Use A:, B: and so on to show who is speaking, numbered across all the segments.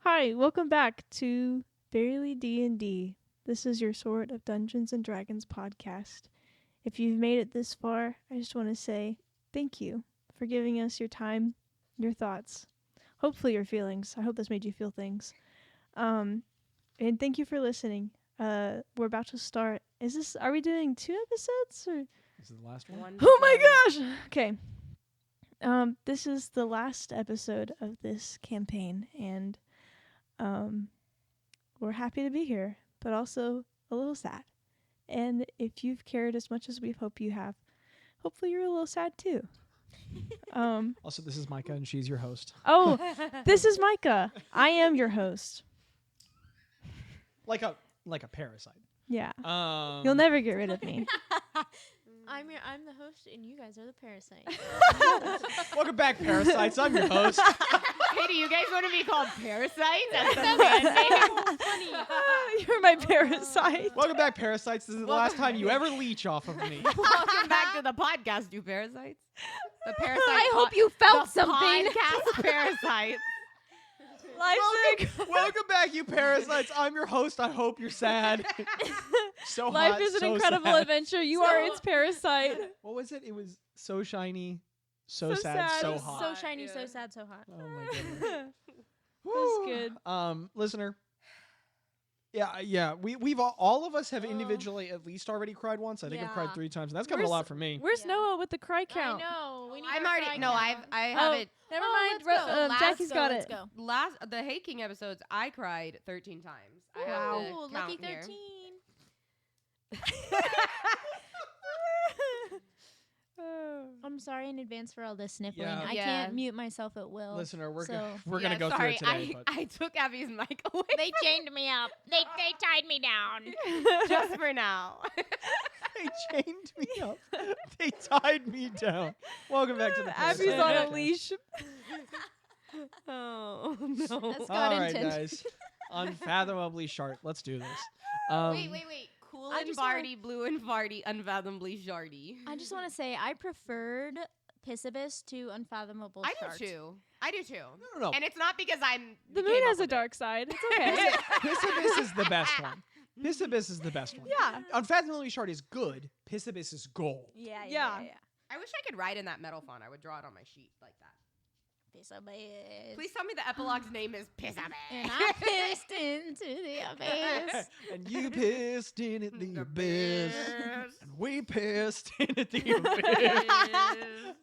A: Hi, welcome back to Barely D&D. This is your Sword of Dungeons and Dragons podcast. If you've made it this far, I just want to say thank you for giving us your time, your thoughts, hopefully your feelings. I hope this made you feel things. And thank you for listening. We're about to start. Are we doing 2 episodes or?
B: This is the last one?
A: Oh my gosh! Okay. This is the last episode of this campaign, and we're happy to be here, but also a little sad. And if you've cared as much as we hope you have, hopefully you're a little sad too.
B: Also, this is Mika, and she's your host.
A: Oh, this is Mika. I am your host.
B: Like a parasite.
A: Yeah. You'll never get rid of me.
C: I'm the host, and you guys are the parasites.
B: Welcome back, parasites. I'm your host.
D: Hey, do you guys want to be called parasites? That's the band name.
C: Funny.
A: You're my parasite.
B: Welcome back, parasites. This is the last time you ever leech off of me.
D: Welcome back to the podcast, you parasites. The parasite.
C: I hope you felt
D: the
C: something.
D: Podcast parasites.
B: Welcome back, you parasites. I'm your host. I hope you're sad. So
A: Life
B: hot,
A: is an
B: so
A: incredible
B: sad.
A: adventure. You are its parasite.
B: What was it? It was so shiny, so
A: So
B: sad,
A: sad.
B: so
A: It's
B: hot.
C: So shiny,
D: Yeah.
C: so sad, so hot.
B: Oh my goodness.
A: was good.
B: Listener. Yeah. We've all of us have individually at least already cried once. I think I've cried
C: Yeah.
B: 3 times. And that's kind of a lot for me.
A: Where's
C: Yeah.
A: Noah with the cry count?
C: I know. We need
D: I'm
C: our
D: already.
C: cry
D: No,
C: count.
D: I have it.
A: Never
C: Oh,
A: mind.
C: let's go.
A: Jackie's got
C: Let's
A: it.
C: go.
D: The Haking episodes, I cried 13 times. I have
C: Wow.
D: the
C: Lucky
D: count here.
C: 13. I'm sorry in advance for all this sniffling.
B: Yeah.
C: I
D: Yeah.
C: can't mute myself at will.
B: Listener, we're
C: So-
B: gonna go
D: sorry,
B: through it today. but
D: I took Abby's mic away
C: They chained me up. They tied me down.
D: just for now.
B: they chained me up. They tied me down. Welcome back to the
A: Abby's
B: Parasite
A: on a
B: Podcast.
A: leash.
D: Oh no.
C: That's God
B: All right,
C: intended.
B: guys. Unfathomably sharp. Let's do this.
D: Wait. Cool
C: I
D: and
C: just wanna-
D: Barty, blue and Vardy, unfathomably shardy.
C: I just want to say I preferred Pissibus to Unfathomable
D: I
C: Sharks.
D: do too. I do too.
B: No.
D: And it's not because I'm.
A: The
D: came
A: moon
D: up
A: has a
D: with it.
A: dark side. It's okay.
B: Pissibus is the best one. Pissibus is the best one.
A: Yeah.
B: Unfathomably short is good. Pissibus is gold.
C: Yeah.
A: Yeah.
D: I wish I could write in that metal font. I would draw it on my sheet like that.
C: Pissibus.
D: Please tell me the epilogue's name is Pissabus.
C: And I pissed into the abyss.
B: And you pissed in at the abyss. And we pissed in at the abyss.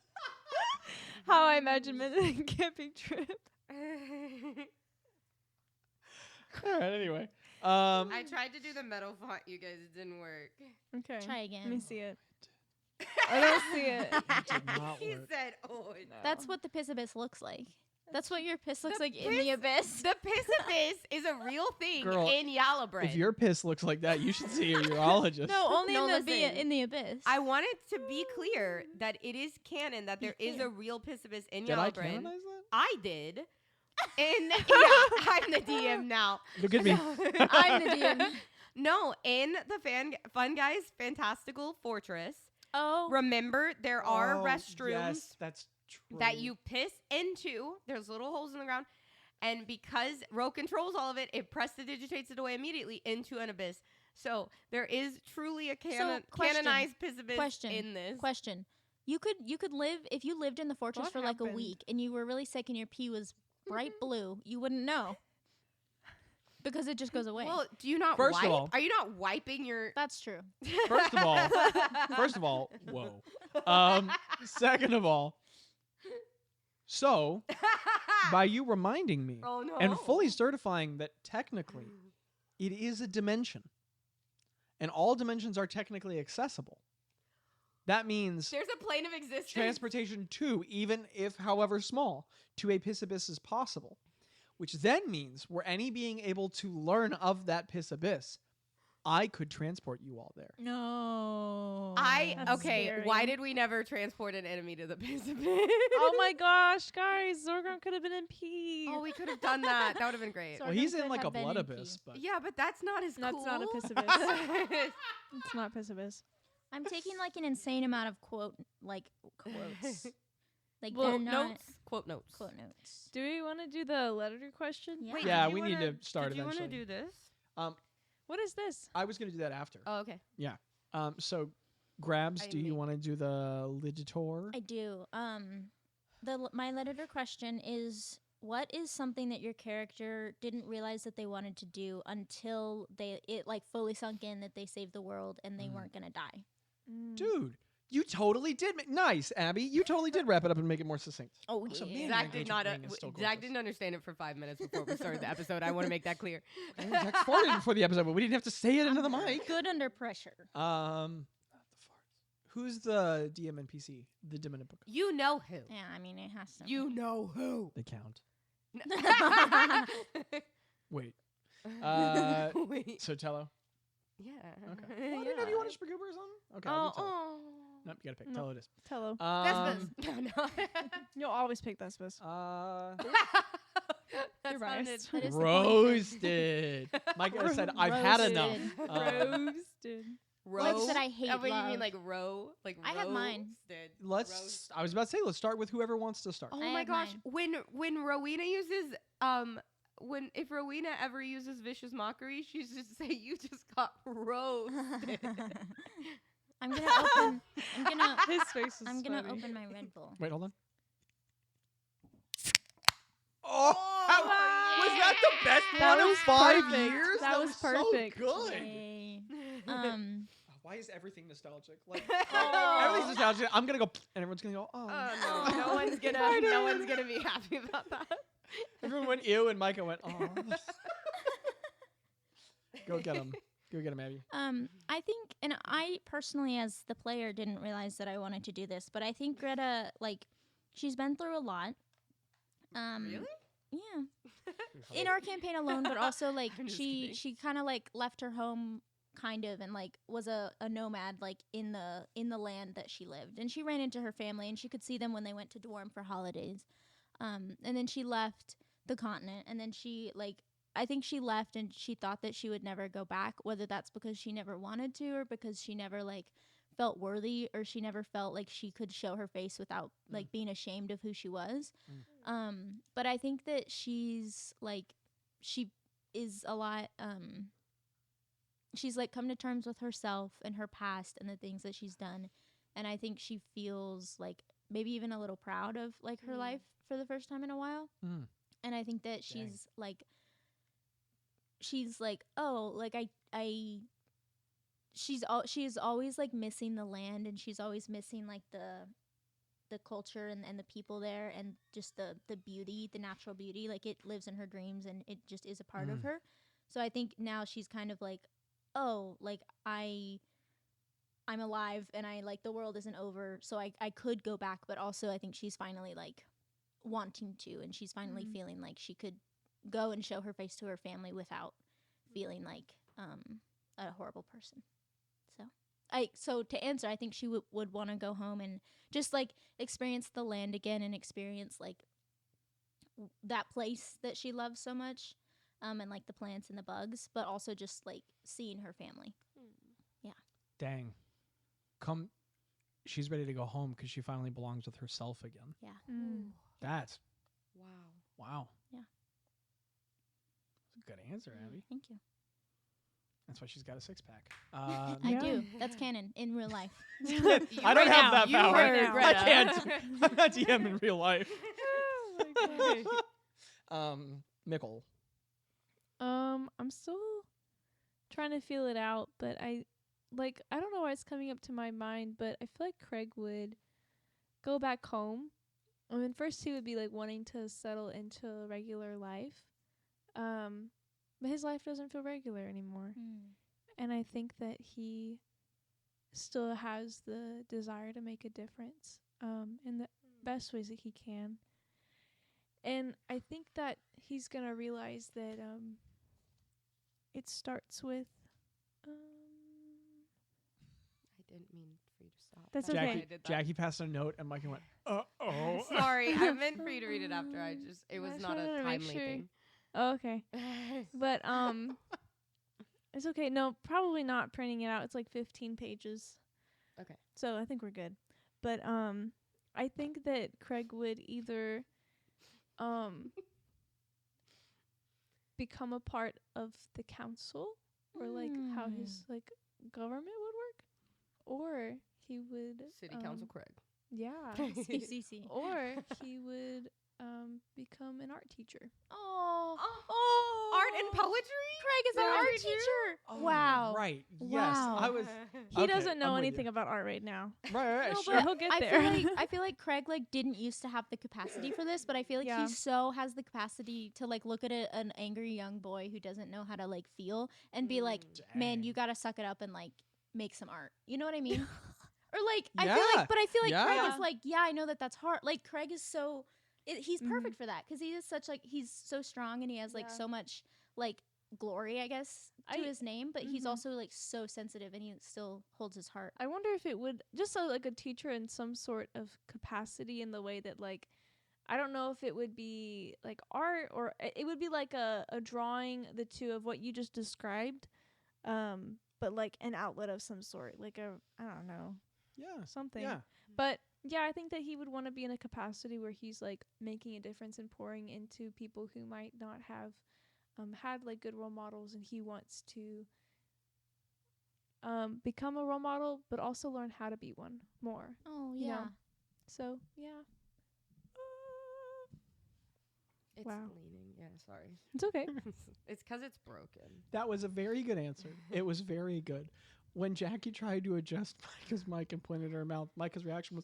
A: How I imagine a camping trip.
B: All right, anyway.
D: I tried to do the metal font, you guys. It didn't work.
A: Okay.
C: Try again.
A: Let me see it. I don't see it.
B: did not
D: He
B: work.
D: said, "Oh, no."
C: That's what the Pissibus looks like. That's what your piss looks
D: The
C: like in the abyss.
D: The Pissabus is a real thing
B: Girl,
D: in Yalabrin.
B: If your piss looks like that, you should see a urologist.
A: No, only
C: No,
A: in
C: listen.
A: the
C: in the abyss.
D: I wanted to be clear that it is canon that there is a real Pissabus in
B: Did I
D: Yalabrin.
B: canonize that?
D: I did. And yeah, I'm the DM now.
B: Look at me.
C: I'm the DM.
D: No, in the Fun Guys Fantastical Fortress,
C: Oh.
D: remember there are
B: Oh,
D: restrooms
B: Yes, that's true.
D: that you piss into. There's little holes in the ground. And because Ro controls all of it, it prestidigitates it away immediately into an abyss. So there is truly a
C: question.
D: canonized Pissabus
C: Question.
D: in this.
C: Question. You could live if you lived in the fortress
A: What
C: for like
A: happened?
C: a week and you were really sick and your pee was bright blue. You wouldn't know. Because it just goes away.
D: Well, do you not
B: First of
D: wipe?
B: all-
D: Are you not wiping your...
C: That's true.
B: First of all, whoa. Second of all, so by you reminding me
D: Oh, no.
B: and fully certifying that technically it is a dimension and all dimensions are technically accessible, that means
D: There's a plane of existence.
B: transportation to, even if however small, to a piss abyss is possible, which then means were any being able to learn of that piss abyss, I could transport you all there.
C: No.
A: That's
D: Okay,
A: scary.
D: why did we never transport an enemy to the Pissabus?
A: Oh my gosh, guys. Zorgon could have been in pee.
D: Oh, we could have done that. That would have been great.
C: Sorry.
B: Well, he's
C: could
B: in like a
C: have been
B: blood
C: in
B: abyss,
C: pee.
B: but
D: Yeah, but that's not as
A: That's
D: cool.
A: not a Pissabus. It's not Pissabus.
C: I'm taking like an insane amount of quotes. Like
A: Well,
C: they're not
D: Notes. Quote notes.
C: quote notes.
A: Do we want to do the letter question?
C: Yeah.
D: Wait,
B: Yeah,
D: did you
B: we need
D: wanna-
B: to start
D: Did you want to
B: eventually.
D: do this?
A: What is this?
B: I was going to do that after.
D: Oh, okay.
B: So, Grabs,
D: I
B: do you
D: make-
B: want to do the ligator?
C: I do. My letter question is, what is something that your character didn't realize that they wanted to do until it like fully sunk in that they saved the world and they weren't gonna die?
B: Dude, you totally did. Nice, Abby. You totally did wrap it up and make it more succinct.
C: Oh
B: Also,
C: yeah.
B: man,
D: Zach
B: engagement
D: did not.
B: ring is still
D: Zach
B: gorgeous.
D: didn't understand it for 5 minutes before we started the episode. I want to make that clear.
B: Zach farted before the episode, but we didn't have to say it into the mic.
C: Good under pressure.
B: Not the farts. Who's the DM NPC? The dominant book.
D: You know who.
C: Yeah, I mean it has to.
D: You know who.
B: They count. Wait.
D: Wait.
B: So Tello.
D: Yeah.
B: Okay. Well, I didn't know if you wanted Spagoober or something. Okay. I'll do Tello.
D: Oh.
B: Nope, you gotta pick.
A: No.
B: Tello it is.
A: Tello.
D: That's this. No.
A: You'll always pick Thespis.
D: That
A: You're
D: sounded-
A: biased.
C: That is the point.
B: roasted. Micah said, "I've had enough."
C: Roasted.
A: Roasted.
C: Like said, I hate
D: Oh, wait, you
C: love.
D: mean like row? Like
C: I have mine.
D: roasted.
B: Let's.
D: Roast.
B: I was about to say, let's start with whoever wants to start.
D: Oh
C: I
D: my
C: have
D: gosh!
C: mine.
D: When Rowena uses if Rowena ever uses vicious mockery, she's just say you just got roasted.
C: I'm gonna open. I'm gonna.
A: His face is
C: I'm gonna
A: funny.
C: open my Red Bull.
B: Wait, hold on. Oh, was that the best
A: That
B: one of
A: was
B: 5
A: perfect.
B: years?
A: That was perfect.
B: So good.
C: Yay.
B: Why is everything nostalgic? Like
D: Oh.
B: everything's nostalgic. I'm gonna go, and everyone's gonna go. Oh,
D: Oh no! No one's gonna be happy about that.
B: Everyone went ew, and Micah went. Oh. Go get him. Go get him, Abby.
C: I think, and I personally, as the player, didn't realize that I wanted to do this, but I think Greta, like, she's been through a lot.
D: Really?
C: Yeah. In our campaign alone, but also like
D: I'm just
C: she
D: kidding.
C: kind of like left her home kind of and like was a nomad like in the land that she lived, and she ran into her family and she could see them when they went to dorm for holidays, and then she left the continent, and then she like I think she left and she thought that she would never go back, whether that's because she never wanted to or because she never like felt worthy or she never felt like she could show her face without like being ashamed of who she was. But I think that she's like she is a lot she's like come to terms with herself and her past and the things that she's done, and I think she feels like maybe even a little proud of like her life for the first time in a while. And I think that she's like oh, like she is always like missing the land, and she's always missing like the culture and the people there, and just the beauty, the natural beauty. Like it lives in her dreams and it just is a part of her. So I think now she's kind of like, oh, like I'm alive and I like the world isn't over, so I could go back, but also I think she's finally like wanting to, and she's finally feeling like she could go and show her face to her family without feeling like a horrible person. So to answer, I think she would want to go home and just like experience the land again and experience like that place that she loves so much, and like the plants and the bugs, but also just like seeing her family.
B: Dang. She's ready to go home because she finally belongs with herself again.
C: Yeah.
B: That's
D: Wow.
B: wow.
C: Yeah.
B: That's a good answer, Abby.
C: Thank you.
B: That's why she's got a 6-pack.
C: I
A: Yeah.
C: do. That's canon in real life.
B: I don't have that
D: You
B: power.
D: heard
A: now.
B: I
D: Greta.
B: can't. I'm not DM in real life.
A: Oh my gosh.
B: Mickle.
A: I'm still trying to feel it out, but I don't know why it's coming up to my mind, but I feel like Craig would go back home. I mean, first he would be like wanting to settle into a regular life. But his life doesn't feel regular anymore. And I think that he still has the desire to make a difference in the best ways that he can. And I think that he's going to realize that it starts with
D: I didn't mean for you to stop.
A: That's
D: That's why
A: okay.
D: I did that.
B: Jackie passed a note and Micah went, uh-oh.
D: Sorry, I meant for you to read it after. It was
A: I just
D: not a
A: wanted to make
D: timely
A: sure.
D: thing.
A: Oh, okay. But it's okay. No, probably not printing it out. It's like 15 pages.
D: Okay.
A: So I think we're good. But I think that Craig would either become a part of the council, or like how his like government would work, or he would
D: City Council Craig.
A: yeah,
C: CCC.
A: or he would become an art teacher.
C: Oh,
D: Art and poetry?
C: Craig is an
D: Poetry
C: art
D: too?
C: teacher.
B: Oh,
C: Wow.
B: Right. Yes.
C: Wow.
B: I was.
A: He
B: Okay,
A: doesn't know
B: I'm with
A: anything
B: you.
A: about art right now.
B: Right.
C: No,
B: Sure.
C: but
A: He'll get
C: I
A: there.
C: I feel like Craig like didn't used to have the capacity for this, but I feel like
A: Yeah.
C: he so has the capacity to like look at an angry young boy who doesn't know how to like feel and be like, man, you gotta suck it up and like make some art. You know what I mean? Or like I feel
B: Yeah.
C: like, but I feel like Craig
A: Yeah.
C: is like, yeah, I know that that's hard. Like Craig is so, he's perfect for that because he is such like he's so strong and he has like
A: Yeah.
C: so much like glory, I guess, to his name, but he's
A: Mhm.
C: also like so sensitive and he still holds his heart.
A: I wonder if it would just like a teacher in some sort of capacity in the way that like I don't know if it would be like art or it would be like a drawing the two of what you just described, but like an outlet of some sort, like a I don't know
B: Yeah.
A: something.
B: Yeah.
A: But yeah, I think that he would want to be in a capacity where he's like making a difference and pouring into people who might not have had like good role models, and he wants to become a role model but also learn how to be one more.
C: Oh
A: You
C: yeah.
A: know. So yeah,
D: It's
A: Wow.
D: leaning. Yeah, sorry.
A: it's okay.
D: It's because it's broken.
B: That was a very good answer. It was very good. When Jackie tried to adjust Micah's mic and pointed at her mouth, Micah's reaction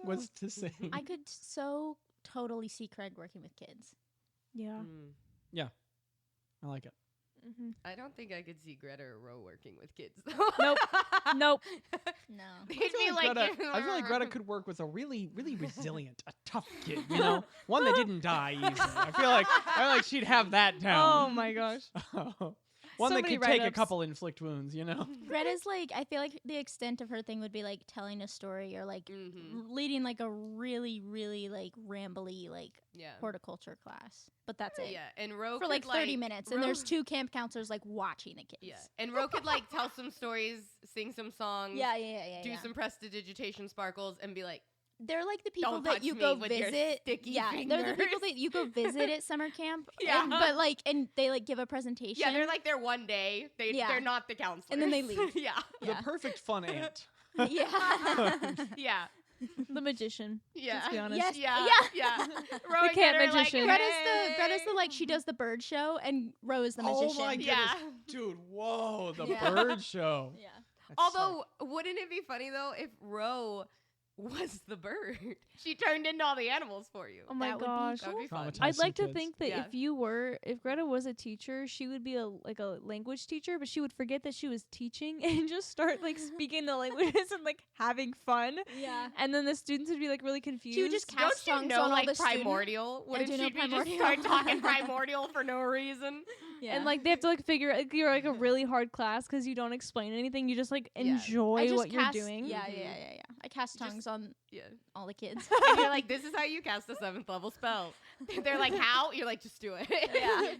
B: was to sing.
C: I could so totally see Craig working with kids.
A: Yeah.
D: Mm.
B: I like it.
A: Mm-hmm.
D: I don't think I could see Greta or Ro working with kids.
A: Nope. Nope.
C: No.
D: They'd
B: I feel
D: be
B: like
D: like,
B: Greta, I feel like Greta could work with a really, really resilient, a tough kid. You know, one that didn't die easily. I feel like she'd have that
A: Oh
B: down.
A: my gosh.
B: One
A: So
B: that
A: many
B: could take a
A: write-ups.
B: couple inflict wounds. You know.
C: Greta's like, I feel like the extent of her thing would be like telling a story or like
D: Mhm.
C: leading like a really, really like rambly like
D: Yeah.
C: horticulture class. But that's it.
D: Yeah, and Ro
C: For
D: could,
C: like 30 minutes. And
D: Ro-
C: there's two camp counselors like watching the kids.
D: Yeah, and Ro could like tell some stories, sing some songs,
C: Yeah.
D: do some prestidigitation sparkles, and be like,
C: They're like the people
D: Don't
C: that
D: touch
C: you
D: me
C: go
D: with your
C: visit.
D: sticky
C: Yeah, they're the people
D: fingers.
C: that you go visit at summer camp.
D: Yeah.
C: But like, and they like give a presentation.
D: yeah, they're like there one day.
C: Yeah.
D: They're not the counselors.
C: And then they leave.
D: yeah,
B: The
C: Yeah.
B: perfect fun aunt.
C: yeah.
D: yeah,
A: The magician.
D: yeah.
A: Let's be honest.
C: Yes.
D: Yeah,
C: Yeah.
D: Ro and
A: camp
D: Greta are like,
A: magician.
C: Greta's the like she does the bird show and Ro is the
B: Oh
C: magician.
B: my
D: Yeah.
B: goodness. Dude, whoa, the
C: Yeah.
B: bird show.
C: Yeah.
B: That's
D: Although, wouldn't it be funny though if Ro was the bird? She turned into all the animals for you.
A: Oh my
C: That would be
A: gosh.
D: That would be fun.
B: Traumatized
A: I'd
B: some
A: like to
B: kids.
A: think that
D: Yeah.
A: if Greta was a teacher, she would be a language teacher, but she would forget that she was teaching and just start like speaking the languages and like having fun.
C: Yeah.
A: And then the students would be like really confused.
C: She would just
D: Don't
C: cast
D: you
C: tongues
D: know
C: on all
D: like
C: the students.
D: primordial? Wouldn't
C: do know
D: she just
C: primordial.
D: start talking primordial for no reason?
C: Yeah.
A: And like they have to like figure like, you're like a really hard class because you don't explain anything. You just like
D: Yeah.
A: enjoy
C: I just
A: what
C: cast,
A: you're doing.
C: Yeah. I cast
D: Just-
C: tongues on
D: Yeah.
C: all the kids.
D: And you're like, this is how you cast a 7th level spell. They're like, how? You're like, just do it.
C: Yeah.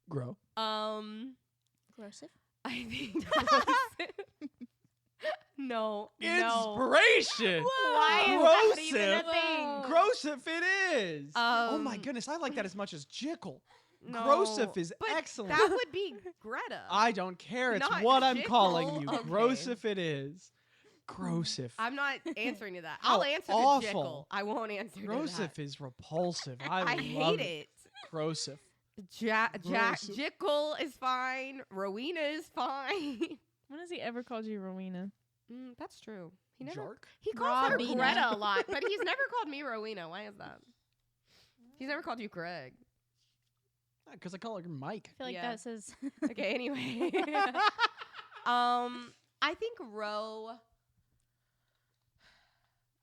B: Grow.
C: Corrosive.
D: I think no.
B: Inspiration.
D: Why is that even a
B: Corrosive.
D: thing?
B: Grosif it is. oh my
D: Um,
B: goodness, I like that as much as Jickle.
D: No.
B: Grosif is
D: But
B: excellent.
D: That would be Greta.
B: I don't care. It's
D: Not
B: what I'm
D: Jickle.
B: calling you.
D: Okay.
B: Grosif it is. Grosif.
D: I'm not answering to that.
B: How
D: I'll answer
B: awful.
D: to Jekyll. I won't answer to
B: Grosif
D: that.
B: is repulsive. I
D: I
B: love
D: hate it.
B: Grosif.
D: Jekyll
B: Gross.
D: is fine. Rowena is fine.
A: When has he ever called you Rowena?
D: That's true. He never.
B: Jark.
D: He calls her
C: Robina.
D: Greta a lot, but he's never called me Rowena. Why is that? He's never called you Craig.
B: Because I call her Mike.
C: I feel like
D: Yeah.
C: that says
D: Okay. Anyway, I think Ro.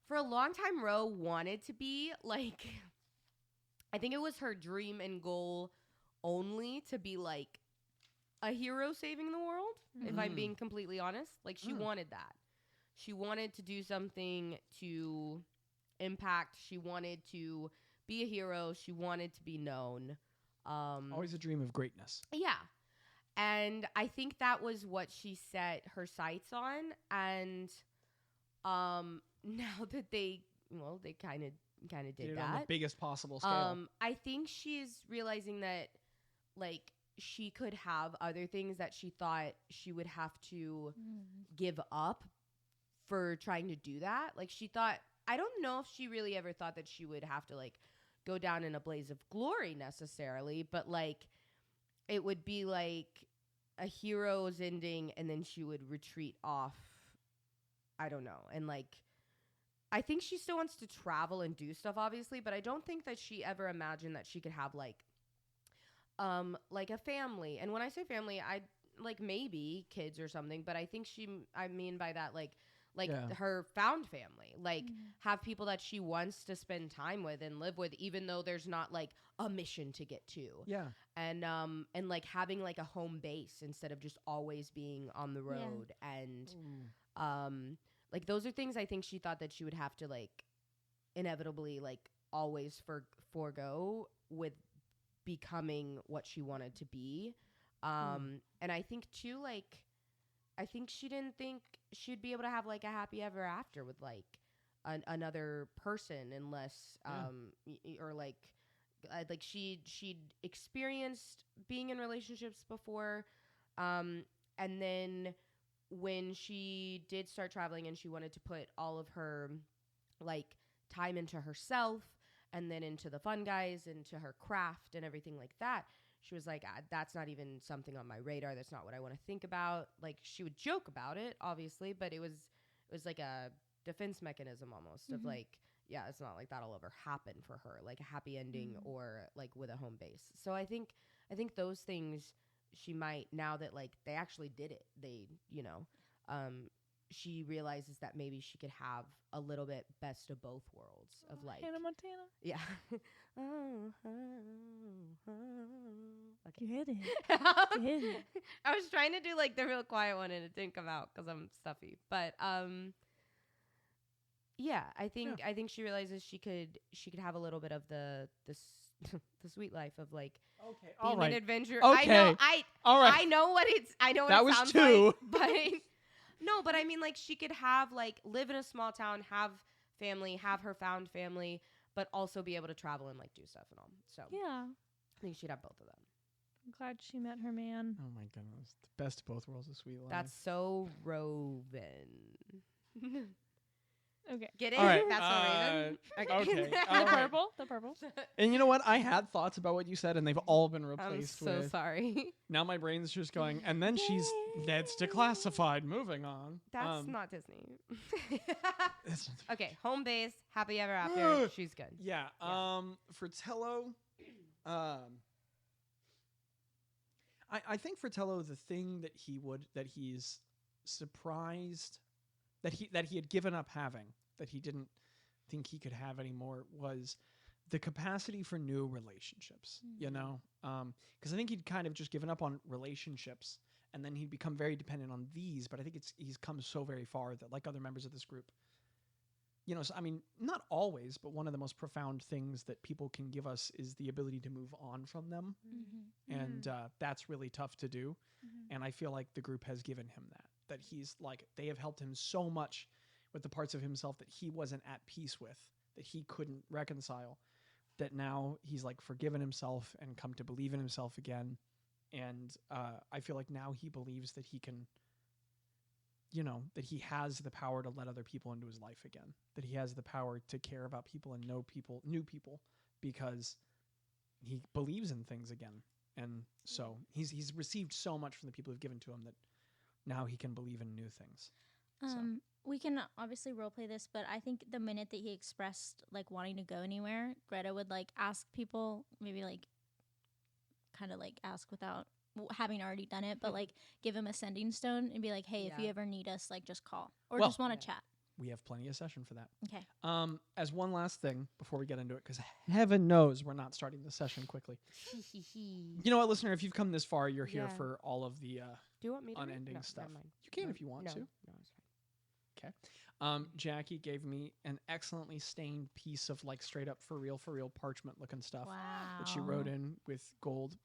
D: For a long time, Ro wanted to be like. I think it was her dream and goal only to be like a hero saving the world, if I'm
B: Mm.
D: being completely honest. Like, she
B: Mm.
D: wanted that. She wanted to do something to impact. She wanted to be a hero. She wanted to be known.
B: Always a dream of greatness.
D: Yeah. And I think that was what she set her sights on. And Now that they kind of did
B: it on the
D: that.
B: biggest possible scale.
D: I think she's realizing that like she could have other things that she thought she would have to give up for trying to do that. Like she thought, I don't know if she really ever thought that she would have to like go down in a blaze of glory necessarily, but like it would be like a hero's ending and then she would retreat off. I don't know. And like I think she still wants to travel and do stuff obviously, but I don't think that she ever imagined that she could have like a family. And when I say family, I like maybe kids or something, but I think I mean by that like her found family, like have people that she wants to spend time with and live with, even though there's not like a mission to get to.
B: Yeah.
D: And like having like a home base instead of just always being on the road. And like those are things I think she thought that she would have to like inevitably like always forego with becoming what she wanted to be. And I think too, like I think she didn't think she'd be able to have like a happy ever after with like another person unless or like she'd experienced being in relationships before, and then when she did start traveling and she wanted to put all of her like time into herself and then into the fun guys, into her craft and everything like that, she was like, that's not even something on my radar. That's not what I want to think about. Like she would joke about it, obviously, but it was like a defense mechanism almost of like, yeah, it's not like that'll ever happen for her, like a happy ending or like with a home base. So I think those things she might, now that like they actually did it, they, she realizes that maybe she could have a little bit best of both worlds of like
A: Hannah Montana.
D: Yeah.
A: Get it.
D: Okay.
A: Get it.
D: I was trying to do like the real quiet one and it didn't come out because I'm stuffy. But yeah, I think she realizes she could have a little bit of the sweet life of like being an adventurer.
B: Okay.
D: I know what
B: that
D: it
B: was
D: sounds
B: two.
D: like, but no, but I mean like she could have like live in a small town, have family, have her found family, but also be able to travel and like do stuff and all. So
A: Yeah.
D: I think she'd have both of them.
A: I'm glad she met her man.
B: Oh my goodness. The best of both worlds of sweet life.
D: That's so Roven.
A: Okay.
D: Get it?
B: All right,
D: That's so Raven.
B: okay.
A: The purple. The purple.
B: And you know what? I had thoughts about what you said, and they've all been replaced
D: I'm so
B: with.
D: sorry.
B: Now my brain's just going, and then she's that's declassified. Moving on.
D: That's not Disney.
B: It's-
D: Okay, home base, happy ever after. She's good.
B: Yeah. Fratello. I think Fratello, the thing that he's surprised that he had given up having, that he didn't think he could have anymore, was the capacity for new relationships. You know, because I think he'd kind of just given up on relationships, and then he'd become very dependent on these. But I think he's come so very far that, like other members of this group, you know, so, I mean, not always, but one of the most profound things that people can give us is the ability to move on from them. And that's really tough to do. And I feel like the group has given him that he's like, they have helped him so much with the parts of himself that he wasn't at peace with, that he couldn't reconcile, that now he's like forgiven himself and come to believe in himself again. And I feel like now he believes that he can, you know, that he has the power to let other people into his life again, that he has the power to care about people and know people, new people, because he believes in things again. And so he's received so much from the people who've given to him that now he can believe in new things.
C: We can obviously roleplay this, but I think the minute that he expressed like wanting to go anywhere, Greta would like ask people, maybe like kind of like ask without having already done it, but like give him a sending stone and be like, hey, if you ever need us, like just call or just want to chat.
B: We have plenty of session for that.
C: Okay.
B: As one last thing before we get into it, because heaven knows we're not starting the session quickly. You know what, listener? If you've come this far, you're here for all of the
D: Do you want me to
B: unending stuff.
D: never mind.
B: You can if you want to.
D: No, it's fine.
B: Okay. Jackie gave me an excellently stained piece of like straight up for real parchment looking stuff.
C: Wow.
B: That she wrote in with gold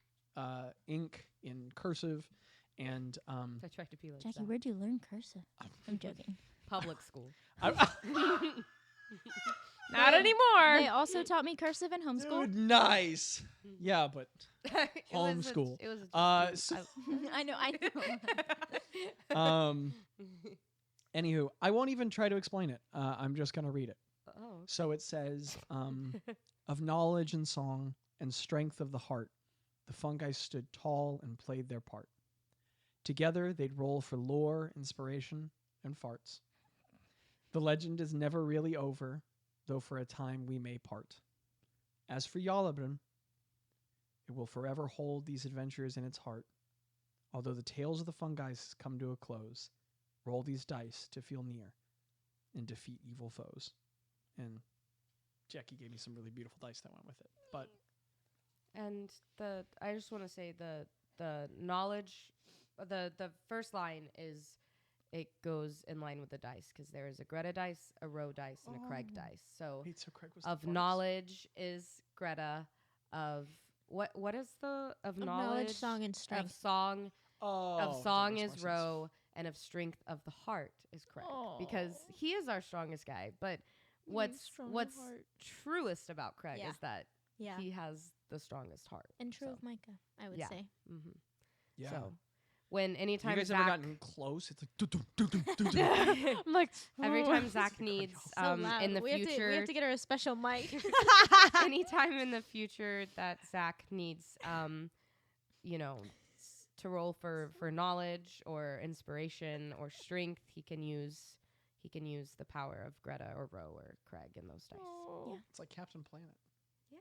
B: ink in cursive. And
D: I tried to be like
C: Jackie,
D: that.
C: where'd you learn cursive? I'm joking.
D: Public school.
A: Not
C: They
A: anymore.
C: also taught me cursive in homeschool.
B: Dude, nice. Yeah, but
D: It was a-
B: homeschool.
D: It was a
B: So-
C: I know. I know.
B: Anywho, I won't even try to explain it. I'm just gonna read it.
D: Oh.
B: So it says, of knowledge and song and strength of the heart, the fungi stood tall and played their part. Together they'd roll for lore, inspiration, and farts. The legend is never really over, though for a time we may part. As for Yalabrin, it will forever hold these adventures in its heart. Although the tales of the fungi come to a close, roll these dice to feel near and defeat evil foes. And Jackie gave me some really beautiful dice that went with it. But
D: And I just want to say the knowledge, the first line is, it goes in line with the dice because there is a Greta dice, a Row dice, and a Craig dice. So
B: wait, so Craig was
D: of
B: the farts.
D: knowledge is Greta. Of what is the of knowledge,
C: song, and
D: of
C: strength.
D: song
B: Oh,
D: of
B: that
D: song
B: makes
D: is
B: more sense.
D: Row, and of strength of the heart is Craig, because he is our strongest guy. But what's truest about Craig
C: Yeah.
D: is that
C: Yeah.
D: he has the strongest heart.
C: And true
D: so.
C: of Micah, I would
D: Yeah.
C: say.
D: Mm-hmm.
B: Yeah.
D: So when
B: Have
D: anytime
B: you guys
D: Zach,
B: ever gotten close? It's like doo-doo.
A: I'm like,
D: every time Zach
B: So
D: needs
C: loud.
D: in the
C: we Have
D: future,
C: to, we have to get her a special mic.
D: anytime in the future that Zach needs, to roll for knowledge or inspiration or strength, he can use the power of Greta or Row or Craig in those dice.
C: Yeah.
B: It's like Captain Planet.
D: Yeah,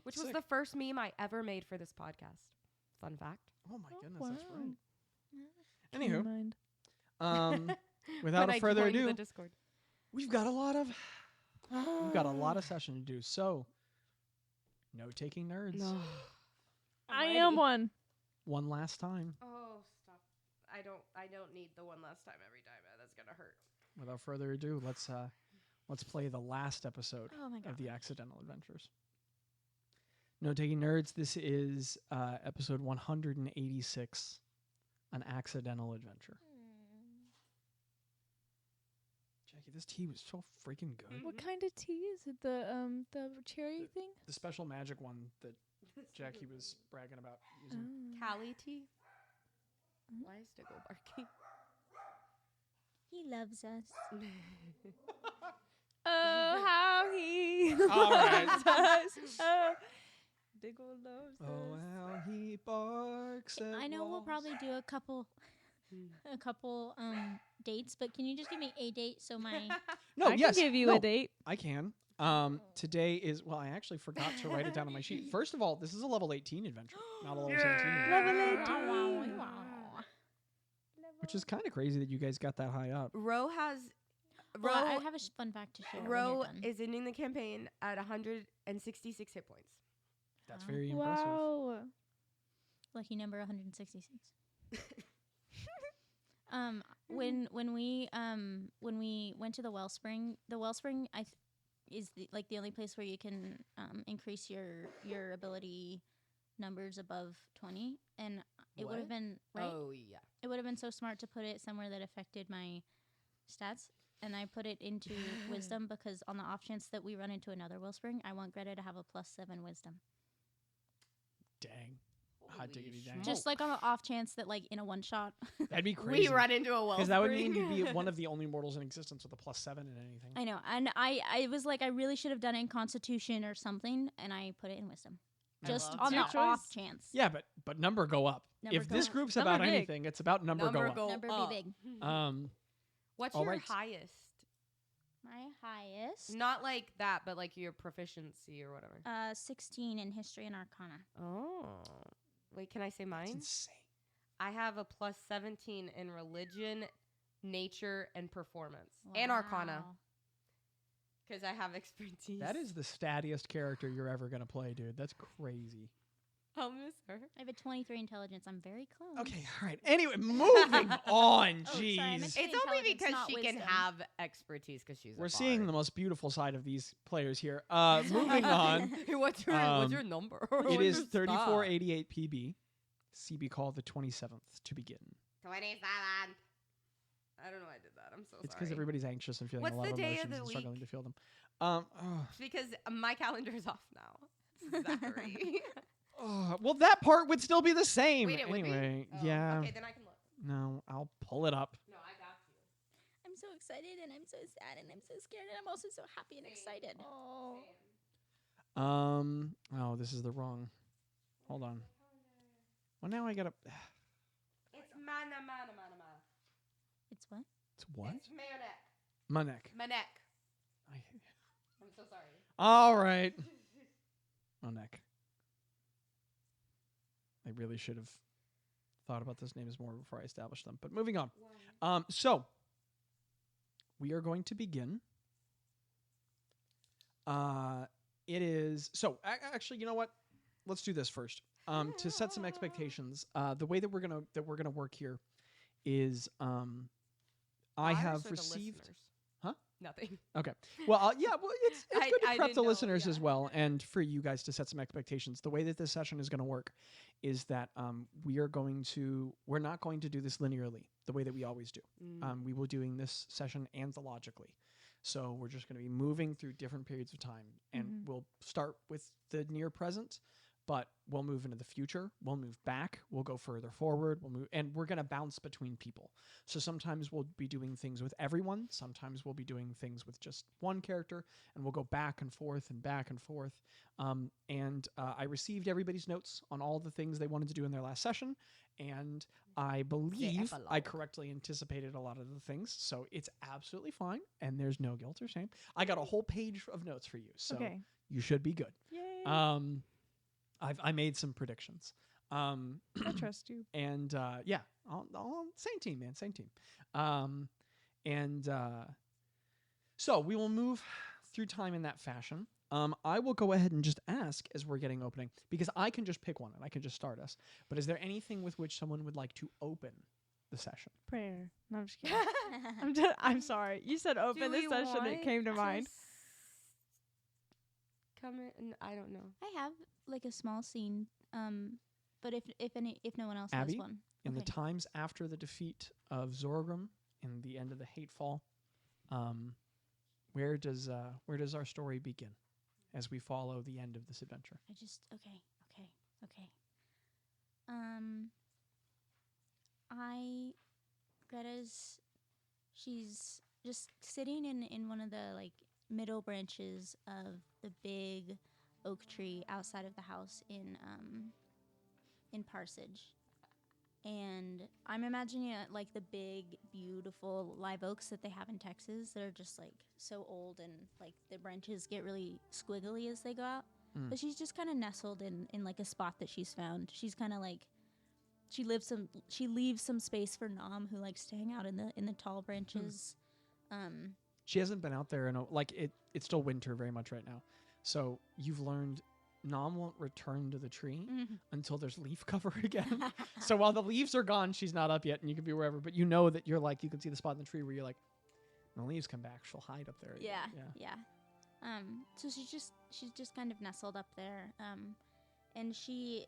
D: which was
B: sick.
D: the first meme I ever made for this podcast. Fun fact.
B: Oh my goodness,
A: wow.
B: that's right.
A: Never
B: Anywho,
A: mind.
B: without
D: When
B: a
D: I
B: further
D: joined
B: ado,
D: the Discord.
B: we've got a lot of session to do. So, note-taking nerds.
D: No.
A: I am one.
B: One last time.
D: Oh, stop! I don't need the one last time every time. That's gonna hurt.
B: Without further ado, let's play the last episode
C: Oh my god.
B: of the Accidental Adventures. Note-taking nerds. This is episode 186, An Accidental Adventure. Jackie, this tea was so freaking good.
A: What kind of tea is it? The cherry thing?
B: The special magic one that Jackie was bragging about using.
D: Callie tea. Why is Diggle barking?
C: He loves us.
A: Oh, how he
B: All right.
A: loves us. Diggle loves
B: Oh,
A: us.
B: how he barks at
C: I know we'll
B: walls.
C: probably do a couple dates, but can you just give me a date so my
B: No,
A: I
B: yes,
A: can give you
B: no,
A: a date.
B: I can. Today is, well, I actually forgot to write it down on my sheet. First of all, this is a level 18 adventure, not a level 17 adventure.
A: Level 18.
B: Which is kind of crazy that you guys got that high up.
D: Row has
C: Well, I
D: Row
C: have a fun fact to share. when
D: Row
C: you're done.
D: is ending the campaign at 166 hit points.
B: That's
C: Wow.
B: very impressive.
A: Wow.
C: Lucky number 166. When we went to the wellspring is the only place where you can increase your ability numbers above 20, and it would have
B: What?
C: been right.
D: Oh yeah.
C: It would have been so smart to put it somewhere that affected my stats, and I put it into wisdom because on the off chance that we run into another wellspring, I want Greta to have a +7 wisdom.
B: Dang. Hot
D: Holy
B: diggity dang.
D: smoke.
C: Just like on the off chance that like in a one shot.
B: That'd be crazy.
D: We run into a well.
B: Because that would mean you'd be one of the only mortals in existence with a +7 in anything.
C: I know, and I was like I really should have done it in Constitution or something, and I put it in Wisdom,
B: I
C: just
D: love
C: on the
A: that.
C: off chance.
B: Yeah, but number go up.
C: Number
B: If
C: go
B: this
C: up.
B: group's
A: Number
B: about
A: big.
B: anything, it's about number go up.
C: Number be
D: up.
C: big.
D: What's
B: All
D: your
B: right.
D: highest?
C: My highest,
D: Not like that, but like your proficiency or whatever.
C: 16 in History and Arcana.
D: Oh. Wait, can I say
B: That's
D: mine?
B: insane.
D: I have a +17 in religion, nature, and performance. And Arcana.
C: Wow.
D: Because I have expertise.
B: That is the stattiest character you're ever going to play, dude. That's crazy.
D: I'll miss her.
C: I have a 23 intelligence. I'm very close.
B: Okay, all right. Anyway, moving on.
C: Oh, sorry, I meant
B: Jeez.
C: to-
D: It's only
C: Intelligence,
D: because
C: not
D: she can
C: wisdom.
D: have expertise because she's
B: We're
D: a
B: seeing the
D: bard.
B: most beautiful side of these players here. Moving on.
D: what's your number?
B: It is 3488 PB. CB call the 27th to begin.
D: 27. I don't know why I did that. I'm so
B: It's
D: sorry.
B: because everybody's anxious and feeling
D: What's
B: a lot
D: the
B: of
D: day
B: emotions
D: of the
B: and
D: week?
B: struggling to feel them. Oh,
D: It's because my calendar is off now. Zachary.
B: well, that part would still be the same.
D: Wait, it would be?
B: Anyway,
D: Oh,
B: yeah.
D: Okay, then I can look.
B: No, I'll pull it up.
D: No, I got you.
C: I'm so excited and I'm so sad and I'm so scared and I'm also so happy and excited.
A: Oh.
B: Oh, this is the wrong. Hold on. Well, now I gotta.
D: It's mana.
C: It's what?
B: It's what?
D: It's Mayonek.
B: Manek.
D: Manek.
B: I-
D: I'm so sorry.
B: All right. Manek. I really should have thought about those names more before I established them. But moving on. So we are going to begin. It is so. Actually, you know what? Let's do this first. To set some expectations, the way that we're gonna work here is I
D: Ours
B: have
D: or the
B: received.
D: listeners?
B: Huh?
D: Nothing.
B: Okay. Well, yeah. Well, it's
D: I-
B: good to
D: I
B: prep
D: didn't
B: the
D: know,
B: listeners as
D: yeah.
B: well, and for you guys to set some expectations. The way that this session is going to work is that we're not going to do this linearly the way that we always do.
D: Mm.
B: We will doing this session anthologically. So we're just going to be moving through different periods of time, and
A: Mhm.
B: we'll start with the near present, but we'll move into the future. We'll move back. We'll go further forward. We'll move, and we're going to bounce between people. So sometimes we'll be doing things with everyone. Sometimes we'll be doing things with just one character, and we'll go back and forth and back and forth. I received everybody's notes on all the things they wanted to do in their last session, and I believe I
D: epilogue.
B: correctly anticipated a lot of the things. So it's absolutely fine, and there's no guilt or shame. I got a whole page of notes for you, so
A: Okay.
B: you should be good.
A: Yay.
B: I made some predictions.
A: I trust you.
B: And yeah, same team, man, same team. So we will move through time in that fashion. I will go ahead and just ask as we're getting opening, because I can just pick one and I can just start us. But is there anything with which someone would like to open the session?
A: Prayer. No, I'm just kidding. I'm sorry. You said open this session. It came to mind.
D: Come in. I don't know.
C: I have like a small scene, but if no one else
B: Abby?
C: has one,
B: In the
C: Okay.
B: times after the defeat of Zorgrim and the end of the Hatefall, where does our story begin as we follow the end of this adventure?
C: okay. She's just sitting in one of the like middle branches of the big oak tree outside of the house in Parsage. And I'm imagining it like the big, beautiful live oaks that they have in Texas that are just like so old and like the branches get really squiggly as they go out.
B: Mm.
C: But she's just kind of nestled in like a spot that she's found. She's kind of like she leaves some space for Nom, who likes to hang out in the tall branches.
B: She hasn't been out there it's still winter very much right now. So you've learned Nom won't return to the tree until there's leaf cover again. So while the leaves are gone, she's not up yet, and you can be wherever. But you know that you can see the spot in the tree where you're like, when the leaves come back, she'll hide up there.
C: Yeah. So she's just kind of nestled up there, and she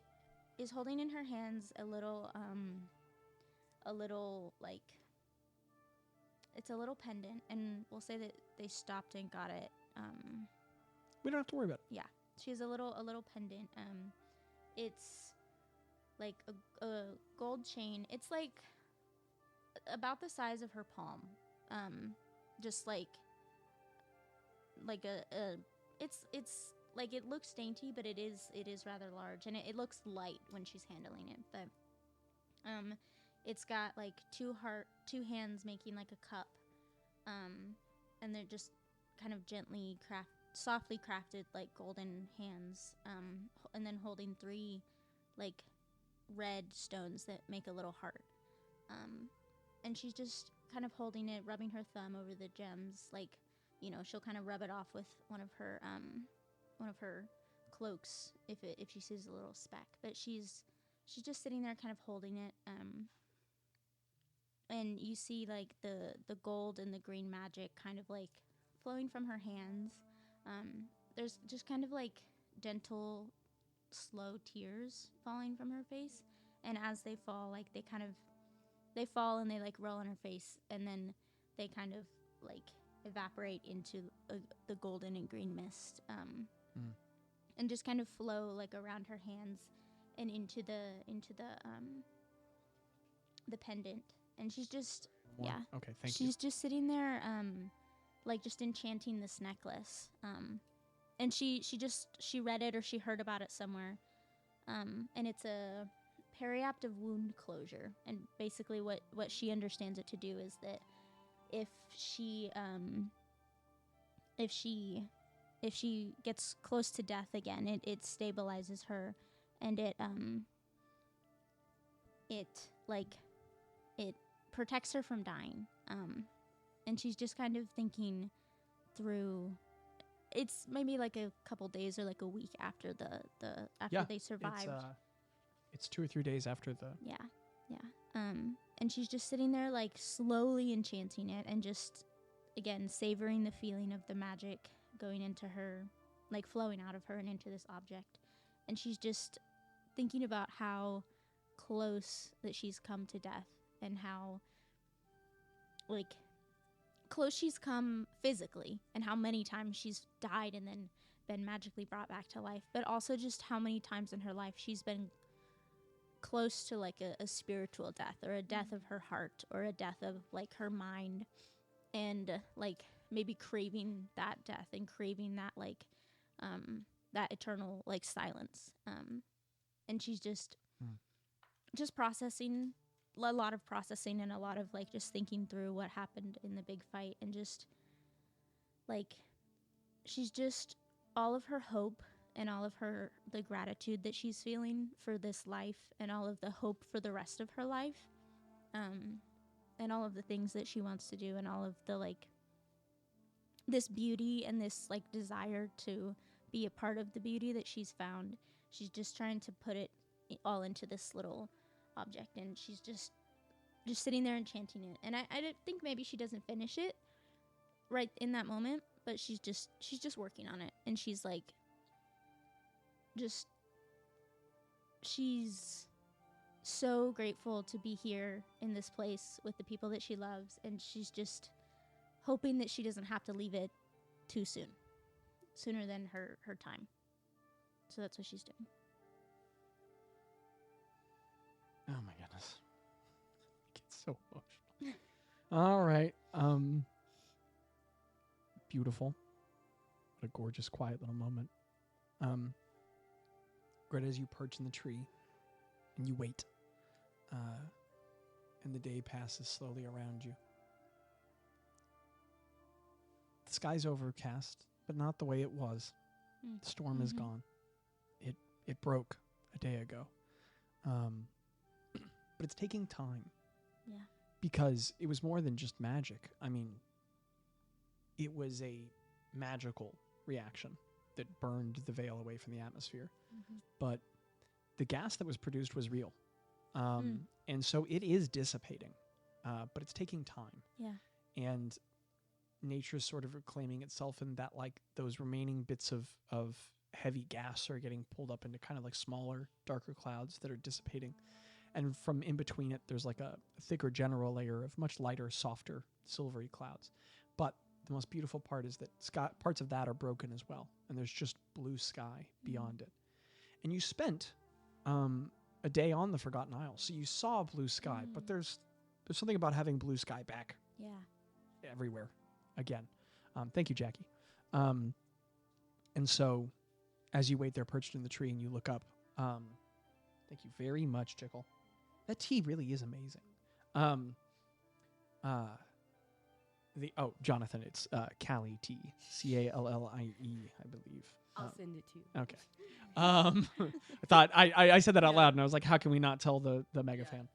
C: is holding in her hands a little like it's a little pendant, and we'll say that they stopped and got it.
B: We don't have to worry about it.
C: She has a little pendant. It's like a gold chain. It's like about the size of her palm. Just like it's like it looks dainty, but it is rather large, and it looks light when she's handling it. But it's got like two hands making like a cup, and they're just kind of softly crafted like golden hands, and then holding 3 like red stones that make a little heart, and she's just kind of holding it, rubbing her thumb over the gems, like, you know, she'll kind of rub it off with one of her cloaks if she sees a little speck, but she's just sitting there kind of holding it, and you see like the gold and the green magic kind of like flowing from her hands. There's just kind of like gentle, slow tears falling from her face, and as they fall, like they kind of they fall and they like roll on her face, and then they kind of like evaporate into the golden and green mist, and just kind of flow like around her hands and into the pendant. And she's just
B: Okay, thank you.
C: she's just sitting there, like just enchanting this necklace. And she read it or she heard about it somewhere. And it's a periaptive wound closure. And basically what she understands it to do is that if she gets close to death again, it stabilizes her, and it protects her from dying. And she's just kind of thinking through. It's maybe like a couple days or like a week after they survived.
B: It's 2 or 3 days after the.
C: Yeah. And she's just sitting there like slowly enchanting it and just again savoring the feeling of the magic going into her, like flowing out of her and into this object. And she's just thinking about how close that she's come to death and how like close she's come physically and how many times she's died and then been magically brought back to life, but also just how many times in her life she's been close to like a spiritual death or a death of her heart or a death of like her mind, and like maybe craving that death and craving that like that eternal like silence. And she's just processing, a lot of processing and a lot of like just thinking through what happened in the big fight, and just like she's just all of her hope and all of the gratitude that she's feeling for this life and all of the hope for the rest of her life, and all of the things that she wants to do and all of the like this beauty and this like desire to be a part of the beauty that she's found. She's just trying to put it all into this little object, and she's just sitting there enchanting it. And I think maybe she doesn't finish it right in that moment, but she's just working on it, and she's like she's so grateful to be here in this place with the people that she loves, and she's just hoping that she doesn't have to leave it too sooner than her time. So that's what she's doing.
B: Oh my goodness. I get so emotional. All right. Beautiful. What a gorgeous, quiet little moment. Greta, as you perch in the tree and you wait, and the day passes slowly around you. The sky's overcast, but not the way it was. The storm is gone. It broke a day ago. But it's taking time.
C: Yeah.
B: Because it was more than just magic. I mean, it was a magical reaction that burned the veil away from the atmosphere. But the gas that was produced was real. And so it is dissipating. But it's taking time.
C: Yeah.
B: And nature's sort of reclaiming itself in that, like, those remaining bits of heavy gas are getting pulled up into kind of like smaller, darker clouds that are dissipating. And from in between it, there's like a thicker general layer of much lighter, softer, silvery clouds. But the most beautiful part is that parts of that are broken as well. And there's just blue sky beyond it. And you spent a day on the Forgotten Isle. So you saw blue sky, but there's something about having blue sky back.
C: Yeah.
B: Everywhere again. Thank you, Jackie. And so as you wait there perched in the tree and you look up, thank you very much, Jickle. That tea really is amazing. Jonathan, it's Callie tea. Callie, I believe.
D: I'll send it to you.
B: Okay. I thought I said that out loud, and I was like, how can we not tell the mega fan?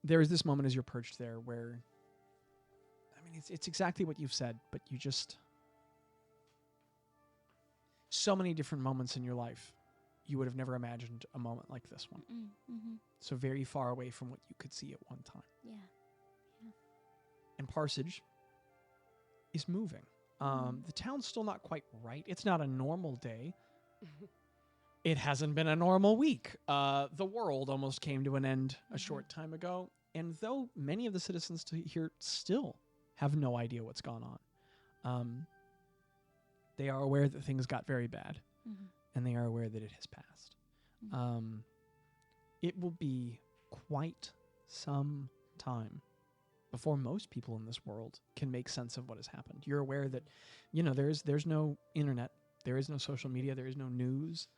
B: There is this moment as you're perched there where, I mean, it's exactly what you've said, but you just, so many different moments in your life, you would have never imagined a moment like this one. So very far away from what you could see at one time.
C: Yeah.
B: And Parsage is moving. The town's still not quite right. It's not a normal day. It hasn't been a normal week. The world almost came to an end a short time ago, and though many of the citizens here still have no idea what's gone on, they are aware that things got very bad, and they are aware that it has passed. It will be quite some time before most people in this world can make sense of what has happened. You're aware that, there's no internet, there is no social media, there is no news.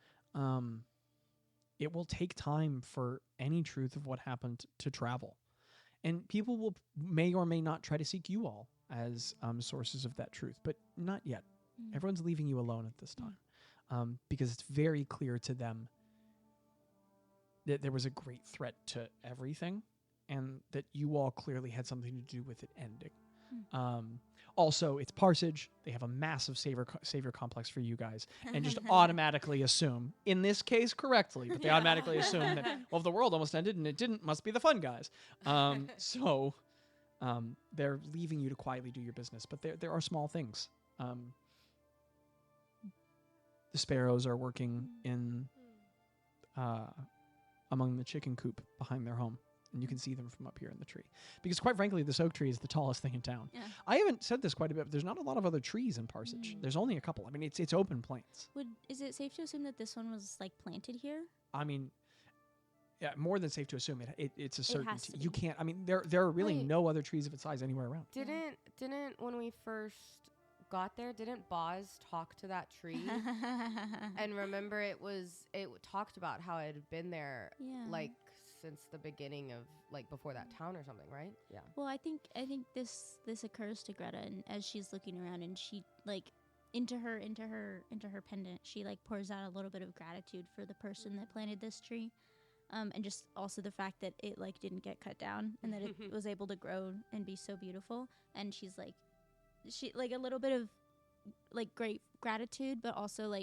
B: It will take time for any truth of what happened to travel. And people may or may not try to seek you all as sources of that truth, but not yet. Everyone's leaving you alone at this time because it's very clear to them that there was a great threat to everything and that you all clearly had something to do with it ending. Also, it's Parsage. They have a massive savior complex for you guys and just automatically assume, in this case correctly, but they automatically assume that, well, if the world almost ended and it didn't, must be the fun guys. So they're leaving you to quietly do your business, but there are small things. The sparrows are working in among the chicken coop behind their home. And you can see them from up here in the tree. Because quite frankly, this oak tree is the tallest thing in town. Yeah. I haven't said this quite a bit, but there's not a lot of other trees in Parsage. There's only a couple. I mean, it's open plains.
C: Is it safe to assume that this one was like planted here?
B: I mean, yeah, more than safe to assume. It's a certainty. You can't. I mean, there are really no other trees of its size anywhere around.
D: Didn't when we first got there, didn't Boz talk to that tree? And remember, it talked about how it had been there, like since the beginning of before that town or something, right? Yeah.
C: Well, I think this occurs to Gretta, and as she's looking around, and she into her pendant, she pours out a little bit of gratitude for the person that planted this tree, and just also the fact that it didn't get cut down and that it was able to grow and be so beautiful. And she's she a little bit of great gratitude, but also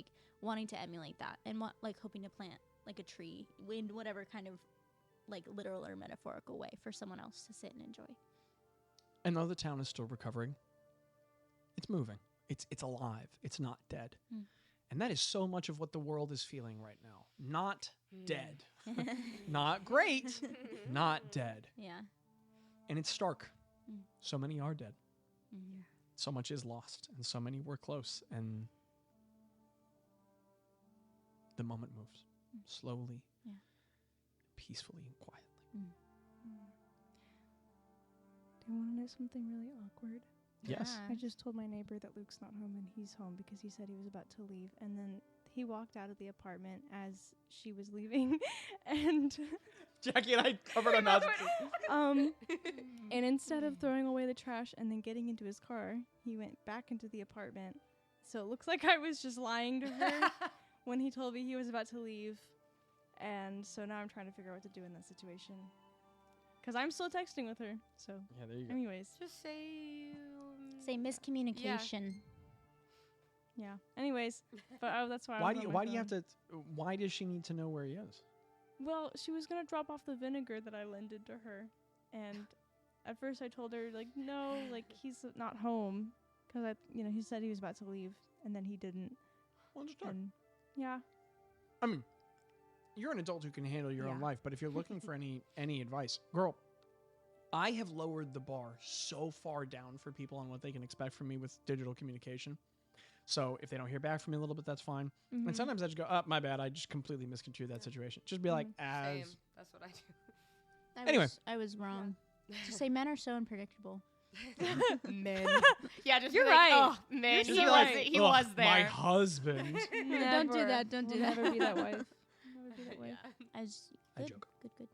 C: wanting to emulate that and hoping to plant a tree in whatever kind of literal or metaphorical way for someone else to sit and enjoy.
B: I know the town is still recovering. It's moving. It's alive. It's not dead. And that is so much of what the world is feeling right now. Not dead. Not great. Not dead.
C: Yeah.
B: And it's stark. So many are dead. So much is lost, and so many were close, and the moment moves slowly, peacefully, and quietly.
A: Do you want to know something really awkward?
B: Yes.
A: I just told my neighbor that Luke's not home and he's home because he said he was about to leave, and then he walked out of the apartment as she was leaving, and
B: Jackie and I covered our mouths.
A: And instead of throwing away the trash and then getting into his car, he went back into the apartment. So it looks like I was just lying to her when he told me he was about to leave. And so now I'm trying to figure out what to do in that situation. Because I'm still texting with her. So,
B: yeah, there you go.
A: Anyways.
D: Just
C: say miscommunication.
A: Yeah. Anyways, but that's why.
B: Why does she need to know where he is?
A: Well, she was gonna drop off the vinegar that I lended to her, and at first I told her no, he's not home, because he said he was about to leave, and then he didn't.
B: Understood.
A: Yeah.
B: I mean, you're an adult who can handle your own life, but if you're looking for any advice, girl, I have lowered the bar so far down for people on what they can expect from me with digital communication. So if they don't hear back from me a little bit, that's fine. And sometimes I just go, my bad. I just completely misconstrued that situation. Just be
D: Same. That's what I do.
B: Anyway.
C: I was wrong. Just say men are so unpredictable.
D: Men. Yeah, just
A: You're
D: be
A: right.
D: Oh, men.
A: You're
D: He
A: right.
D: was there.
B: My husband.
C: Don't do that. Don't do that.
A: Never be that wife. Never be that wife.
B: I joke.
C: Good.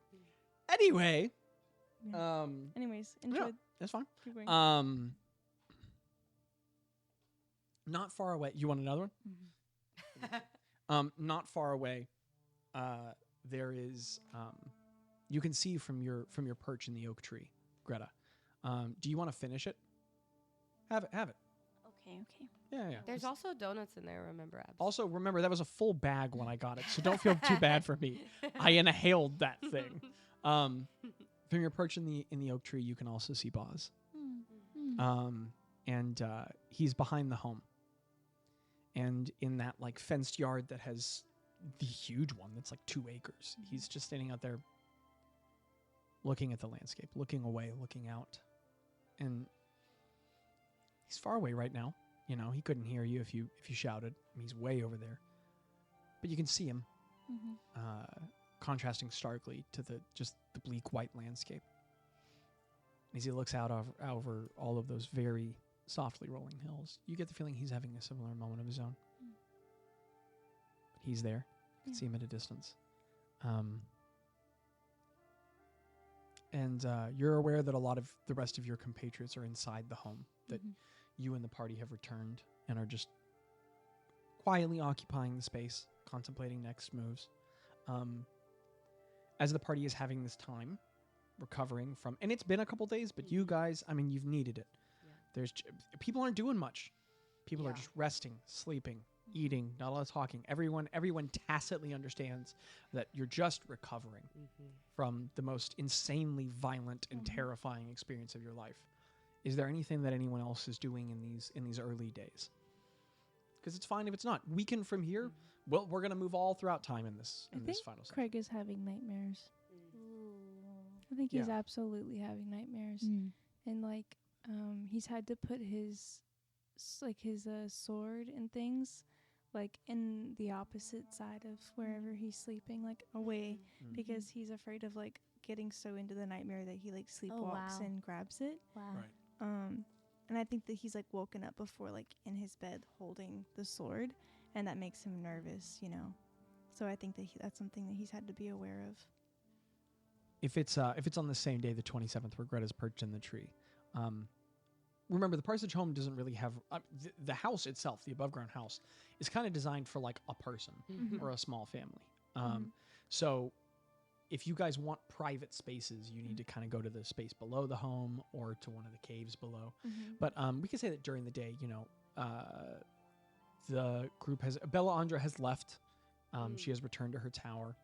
B: Anyway.
A: Yeah. Anyways, enjoy.
B: Yeah, that's fine.
A: Keep going.
B: Not far away. You want another one? Not far away. There is. You can see from your perch in the oak tree, Gretta. Do you want to finish it? Have it.
C: Okay.
B: Yeah.
D: There's also donuts in there. Remember, Abs?
B: Also, remember that was a full bag when I got it, so don't feel too bad for me. I inhaled that thing. From your perch in the oak tree, you can also see Boz. And he's behind the home. And in that fenced yard that has the huge one that's like 2 acres. He's just standing out there looking at the landscape, looking away, looking out. And he's far away right now. You know, he couldn't hear you if you shouted. I mean, he's way over there. But you can see him contrasting starkly to the bleak white landscape. As he looks out over all of those very softly rolling hills, you get the feeling he's having a similar moment of his own. But he's there. You can see him at a distance. And you're aware that a lot of the rest of your compatriots are inside the home, that you and the party have returned and are just quietly occupying the space, contemplating next moves. As the party is having this time recovering from, and it's been a couple days, but you guys, I mean, you've needed it. Yeah. People aren't doing much. People are just resting, sleeping, eating, not a lot of talking. Everyone tacitly understands that you're just recovering from the most insanely violent and terrifying experience of your life. Is there anything that anyone else is doing in these early days? Because it's fine if it's not. Weakened from here, well, we're gonna move all throughout time in this final section.
A: Craig is having nightmares. I think he's absolutely having nightmares, and like he's had to put his sword and things like in the opposite side of wherever he's sleeping, like away, because he's afraid of like getting so into the nightmare that he like sleepwalks and grabs it.
C: Wow.
B: Right.
A: And I think that he's like woken up before, like in his bed holding the sword, and that makes him nervous, you know. So I think that that's something that he's had to be aware of.
B: If it's on the same day, the 27th, where Gretta's perched in the tree, remember the parsonage home doesn't really have the house itself. The above ground house is kind of designed for like a person or a small family. So if you guys want private spaces, you need to kind of go to the space below the home or to one of the caves below. But we can say that during the day, you know, the group Bella Andra has left. She has returned to her tower,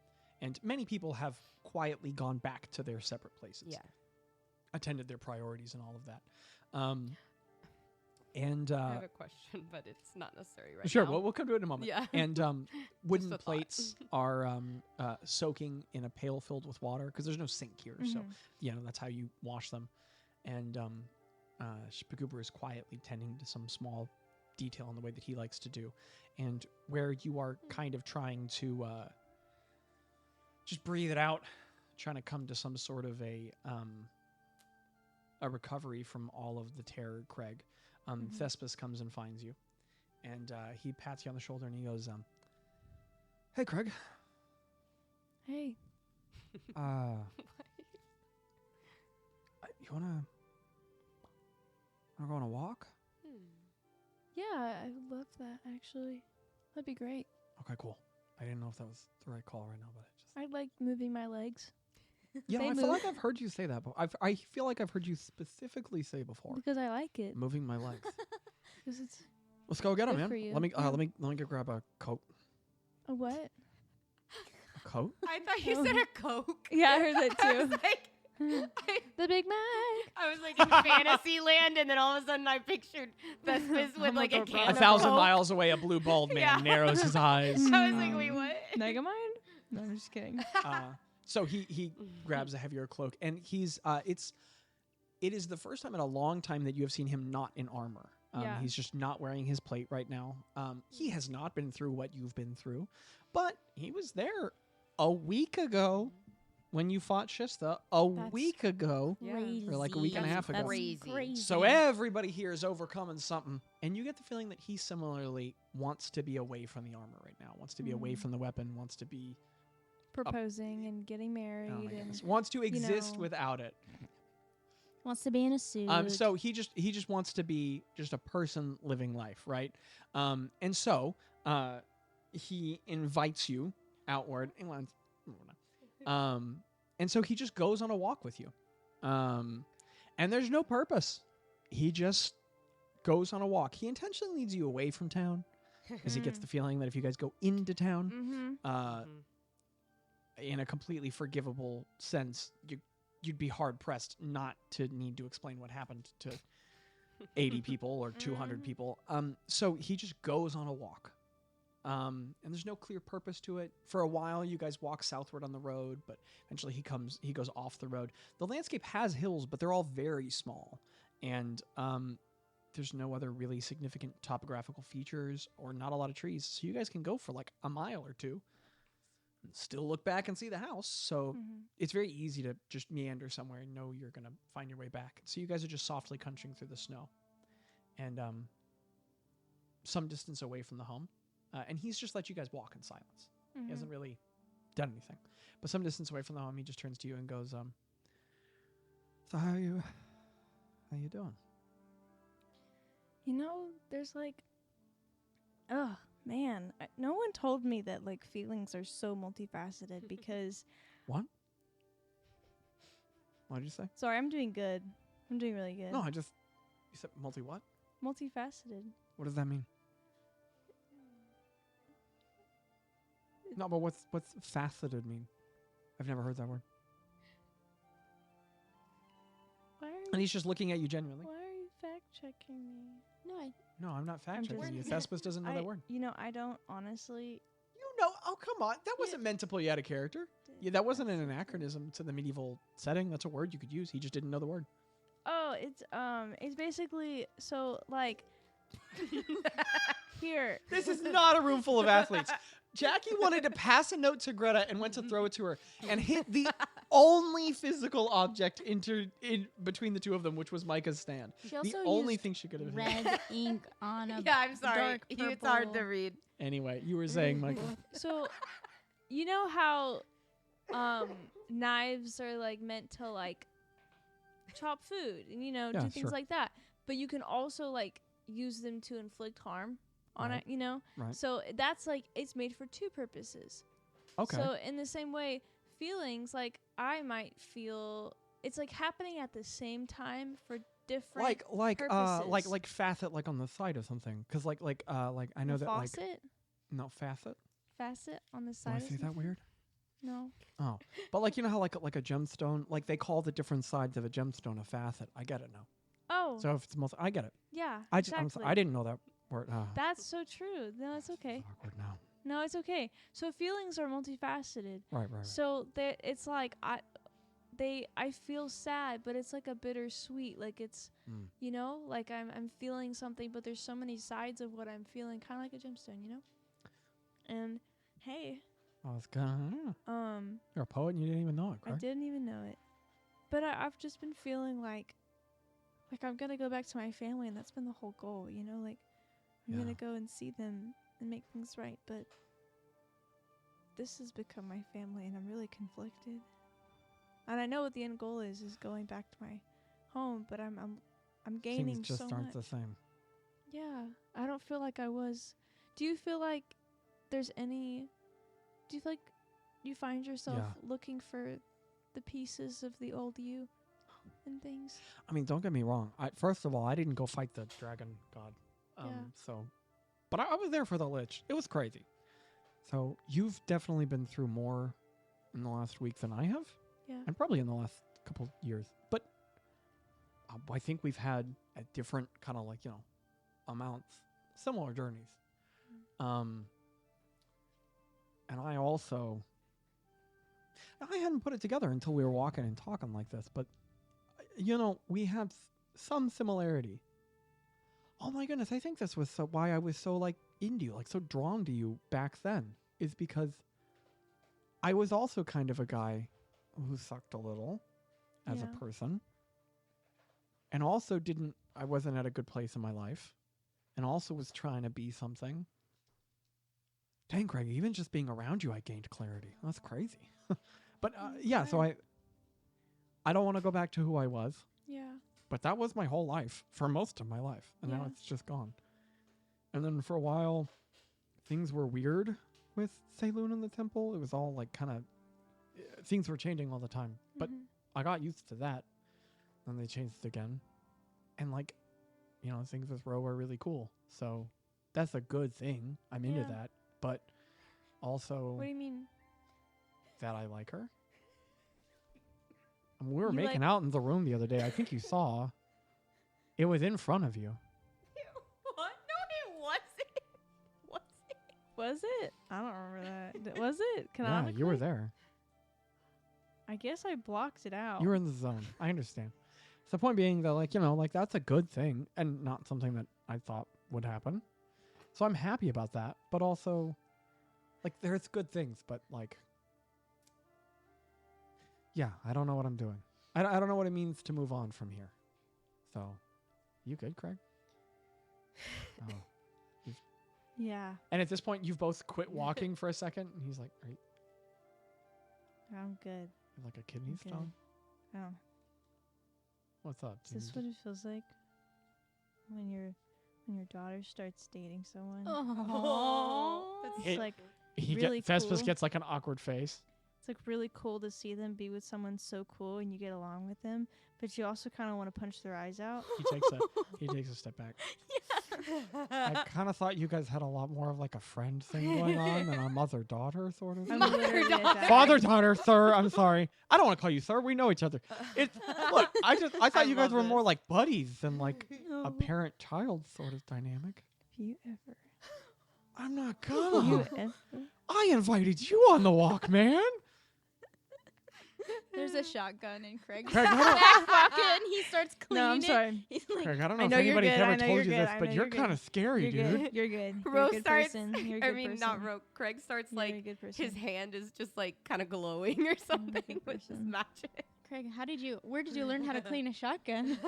B: and many people have quietly gone back to their separate places. Attended their priorities and all of that. And
D: I have a question, but it's not necessary right
B: sure,
D: now.
B: we'll come to it in a moment.
D: Yeah.
B: And wooden plates are soaking in a pail filled with water because there's no sink here. So, you know, that's how you wash them. And Shpaguber is quietly tending to some small detail in the way that he likes to do. And where you are kind of trying to just breathe it out, trying to come to some sort of a recovery from all of the terror, Craig. Thespis comes and finds you, and he pats you on the shoulder and he goes, "Hey, Craig.
A: Hey.
B: You wanna go on a walk?"
A: Yeah, I would love that, actually. That'd be great.
B: Okay, cool. I didn't know if that was the right call right now, but
A: I like moving my legs.
B: Yeah,
A: They
B: I
A: move.
B: feel like I've heard you say that. But I feel like I've heard you specifically say before.
A: Because I like it.
B: Moving my legs.
A: Because it's
B: Let's go get him,
A: Good
B: man.
A: for you.
B: Let me
A: Yeah.
B: let me go grab a coat.
A: a what?
B: A coat?
D: I thought you said a Coke.
A: Yeah, I heard that
D: I was
A: too.
D: like,
A: The Big Mac.
D: I was like in fantasy land, and then all of a sudden I pictured Thespis with like a
A: gonna
D: can
A: go
D: of
B: 1,000
D: Coke.
B: miles away, a blue bald man
D: Yeah.
B: narrows his eyes.
D: I was like, wait, what?
A: Megamind? No, I'm just kidding.
B: So he grabs a heavier cloak, and it is the first time in a long time that you have seen him not in armor.
A: Yeah.
B: He's just not wearing his plate right now. He has not been through what you've been through, but he was there a week ago when you fought Shista.
A: That's
B: Week ago.
C: Crazy.
B: Or like a week and a half ago.
C: That's
D: Crazy.
B: So everybody here is overcoming something, and you get the feeling that he similarly wants to be away from the armor right now, wants to be away from the weapon, wants to be
A: Proposing and getting married.
B: oh my
A: and
B: goodness, wants to exist
A: know.
B: without it.
C: Wants to be in a suit.
B: So he just wants to be just a person living life, right? And so he invites you outward. And so he just goes on a walk with you. And there's no purpose. He just goes on a walk. He intentionally leads you away from town because he gets the feeling that if you guys go into town, in a completely forgivable sense, you'd be hard pressed not to need to explain what happened to 80 people or 200 people. So he just goes on a walk. And there's no clear purpose to it. For a while, you guys walk southward on the road, but eventually he goes off the road. The landscape has hills, but they're all very small. And there's no other really significant topographical features or not a lot of trees. So you guys can go for like a mile or two and still look back and see the house. So it's very easy to just meander somewhere and know you're going to find your way back. So you guys are just softly countering through the snow. And some distance away from the home. And he's just let you guys walk in silence. He hasn't really done anything. But some distance away from the home, he just turns to you and goes, so how you doing?
A: You know, there's like, oh man, no one told me that like feelings are so multifaceted because.
B: What? What did you say?
A: Sorry, I'm doing good. I'm doing really good.
B: No, you said multi what?
A: Multifaceted.
B: What does that mean? No, but what's faceted mean? I've never heard that word. And he's just looking at you genuinely.
A: Why are you fact checking me?
B: No, I'm not fact checking
A: just-
B: you. Thespis doesn't know that word.
A: You know, I don't honestly.
B: You know, oh come on, that wasn't meant to pull you out of character. Yeah, that wasn't an anachronism to the medieval setting. That's a word you could use. He just didn't know the word.
A: Oh, it's basically so like. Here.
B: This is not a room full of athletes. Jackie wanted to pass a note to Greta and went to throw it to her and hit the only physical object in between the two of them, which was Mika's stand.
C: She
B: The
C: also
B: only
C: used
B: thing she could have hit.
C: red ink on a
D: Yeah, I'm sorry.
C: dark
D: It's hard to
C: purple.
D: read.
B: Anyway, you were saying, Mika.
A: So, you know how knives are like meant to like chop food and do
B: Yeah,
A: things
B: sure.
A: like that, but you can also like use them to inflict harm on
B: Right.
A: it,
B: Right.
A: So that's like it's made for two purposes.
B: Okay.
A: So in the same way, feelings like I might feel it's like happening at the same time for different
B: like
A: purposes.
B: facet like on the side of something, because like I know
A: The
B: that like
A: faucet,
B: no facet.
A: facet on the
B: Do
A: side.
B: I
A: of
B: say that
A: something?
B: weird?
A: No.
B: Oh, but like you know how like a gemstone, like they call the different sides of a gemstone a facet. I get it now.
A: Oh.
B: So if it's I get it.
A: yeah.
B: I just
A: exactly.
B: I didn't know that word.
A: That's so true. No, it's okay.
B: It's awkward now.
A: No, it's okay. So feelings are multifaceted.
B: Right.
A: So it's like I feel sad, but it's like a bittersweet. Like it's like I'm feeling something, but there's so many sides of what I'm feeling, kind of like a gemstone, And hey,
B: Oh, it's kind of. You're a poet and you didn't even know it,
A: I
B: correct?
A: didn't even know it, but I've just been feeling like I'm gonna go back to my family, and that's been the whole goal, Like I'm gonna go and see them and make things right, but this has become my family, and I'm really conflicted. And I know what the end goal is going back to my home, but I'm gaining
B: Things just
A: so
B: aren't
A: much.
B: the same.
A: Yeah, I don't feel like I was. Do you feel like there's any? Do you feel like you find yourself looking for the pieces of the old you and things?
B: I mean, don't get me wrong. First of all, I didn't go fight the dragon god. So, but I was there for the lich. It was crazy. So you've definitely been through more in the last week than I have.
A: Yeah.
B: And probably in the last couple years. But I think we've had at different kind of like, amounts, similar journeys. And I hadn't put it together until we were walking and talking like this, but we have some similarity. Oh my goodness, I think this was why I was so like into you, like so drawn to you back then, is because I was also kind of a guy who sucked a little as a person, and also I wasn't at a good place in my life, and also was trying to be something. Dang, Craig, even just being around you, I gained clarity. That's crazy. But so I don't want to go back to who I was.
A: Yeah.
B: But that was my whole life for most of my life, and now it's just gone. And then for a while, things were weird with Saloon and the temple. It was all like kind of things were changing all the time, but I got used to that. Then they changed it again, and like, things with Ro are really cool. So that's a good thing. I'm into that, but also,
A: What do you mean?
B: that I like her. And we were
A: You
B: making out in the room the other day. I think you saw. It was in front of you.
D: What? No, it wasn't.
A: Was it? I don't remember that. Was it?
E: Yeah,
A: Canonically?
E: you were there.
A: I guess I blocked it out.
E: You were in the zone. I understand. So the point being that, like, you know, like that's a good thing and not something that I thought would happen. So I'm happy about that. But also, like, there's good things, but like, yeah, I don't know what I'm doing. I don't know what it means to move on from here. So, you good, Craig? Oh.
A: Yeah,
E: And at this point, you've both quit walking for a second, and he's like, "Are you
A: I'm good.
E: like a kidney
A: Okay.
E: stone?
A: Oh,
E: What's up?"
A: is this what it feels like when your daughter starts dating someone?
C: Oh,
A: It's
E: It-
A: like
E: Thespis
A: really cool.
E: gets like an awkward face.
A: It's like really cool to see them be with someone so cool and you get along with them, but you also kind of want to punch their eyes out.
E: He takes a step back. I kind of thought you guys had a lot more of like a friend thing going on than a mother-daughter sort of.
A: I'm
E: thing.
A: literally at that.
E: Father-daughter, sir. I'm sorry. I don't want to call you sir. We know each other. Look, I thought you guys
D: love
E: were more
D: this.
E: like buddies than like a
A: No.
E: parent-child sort of dynamic.
A: If you ever.
E: I'm not
A: You
E: gonna.
A: ever.
E: I invited you on the walk, man.
C: there's a shotgun in Craig's
E: Craig, I don't-
C: back pocket, and he starts cleaning
A: No, I'm
C: it.
A: sorry.
C: He's like,
E: Craig, I don't know
A: I
E: if
A: know you're
E: anybody's
A: good,
E: ever
A: I know
E: told
A: you're
E: you
A: good,
E: this,
A: I
E: but
A: know
E: you're
A: you're
E: kind
A: good.
E: of scary,
A: You're
E: dude.
A: good. You're good. You're
D: Rose
A: a good
D: starts.
A: person. You're a
D: I
A: good
D: mean,
A: person.
D: not Rose. Craig starts
A: You're a
D: like
A: good person.
D: his hand is just like kind of glowing or something
A: good
D: with his
A: person.
D: magic.
C: Craig, where did you learn how to clean a shotgun?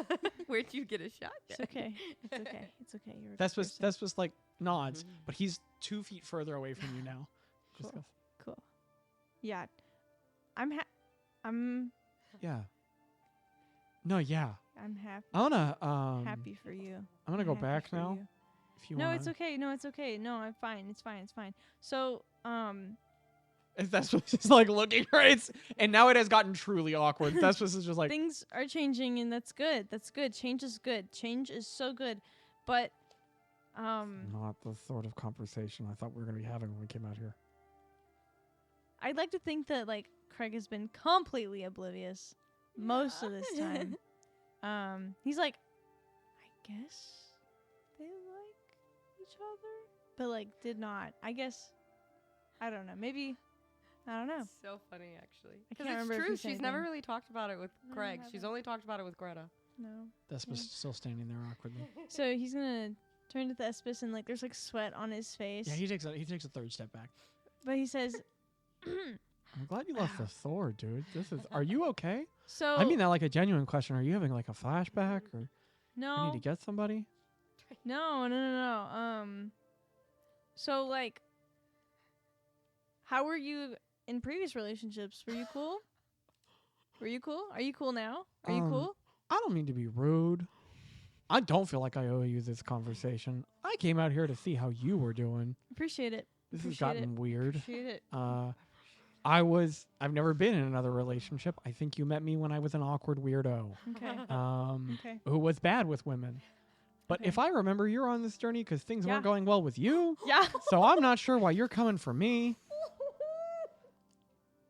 D: Where'd you get a shotgun?
A: It's okay. It's okay. It's okay. You're a good person.
E: That's just like nods, but he's 2 feet further away from you now. Just
A: Cool.
E: goes,
A: Cool. Yeah. I'm
E: yeah. No, yeah.
A: happy.
E: I wanna
A: Happy for you.
E: I'm gonna go
A: happy
E: back
A: for
E: now.
A: you.
E: If you
A: No,
E: wanna.
A: it's okay. No, it's okay. No, I'm fine. It's fine. It's fine. So,
E: That's what she's like looking right, and now it has gotten truly awkward. That's what is just like.
A: things are changing, and that's good. That's good. Change is good. Change is so good. But,
E: Not the sort of conversation I thought we were gonna be having when we came out here.
A: I'd like to think that like Craig has been completely oblivious most of this time. He's like, I guess they like each other, but like did not. I guess I don't know. Maybe I don't know.
D: So funny, actually.
A: I
D: Because
A: can't
D: it's
A: remember if
D: true.
A: he said
D: She's never
A: anything.
D: really talked about it with
A: No, I
D: Craig. She's
A: haven't.
D: only talked about it with Greta.
A: No.
E: Thespis
A: Yeah.
E: still standing there awkwardly.
A: So he's gonna turn to Thespis and like there's like sweat on his face.
E: Yeah, he takes a third step back.
A: But he says,
E: I'm glad you left the sword, dude. Are you okay?
A: "So
E: I mean that like a genuine question. Are you having like a flashback, or
A: no,
E: I need to get somebody?
A: no. So like, how were you in previous relationships? Were you cool? Were you cool? Are you cool now? Are you cool?
E: I don't mean to be rude. I don't feel like I owe you this conversation. I came out here to see how you were doing.
A: Appreciate it.
E: This has
A: Appreciate
E: gotten weird.
A: Appreciate it.
E: I've never been in another relationship. I think you met me when I was an awkward weirdo.
A: Okay. Okay.
E: Who was bad with women. But
A: Okay.
E: if I remember, you're on this journey because things
A: Yeah.
E: weren't going well with you.
A: Yeah.
E: So I'm not sure why you're coming for me.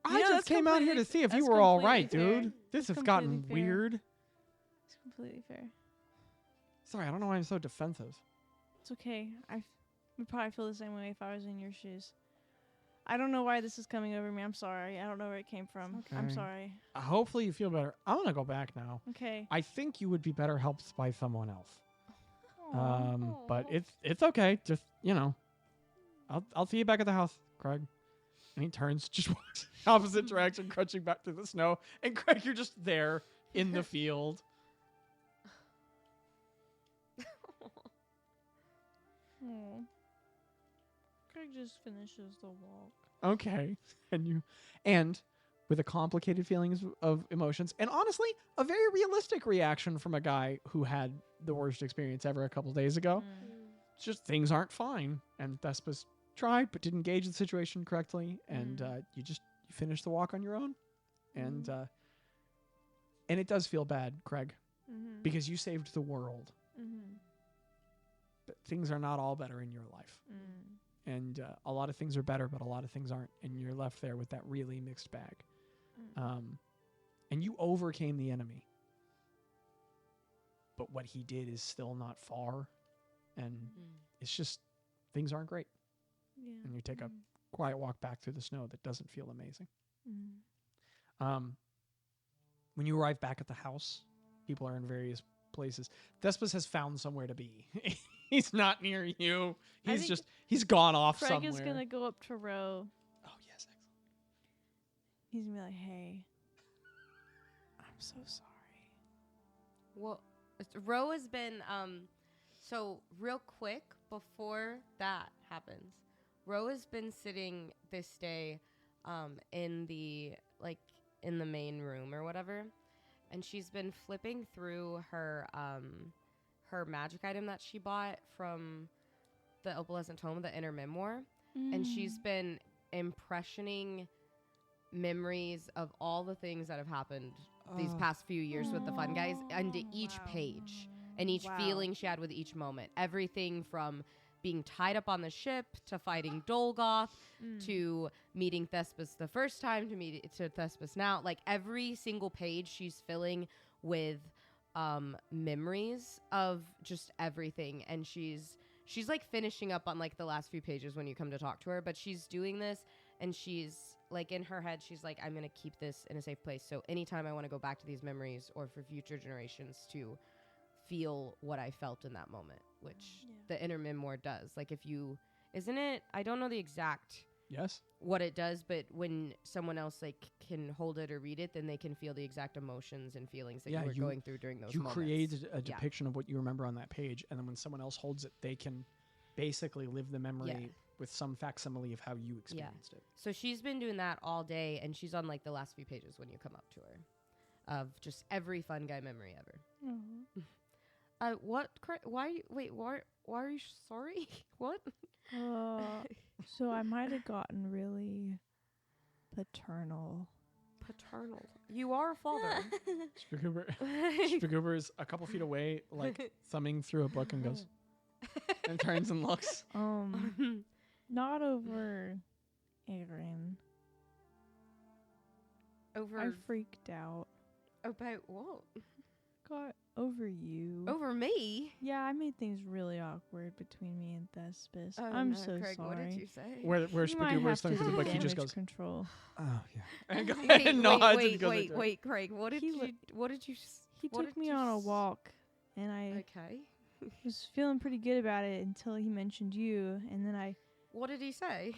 E: I
A: Yeah,
E: just
A: that's
E: came out here to
A: completely-
E: see if you
A: that's
E: were all
A: completely
E: right,
A: fair.
E: dude. This
A: That's
E: has gotten
A: completely fair.
E: weird.
A: It's completely fair.
E: Sorry, I don't know why I'm so defensive.
A: It's okay. Would probably feel the same way if I was in your shoes. I don't know why this is coming over me. I'm sorry. I don't know where it came from. I'm
E: okay.
A: sorry.
E: Hopefully you feel better. I want to go back now.
A: Okay.
E: I think you would be better helped by someone else.
A: Aw.
E: But it's okay. Just, you know, I'll see you back at the house, Craig. And he turns, just walks the opposite direction, crunching back through the snow. And Craig, you're just there in the field.
A: Aw. Craig just finishes the walk.
E: Okay. And with a complicated feelings of emotions, and honestly, a very realistic reaction from a guy who had the worst experience ever a couple days ago. It's just things aren't fine. And Thespis tried, but didn't gauge the situation correctly. And you finish the walk on your own. And it does feel bad, Craig,
A: Mm-hmm.
E: because you saved the world.
A: Mm-hmm.
E: But things are not all better in your life. And a lot of things are better, but a lot of things aren't. And you're left there with that really mixed bag. And you overcame the enemy. But what he did is still not far. And it's just, things aren't great.
A: Yeah.
E: and you take a quiet walk back through the snow that doesn't feel amazing.
A: Mm.
E: When you arrive back at the house, people are in various places. Thespis has found somewhere to be. He's not near you.
A: I
E: He's
A: think
E: he's gone off
A: Craig
E: somewhere.
A: is gonna go up to Ro.
E: Oh yes, excellent.
A: He's gonna be like, "Hey, I'm so sorry."
D: Well, Ro has been so real quick before that happens. Ro has been sitting this day in the main room or whatever, and she's been flipping through her magic item that she bought from the Opalescent Tome, the Inner Memoir, and she's been impressioning memories of all the things that have happened these past few years with the fun guys into each page and each feeling she had with each moment. Everything from being tied up on the ship to fighting Dolgoth to meeting Thespis the first time to Thespis now. Like every single page she's filling with memories of just everything, and she's like finishing up on like the last few pages when you come to talk to her, but she's doing this and she's like in her head she's like, I'm gonna keep this in a safe place, so anytime I want to go back to these memories or for future generations to feel what I felt in that moment, which the Inner Memoir does. Like if you isn't it, I don't know the exact what it does, but when someone else like can hold it or read it, then they can feel the exact emotions and feelings that you were going through during those moments. You
E: created a depiction of what you remember on that page, and then when someone else holds it, they can basically live the memory with some facsimile of how you experienced it.
D: So she's been doing that all day, and she's on like the last few pages when you come up to her of just every fun guy memory ever. What? Why are you sorry? What?
A: So I might have gotten really paternal.
D: Paternal. You are a father.
E: Spagoober is a couple feet away, like thumbing through a book, and goes and turns and looks.
A: Not over Aaron.
D: Over.
A: I freaked out.
D: About what?
A: Got over you.
D: Over me?
A: Yeah, I made things really awkward between me and Thespis.
D: Oh,
A: I'm
D: no,
A: so
D: Craig,
A: sorry.
D: What did you say?
E: Where
A: You might
E: Spagoober
A: have
E: is thumbing
A: to
E: through the
A: do
E: book, he just
A: damage
E: goes,
A: control.
E: oh yeah. And go ahead and nods and goes like that.
D: Wait, Craig. What did you?
A: He took me on a walk, and I was feeling pretty good about it until he mentioned you, and then
D: What did he say?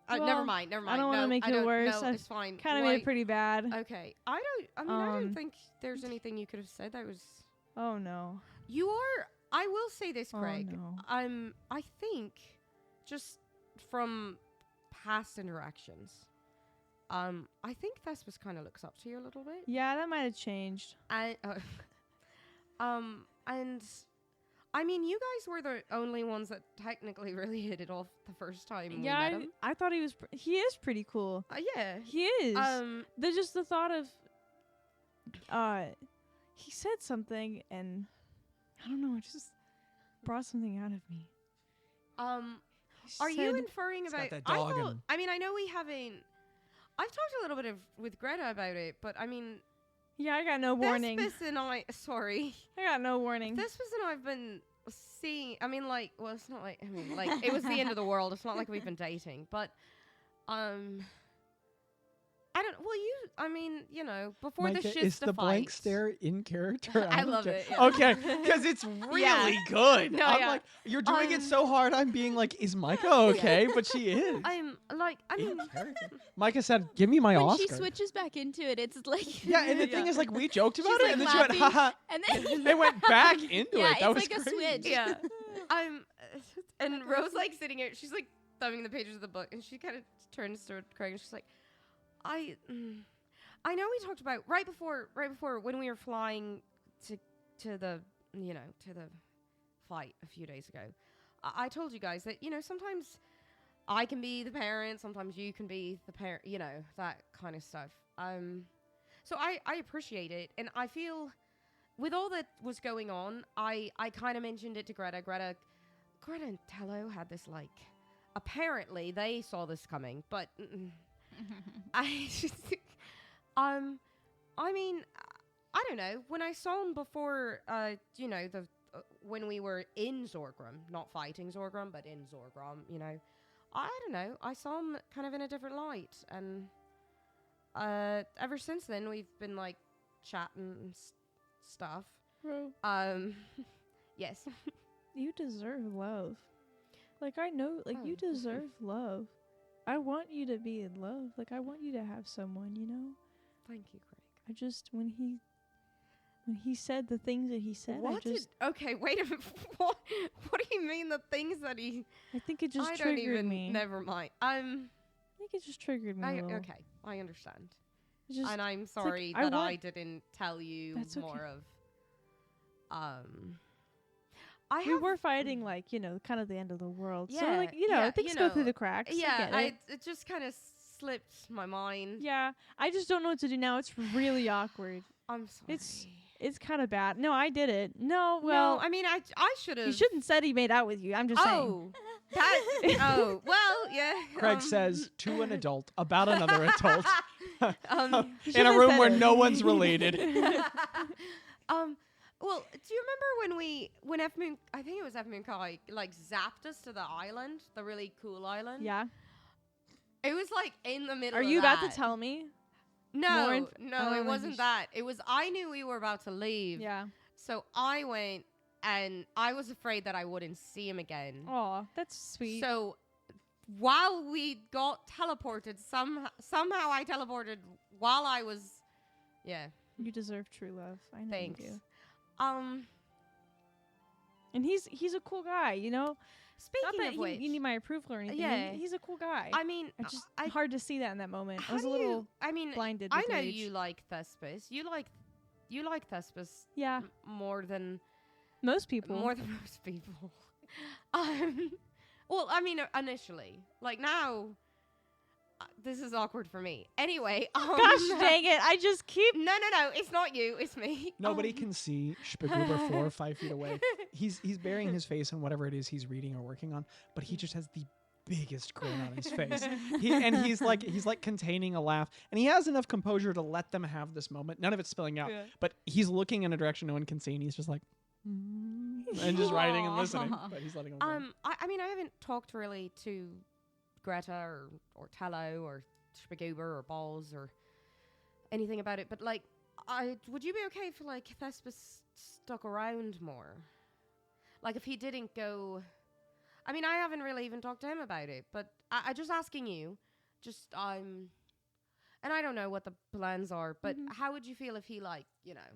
A: Well,
D: never mind.
A: I don't want to make it worse.
D: No, it's fine.
A: Kind of made it pretty bad.
D: Okay. I don't think there's anything you could have said that was.
A: Oh no.
D: You are. I will say this, Craig.
A: Oh, no.
D: I think, just from past interactions, I think Thespis kind of looks up to you a little bit.
A: Yeah, that might have changed.
D: And I mean, you guys were the only ones that technically really hit it off the first time we met him.
A: I thought he was. He is pretty cool.
D: Yeah,
A: he is. The thought of. He said something, and I don't know. It just brought something out of me.
D: Are you inferring about?
E: That dog
D: I mean, I know we haven't. I've talked a little bit with Gretta about it, but I mean.
A: Yeah, I got no warning.
D: Thespis and I
A: got no warning.
D: Thespis and I've been seeing. I mean, like, well, it's not like. I mean, like, it was the end of the world. It's not like we've been dating, but, I don't. Well, I mean, you know, before
E: Micah,
D: the shit's
E: is the blank stare in character?
D: I love it. Yeah.
E: Okay, because it's really good.
D: No,
E: I'm like, you're doing it so hard. I'm being like, is Micah okay? But she is.
D: I'm like, I mean,
E: Micah said, "Give me my
C: when
E: Oscar."
C: she switches back into it, it's like
E: Yeah, and the thing is, like, we joked about
C: She's,
E: it,
C: like,
E: and then she went,
C: laughing,
E: haha.
C: and then
E: They went back into
C: yeah,
E: it. That was
C: it's like
E: crazy.
C: a switch.
D: yeah, and Rose like sitting here. She's like thumbing the pages of the book, and she kind of turns to Craig, and she's like, I know we talked about right before when we were flying to the flight a few days ago. I told you guys that, you know, sometimes I can be the parent, sometimes you can be the parent, you know, that kind of stuff. So I appreciate it, and I feel with all that was going on, I kind of mentioned it to Gretta. Gretta and Tello had this, like, apparently they saw this coming, but I just I mean, I don't know. When I saw him before, you know, when we were in Zorgrim, not fighting Zorgrim, but in Zorgrim, you know, I don't know. I saw him kind of in a different light, and ever since then we've been like chatting and stuff.
A: Bro,
D: Yes.
A: you deserve love. Like, I know, like, you
D: Oh.
A: deserve love. I want you to be in love. Like, I want you to have someone, you know?
D: Thank you, Craig.
A: I just, when he said the things that he said,
D: Okay, wait a minute. What do you mean the things that he?
A: I think it just
D: I don't
A: triggered
D: even.
A: me.
D: Never mind.
A: I think it just triggered me a little.
D: Okay, I understand.
A: It just,
D: And I'm
A: like,
D: sorry
A: I
D: that I
A: want-
D: didn't tell you
A: That's okay.
D: more of.
A: we were fighting, like, you know, kind of the end of the world. So,
D: Yeah,
A: like, you know,
D: yeah,
A: things
D: you
A: go through
D: know,
A: the cracks. I
D: Yeah,
A: get it.
D: it just kind of slipped my mind.
A: Yeah, I just don't know what to do now. It's really awkward.
D: I'm sorry.
A: It's kind of bad. No, I did it. No, well,
D: no, I mean, I should have.
A: he shouldn't said he made out with you. I'm just saying.
D: Oh, that. Oh, well, yeah.
E: Craig says to an adult about another adult
A: He
E: in a
A: shouldn't
E: room
A: have
E: where
A: said
E: no
A: it.
E: one's related.
D: Well, do you remember when F Moon? I think it was F Moon Kai like zapped us to the island, the really cool island.
A: Yeah.
D: It was like in the middle.
A: Are
D: of
A: you about
D: that.
A: to tell me?
D: No,
A: more
D: no,
A: oh
D: it
A: my
D: wasn't
A: gosh.
D: that. It was I knew we were about to leave.
A: Yeah.
D: So I went, and I was afraid that I wouldn't see him again.
A: Aw, that's sweet.
D: So while we got teleported, somehow I teleported while I was, yeah.
A: You deserve true love. I know
D: Thanks.
A: you do.
D: Um,
A: And he's a cool guy, you know? Not
D: speaking
A: that
D: of which,
A: you need my approval or anything.
D: Yeah.
A: He's a cool guy.
D: I mean,
A: I just
D: I
A: hard to see that in that moment. I
D: how
A: was a
D: do
A: little
D: you, I mean,
A: blinded.
D: I
A: with
D: know
A: rage.
D: you like Thespis. You like Thespis
A: Yeah,
D: more than
A: most people.
D: most people. Well, I mean, initially, like now, this is awkward for me. Anyway,
A: Gosh dang it! I just keep.
D: No, it's not you, it's me.
E: Nobody can see Spagoober 4 or 5 feet away. He's burying his face in whatever it is he's reading or working on, but he just has the biggest grin on his face. He's like containing a laugh, and he has enough composure to let them have this moment. None of it's spilling out,
A: Yeah.
E: but he's looking in a direction no one can see, and he's just like, and just writing and listening. But he's letting them.
D: I mean, I haven't talked really to Greta or Tallow or Spagoober or Balls or anything about it, but like, would you be okay if like Thespis stuck around more? Like if he didn't go. I mean, I haven't really even talked to him about it, but I just asking you, and I don't know what the plans are, but how would you feel if he like, you know,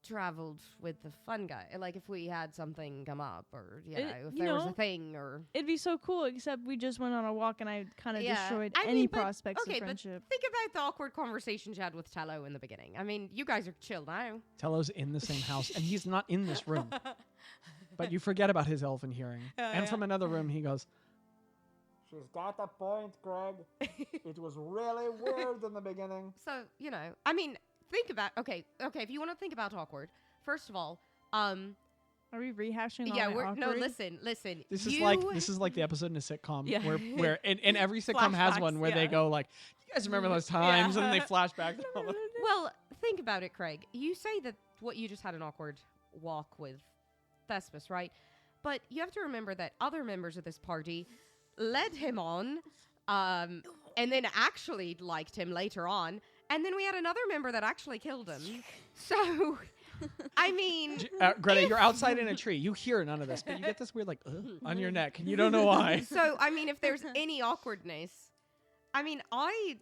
D: traveled with the fungi? Like if we had something come up, or if
A: you
D: there was
A: know,
D: a thing, or
A: It'd be so cool, except we just went on a walk and I kind of
D: Yeah.
A: destroyed
D: I
A: any
D: mean, but-
A: prospects
D: okay,
A: of
D: but
A: friendship.
D: think about the awkward conversations you had with Tello in the beginning. I mean, you guys are chill now.
E: Tello's in the same house, and he's not in this room. But you forget about his elfin hearing. And from another room, he goes, "She's got a point, Greg. It was really weird in the beginning."
D: So, you know, I mean, think about, okay, if you want to think about awkward, first of all,
A: Are we rehashing all
D: yeah,
A: my
D: no,
A: awkward?
D: listen.
E: This is like the episode in a sitcom
A: Yeah.
E: where and every sitcom has one
A: Flashbacks,
E: where they
A: yeah.
E: go like, "You guys remember those times?" and then they flash back.
D: Well, think about it, Craig. You say that what you just had an awkward walk with Thespis, right? But you have to remember that other members of this party led him on, and then actually liked him later on. And then we had another member that actually killed him. So, I mean...
E: Greta, you're outside in a tree. You hear none of this, but you get this weird like on your neck, and you don't know why.
D: So, I mean, if there's any awkwardness, I mean, I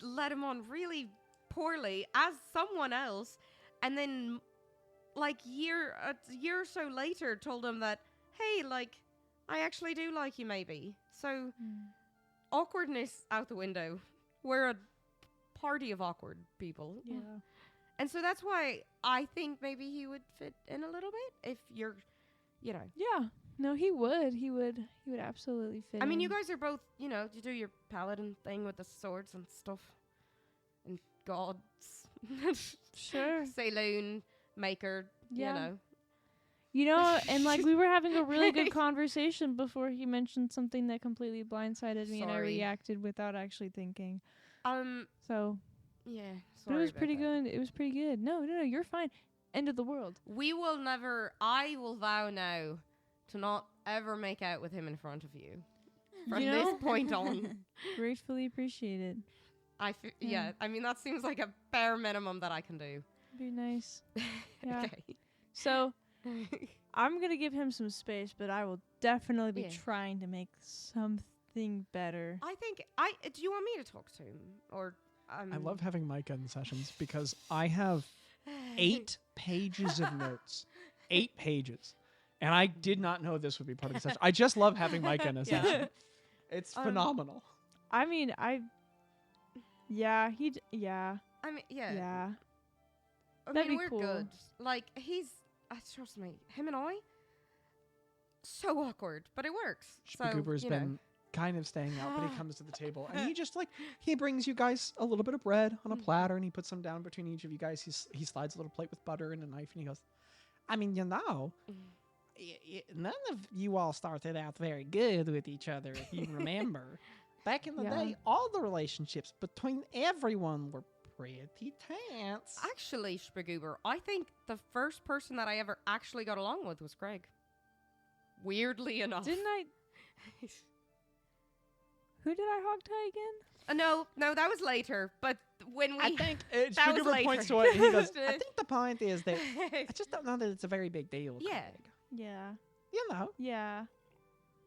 D: led him on really poorly as someone else, and then like a year or so later told him that, hey, like, I actually do like you maybe. So awkwardness out the window. We're a party of awkward people.
A: Yeah.
D: And so that's why I think maybe he would fit in a little bit if you're, you know.
A: Yeah. No, he would. He would absolutely fit
D: I mean, you
A: in.
D: guys are both, you know, you do your paladin thing with the swords and stuff. And gods.
A: Sure.
D: Saloon maker,
A: Yeah.
D: you know.
A: You know, and like we were having a really good conversation before he mentioned something that completely blindsided me and I
D: Sorry.
A: reacted without actually thinking. So,
D: Yeah,
A: but it was pretty good. It was pretty good. No, you're fine. End of the world.
D: I will vow now to not ever make out with him in front of you. from
A: You
D: this
A: know?
D: point on.
A: Gratefully appreciated.
D: Yeah, I mean, that seems like a bare minimum that I can do.
A: Be nice. Yeah.
D: Okay.
A: So I'm gonna give him some space, but I will definitely be
D: Yeah.
A: trying to make something better.
D: I think do you want me to talk to him or
E: I love having Micah in sessions because I have 8 pages of notes. 8 pages. And I did not know this would be part of the session. I just love having Micah in a
A: Yeah.
E: session. It's phenomenal.
A: I mean, yeah, yeah,
D: I mean, yeah.
A: yeah.
D: I
A: That'd
D: mean,
A: be
D: we're
A: cool.
D: good. Like trust me, him and I, so awkward, but it works. So,
E: Spagoober's
D: you know.
E: been kind of staying out, but he comes to the table and he just he brings you guys a little bit of bread on a platter and he puts them down between each of you guys. He slides a little plate with butter and a knife and he goes, I mean, you know, none of you all started out very good with each other, if you remember. Back in the
A: Yeah.
E: day, all the relationships between everyone were pretty tense.
D: Actually, Spagoober, I think the first person that I ever actually got along with was Craig. Weirdly enough.
A: Didn't I? Who did I hog tie again?
D: No, that was later. But when we,
E: I think
D: that was
E: Spagoober points
D: later.
E: to it and he goes, I think the point is that I just don't know that it's a very big deal.
D: Yeah.
E: Craig.
A: Yeah,
E: You know,
A: yeah.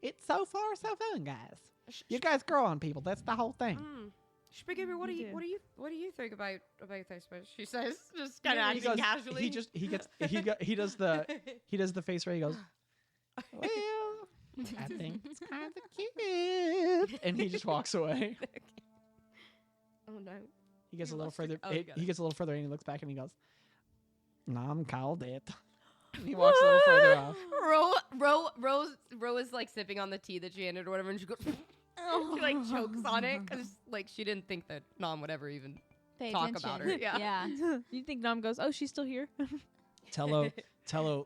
E: it's so far so fun, guys. You guys grow on people. That's the whole thing.
D: Spagoober, what do
A: You
D: you
A: do.
D: what do you think about this? She says, just kind of
A: Yeah,
E: He
D: acting
E: goes-
D: casually.
E: he does the face where he goes, well, I think it's kind of cute, and he just walks away.
D: Oh no.
E: He gets
D: You
E: a little
D: lost it.
E: further.
D: Oh, you got
E: He
D: it.
E: gets a little further, and he looks back and he goes, "No, I'm called it." And he walks a little further off.
D: Ro is like sipping on the tea that she ended or whatever, and she goes, she like chokes on it because like she didn't think that Nom would ever even
C: Pay
D: talk
C: attention.
D: about her. Yeah.
C: Yeah.
A: You think Nom goes, oh, she's still here?
E: Tello,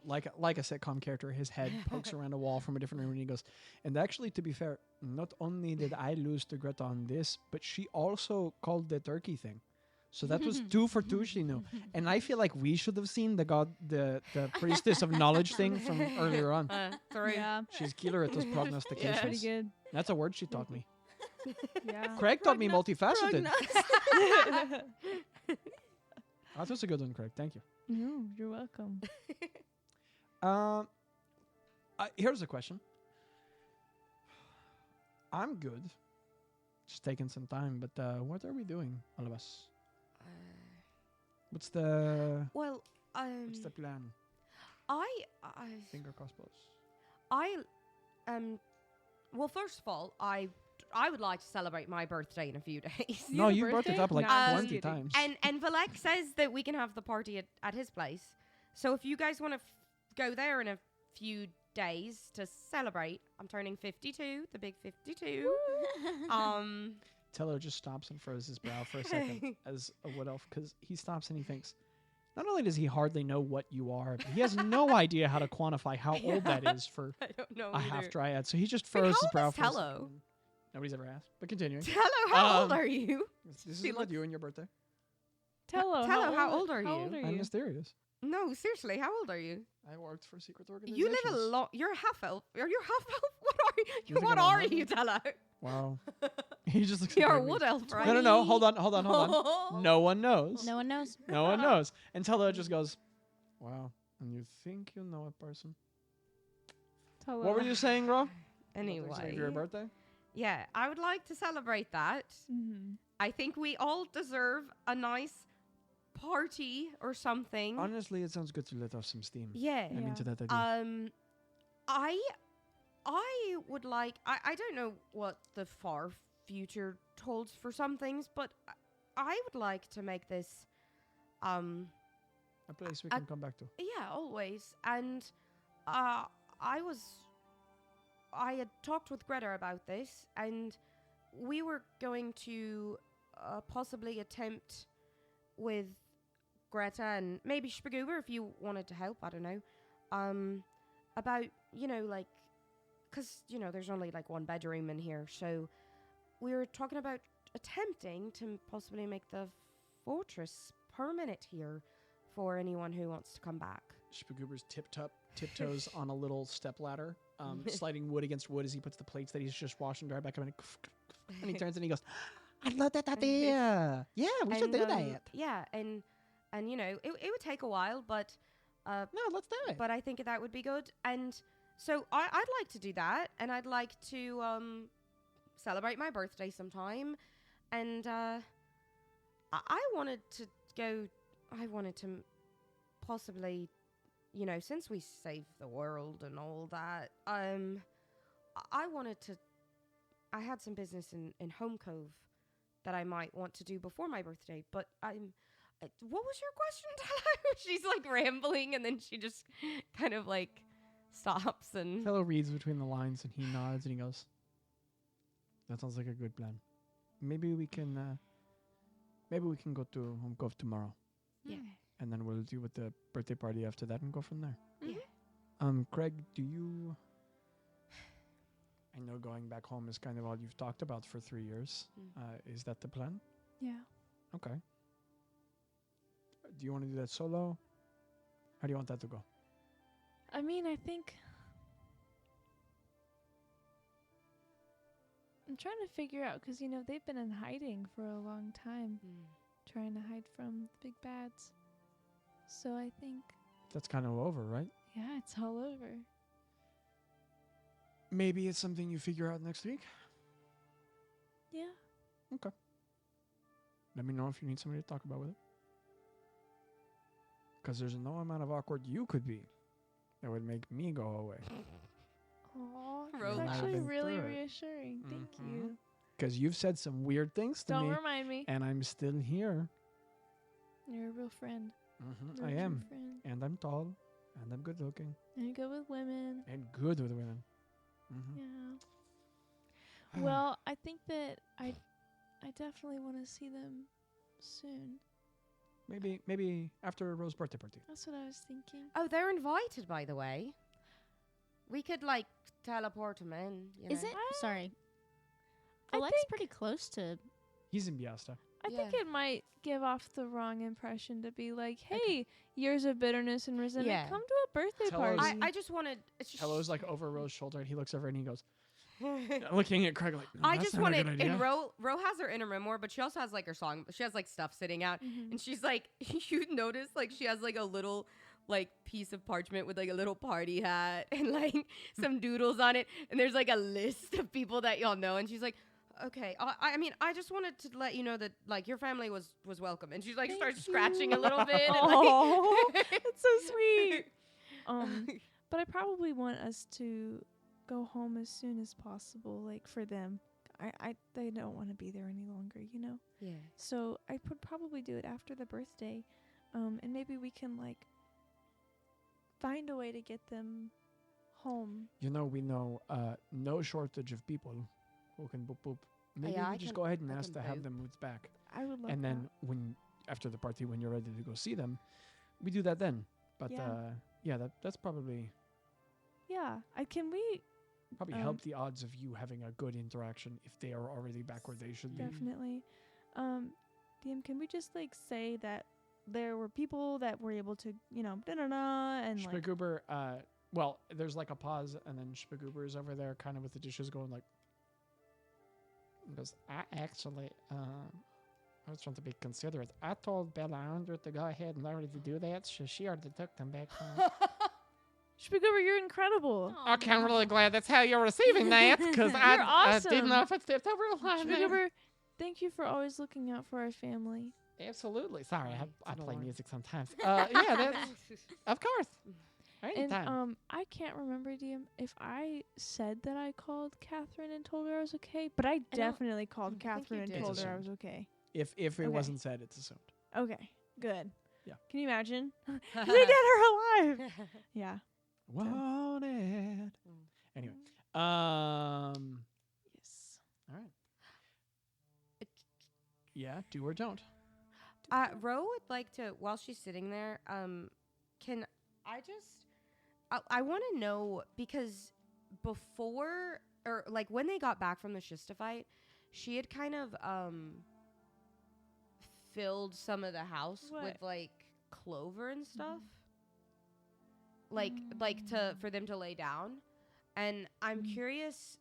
E: like a sitcom character, his head pokes around a wall from a different room, and he goes, "And actually, to be fair, not only did I lose to Greta on this, but she also called the turkey thing. So that was 2 for 2 she knew. And I feel like we should have seen the priestess of knowledge thing from earlier on.
D: Sorry.
A: Yeah,
E: She's killer at those prognostications.
A: pretty good.
E: That's a word she taught me.
A: Yeah.
E: Craig taught me multifaceted. That was a good one, Craig. Thank you.
A: No, you're welcome.
E: Here's a question. I'm good. Just taking some time, but what are we doing, all of us? What's the
D: Well,
E: plan?
D: I
E: Finger crossbows.
D: well, first of all, I would like to celebrate my birthday in a few days.
E: No,
A: have a
E: you brought it
A: birthday?
E: up like
A: Nah,
E: 20
A: just kidding.
E: times.
D: And Valek says that we can have the party at his place. So if you guys want to go there in a few days to celebrate, I'm turning 52, the big 52.
E: Tello just stops and froze his brow for a second as a wood elf because he stops and he thinks, not only does he hardly know what you are, but he has no idea how to quantify how old that is for
D: I don't know.
E: a
D: either.
E: half dryad. So he just
D: Wait,
E: froze
D: how
E: his
D: old
E: brow
D: is
E: for a
D: Tello?
E: second. Nobody's ever asked, but continuing.
D: Tello, how old
E: Um,
D: are you?
E: This
D: She
E: is about
D: looks-
E: you and your birthday.
A: Tello,
D: Tello, how old are
A: How
D: you?
A: old are
E: I'm
A: you?
E: mysterious.
D: No, seriously, how old are you?
E: I worked for secret organizations.
D: You live a lot. You're a half elf. Are you half elf? What are you?
E: You think
D: What
E: I'm a
D: are
E: half
D: you,
E: elf?
D: Tello?
E: Wow. He just looks
D: You're a
E: at me.
D: wood elf, right?
E: No. Hold on. No one knows.
C: No one knows.
E: No one knows. And Tello just goes, wow. And you think you know a person?
A: Tello.
E: What were you saying, bro?
D: Anyway.
E: For your birthday?
D: Yeah, I would like to celebrate that.
A: Mhm.
D: I think we all deserve a nice party or something.
E: Honestly, it sounds good to let off some steam.
D: Yeah.
E: I'm
A: Yeah.
E: into that idea.
D: I would like. I don't know what the far future holds for some things, but I would like to make this.
E: A place we
D: I-
E: can come back to.
D: Yeah, always. And I had talked with Greta about this, and we were going to possibly attempt with Greta and maybe Spagoober if you wanted to help. I don't know. About like, because there's only like one bedroom in here, so we were talking about attempting to possibly make the fortress permanent here for anyone who wants to come back.
E: Spagoober's tiptoes on a little step ladder sliding wood against wood as he puts the plates that he's just washed and dried back up, and he turns and he goes, "I love that idea. Yeah, we should do that.
D: Yeah, and you know, it would take a while, but
E: No, let's do it."
D: but I think that would be good. And so I'd like to do that, and I'd like to celebrate my birthday sometime. And I wanted to go. I wanted to possibly, you know, since we saved the world and all that, I wanted to. I had some business in Home Cove that I might want to do before my birthday, but I'm. What was your question, Tyler? She's like rambling, and then she just kind of like stops and.
E: Fellow reads between the lines and he nods and he goes, "That sounds like a good plan. Maybe we can go to Home Cove tomorrow,
D: Yeah.
E: and then we'll deal with the birthday party after that and go from there."
D: Yeah.
E: Craig, do you? I know going back home is kind of all you've talked about for 3 years. Is that the plan?
A: Yeah.
E: Okay. Do you want to do that solo? How do you want that to go?
A: I mean, I think I'm trying to figure out because you know they've been in hiding for a long time, trying to hide from the big bads. So I think
E: That's kind of over, right?
A: yeah, it's all over.
E: Maybe it's something you figure out next week.
A: Yeah.
E: Let me know if you need somebody to talk about with it. Because there's no amount of awkward you could be that would make me go away.
A: Aw,
D: Rose.
A: that's
E: I've
A: actually
E: been
A: really
E: through it.
A: reassuring. Thank you.
E: Because you've said some weird things to
A: Don't
E: me,
A: remind me.
E: and I'm still here.
A: You're a real friend.
E: I
A: Real
E: am.
A: true friend.
E: And I'm tall, and I'm good looking,
A: And you go with women.
E: and good with women.
A: Yeah. Well, I think that I definitely want to see them soon.
E: Maybe after Rose's birthday party.
A: That's what I was thinking.
D: Oh, they're invited, by the way. We could like teleport them in. You
C: Is
D: know?
C: it? Sorry.
A: I
C: Alec's
A: think-
C: pretty close to.
E: He's in Biasta.
A: I think
D: Yeah.
A: it might give off the wrong impression to be like, hey, years of bitterness and resentment,
D: Yeah.
A: come to a birthday
E: Tell
A: party.
E: us-
D: I just wanted. It's just,
E: Hello's like over Rose's shoulder, and he looks over and he goes, looking at Craig like, "No,
D: I
E: that's
D: just
E: not a
D: wanted.
E: good idea."
D: And Ro has her inner memoir, but she also has like her song. She has like stuff sitting out,
A: Mhm.
D: and she's like, you notice like she has like a little like piece of parchment with like a little party hat and like some doodles on it, and there's like a list of people that y'all know, and she's like. Okay, I mean, I just wanted to let you know that, like, your family was welcome. And she's, like,
A: Thank
D: starts
A: you.
D: scratching a little bit. And,
A: Aw,
D: like,
A: that's so sweet. But I probably want us to go home as soon as possible, like, for them. They don't want to be there any longer, you know?
D: Yeah.
A: So I would probably do it after the birthday. And maybe we can, like, find a way to get them home.
E: You know, we know no shortage of people who can boop boop. Maybe
D: yeah,
E: we
D: I
E: just
D: can-
E: go ahead and
D: I
E: ask to
D: can
E: have
D: boop.
E: them moved back.
A: I would love
E: And then
A: that.
E: when after the party, when you're ready to go see them, we do that then. But
A: Yeah.
E: that's probably
A: Yeah. Can we
E: help the odds of you having a good interaction if they are already back where they should be.
A: definitely DM, can we just like say that there were people that were able to, you know, and like
E: Spagoober, well, there's like a pause, and then Spagoober is over there, kind of with the dishes going like. He goes, I was trying to be considerate. I told Bella Andrew to go ahead and already do that, so she already took them back home.
A: Spagoober, you're incredible.
E: Okay, I'm really glad that's how you're receiving that, because
A: You're
E: I didn't
A: awesome.
E: know if I stepped over a line there.
A: Spagoober, thank you for always looking out for our family.
E: Absolutely. Sorry, I
D: It's an
E: play
D: alarm.
E: music sometimes. Yeah, that's, of course. Anytime.
A: And I can't remember, DM, if I said that I called Catherine and told her I was okay, but I definitely called
D: I think you
A: Catherine and
D: did.
A: told
E: It's
A: her I was
E: assumed.
A: okay.
E: if it
A: okay.
E: wasn't said, it's assumed.
A: Okay, good.
E: Yeah.
A: Can you imagine? They dead or alive? Yeah.
E: Won't it? Anyway.
A: Yes.
E: All right. Yeah, do or don't.
D: Ro would like to, while she's sitting there, can I just, I want to know, because before, or like when they got back from the Shista fight, she had kind of filled some of the house
A: What?
D: with like clover and stuff. Like for them to lay down. And I'm curious,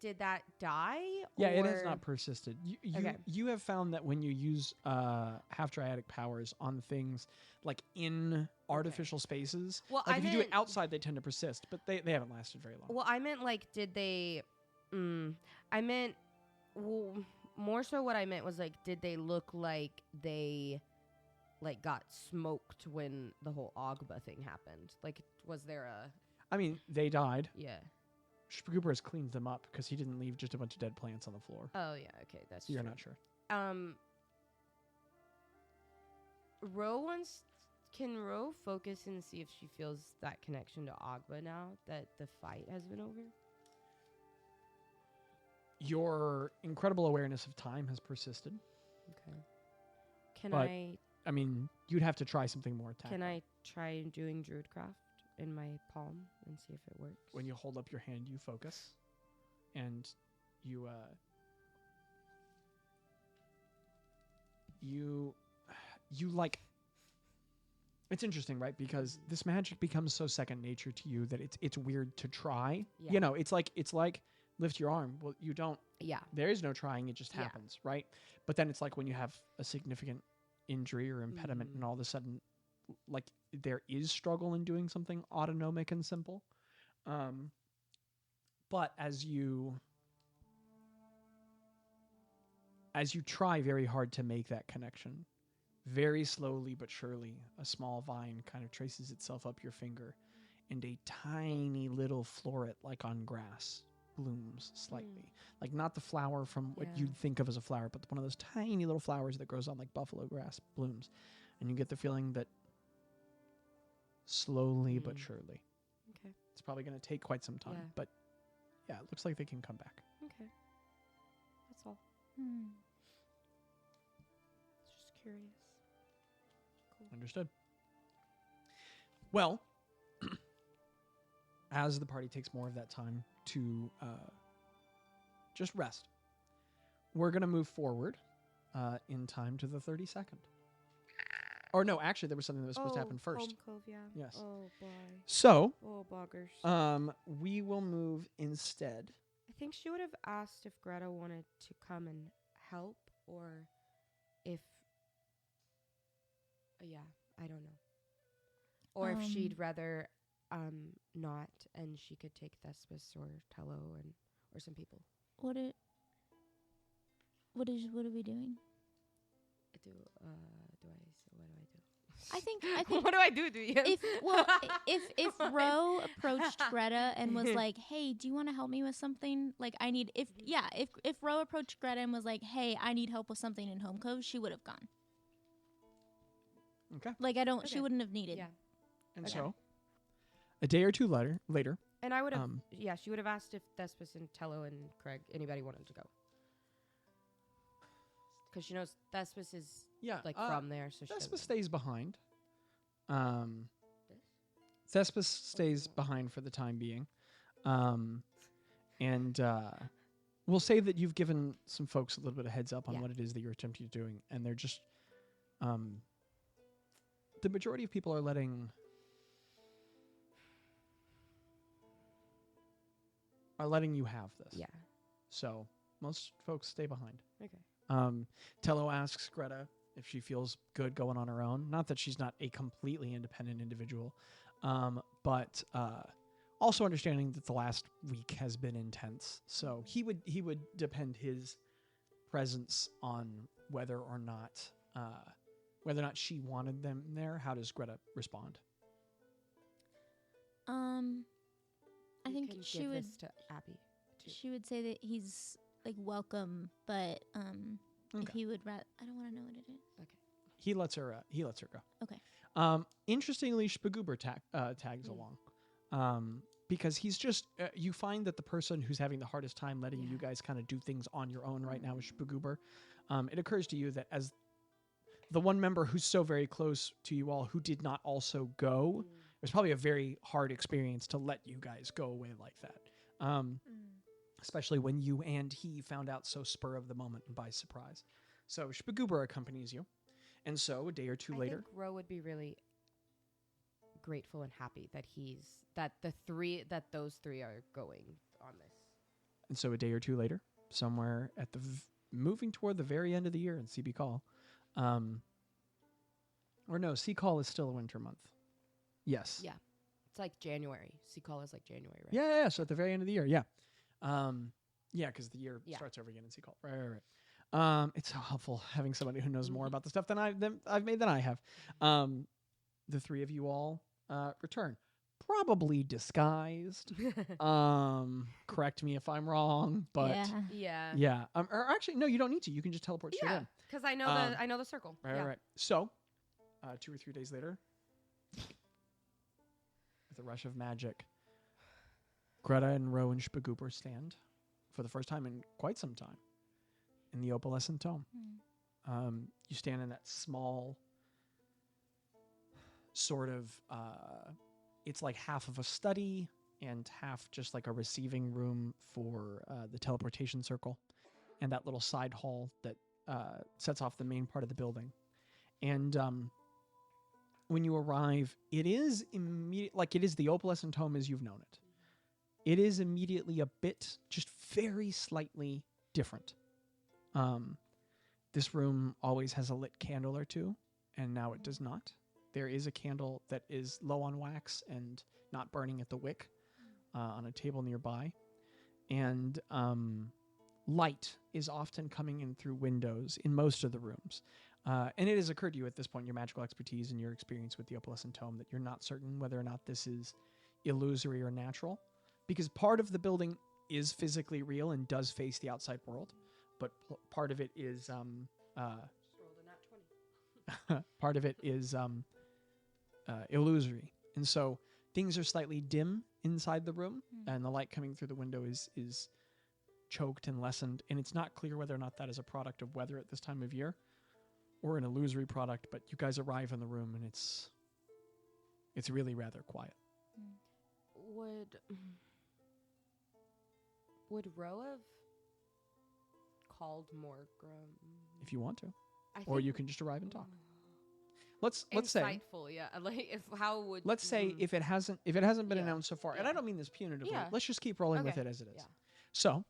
D: did that die?
E: Yeah, it has
D: or-
E: not persisted.
D: Okay.
E: You have found that when you use half dryatic powers on things like in artificial spaces,
D: Well,
E: like
D: I
E: if you do it
D: meant-
E: outside, they tend to persist, but they haven't lasted very long.
D: Well, I meant like, did they? I meant more so. What I meant was like, did they look like they like got smoked when the whole Ogba thing happened? Like, was there a
E: I mean, they died.
D: yeah?
E: Spagooper has cleaned them up because he didn't leave just a bunch of dead plants on the floor.
D: Oh yeah, okay, that's
E: So you're
D: true.
E: not sure.
D: Ro wants. Can Ro focus and see if she feels that connection to Ogba now that the fight has been over?
E: Your incredible awareness of time has persisted.
D: Okay. Can
E: But
D: I
E: mean, you'd have to try something more tactile.
D: can I try doing Druidcraft in my palm and see if it works?
E: When you hold up your hand, you focus, and you like. It's interesting, right? Because this magic becomes so second nature to you that it's weird to try.
D: Yeah.
E: You know, it's like lift your arm. Well, you don't.
D: Yeah.
E: There is no trying; it just
D: Yeah.
E: happens, right? But then it's like when you have a significant injury or impediment, and all of a sudden, like there is struggle in doing something autonomic and simple. But as you try very hard to make that connection, very slowly but surely, a small vine kind of traces itself up your finger, and a tiny little floret, like on grass, blooms slightly. Like not the flower from what
D: Yeah.
E: you'd think of as a flower, but one of those tiny little flowers that grows on like buffalo grass blooms. And you get the feeling that slowly but surely.
D: Okay.
E: It's probably going to take quite some time,
D: Yeah.
E: but yeah, it looks like they can come back.
D: Okay. That's all.
C: Hmm.
D: Just curious. Cool.
E: Understood. Well, as the party takes more of that time to just rest, we're going to move forward in time to the 32nd. Or no, actually, there was something that was supposed to happen first.
D: Home Cove, yeah.
E: Yes.
D: Oh boy.
E: So,
D: Oh boggers.
E: we will move instead.
D: I think she would have asked if Greta wanted to come and help, or if. Yeah, I don't know. Or if she'd rather not, and she could take Thespis or Tello or some people.
C: What are we doing?
D: What do I do?
C: I think
D: What do I do? Do you?
C: if Ro approached Greta and was like, "Hey, do you want to help me with something? Like, I need if Ro approached Greta and was like, "Hey, I need help with something in Home Cove," she would have gone.
E: Okay.
C: Like, I don't. She
D: Okay.
C: wouldn't have needed.
D: Yeah.
E: And
D: Okay.
E: so, a day or two later,
D: And I would have,
E: Um,
D: yeah, she would have asked if Thespis and Tello and Craig, anybody wanted to go. Because she knows Thespis is
E: yeah,
D: like from there, so she
E: Thespis
D: doesn't-
E: stays behind. Thespis stays behind for the time being. And we'll say that you've given some folks a little bit of heads up on
D: Yeah.
E: what it is that you're attempting to doing, and they're just the majority of people are letting you have this.
D: Yeah.
E: So most folks stay behind.
D: Okay.
E: Tello asks Greta if she feels good going on her own. Not that she's not a completely independent individual, but also understanding that the last week has been intense. So he would depend his presence on whether or not she wanted them there. How does Greta respond?
C: I
D: You
C: think
D: can
C: she
D: give
C: would.
D: this to Abby. too.
C: She would say that he's like welcome, but if
E: Okay.
C: he would rather, I don't want to know what it is.
E: He lets her go.
C: Okay.
E: Interestingly, Spagoober tags along. Because he's just, you find that the person who's having the hardest time letting you guys kind of do things on your own right now is Spagoober. It occurs to you that as the one member who's so very close to you all who did not also go, it was probably a very hard experience to let you guys go away like that. Especially when you and he found out so spur of the moment and by surprise. So Spagoober accompanies you. And so a day or two
D: I
E: later.
D: think Ro would be really grateful and happy that those three are going on this.
E: And so a day or two later, somewhere at the moving toward the very end of the year in CB Call, or no, C Call is still a winter month. Yes.
D: Yeah. It's like January. Call is like January, right?
E: Yeah. So at the very end of the year, yeah. Because the year starts over again in C Call. Right. It's so helpful having somebody who knows more about the stuff than I've made than I have. The three of you all return, probably disguised. Correct me if I'm wrong, but
D: Yeah.
E: Or actually, no, you don't need to. You can just teleport straight in.
D: Because I know the circle.
E: Right. So, 2 or 3 days later, with a rush of magic, Greta and Row and Spagooper stand for the first time in quite some time in the opalescent tome. You stand in that small sort of, it's like half of a study and half just like a receiving room for the teleportation circle, and that little side hall that sets off the main part of the building. And when you arrive, it is like it is the opalescent home as you've known it. It is immediately a bit, just very slightly different. This room always has a lit candle or two, and now it does not. There is a candle that is low on wax and not burning at the wick on a table nearby. And light is often coming in through windows in most of the rooms. And it has occurred to you at this point, your magical expertise and your experience with the opalescent tome, that you're not certain whether or not this is illusory or natural. Because part of the building is physically real and does face the outside world, but part of it is part of it is illusory. And so things are slightly dim inside the room, and the light coming through the window is choked and lessened, and it's not clear whether or not that is a product of weather at this time of year or an illusory product, but you guys arrive in the room and it's really rather quiet.
D: Would Ro have called Morgrim?
E: If you want to. Or you can just arrive and talk. Let's say
D: insightful, yeah. Like
E: let's say if it hasn't been announced so far, and
D: Yeah.
E: I don't mean this punitively.
D: Yeah.
E: Let's just keep rolling with
D: Okay.
E: it as it is.
D: Yeah.
E: So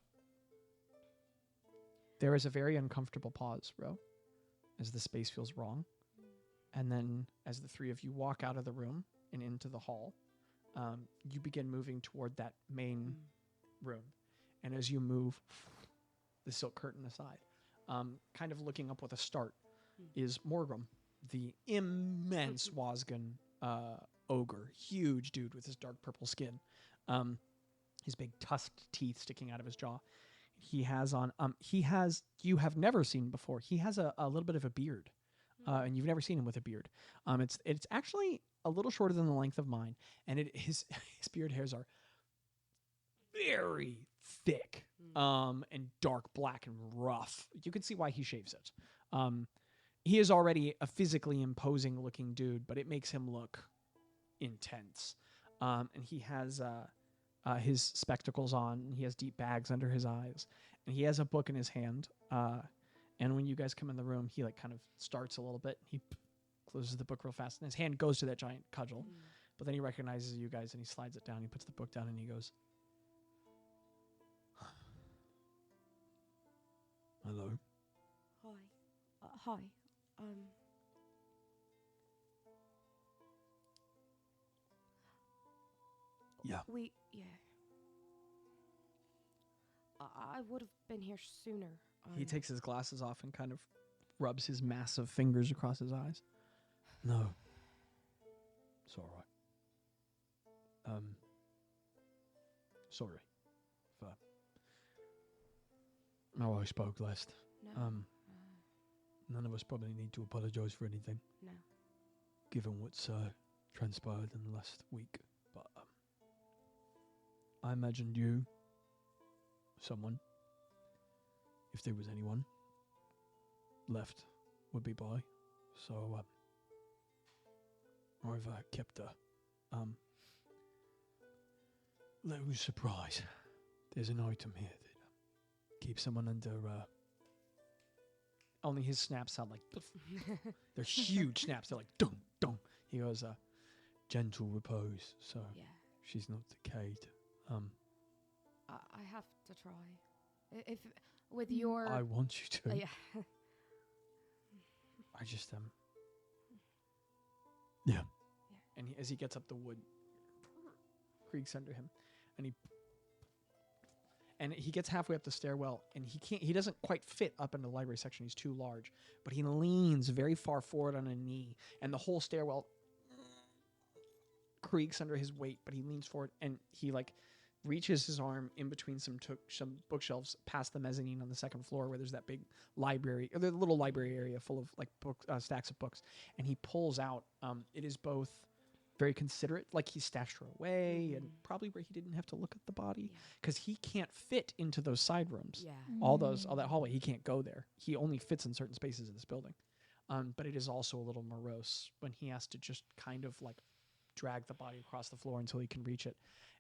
E: there is a very uncomfortable pause, Ro, as the space feels wrong. And then as the three of you walk out of the room and into the hall, you begin moving toward that main room. And as you move, the silk curtain aside, kind of looking up with a start, is Morgrim, the immense Wasgan ogre, huge dude with his dark purple skin, his big tusked teeth sticking out of his jaw. He has on, you have never seen before, he has a little bit of a beard, and you've never seen him with a beard. It's actually a little shorter than the length of mine, and his beard hairs are very thick, and dark black and rough. You can see why he shaves it. He is already a physically imposing looking dude, but it makes him look intense. And he has his spectacles on, and he has deep bags under his eyes, and he has a book in his hand. And when you guys come in the room, he like kind of starts a little bit. He closes the book real fast, and his hand goes to that giant cudgel. But then he recognizes you guys, and he slides it down. He puts the book down, and he goes, "Hello."
D: Hi.
E: Yeah.
D: I would have been here sooner.
E: He takes his glasses off and kind of rubs his massive fingers across his eyes. No. It's all right. Sorry for how I spoke last.
D: No.
E: None of us probably need to apologize for anything.
D: No.
E: Given what's transpired in the last week. But I imagined you, someone, if there was anyone left, would be by. So I've kept a little surprise. There's an item here that keeps someone under. Only his snaps sound like they're huge snaps. They're like dong dong. He goes, gentle repose, so
D: Yeah.
E: she's not decayed.
D: I have to try. If with your
E: I want you to.
D: yeah.
E: I just Yeah. And as he gets up, the wood creaks under him, and he gets halfway up the stairwell, and he doesn't quite fit up into the library section. He's too large, but he leans very far forward on a knee, and the whole stairwell creaks under his weight. But he leans forward, and he reaches his arm in between some bookshelves past the mezzanine on the second floor, where there's that big library, or the little library area full of stacks of books, and he pulls out. It is both very considerate, like he stashed her away, and probably where he didn't have to look at the body, because he can't fit into those side rooms.
D: Yeah.
E: All that hallway, he can't go there. He only fits in certain spaces of this building. But it is also a little morose when he has to just kind of drag the body across the floor until he can reach it.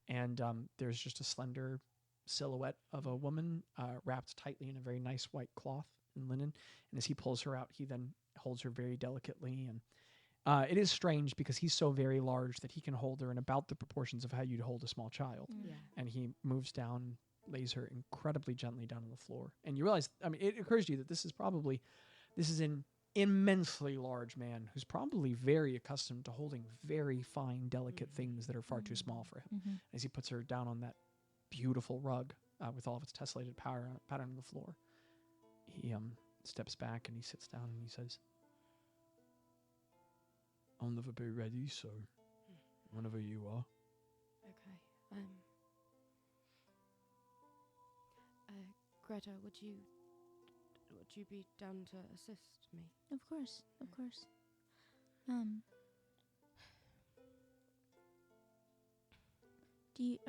E: And there's just a slender silhouette of a woman wrapped tightly in a very nice white cloth and linen. And as he pulls her out, he then holds her very delicately. And it is strange because he's so very large that he can hold her in about the proportions of how you'd hold a small child.
D: Yeah.
E: And he moves down, lays her incredibly gently down on the floor. And you realize, it occurs to you that this is an immensely large man who's probably very accustomed to holding very fine, delicate things that are far too small for him.
C: Mm-hmm.
E: As he puts her down on that beautiful rug with all of its tessellated pattern on the floor, he steps back and he sits down and he says, "I'll never be ready, so whenever you are."
D: Okay. Greta, would you be down to assist me?
C: Of course. Do you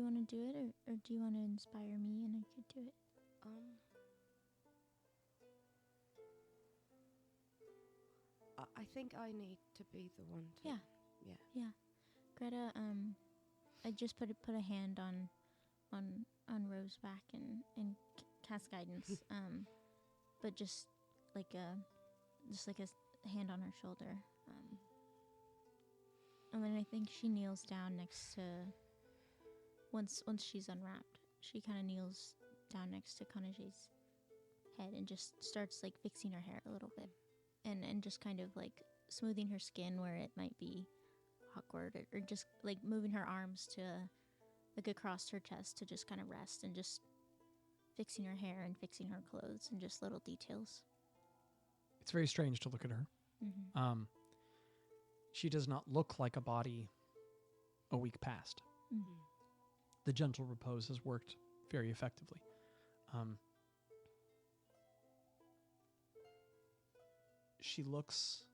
C: want to do it, or do you want to inspire me and I could do it?
D: I think I need to be the one to.
C: Yeah. Greta, I just put a hand on Rose's back and cast guidance. But just like a hand on her shoulder. And then I think she kneels down next to. Once she's unwrapped, she kind of kneels down next to Kanaji's head and just starts fixing her hair a little bit, and just kind of smoothing her skin where it might be awkward, or just moving her arms to across her chest to just kind of rest, and just fixing her hair and fixing her clothes and just little details.
E: It's very strange to look at her.
C: Mm-hmm.
E: She does not look like a body a week past.
C: Mm-hmm.
E: The gentle repose has worked very effectively. She looks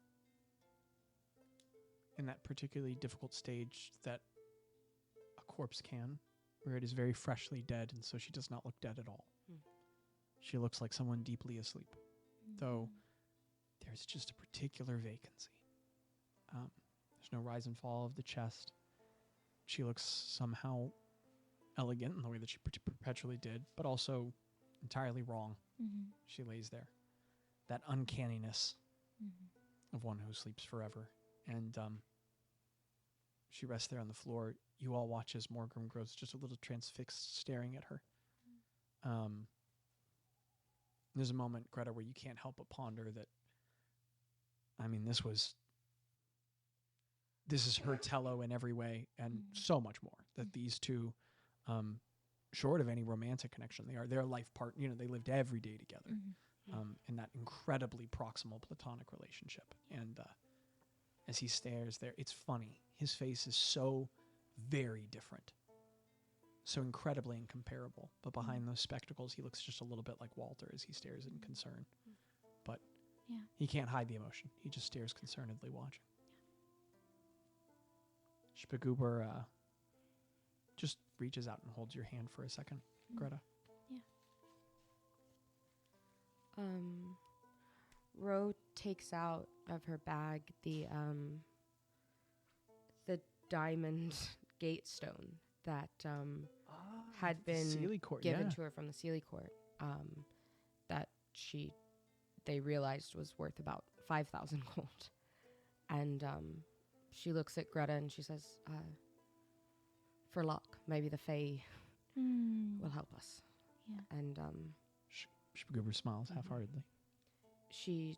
E: in that particularly difficult stage that a corpse can, where it is very freshly dead, and so she does not look dead at all. She looks like someone deeply asleep, though there's just a particular vacancy. There's no rise and fall of the chest. She looks somehow elegant in the way that she perpetually did, but also entirely wrong.
C: Mm-hmm.
E: She lays there. That uncanniness
C: Mm-hmm.
E: of one who sleeps forever. And she rests there on the floor. You all watch as Morgrim grows just a little transfixed, staring at her. There's a moment, Greta, where you can't help but ponder that, this is her Tello in every way, and so much more. That these two, short of any romantic connection, they're a life part. They lived every day together, in that incredibly proximal platonic relationship. And as he stares there, it's funny. His face is so very different, so incredibly incomparable. But behind those spectacles, he looks just a little bit like Walter as he stares in concern. But he can't hide the emotion. He just stares concernedly, watching. Spaguber just reaches out and holds your hand for a second, Greta.
C: Yeah.
D: Ro takes out of her bag the diamond gate stone that had been given to her from the Sealy Court, that they realized was worth about 5,000 gold, and she looks at Greta and she says, for luck, maybe the Fae will help us.
C: Yeah.
D: And
E: Shpagoober smiles half-heartedly.
D: she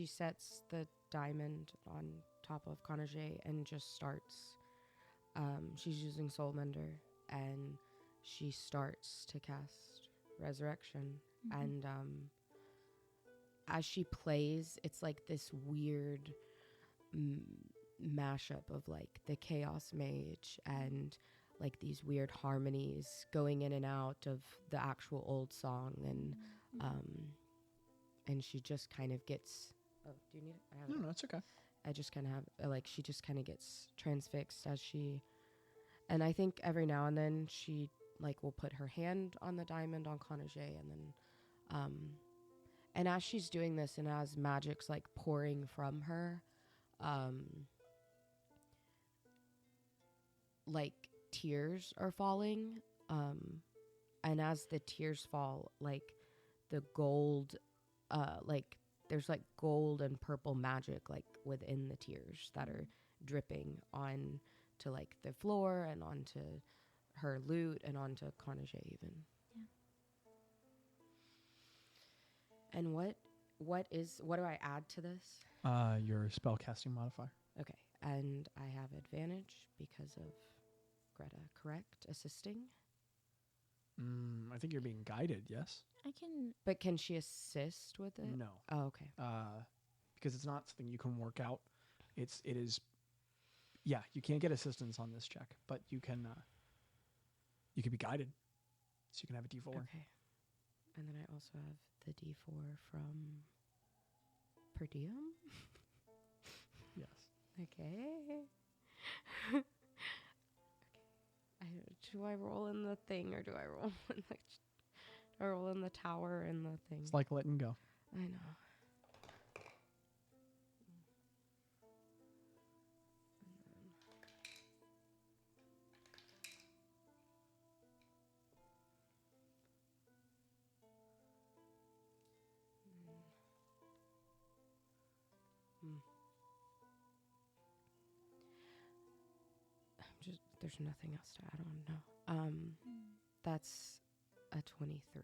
D: sets the diamond on top of Kanajay and just starts. She's using Soul Mender, and she starts to cast Resurrection. And as she plays, it's like this weird mashup of like the Chaos Mage and like these weird harmonies going in and out of the actual old song, and she just kind of gets. Oh, do you need it? I have it.
E: No, it's okay.
D: I just kind of have she just kind of gets transfixed as she, and I think every now and then she like will put her hand on the diamond on Kanajay, and then, and as she's doing this and as magic's like pouring from her, like tears are falling, and as the tears fall, like the gold, like there's like gold and purple magic like within the tears that are dripping on to like the floor and onto her lute and onto Kanajay even. Yeah. And what do I add to this?
E: Your spellcasting modifier.
D: Okay, and I have advantage because of Greta, correct? Assisting?
E: I think you're being guided, yes?
C: I can.
D: But can she assist with it?
E: No.
D: Oh, okay.
E: Because it's not something you can work out. It is, yeah, you can't get assistance on this check, but you can be guided. So you can have a D4.
D: Okay. And then I also have the D4 from per diem.
E: Yes.
D: Okay. Do I roll in the thing or do I roll in the tower and the thing?
E: It's like letting go.
D: I know. There's nothing else to add on. No. That's a 23.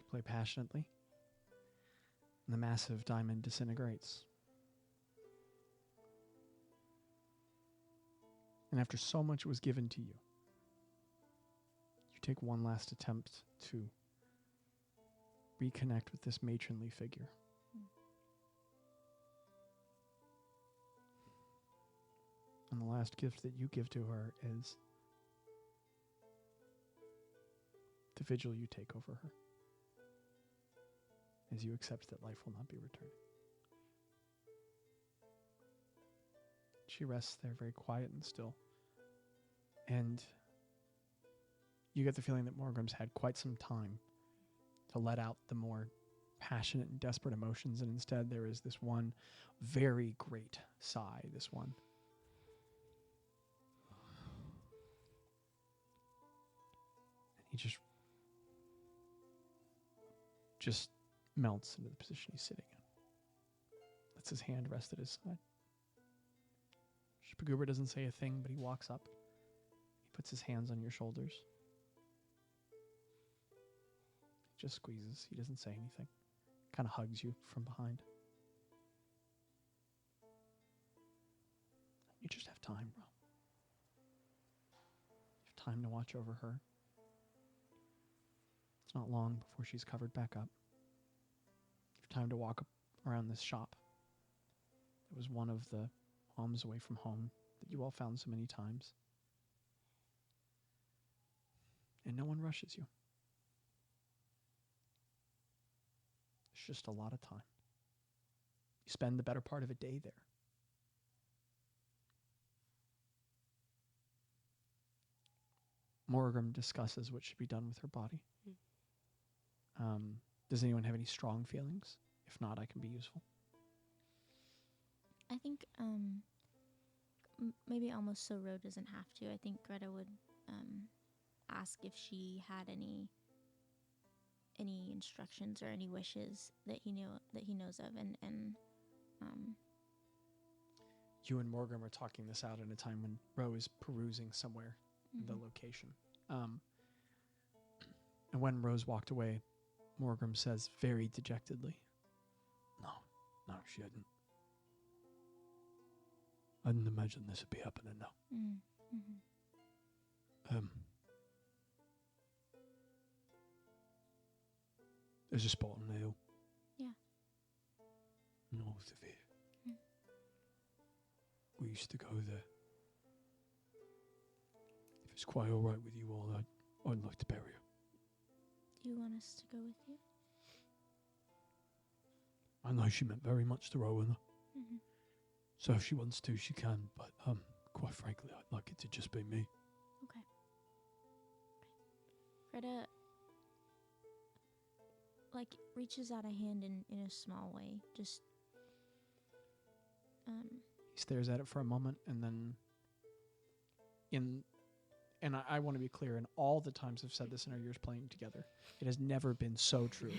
E: Play passionately. And the massive diamond disintegrates. And after so much was given to you, you take one last attempt to reconnect with this matronly figure. And the last gift that you give to her is the vigil you take over her, as you accept that life will not be returning. She rests there very quiet and still. And you get the feeling that Morgrim's had quite some time to let out the more passionate and desperate emotions, and instead there is this one very great sigh, this one. And he just melts into the position he's sitting in. Lets his hand rest at his side. Shpagoober doesn't say a thing, but he walks up. He puts his hands on your shoulders. He just squeezes. He doesn't say anything. Kind of hugs you from behind. You just have time, bro. You have time to watch over her. It's not long before she's covered back up. You have time to walk around this shop. It was one of the homes away from home that you all found so many times. And no one rushes you. It's just a lot of time. You spend the better part of a day there. Morgrim discusses what should be done with her body. Does anyone have any strong feelings? If not, I can be useful.
C: I think maybe almost so Ro doesn't have to. I think Greta would ask if she had any any instructions or any wishes that he knows of, and
E: You and Morgan were talking this out at a time when Ro is perusing somewhere in the
C: Mhm.
E: location. And when Rose walked away, Morgan says very dejectedly, No, she hadn't. I didn't imagine this would be happening now. There's a spot on the hill.
C: Yeah.
E: North of here.
C: Mm.
E: We used to go there. If it's quite all right with you all, I'd like to bury her.
C: Do you want us to go with you?
E: I know she meant very much to Rowena,
C: Mm-hmm.
E: so if she wants to, she can. But quite frankly, I'd like it to just be me.
C: Okay. Greta, like, reaches out a hand in a small way. Just,
E: He stares at it for a moment, and then and I want to be clear, in all the times I've said this in our years playing together, it has never been so true.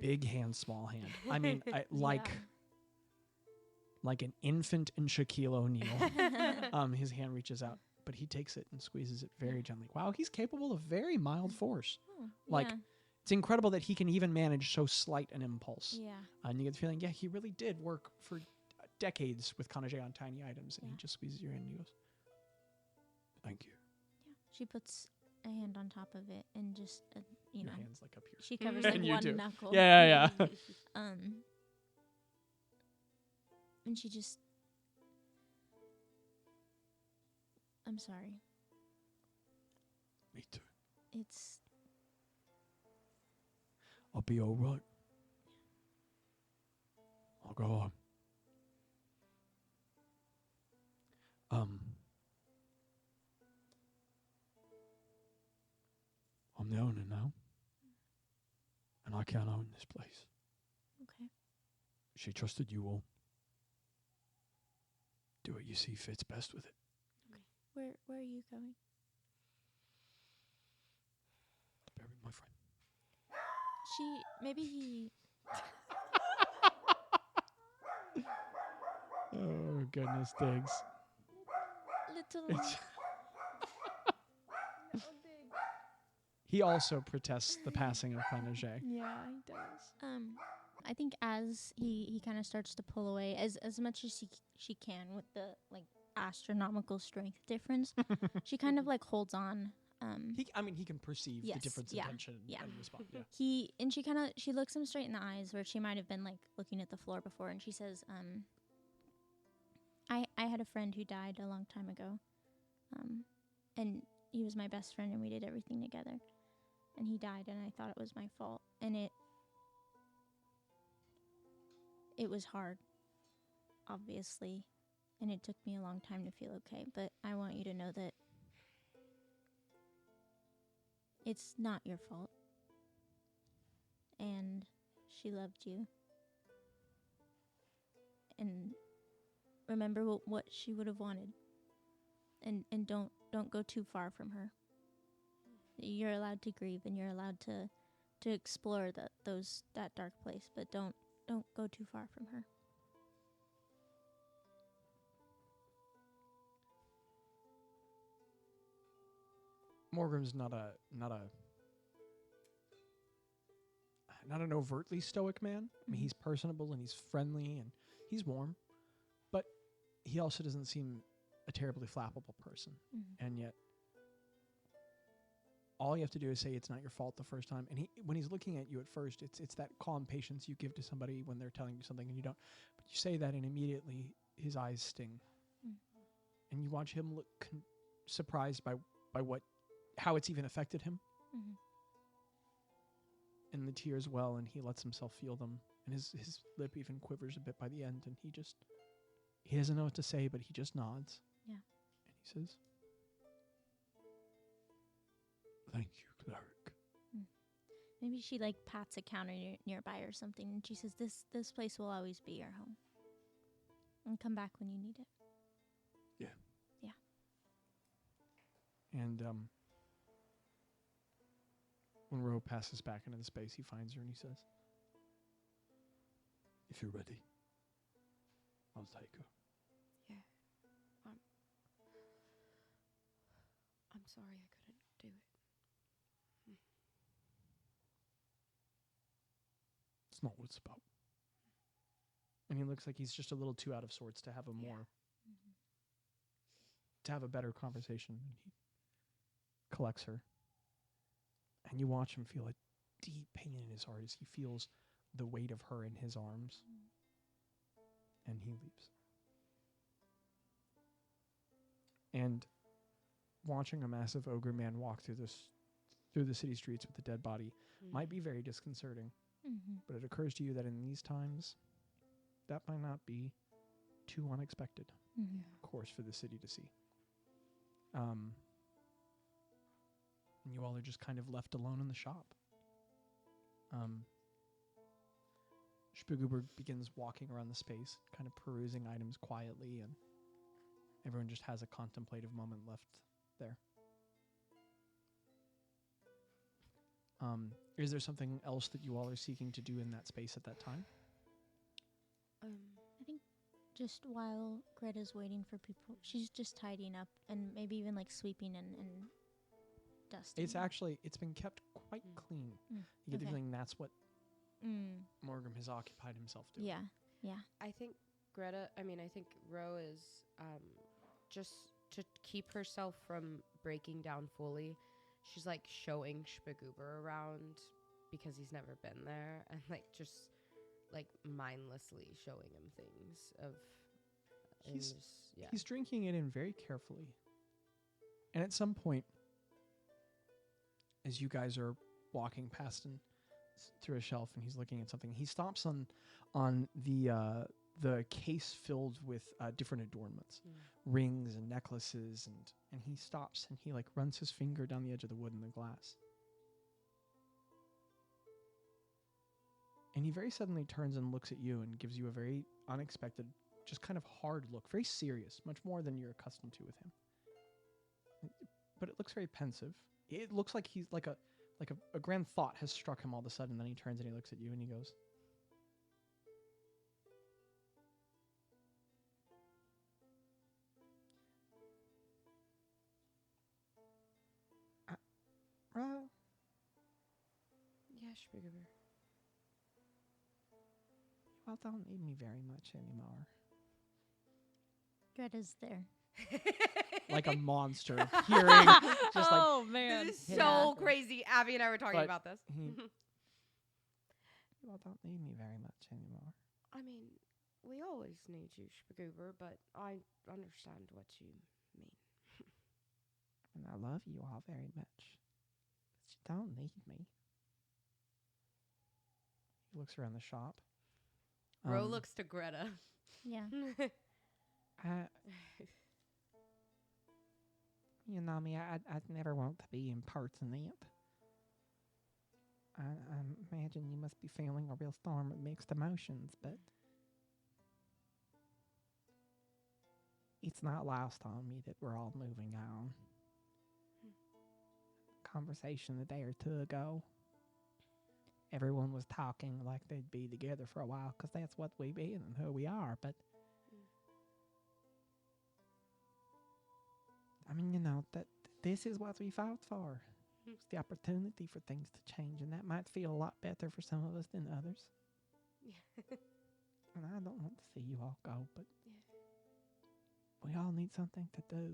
E: Big hand, small hand. I mean, like an infant in Shaquille O'Neal. His hand reaches out, but he takes it and squeezes it very gently. Wow, he's capable of very mild force. Like,
C: yeah.
E: it's incredible that he can even manage so slight an impulse.
C: Yeah.
E: And you get the feeling, yeah, he really did work for decades with Kanajay on tiny items, and he just squeezes your hand and he goes, "Thank you."
C: Yeah. She puts a hand on top of it and just, you
E: Your
C: know,
E: hand's like up here.
C: she covers
E: And
C: like
E: you
C: one
E: do.
C: knuckle.
E: Yeah.
C: And she just, I'm sorry.
E: Me too.
C: It's,
E: I'll be all right. I'll go home. I'm the owner now, and I can't own this place.
C: okay.
E: She trusted you all. Do what you see fits best with it.
C: Where are you going?
E: To bury my friend.
C: Maybe he,
E: Oh, goodness, Diggs.
C: little,
E: He also protests the passing of Kanajay.
A: Yeah, he does.
C: I think as he kind of starts to pull away as much as she can with the like astronomical strength difference, she kind of like holds on.
E: He can perceive the
C: Yes,
E: difference in
C: yeah,
E: tension
C: yeah.
E: and respond. Yeah.
C: She looks him straight in the eyes where she might have been like looking at the floor before, and she says, I had a friend who died a long time ago, and he was my best friend, and we did everything together, and he died, and I thought it was my fault, and it was hard, obviously, and it took me a long time to feel okay, but I want you to know that it's not your fault. And she loved you. And remember what she would have wanted. And don't go too far from her. You're allowed to grieve, and you're allowed to explore that dark place, but don't go too far from her.
E: Morgan's not an overtly stoic man. I mean, he's personable and he's friendly and he's warm, but he also doesn't seem a terribly flappable person.
C: Mm-hmm.
E: And yet, all you have to do is say it's not your fault the first time. And when he's looking at you at first, it's that calm patience you give to somebody when they're telling you something and you don't. But you say that, and immediately his eyes sting, and you watch him look surprised by how it's even affected him.
C: Mm-hmm.
E: And the tears well, and he lets himself feel them, and his lip even quivers a bit by the end, and he doesn't know what to say, but he just nods.
C: Yeah.
E: And he says, "Thank you, cleric."
C: Maybe she like pats a counter nearby or something, and she says, "This place will always be your home, and come back when you need it."
E: And When Ro passes back into the space, he finds her and he says, "If you're ready, I'll take her."
D: Yeah. I'm sorry I couldn't do it.
E: It's not what it's about. And he looks like he's just a little too out of sorts to have a more, to have a better conversation. And he collects her. And you watch him feel a deep pain in his heart as he feels the weight of her in his arms. And he leaves. And watching a massive ogre man walk through the city streets with a dead body might be very disconcerting.
C: Mm-hmm.
E: But it occurs to you that in these times, that might not be too unexpected,
C: Mm-hmm.
E: of course, for the city to see. And you all are just kind of left alone in the shop. Spookuber begins walking around the space, kind of perusing items quietly, and everyone just has a contemplative moment left there. Is there something else that you all are seeking to do in that space at that time?
C: I think just while Greta's waiting for people, she's just tidying up and maybe even like sweeping and dusting.
E: It's been kept quite clean.
C: Mm,
E: You get the
C: okay.
E: feeling that's what
C: Mm,
E: Morgan has occupied himself doing.
C: yeah.
D: I think I think Ro is just to keep herself from breaking down fully. She's like showing Spagoober around because he's never been there, and like just like mindlessly showing him things of. and
E: He's-
D: just- yeah.
E: He's drinking it in very carefully. And at some point, as you guys are walking past and through a shelf and he's looking at something, he stops on the case filled with different adornments, rings and necklaces, and he stops and he like runs his finger down the edge of the wood and the glass. And he very suddenly turns and looks at you and gives you a very unexpected, just kind of hard look, very serious, much more than you're accustomed to with him. But it looks very pensive. It looks like he's like a grand thought has struck him all of a sudden. Then he turns and he looks at you and he goes, "Ro,
D: Yeah, Spagoober.
E: you all don't need me very much anymore."
C: Greta's there.
E: Like a monster appearing, just like
C: oh man,
D: This is
E: Yeah.
D: so crazy. Abby and I were talking
E: But
D: about this.
E: you all don't need me very much anymore.
D: I mean, we always need you, Spagoober, but I understand what you mean.
E: And I love you all very much. But you don't need me. He looks around the shop.
D: Ro looks to Greta.
C: yeah.
E: You know me, I'd never want to be impertinent. I imagine you must be feeling a real storm of mixed emotions, but it's not lost on me that we're all moving on. Conversation a day or two ago, everyone was talking like they'd be together for a while because that's what we be and who we are, but I mean, you know, that this is what we fought for. It's the opportunity for things to change, and that might feel a lot better for some of us than others. And I don't want to see you all go, but we all need something to do.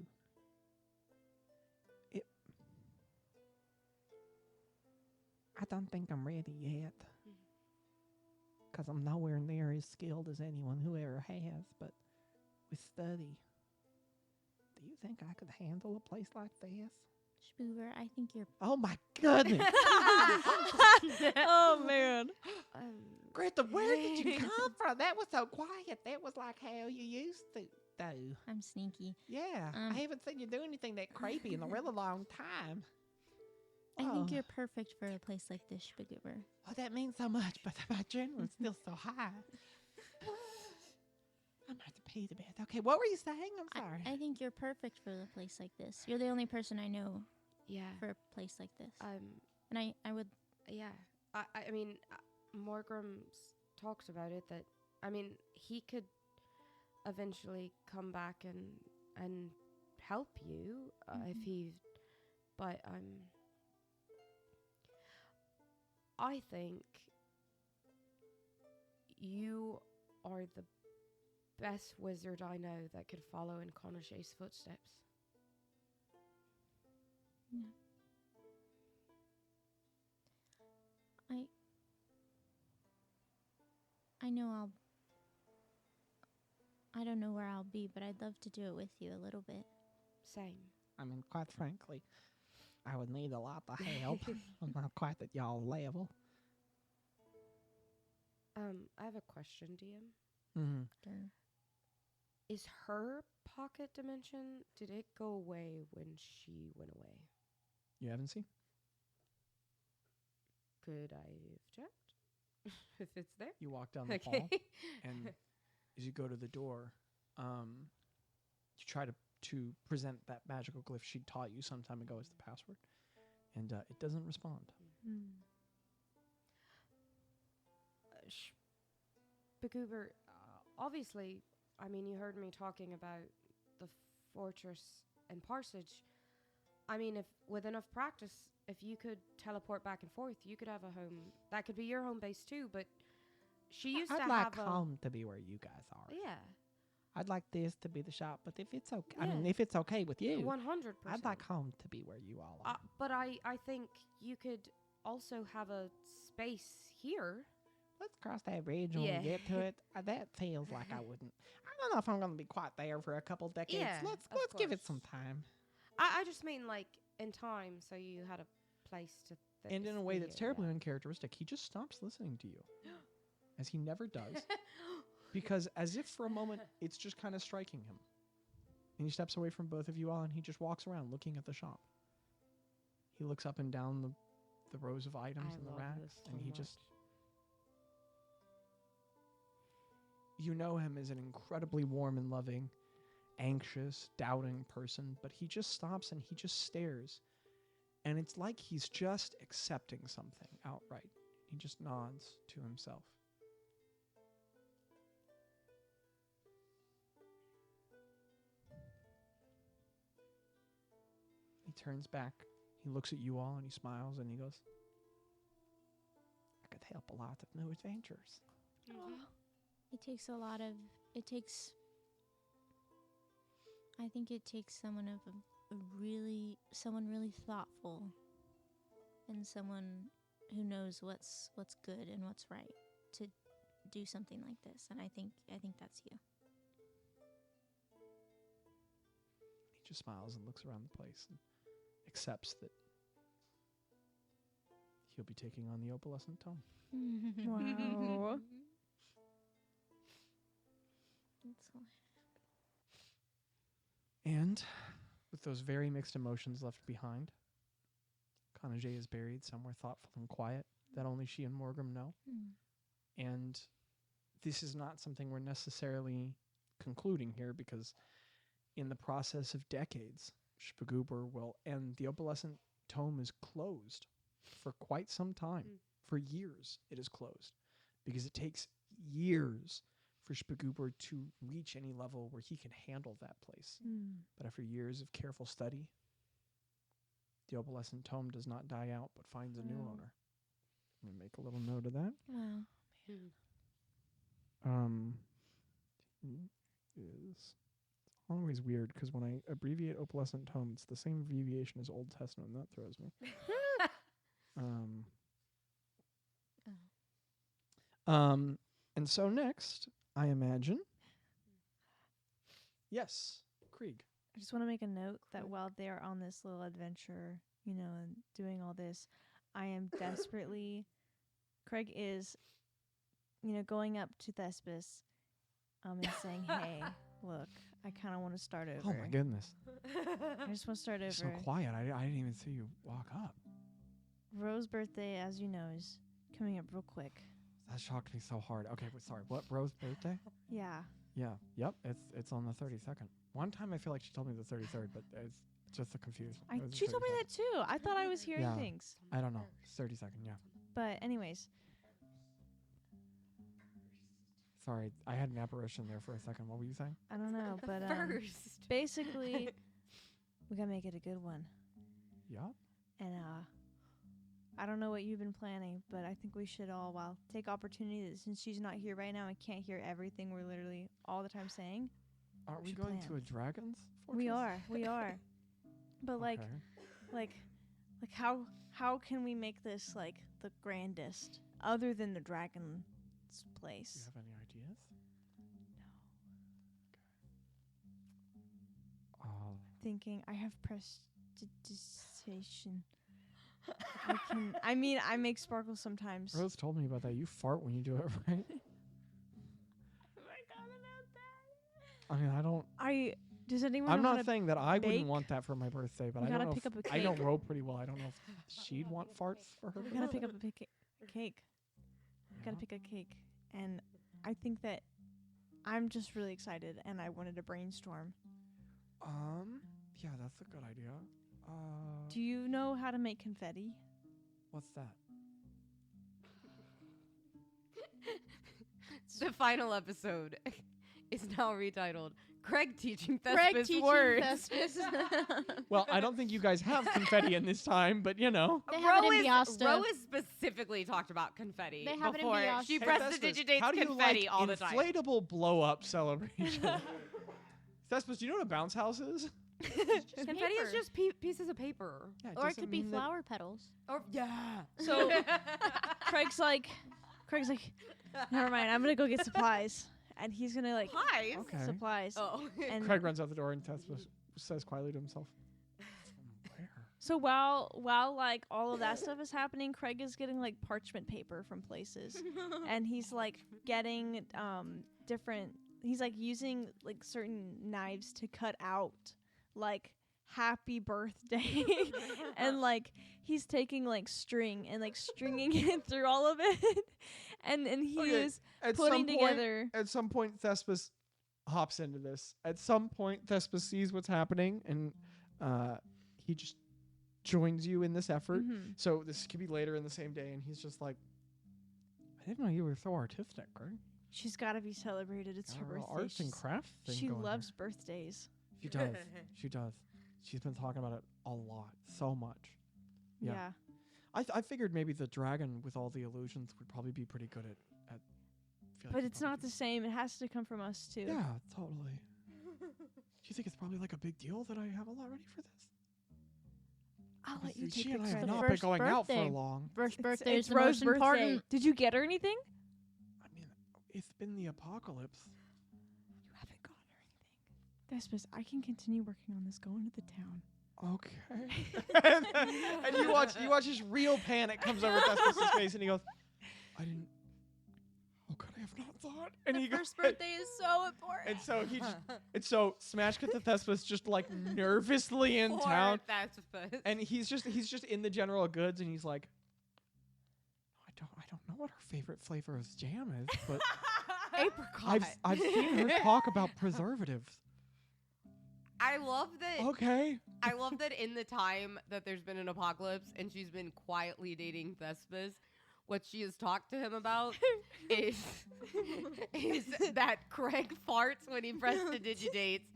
E: I don't think I'm ready yet, because I'm nowhere near as skilled as anyone who ever has, but with study, do you think I could handle a place like this?
C: Spoober, I think you're.
E: Oh my goodness!
A: Oh man.
E: Greta, where did you come from? That was so quiet. That was like how you used to do.
C: I'm sneaky.
E: Yeah, I haven't seen you do anything that creepy in a really long time.
C: I think
E: Oh.
C: you're perfect for a place like this, Spagoober.
E: Oh, that means so much, but my adrenaline's still so high. I'm about to pee to bed. Okay, what were you saying? I'm sorry.
C: I think you're perfect for a place like this. You're the only person I know
D: Yeah.
C: for a place like this. And I would.
D: Yeah. I mean, Morgram's talked about it that, I mean, he could eventually come back and help you if he, but I think you are the best wizard I know that could follow in Connaché's footsteps.
C: Yeah. I know I don't know where I'll be, but I'd love to do it with you a little bit.
D: Same.
E: I mean, quite frankly, I would need a lot of help. I'm not quite at y'all level.
D: I have a question, DM.
E: Mm-hmm.
C: Sure.
D: Is her pocket dimension, did it go away when she went away?
E: You haven't seen?
D: Could I have checked? If it's there?
E: You walk down the hall, and as you go to the door, you try to present that magical glyph she taught you some time ago as the password, and it doesn't respond.
D: Bagoober, obviously, I mean, you heard me talking about the fortress and parsage. I mean, if with enough practice, if you could teleport back and forth, you could have a home. That could be your home base too, but she used to
E: I'd like
D: have
E: home to be where you guys are.
D: Yeah.
E: I'd like this to be the shop, but if it's okay,
D: Yeah.
E: I mean, if it's okay with you,
D: 100%.
E: I'd like home to be where you all are.
D: But I think you could also have a space here.
E: Let's cross that bridge when
D: Yeah.
E: we get to it. That feels like I wouldn't. I don't know if I'm going to be quite there for a couple decades.
D: Yeah,
E: let's
D: of
E: give it
D: course.
E: some time.
D: I just mean like in time, so you had a place to.
E: And in a way that's
D: here,
E: terribly
D: yeah.
E: uncharacteristic, he just stops listening to you, as he never does, because as if for a moment it's just kind of striking him, and he steps away from both of you all, and he just walks around looking at the shop. He looks up and down the rows of items
D: I
E: and the
D: love
E: racks,
D: this
E: and
D: so
E: he
D: much.
E: just. You know him as an incredibly warm and loving, anxious, doubting person, but he just stops and he just stares. And it's like he's just accepting something outright. He just nods to himself. He turns back, he looks at you all, and he smiles, and he goes, I could help a lot of new adventures.
C: It takes a lot of. I think it takes someone really thoughtful, and someone who knows what's good and what's right to do something like this. And I think that's you.
E: He just smiles and looks around the place and accepts that he'll be taking on the opalescent tome.
A: Wow.
E: And with those very mixed emotions left behind, Connaché is buried somewhere thoughtful and quiet that only she and Morgram know. And this is not something we're necessarily concluding here, because in the process of decades, Spagoober will end. The opalescent tome is closed for quite some time. For years, it is closed, because it takes years for Spagoober to reach any level where he can handle that place. But after years of careful study, the opalescent tome does not die out, but finds a new
C: Wow.
E: owner. Let me make a little note of that.
C: Wow.
E: Is always weird, because when I abbreviate opalescent tome, it's the same abbreviation as Old Testament, and that throws me. And so next, I imagine. Yes, Krieg.
A: I just want to make a note that while they're on this little adventure, and doing all this, I am desperately. Craig is, going up to Thespis, and saying, "Hey, look, I kind of want to start over.
E: Oh my goodness.
A: I just want to start over.
E: You're so quiet. I didn't even see you walk up.
A: Rose's birthday, as you know, is coming up real quick.
E: That shocked me so hard. Okay, sorry. What, Rose's birthday?
A: Yeah.
E: Yeah. Yep. It's on the 32nd. One time I feel like she told me the 33rd, but just the confused.
A: She told me that too. I thought I was hearing
E: Yeah.
A: things.
E: I don't know. 30-second. Yeah.
A: But anyways,
E: Sorry, I had an apparition there for a second. What were you saying?
A: I don't know. But
D: First.
A: basically, we gotta make it a good one.
E: Yeah.
A: And I don't know what you've been planning, but I think we should all take opportunity that since she's not here right now and can't hear everything we're literally all the time saying.
E: Aren't we
A: should
E: going
A: plan.
E: to a dragon's fortress?
A: We are. But like how can we make this like the grandest other than the dragon's
E: Do you
A: place?
E: have any ideas? No.
A: Thinking I have prestidigitation. I make sparkles sometimes.
E: Rose told me about that. You fart when you do it, right? I mean, I don't.
A: Does anyone
E: I'm
A: know how
E: not
A: to
E: saying that I
A: bake?
E: wouldn't want that for my birthday, but
A: We
E: I
A: gotta
E: don't know.
A: pick up a
E: I don't
A: cake.
E: row pretty well. I don't know if she'd want farts for her.
A: We gotta pick up a cake.
E: Yeah.
A: Gotta pick a cake. And I think that I'm just really excited and I wanted to brainstorm.
E: Yeah, that's a good idea.
A: Do you know how to make confetti?
E: What's that?
D: The final episode is now retitled Craig teaching Thespis
C: teaching
D: words.
C: Thespis.
E: Well, I don't think you guys have confetti in this time, but you know.
C: They have it in Biasta.
D: Rose specifically talked about confetti
C: They have it in
D: before.
C: Biasta.
D: She
C: Hey,
D: prestidigitates
E: how do you
D: confetti
E: like
D: all the time.
E: inflatable blow-up celebration? Thespis, do you know what a bounce house is?
D: Confetti is
C: paper.
D: just pieces of paper.
E: Yeah,
C: Or it
E: doesn't
C: could be
E: mean that-
C: flower petals.
D: Or yeah.
A: So Craig's like, never mind, I'm gonna go get supplies. And he's gonna like
D: Pies.
E: Okay.
A: supplies.
D: Oh.
A: And
E: Craig runs out the door and Thespis says quietly to himself, "Where?"
A: so while like all of that stuff is happening, Craig is getting like parchment paper from places. And he's like getting different he's like using like certain knives to cut out like happy birthday and like he's taking like string and like stringing it through all of it and he
E: Okay,
A: is
E: At
A: putting
E: some point,
A: together
E: At some point, Thespis hops into this. At some point, Thespis sees what's happening, and he just joins you in this effort.
A: Mhm.
E: So this could be later in the same day, and he's just like, "I didn't know you were so artistic, right?
A: She's got to be celebrated. It's her
E: Got a little
A: birthday.
E: arts and crafts thing
A: She
E: going
A: loves
E: here."
A: birthdays.
E: She does. She does. She's been talking about it a lot, so much. Yeah.
A: Yeah.
E: I figured maybe the dragon with all the illusions would probably be pretty good at feel like
A: But
E: he'd
A: it's
E: probably
A: not the same. It has to come from us too.
E: Yeah, totally. Do you think it's probably like a big deal that I have a lot ready for this?
A: I'll let you
E: She
A: take
E: and I
A: the
E: have
A: credit.
E: not been
C: First
E: going out for
C: birthday.
E: long.
C: First birthday
A: It's
C: is the
A: Rose's
C: most
A: birthday.
C: important.
A: Did you get her anything?
E: I mean, it's been the apocalypse.
A: You haven't gotten her anything. Thespis, I can continue working on this. Go into the town.
E: Okay. and you watch this real panic comes over Thespis' face, and he goes, "I didn't. Oh God, I have not thought." And he goes,
C: First birthday is so important.
E: and so he, and so Smash Cut the Thespis just like nervously in
D: Poor
E: town,
D: Thespis.
E: and he's just in the general goods, and he's like, I don't know what her favorite flavor of jam is, but
D: Apricot.
E: I've seen her talk about preservatives.
D: I love that.
E: Okay.
D: I love that in the time that there's been an apocalypse and she's been quietly dating Thespis, what she has talked to him about is that Craig farts when he prestidigitates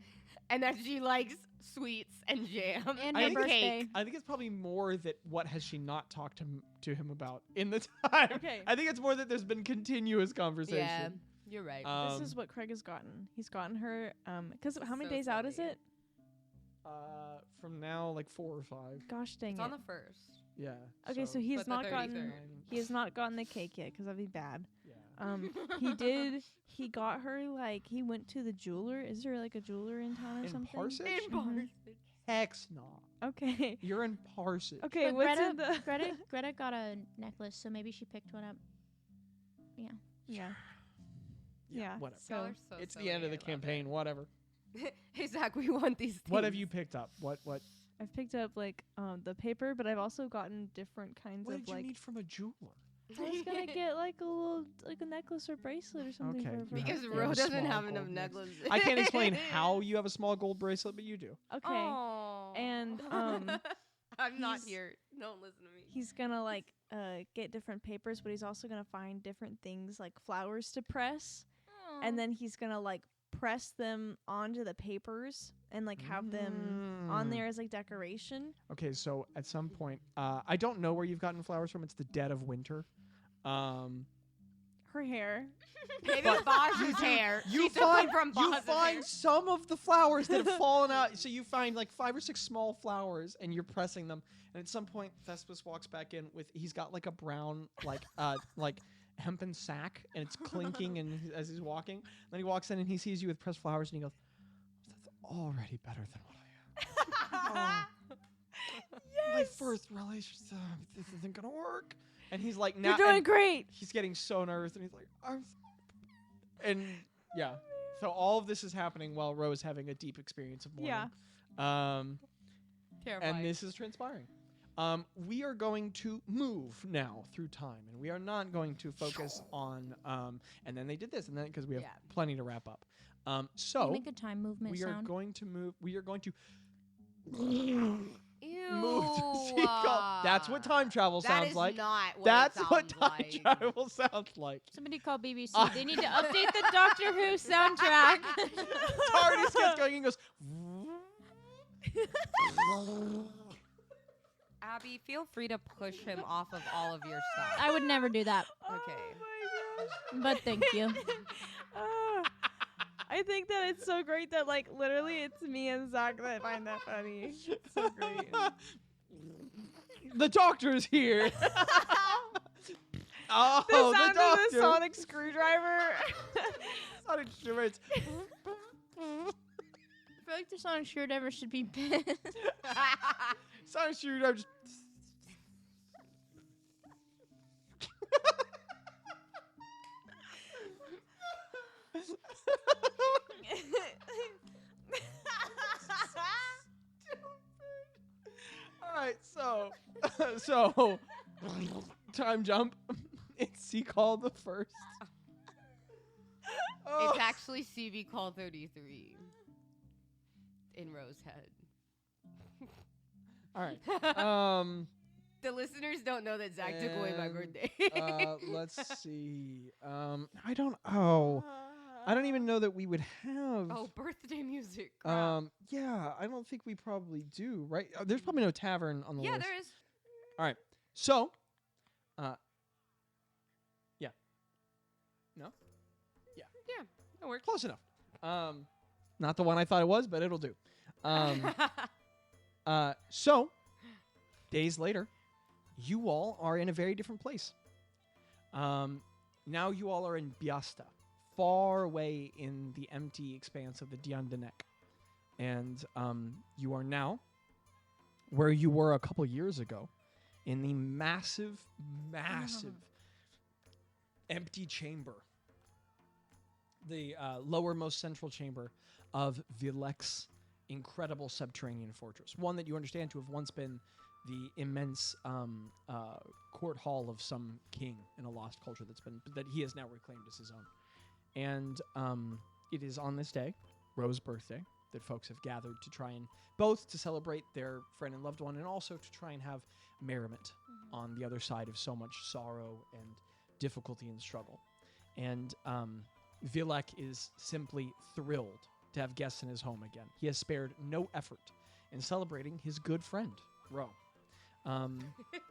D: and that she likes sweets and jam
C: And
E: I
C: her
E: think
C: birthday.
D: cake.
E: I think it's probably more that what has she not talked to him about in the time.
A: Okay.
E: I think it's more that there's been continuous conversation.
D: Yeah, you're right.
A: This is what Craig has gotten. He's gotten her. Because how many
D: So
A: days out is
D: silly.
A: it?
E: From now, like 4 or 5.
A: Gosh dang
D: it's
A: it.
D: on the first.
E: Yeah.
A: Okay, so he has
D: But the
A: not gotten.
D: 33rd.
A: He has not gotten the cake yet because that'd be bad.
E: Yeah.
A: He did. He got her like he went to the jeweler. Is there like a jeweler in town or
E: In
A: something?
E: Parsage?
A: Mhm.
E: Hex no.
A: Okay.
E: You're in Parsage.
A: Okay.
C: But
A: What's
C: Greta,
A: in the?
C: Greta got a necklace, so maybe she picked one up.
A: Yeah.
E: Yeah.
A: Yeah.
E: Whatever.
A: So
D: Y'all are so
E: It's the
D: silly,
E: end of
D: I
E: the
D: love
E: campaign.
D: it.
E: Whatever.
D: Hey Zach, we want these things.
E: What have you picked up? What?
A: I've picked up like the paper, but I've also gotten different kinds
E: What
A: of
E: did you
A: like
E: need from a jeweler?
A: I was gonna get like a little, like a necklace or bracelet or something
E: Okay,
A: for her.
E: you
A: for
E: have-
D: Because
A: her
E: you have
D: Ro
E: a
D: doesn't
E: small
D: have
E: gold
D: enough
E: necklace.
D: necklaces.
E: I can't explain how you have a small gold bracelet, but you do.
A: Okay.
D: Aw.
A: And,
D: I'm not
A: he's-
D: here. Don't listen to me.
A: He's gonna like get different papers, but he's also gonna find different things like flowers to press, and then he's gonna like press them onto the papers and like have them on there as like decoration.
E: Okay, so at some point, I don't know where you've gotten flowers from. It's the dead of winter.
A: Her hair.
D: Maybe
E: But
D: Boz's hair.
E: You
D: She took them
E: find
D: from
E: you
D: Boz's
E: find
D: hair.
E: some of the flowers that have fallen out. So you find like 5 or 6 small flowers, and you're pressing them. And at some point, Thespis walks back in with he's got like a brown like hempen sack, and it's clinking and as he's walking. Then he walks in and he sees you with pressed flowers, and he goes, "That's already better than what I am." My first relationship, this isn't gonna work. And he's like, now
A: You're doing great.
E: he's getting so nervous, and he's like, and yeah. So all of this is happening while Ro is having a deep experience of mourning.
A: Yeah.
D: Terrifying.
E: And this is transpiring. We are going to move now through time, and we are not going to focus on. And then they did this, and then because we have
D: Yeah.
E: plenty to wrap up.
C: You
E: So
C: make a time movement
E: we are
C: sound.
E: going to move. We are going to
D: Ew.
E: move to Seagull. That's what time travel
D: That
E: sounds
D: is
E: like.
D: not what
E: That's
D: it
E: what
D: sounds
E: time
D: like.
E: travel sounds like.
C: Somebody call BBC. They need to update the Doctor Who soundtrack.
E: Tardis gets going and goes.
D: Abby, feel free to push him off of all of your stuff.
C: I would never do that,
D: Okay.
C: but thank you.
A: I think that it's so great that like literally it's me and Zach that find that funny. It's so great.
E: The doctor is here. Oh,
A: The sound of
E: doctor.
A: the sonic screwdriver.
E: Sonic screwdriver.
C: I feel like the sonic screwdriver should be bent.
E: Sonic screwdriver. Just All right, so time jump. It's Seagull the first. Oh.
D: It's actually CB Call 33 in Ro's head.
E: All right.
D: The listeners don't know that Zach took away my
E: And,
D: birthday.
E: Let's see. I don't. Oh, I don't even know that we would have.
D: Oh, birthday music. Crap.
E: Yeah, I don't think we probably do. Right? There's probably no tavern on the
D: Yeah,
E: list.
D: there is.
E: All right. So, yeah. No?
D: Yeah, that works.
E: Close enough. Not the one I thought it was, but it'll do. So, days later, you all are in a very different place. Now you all are in Biasta, far away in the empty expanse of the Dundley. And you are now where you were a couple years ago in the massive empty chamber. The lowermost central chamber of Vilek's incredible subterranean fortress. One that you understand to have once been the immense court hall of some king in a lost culture that he has now reclaimed as his own. And it is on this day, Ro's birthday, that folks have gathered to try and both to celebrate their friend and loved one, and also to try and have merriment on the other side of so much sorrow and difficulty and struggle. And Vilek is simply thrilled to have guests in his home again. He has spared no effort in celebrating his good friend, Ro.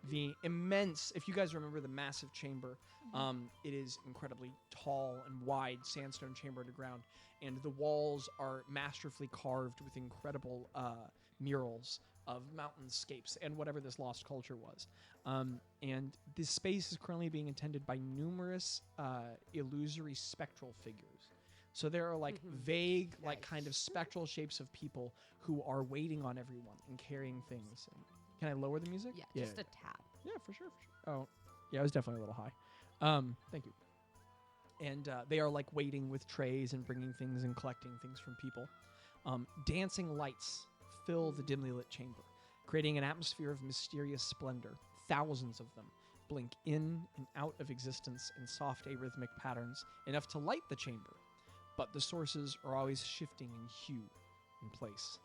E: The immense, if you guys remember the massive chamber, it is incredibly tall and wide sandstone chamber underground, and the walls are masterfully carved with incredible murals of mountainscapes and whatever this lost culture was. And this space is currently being attended by numerous illusory spectral figures. So there are like vague, like kind of spectral shapes of people who are waiting on everyone and carrying things. And can I lower the music?
D: Yeah, just a tap.
E: Yeah, for sure. Oh, yeah, it was definitely a little high. Thank you. And they are like waiting with trays and bringing things and collecting things from people. Dancing lights fill the dimly lit chamber, creating an atmosphere of mysterious splendor. Thousands of them, blink in and out of existence in soft arrhythmic patterns, enough to light the chamber, but the sources are always shifting in hue and place.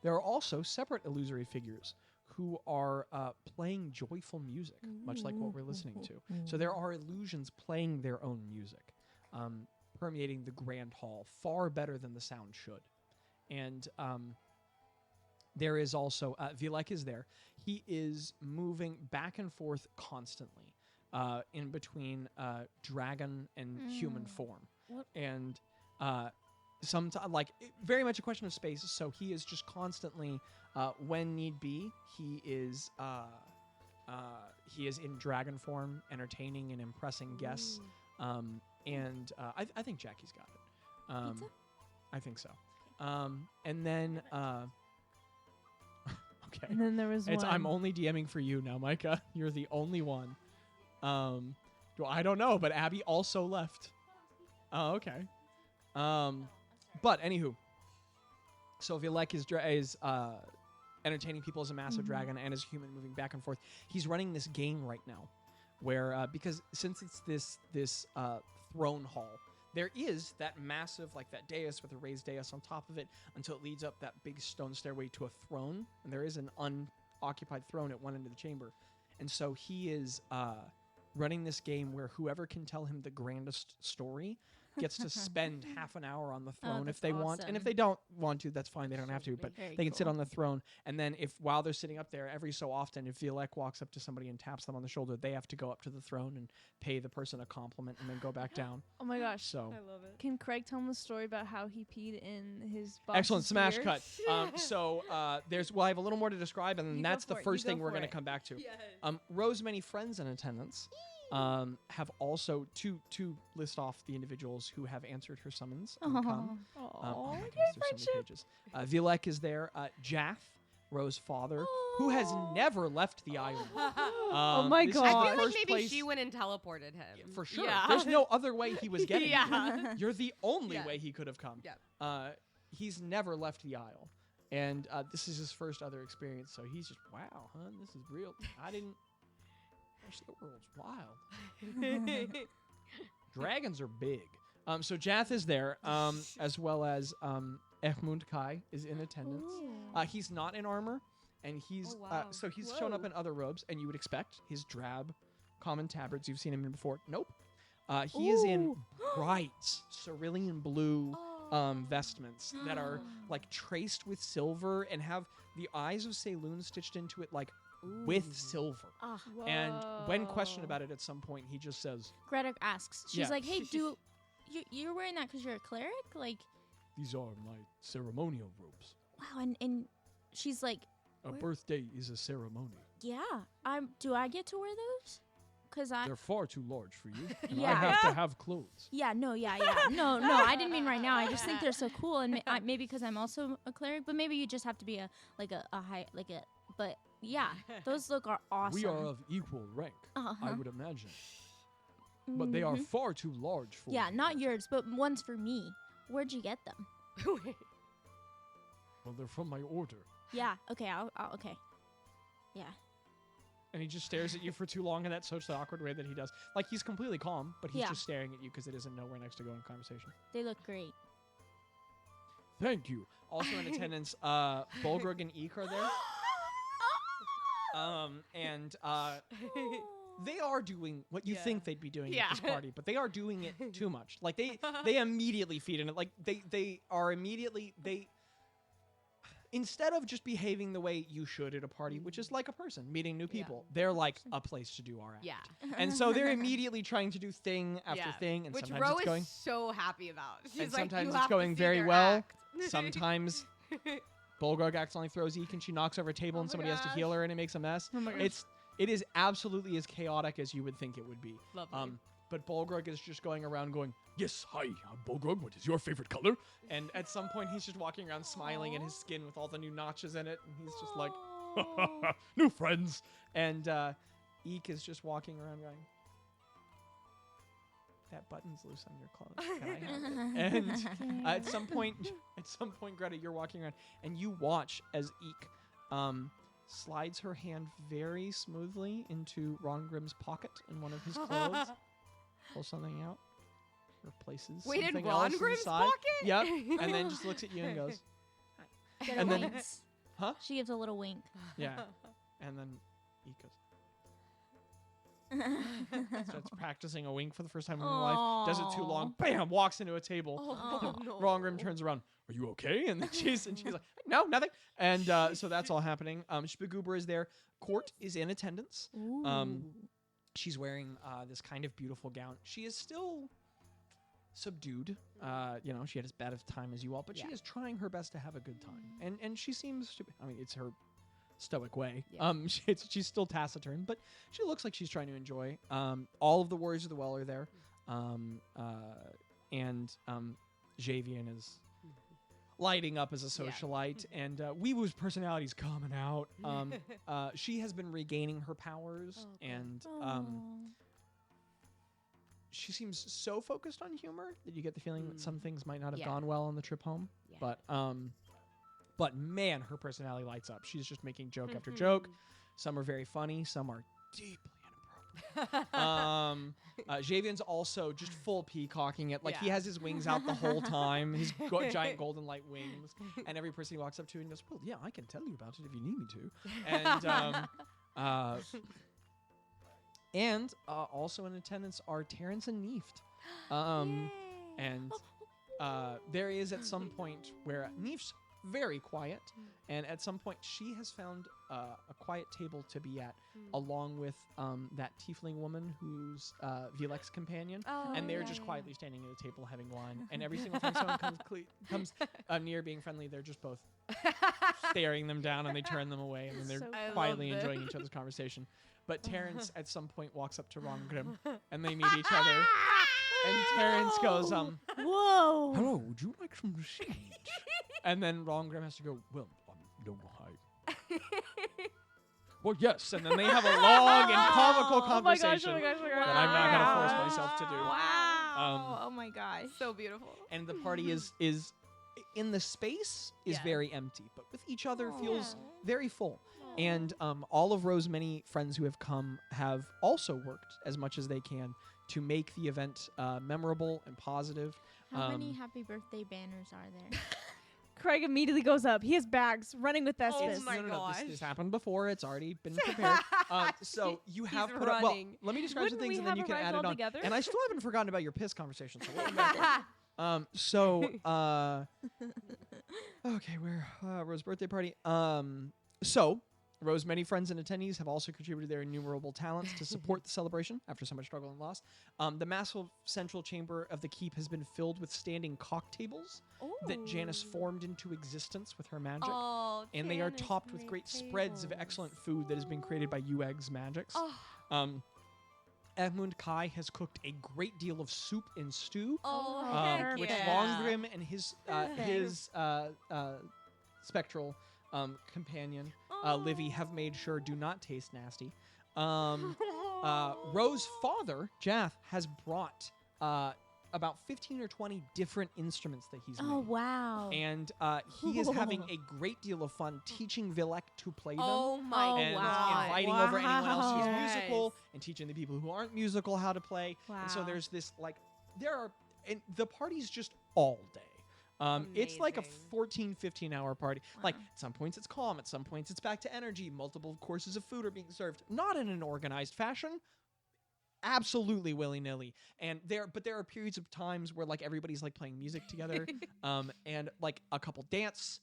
E: There are also separate illusory figures who are playing joyful music, much like what we're listening to. So there are illusions playing their own music, permeating the grand hall far better than the sound should. And there is also, Vilek is there. He is moving back and forth constantly in between dragon and human form.
C: What?
E: And very much a question of space. So he is just constantly, when need be, he is in dragon form, entertaining and impressing guests. And I think Jackie's got it.
C: Pizza?
E: I think so. And then, okay.
A: And then there was one.
E: I'm only DMing for you now, Micah. You're the only one. I don't know, but Abby also left. Oh, okay. But anywho, so Vilek is entertaining people as a massive dragon and as a human moving back and forth. He's running this game right now, where because since it's this throne hall, there is that massive, like that dais with a raised dais on top of it until it leads up that big stone stairway to a throne, and there is an unoccupied throne at one end of the chamber. And so he is running this game where whoever can tell him the grandest story gets to spend half an hour on the throne if they want. And if they don't want to, that's fine. They don't have to, but
C: Very
E: they can sit
C: cool.
E: on the throne. And then while they're sitting up there, every so often, if Vilek walks up to somebody and taps them on the shoulder, they have to go up to the throne and pay the person a compliment and then go back down.
A: Oh my gosh.
E: So
F: love it.
A: Can Craig tell him the story about how he peed in his boss's
E: excellent smash
A: beer?
E: cut. I have a little more to describe, and
A: You
E: that's
A: go
E: the
A: for it,
E: first
A: you go
E: thing we're
A: for
E: going to
A: it.
E: come back to.
F: Yes.
E: Ro's many friends in attendance have also to list off the individuals who have answered her summons and come.
A: Aw,
E: Oh my goodness,
A: yay,
E: there's so many pages. Vilek is there. Jaff, Ro's father, who has never left the island.
A: Oh my
E: this is
A: God.
E: the
D: I feel like
E: first
D: maybe
E: place-
D: she went and teleported him.
E: For sure.
F: Yeah.
E: There's no other way he was getting
F: Yeah.
E: here. You're the only
F: Yeah.
E: way he could have come.
F: Yeah.
E: He's never left the Isle. And this is his first other experience, so he's just, wow, huh? This is real. Gosh, the world's wild. Dragons are big. So Jath is there, as well as Ehmund Kai is in attendance. He's not in armor, and he's
F: Oh, wow.
E: so he's shown up in other robes, and you would expect his drab, common tabards. You've seen him in before. Nope. He is in bright cerulean blue vestments that are like traced with silver and have the eyes of Saloon stitched into it like with silver.
C: Ah,
E: And when questioned about it at some point, he just says,
C: Greta asks. She's
E: Yeah.
C: like, "Hey, you're wearing that because you're a cleric? Like,
E: "These are my ceremonial robes.
C: wow." And she's like,
E: A
C: Where-
E: birthday is a ceremony.
C: "Yeah, do I get to wear those? Cause I
E: They're far too large for you, and I
C: Yeah.
E: have to have clothes."
C: yeah no no I didn't mean right now. I just think they're so cool, and maybe because I'm also a cleric, but maybe you just have to be a high but yeah, those are awesome.
E: We are of equal rank, I
C: Uh-huh.
E: would imagine. But they are
C: Mhm.
E: far too large for
C: Yeah,
E: you.
C: not yours, but one's for me. Where'd you get them?
E: Well, they're from my order.
C: Yeah. Okay. I'll okay. Yeah.
E: And he just stares at you for too long in that such awkward way that he does. Like, he's completely calm, but he's
C: Yeah.
E: just staring at you because it isn't nowhere next to go in conversation.
C: They look great.
E: Thank you. Also in attendance, Bolgrug and Eek are there. And they are doing what you
F: Yeah.
E: think they'd be doing
F: Yeah.
E: at this party, but they are doing it too much. Like, they immediately feed in it. Like, they are immediately, instead of just behaving the way you should at a party, which is like a person meeting new people, they're like a place to do our act.
D: Yeah.
E: And so they're immediately trying to do thing after
F: Yeah.
E: thing, and
D: Which
E: sometimes
D: Ro
E: it's going
D: is so happy about. She's
E: and
D: like,
E: sometimes
D: "You
E: it's
D: have to
E: going
D: see
E: very
D: their
E: well.
D: act."
E: Sometimes Bolgrug accidentally throws Eek and she knocks over a table
F: Oh
E: and
F: my
E: somebody has to heal her and it makes a mess.
A: Oh my gosh.
E: It is absolutely as chaotic as you would think it would be.
F: Lovely.
E: But Bolgrug is just going around going, "Yes, hi, I'm Bolgrug. What is your favorite color?" And at some point, he's just walking around smiling in his skin with all the new notches in it, and he's just like, "New friends." And Eek is just walking around going, "That button's loose on your clothes. Can I have it?" And at some point, Greta, you're walking around and you watch as Eek slides her hand very smoothly into Rongrim's pocket in one of his clothes, pulls something out, replaces
D: Wait, in
E: something else
D: Rongrim's
E: inside.
D: pocket?
E: Yep, and then just looks at you and goes,
C: Get
E: And
C: a
E: then-
C: wink.
E: huh?
C: She gives a little wink.
E: Yeah. And then he goes, starts practicing a wink for the first time in her life, does it too long, bam, walks into a table.
D: Oh, no.
E: Rongrim turns around, are you okay? And then she's like, no, nothing. And so that's all happening. Spagoober is there. Court is in attendance. She's wearing this kind of beautiful gown. She is still subdued. She had as bad of time as you all, but she
D: Yeah.
E: is trying her best to have a good time. And she seems to be, it's her stoic way.
D: Yeah.
E: She's still taciturn, but she looks like she's trying to enjoy. All of the Warriors of the Well are there. And Javian is lighting up as a socialite, and Weewoo's personality's coming out. She has been regaining her powers, and she seems so focused on humor that you get the feeling that some things might not have
D: Yeah.
E: gone well on the trip home.
D: Yeah.
E: But man, her personality lights up. She's just making joke after joke. Some are very funny, some are deeply inappropriate. Javian's also just full peacocking it. Like, he
D: Yeah.
E: has his wings out the whole time, his giant golden light wings. And every person he walks up to and goes, well, yeah, I can tell you about it if you need me to. And also in attendance are Terrence and Neeft. And there is at some point where Neeft's very quiet, and at some point she has found a quiet table to be at, along with that tiefling woman who's Vilek's companion, and they're just quietly standing at a table having wine. And every single time someone comes near being friendly, they're just both staring them down, and they turn them away, and then they're
A: So
C: I
E: quietly
C: love
E: enjoying each other's conversation. But Terrence at some point walks up to Rongrim, and they meet each other. And Terrence goes,
A: Whoa.
E: hello, would you like some sage? And then Rongrim has to go, well, no, hi. Well, yes. And then they have a long and comical conversation that I'm not going to force myself to do.
F: Wow. Oh my gosh.
D: So beautiful.
E: And the party is in the space is
D: Yeah.
E: very empty, but with each other feels very full. And all of Rose's many friends who have come have also worked as much as they can to make the event memorable and positive.
C: How many happy birthday banners are there?
A: Craig immediately goes up. He has bags running with Thespis.
F: Oh my
E: no,
F: gosh.
E: This happened before. It's already been prepared. So you have
D: He's
E: put up. Well,
D: running.
E: let me describe some
A: Wouldn't
E: things,
A: we
E: and then you
A: have
E: can
A: arrived
E: add
A: all
E: it on.
A: together?
E: And I still haven't forgotten about your piss conversation. So welcome back. Okay, where Rose's birthday party. So Rose's many friends and attendees have also contributed their innumerable talents to support the celebration after so much struggle and loss. The massive central chamber of the keep has been filled with standing cocktails that Janice formed into existence with her magic.
F: Oh,
E: And they are
F: Janice
E: topped with
F: made
E: great spreads of
F: tables.
E: excellent food that has been created by Ueg's magics.
F: Oh.
E: Edmund Kai has cooked a great deal of soup and stew,
F: Oh,
A: heck
E: which
F: yeah.
E: Longrim and his spectral companion Livy have made sure do not taste nasty. Rose's father, Jath, has brought about 15 or 20 different instruments that he's
C: Oh
E: made.
C: wow!
E: And he is having a great deal of fun teaching Vilek to play them.
D: Oh my
C: Oh,
E: And
C: wow.
E: inviting over anyone else who's
F: Yes.
E: musical and teaching the people who aren't musical how to play. And so
F: Wow.
E: there's this and the party's just all day. It's like a
D: Amazing.
E: 14-15 hour party. Like
C: Wow.
E: at some points it's calm, at some points it's back to energy. Multiple courses of food are being served, not in an organized fashion. Absolutely willy-nilly. And there are periods of times where like everybody's like playing music together, and like a couple dance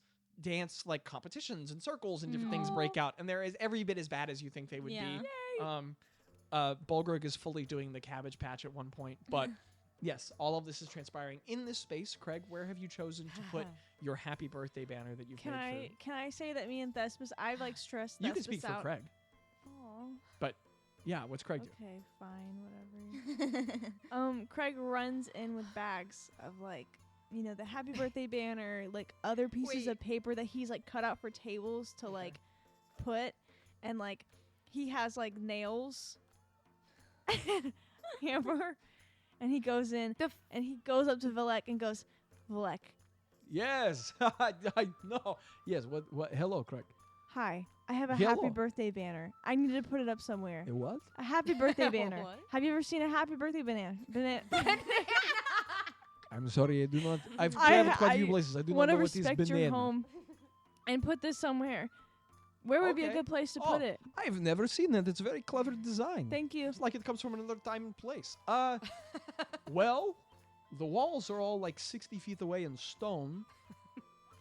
E: like competitions and circles and different things break out, and there is every bit as bad as you think they would
C: Yeah.
E: be. Bulgrug is fully doing the Cabbage Patch at one point, but yes, all of this is transpiring in this space. Craig, where have you chosen to put your happy birthday banner that you've
A: Can
E: made
A: I say that me and Thespis, I've like stressed
E: for? You can
A: Thespis
E: speak for
A: out.
E: Craig,
A: Aw.
E: but yeah, what's Craig do?
A: Okay, fine, whatever. Craig runs in with bags of like, the happy birthday banner, like other pieces of paper that he's like cut out for tables to like put, and like he has like nails, hammer, and he goes in and he goes up to Vilek and goes, Vilek,
E: Yes, I know. Yes, what? Hello, Craig.
A: Hi, I have a happy
E: Hello.
A: birthday banner. I need to put it up somewhere.
E: What?
A: A happy birthday banner.
D: What?
A: Have you ever seen a happy birthday banana?
E: I'm sorry, I do not. I've
A: I-
E: traveled quite a few
A: I
E: places. I do not
A: Want
E: know
A: to
E: what is
A: respect your
E: banana.
A: home and put this somewhere. Where would be a
E: Okay.
A: good place to
E: Oh.
A: put it?
E: I've never seen it. It's a very clever design.
A: Thank you.
E: It's like it comes from another time and place. Well, the walls are all like 60 feet away in stone.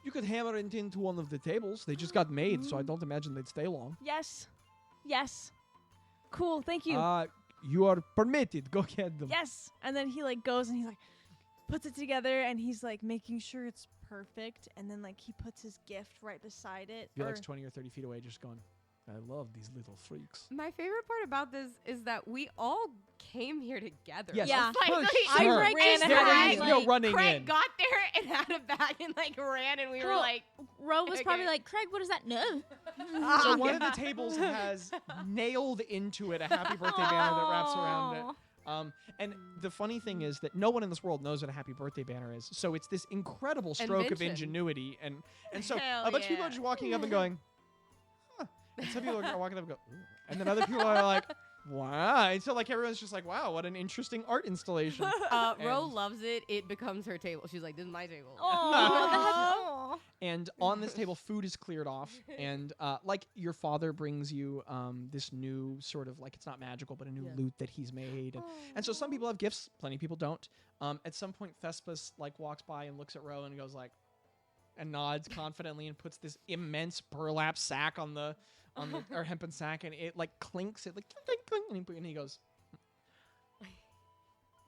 E: You could hammer it into one of the tables. They just got made, so I don't imagine they'd stay long.
A: Yes. Yes. Cool. Thank you.
E: You are permitted. Go get them.
A: Yes. And then he like goes and he's like puts it together and he's like making sure it's perfect and then like he puts his gift right beside it.
E: Felix
A: or-
E: 20 or 30 feet away just going, I love these little freaks.
D: My favorite part about this is that we all came here together.
E: Yes,
C: Yeah.
E: of course,
A: I
E: sure.
A: ran
D: just
A: ahead of
D: had,
A: you.
D: like,
E: You're running
D: Craig
E: in.
D: got there and had a bag and like ran, and we were
C: Well,
D: like,
C: Ro was probably
D: Okay.
C: like, Craig, what is that? No.
B: So one of the tables has nailed into it a happy birthday banner that wraps around it. And the funny thing is that no one in this world knows what a happy birthday banner is. So it's this incredible stroke of
D: Invention.
B: ingenuity. And so
D: Hell
B: a bunch of people are
D: yeah.
B: just walking up and going, huh. And some people are walking up and go, ooh. And then other people are like, wow. And so like everyone's just like, wow, what an interesting art installation.
D: Ro
B: And-
D: loves it. It becomes her table. She's like, this is my table.
C: Oh,
B: And on this table, food is cleared off, and like your father brings you this new sort of like it's not magical, but a new
D: Yeah.
B: lute that he's made, and so some people have gifts, plenty of people don't. At some point, Thespis like walks by and looks at Ro and goes like, and nods confidently and puts this immense burlap sack on the or hempen sack, and it like clinks, it like clink, clink, clink, and he goes,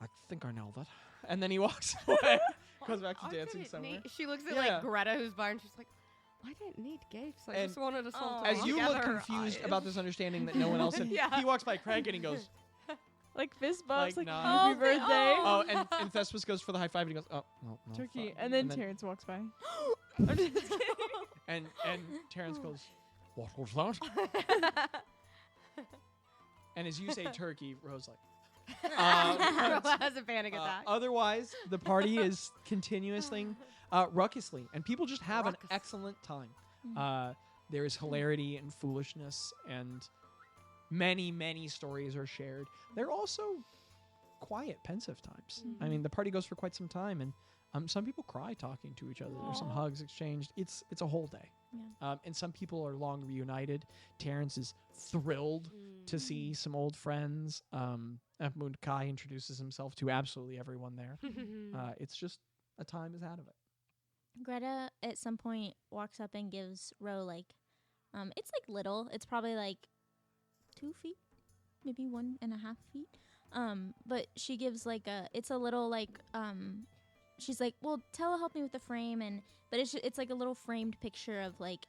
B: I think I know that, and then he walks away. Goes back to
D: I
B: dancing
D: didn't
B: somewhere.
D: need- she looks at
B: Yeah.
D: like Gretta, who's by, and she's like, I didn't need gifts. I
B: And
D: just wanted us all to
B: As
D: walk
B: you
D: together.
B: look confused about this understanding that no one else had,
D: Yeah.
B: he walks by Craig and he goes,
A: like fist bumps
B: Like,
A: like,
B: nah.
A: happy birthday.
B: oh, and Thespis goes for the high five and he goes, oh, no,
A: Turkey.
B: fuck.
A: And then Terrence walks by.
B: and Terrence goes, what was that? And as you say turkey, Rose like,
D: Ro has a panic attack.
B: otherwise, the party is continuously ruckusly, and people just have an
D: Ruckus.
B: excellent time. There is hilarity and foolishness, and many, many stories are shared. They're also quiet, pensive times. I mean, the party goes for quite some time, and some people cry talking to each other. There's some hugs exchanged. It's a whole day.
C: Yeah.
B: And some people are long reunited. Terrence is thrilled to see some old friends. Kai introduces himself to absolutely everyone there. It's just a time is out of it.
C: Greta at some point walks up and gives Ro like, it's like little. It's probably like 2 feet, maybe 1.5 feet. But she gives like it's a little like, she's like, well, Tella helped me with the frame, but it's like a little framed picture of like,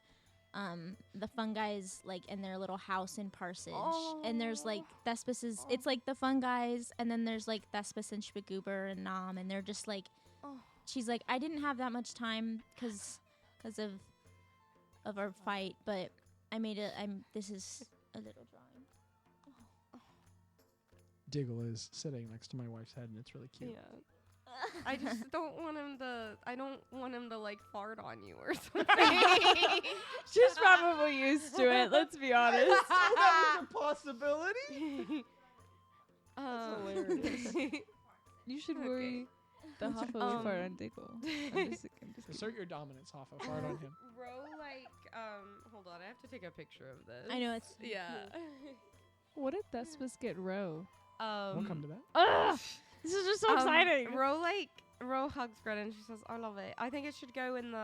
C: the fungi's like in their little house in Parsage, and there's like Thespis's. It's like the fungi's, and then there's like Thespis and Shpagoober and Nom, and they're just like. She's like, I didn't have that much time because of our fight, but I made it. This is a little drawing.
B: Diggle is sitting next to my wife's head, and it's really cute.
D: Yeah. I just don't want him to. I don't want him to like fart on you or something.
A: She's probably used to it. Let's be honest.
B: That was a possibility.
D: hilarious.
F: You should
D: Okay.
F: worry the Hoffa will fart on Diggle. I'm just kidding.
B: Assert your dominance, Hoffa. Fart on him.
D: Ro, like, hold on, I have to take a picture of this.
C: I know it's
D: Yeah.
F: What did Thespis get Ro?
B: We'll come to that.
A: Ugh, this is just so exciting.
D: Ro hugs Greta and she says, "I love it. I think it should go in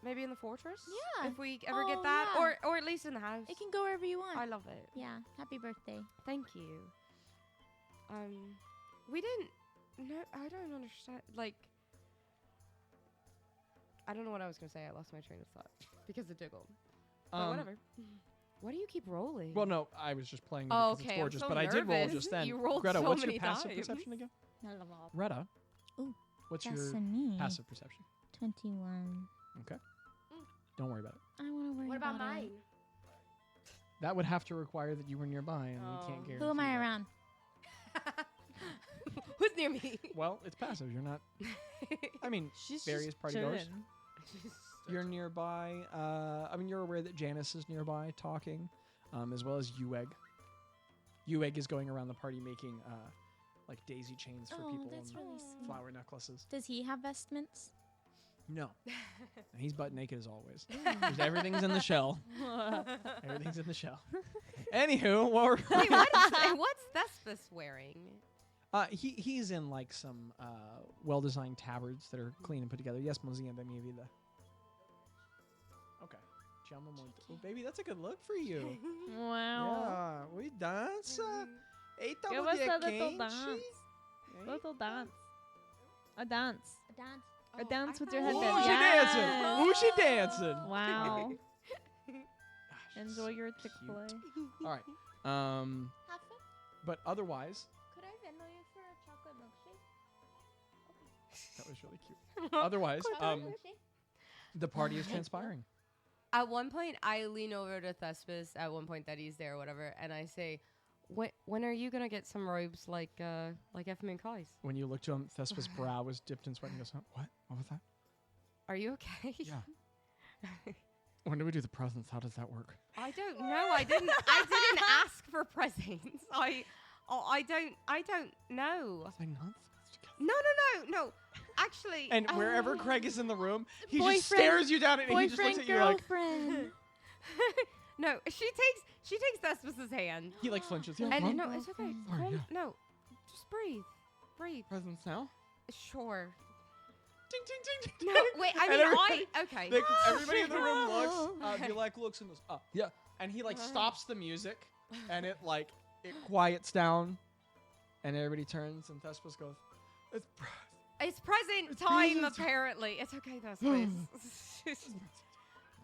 D: maybe in the fortress.
C: Yeah.
D: If we ever
C: Oh,
D: get that,
C: yeah.
D: or at least in the house.
C: It can go wherever you want.
D: I love it.
C: Yeah. Happy birthday.
D: Thank you. We didn't. No, I don't understand. Like, I don't know what I was gonna say. I lost my train of thought because of Diggle. But whatever. Why do you keep rolling?
B: Well, no, I was just playing
D: Oh,
B: because
D: okay,
B: it's
D: I'm
B: gorgeous,
D: so
B: but I did roll
D: nervous.
B: just then.
D: You rolled
B: Greta,
D: so
B: what's your
D: many
B: passive
D: times.
B: perception again?
C: I love all.
B: Greta,
C: Ooh,
B: what's
C: that's
B: your
C: a me.
B: passive perception?
C: 21.
B: Don't worry about it.
C: I want to worry
D: What about
C: about it.
D: mine?
B: That would have to require that you were nearby, and we can't guarantee
C: Who am I
B: that.
C: around?
D: Who's near me?
B: Well, it's passive. You're not. I mean,
F: She's
B: various
F: just
B: party goers.
F: chilling.
E: You're nearby. I mean, you're aware that Janice is nearby talking, as well as Ueg. Ueg is going around the party making like daisy chains for people
C: that's
E: and
C: really sweet.
E: flower necklaces.
C: Does he have vestments?
E: No. He's butt naked as always. Everything's in the shell. Everything's in the shell. Anywho,
D: Wait, what's Thespis wearing?
E: he's in like some well-designed tabards that are clean and put together. Yes, Mozilla de mi vida. Okay. Chama muito. Oh, baby, that's a good look for you.
A: Wow.
E: Yeah, we dance. Eita,
A: Give us
E: mulher
A: a little
E: quente.
A: dance.
E: Hein?
A: Little dance. A dance.
C: A dance.
A: A dance with your
E: Ooh,
A: headband.
E: she
A: Yes.
E: dancing. Ooh, she dancing.
A: Wow.
E: Ah, she's
A: Enjoy your
E: so
A: Chick-fil-A.
E: cute. All right.
C: Have fun.
E: But otherwise,
C: Could I vendor you for a chocolate milkshake?
E: that was really cute. Otherwise, the party is transpiring.
D: At one point, I lean over to Thespis. At one point, that he's there, or whatever, and I say, "When are you gonna get some robes like Efim and Kai's?
E: When you look to him, Thespis' brow was dipped in sweat and goes, huh? What? What was that?
D: Are you okay?"
E: Yeah. When do we do the presents? How does that work?
D: I don't know. I didn't ask for presents. I don't know.
E: Was I not supposed to get
D: No. Actually,
E: And wherever Craig is in the room, he just
A: Boyfriend-
E: stares you down and he just looks
A: Boyfriend,
E: at you like
A: girlfriend.
D: no, she takes Thespis' hand.
E: he like flinches. Yeah,
D: And
E: huh?
D: no, it's okay.
E: Sorry,
D: Calm-
E: yeah.
D: No, just breathe.
E: Presents now?
D: Sure.
E: Ding ding ding ding.
D: No, wait. I
E: And
D: mean,
E: everybody-
D: okay.
E: Everybody in the room looks. Gilek looks and goes, "Oh, yeah," and he like stops the music, and it quiets down, and everybody turns, and Thespis goes, "It's
D: It's present
E: It's
D: time,
E: present time.
D: apparently. It's okay, Thespis.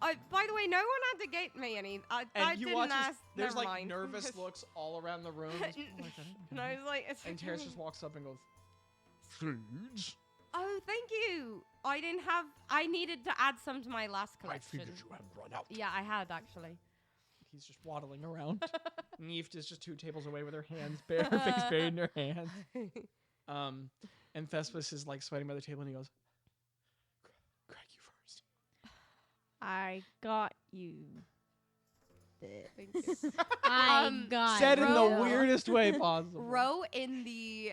D: By the way, no one had to get me any. I
E: And you
D: didn't
E: watch
D: ask.
E: there's
D: never
E: like
D: mind.
E: nervous looks all around the room. There's people like,
D: And I was like, it's
E: and
D: okay.
E: Terrace just walks up and goes, "Foods?
D: Oh, thank you. I didn't have. I needed to add some to my last
E: I
D: collection.
E: figured you had run out."
D: Yeah, I had actually.
E: He's just waddling around. Neeft is just 2 tables away with her hands bare, her face buried in her hands. And Thespis is like sweating by the table, and he goes, "Craig, you first."
A: I got you.
D: Thank you.
C: I got
E: Said in the
C: you.
E: weirdest way possible.
D: Row in the.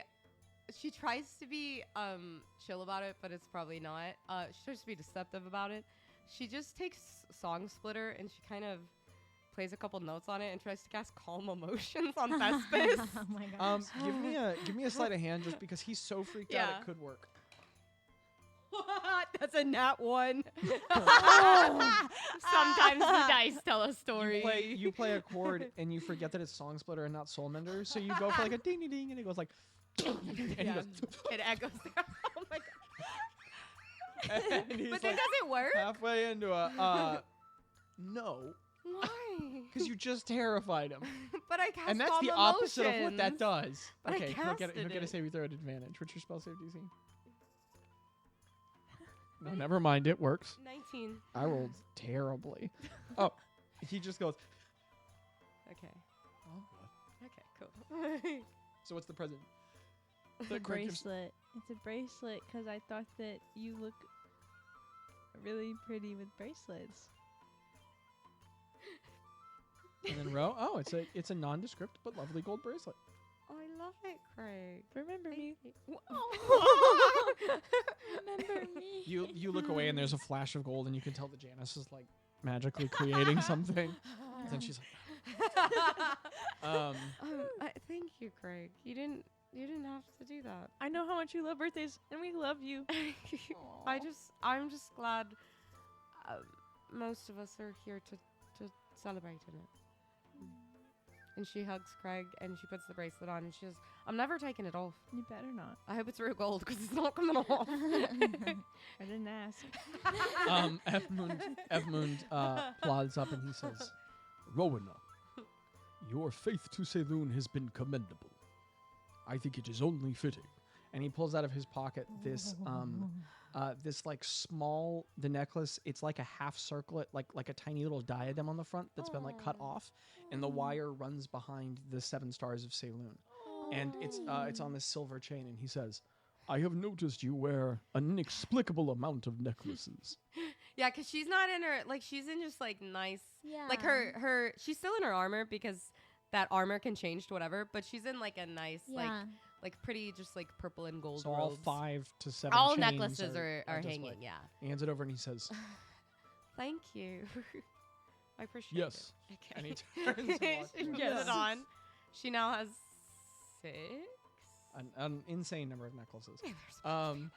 D: She tries to be chill about it, but it's probably not. She tries to be deceptive about it. She just takes Song Splitter and she kind of plays a couple notes on it and tries to cast Calm Emotions on Thespis.
C: Oh my gosh.
E: Give me a sleight of hand, just because he's so freaked out
D: Yeah.
E: it could work.
D: That's a nat 1. Sometimes the dice tell a story.
E: You play a chord and you forget that it's Song Splitter and not Soul Mender, so you go for like a ding ding ding, and it goes like, and he
D: Yeah,
E: goes,
D: it echoes. Oh my god!
E: and he's
D: But
E: like
D: then does it work?
E: halfway into a no,
D: Why?
E: because you just terrified him,
D: But I cast
E: and that's
D: Calm
E: the opposite of what that
D: Emotions.
E: does.
D: But I
E: Okay, he'll get
D: casted
E: a
D: it.
E: saving throw at advantage. What's your spell save DC? No, never mind. It works.
D: 19.
E: I rolled terribly. Oh, he just goes.
D: Okay.
E: Oh,
D: Okay, cool.
E: so what's the present?
A: It's a bracelet. It's a bracelet because I thought that you look really pretty with bracelets.
E: And then row. Oh, it's a nondescript but lovely gold bracelet.
D: I love it, Craig.
A: Remember me.
C: Remember me.
E: You look away and there's a flash of gold and you can tell that Janice is like magically creating something. Then she's like,
D: Thank you, Craig. You didn't have to do that.
A: I know how much you love birthdays, and we love you.
D: I'm just glad most of us are here to celebrate in it. And she hugs Craig and she puts the bracelet on and she says, "I'm never taking it off.
A: You better not.
D: I hope it's real gold because it's not coming off."
A: I didn't ask.
E: Evmund plods up and he says, "Rowena, your faith to Saloon has been commendable. I think it is only fitting." And he pulls out of his pocket this like the necklace. It's like a half circlet, like a tiny little diadem on the front that's been like cut off, and the wire runs behind the 7 stars of Saloon, and it's on this silver chain. And he says, "I have noticed you wear an inexplicable amount of necklaces."
D: Yeah, because she's not in her, like, she's in just, like, nice,
C: Yeah.
D: like, she's still in her armor because that armor can change to whatever, but she's in, like, a nice,
C: Yeah.
D: like, pretty, just, like, purple and gold
E: So all
D: robes.
E: 5 to 7
D: All
E: chains
D: necklaces are
E: displayed.
D: hanging, yeah.
E: He hands it over and he says,
D: Thank you. I appreciate
E: yes.
D: it. Okay.
E: And he turns and walks
D: She
E: away.
D: puts
A: Yes.
D: it on. She now has 6.
E: An insane number of necklaces.
D: Yeah, there's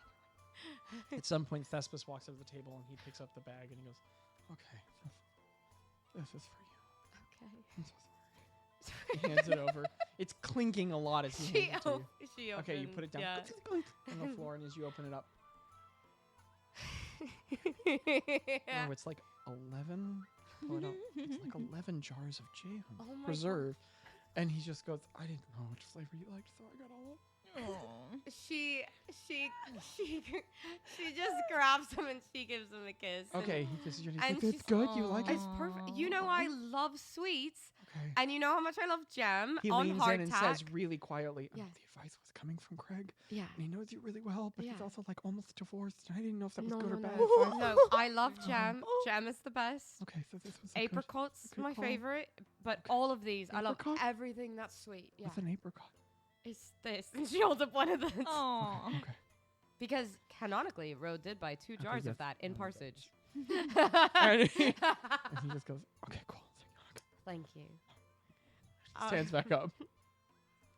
E: At some point, Thespis walks up to the table and he picks up the bag and he goes, okay, this is for you.
D: okay.
E: I'm so sorry. He hands it over. It's clinking a lot as he hands it to you.
D: She
E: Okay, you
D: opened,
E: put it down
D: Yeah.
E: on the floor, and as you open it up,
D: Yeah.
E: oh, it's like 11. Pull it up. It's like 11 jars of jam,
D: Oh my God.
E: preserve. And he just goes, I didn't know which flavor you liked, so I got all of
D: She just grabs him and she gives him a kiss.
E: Okay, he kisses you. And he's
D: and
E: like, "It's
D: she's-
E: good. You like
D: And
E: it?
D: it's perfect. You know I love sweets,
E: Okay."
D: and you know how much I love jam
E: He
D: on
E: leans in
D: hardtack.
E: and says really quietly,
D: Yeah.
E: "The advice was coming from Craig,
D: Yeah.
E: and he knows you really well, but he's
D: Yeah.
E: also like almost divorced, and I didn't know if that was
D: No,
E: good
D: no,
E: or bad."
D: no.
E: advice."
D: No, I love jam. Jam is the best.
E: Okay, so this was a good,
D: Apricots
E: good
D: my
E: call.
D: favorite, but
E: Okay.
D: all of these, I love
E: Apricot?
D: everything that's sweet. Yeah,
E: with an apricot.
D: it's this. And she holds up one of those.
F: Oh.
E: Okay.
D: Because canonically, Ro did buy 2
E: Okay,
D: jars
E: yes,
D: of that in
E: I know
D: Parsage.
E: And he just goes, "Okay, cool." Okay.
D: Thank you.
E: Stands back up.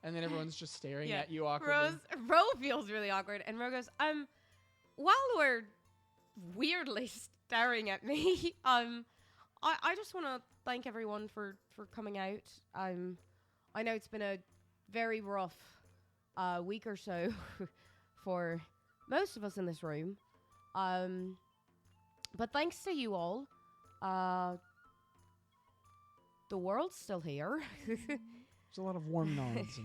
E: And then everyone's just staring
D: Yeah.
E: at you awkwardly.
D: Ro feels really awkward, and Ro goes, while we're weirdly staring at me, I just want to thank everyone for coming out. I know it's been a very rough week or so for most of us in this room, but thanks to you all, the world's still here.
E: There's a lot of warm nods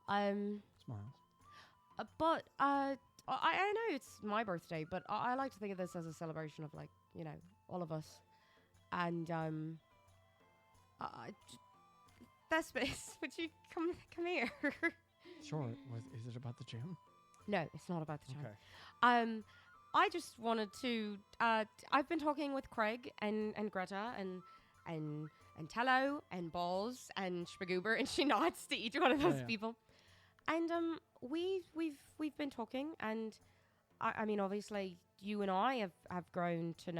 E: and smiles.
D: But I know it's my birthday, but I like to think of this as a celebration of, like, you know, all of us. And Thespis, would you come here?
E: Sure. Is it about the jam?
D: No, it's not about the jam.
E: Okay.
D: I just wanted to. I've been talking with Craig and Gretta and Tello and Balls and Spagoober, and she nods to each one of those
E: Yeah.
D: people. And we've been talking, and I mean, obviously you and I have grown to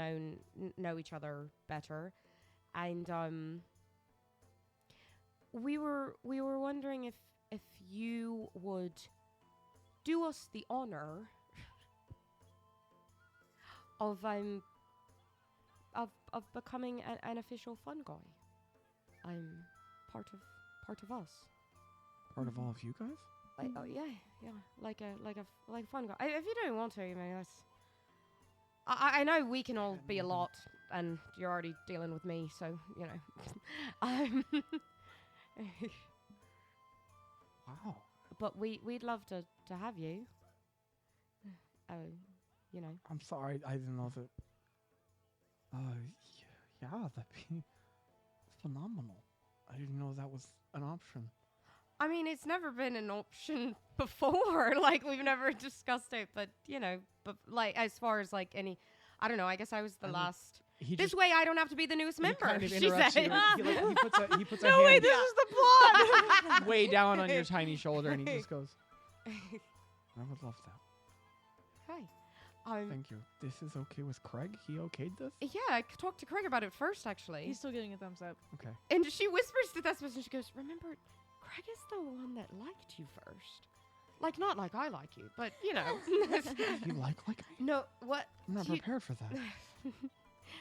D: know each other better, and we were wondering if you would do us the honor of becoming an official fungi. I'm part of us.
E: Part of all of you guys?
D: Like, oh yeah, like a fungi. If you don't want to, you know, that's. I know we can all be a lot, and you're already dealing with me, so you know.
E: Wow.
D: But we'd love to have you. You know.
E: I'm sorry. I didn't know that. Yeah, that'd be phenomenal. I didn't know that was an option.
D: I mean, it's never been an option before. Like, we've never discussed it, but, you know, but, like, as far as, like, any, I don't know, I guess I was the last.
E: He
D: This
E: just
D: way I don't have to be the newest
E: he
D: member,
E: kind of
D: she
E: interrupts
D: said.
E: you. He puts a
A: No,
E: hand
A: wait, this is the plot.
E: way down on your tiny shoulder, and he just goes, "I would love that.
D: Hey.
E: Thank you. This is okay with Craig? He okayed this?
D: Yeah, I talked to Craig about it first, actually.
A: He's still getting a thumbs up.
E: Okay.
D: And she whispers to Thespis, and she goes, remember, Craig is the one that liked you first. Like, not like I like you, but, you know.
E: You like me?
D: No, what?
E: I'm not
D: You-
E: prepared for that.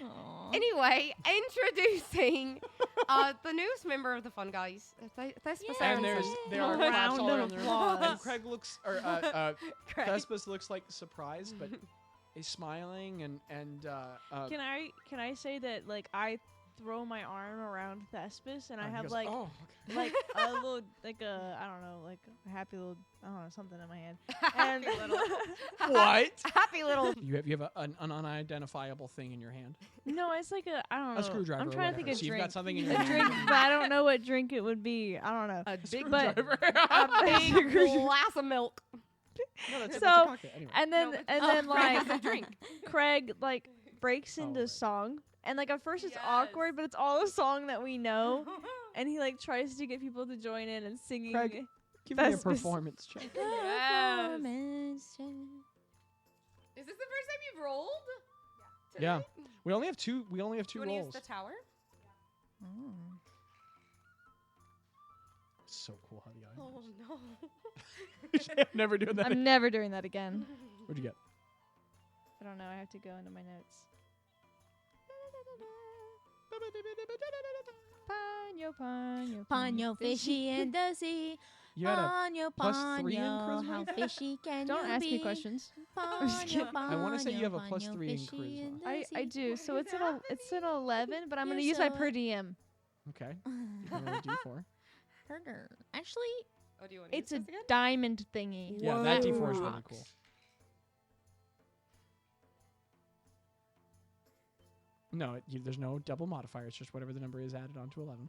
F: Aw.
D: Anyway, introducing the newest member of the Fungi, Thespis.
E: And there are
A: Round
E: claps all
A: of
E: around the room.
A: applause.
E: And Craig looks, or
D: Craig.
E: Thespis looks like surprised, but is smiling and
A: Can I say that, like, I throw my arm around Thespis and I
E: he
A: have
E: goes,
A: like
E: oh, okay.
A: like a little, like a, I don't know, like a happy little, I don't know, something in my hand. And
D: Happy little.
E: What?
D: Happy little.
E: You have an unidentifiable thing in your hand.
A: no, it's like a, I don't know.
E: A screwdriver.
A: I'm
E: or
A: trying to
E: whatever.
A: think of
E: So you've
A: drink.
E: got something in your
A: A
E: hand.
A: drink, but I don't know what drink it would be. I don't know.
D: A big,
A: But-
D: a big glass of milk.
E: No, that's
A: So,
E: a cocktail. Anyway.
A: And then
D: No,
A: and
D: oh,
A: then
D: Craig
A: like
D: has a drink.
A: Craig like breaks
E: Oh,
A: into
E: right.
A: song. And like at first it's
D: Yes.
A: awkward, but it's all a song that we know. And he like tries to get people to join in and singing.
E: Craig, Give me a
A: Festivus.
E: performance check.
D: Yes.
C: Performance.
D: Is this the first time you've rolled?
E: Yeah.
D: Today?
E: We only have two. We only have
D: Do
E: two
D: you want to use
E: rolls.
D: the tower?
E: So cool how the eye.
D: Oh
E: moves.
D: no.
E: I'm never doing that.
A: I'm never doing that again.
E: What'd you get?
A: I don't know. I have to go into my notes. Ponyo, ponyo,
C: Ponyo fishy in the sea.
E: You had a.
C: Ponyo,
E: +3 in
C: ponyo,
E: charisma?
C: how fishy can
A: Don't
C: you
A: ask
C: be?
A: me questions.
C: Ponyo,
A: kidding.
E: I wanna say you have a
C: ponyo,
E: +3 in
C: fishy
E: charisma.
C: the
A: I
C: sea.
A: do.
D: What
A: So
D: is
A: it's an 11, but I'm
C: You're
A: gonna use my
C: so-
A: per diem.
E: Okay. You can roll a D4.
C: Herder. Actually,
D: Oh, do you want to
A: It's
D: use
A: a
D: this again?
A: diamond thingy.
E: Yeah, that
C: Whoa.
E: D4 is really
C: Rocks.
E: cool. No, there's no double modifier. It's just whatever the number is added on to 11.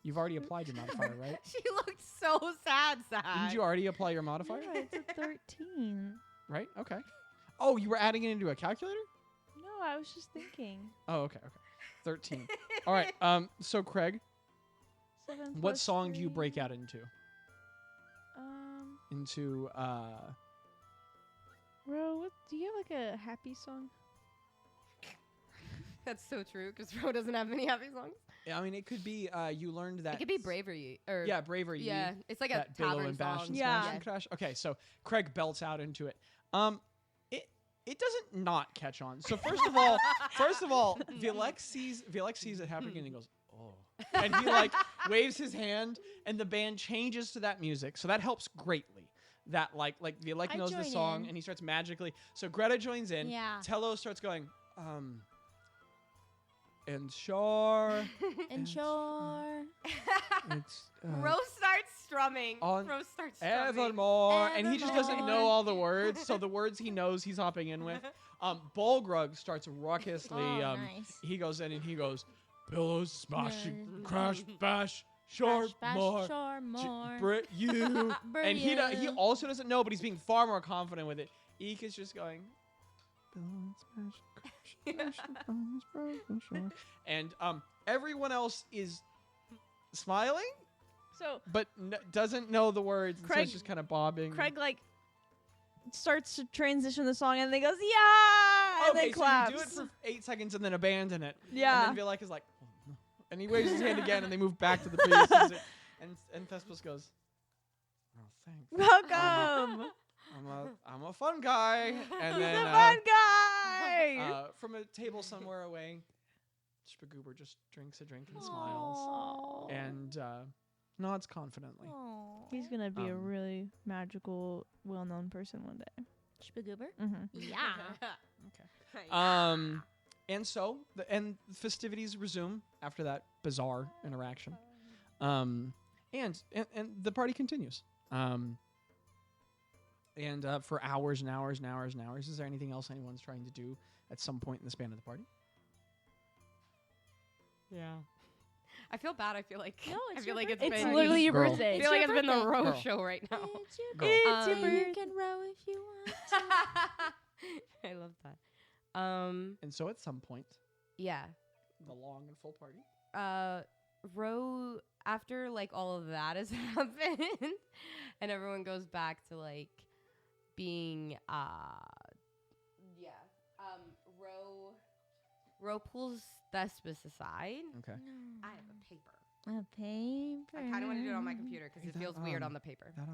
E: You've already applied your modifier, right?
D: She looked so sad.
E: Didn't you already apply your modifier?
A: Yeah, it's a 13.
E: Right? Okay. Oh, you were adding it into a calculator?
A: No, I was just thinking.
E: Oh, okay, okay. 13. All right. So Craig,
A: 7
E: what
A: plus
E: song do you
A: 3.
E: break out into? Into
A: Ro, what, do you have like a happy song?
D: That's so true because Ro doesn't have many happy songs.
E: yeah, I mean it could be you learned that
D: It could be Bravery or
E: Yeah, Bravery.
D: yeah. It's like a
E: That billow
D: tavern
E: and bash
D: song.
E: and
A: Yeah.
E: smash and crash. Okay, so Craig belts out into it. It doesn't not catch on. So first of all, Vilek sees it happening and he goes, oh, and he like waves his hand and the band changes to that music. So that helps greatly. That like Vilek
C: I
E: knows the
C: join
E: song
C: in.
E: and he starts magically. So Greta joins in.
C: yeah.
E: Tello starts going, and sure,
C: And sure.
E: it's
D: Rose starts strumming.
E: on
D: Rose starts strumming.
E: evermore, and he just doesn't know
C: Evermore.
E: all the words. So the words he knows, he's hopping in with. Bolgrug starts raucously.
C: Oh, nice.
E: He goes in and he goes, pillows smashing,
C: Yeah.
E: crash, bash, sharp,
C: Bash, bash,
E: more,
C: sure, more.
E: Brit you. And he
C: you.
E: also doesn't know, but he's being far more confident with it. Eek is just going. "Pillows smashing, crash, bash, bones broken, sure." And everyone else is smiling,
A: So
E: but doesn't know the words. And so
A: Craig-
E: it's just kind of bobbing.
A: Craig like starts to transition the song and then goes, yeah! And
E: Okay,
A: then
E: so
A: claps.
E: you do it for 8 seconds and then abandon it.
A: Yeah.
E: And then Vilek is like, oh, no. And he waves his hand again and they move back to the previous music. And Thespis goes, oh, thanks.
A: Welcome!
E: I'm a fun guy. And
A: He's
E: then
A: a fun guy!
E: from a table somewhere away, Spagoober just drinks a drink and smiles
C: Aw.
E: and nods confidently.
C: Aw.
A: He's gonna be a
E: um,
A: really magical, well-known person one day.
C: Spagoober?
A: Mm-hmm.
C: Yeah.
E: And so the festivities resume after that bizarre interaction. And the party continues. And for hours and hours and hours and hours. Is there anything else anyone's trying to do at some point in the span of the party?
D: Yeah. I feel bad. I feel like
C: No,
D: I
C: it's
D: feel
C: your
D: like it's
A: It's
D: been
A: literally your
E: Girl.
A: birthday.
D: I feel like
C: your
D: it's been the
C: birthday.
D: row
E: Girl.
D: show right now.
C: It's your
E: Girl.
A: It's your
D: Um,
A: birthday.
C: You can row if you want.
D: I love that.
E: And so at some point,
D: Yeah.
E: the long and full party.
D: Row after like all of that has happened and everyone goes back to like being Row pulls Thespis aside.
E: Okay.
D: I have a paper.
C: A paper.
D: I kind of want to do it on my computer because
E: Hey,
D: it feels
E: that,
D: weird on the paper.
E: That